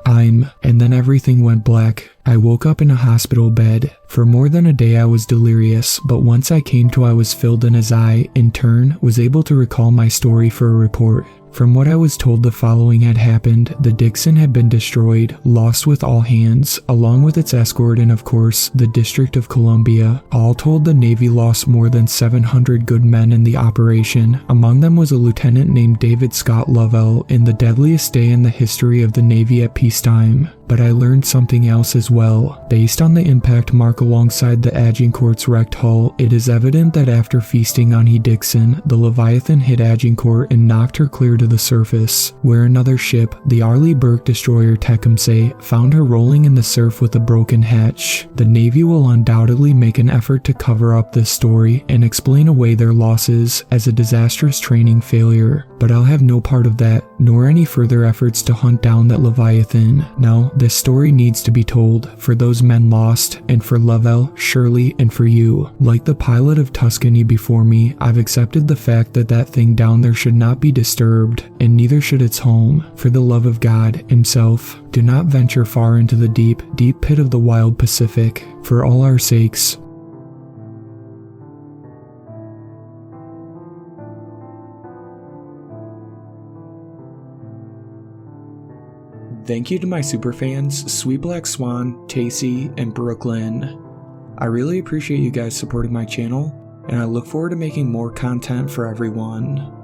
And then everything went black. I woke up in a hospital bed. For more than a day I was delirious, but once I came to I was filled, and as I, in turn, was able to recall my story for a report. From what I was told, the following had happened. The Dixon had been destroyed, lost with all hands, along with its escort and of course, the District of Columbia. All told, the Navy lost more than 700 good men in the operation. Among them was a lieutenant named David Scott Lovell in the deadliest day in the history of the Navy at peacetime. But I learned something else as well. Based on the impact mark alongside the Agincourt's wrecked hull, it is evident that after feasting on He Dixon, the Leviathan hit Agincourt and knocked her clear to the surface, where another ship, the Arleigh Burke destroyer Tecumseh, found her rolling in the surf with a broken hatch. The Navy will undoubtedly make an effort to cover up this story and explain away their losses as a disastrous training failure, but I'll have no part of that, nor any further efforts to hunt down that Leviathan. Now, this story needs to be told, for those men lost, and for Lovell, Shirley, and for you. Like the pilot of Tuscany before me, I've accepted the fact that that thing down there should not be disturbed, and neither should its home. For the love of God Himself, do not venture far into the deep, deep pit of the wild Pacific, for all our sakes. Thank you to my superfans, Sweet Black Swan, Tacey, and Brooklyn. I really appreciate you guys supporting my channel, and I look forward to making more content for everyone.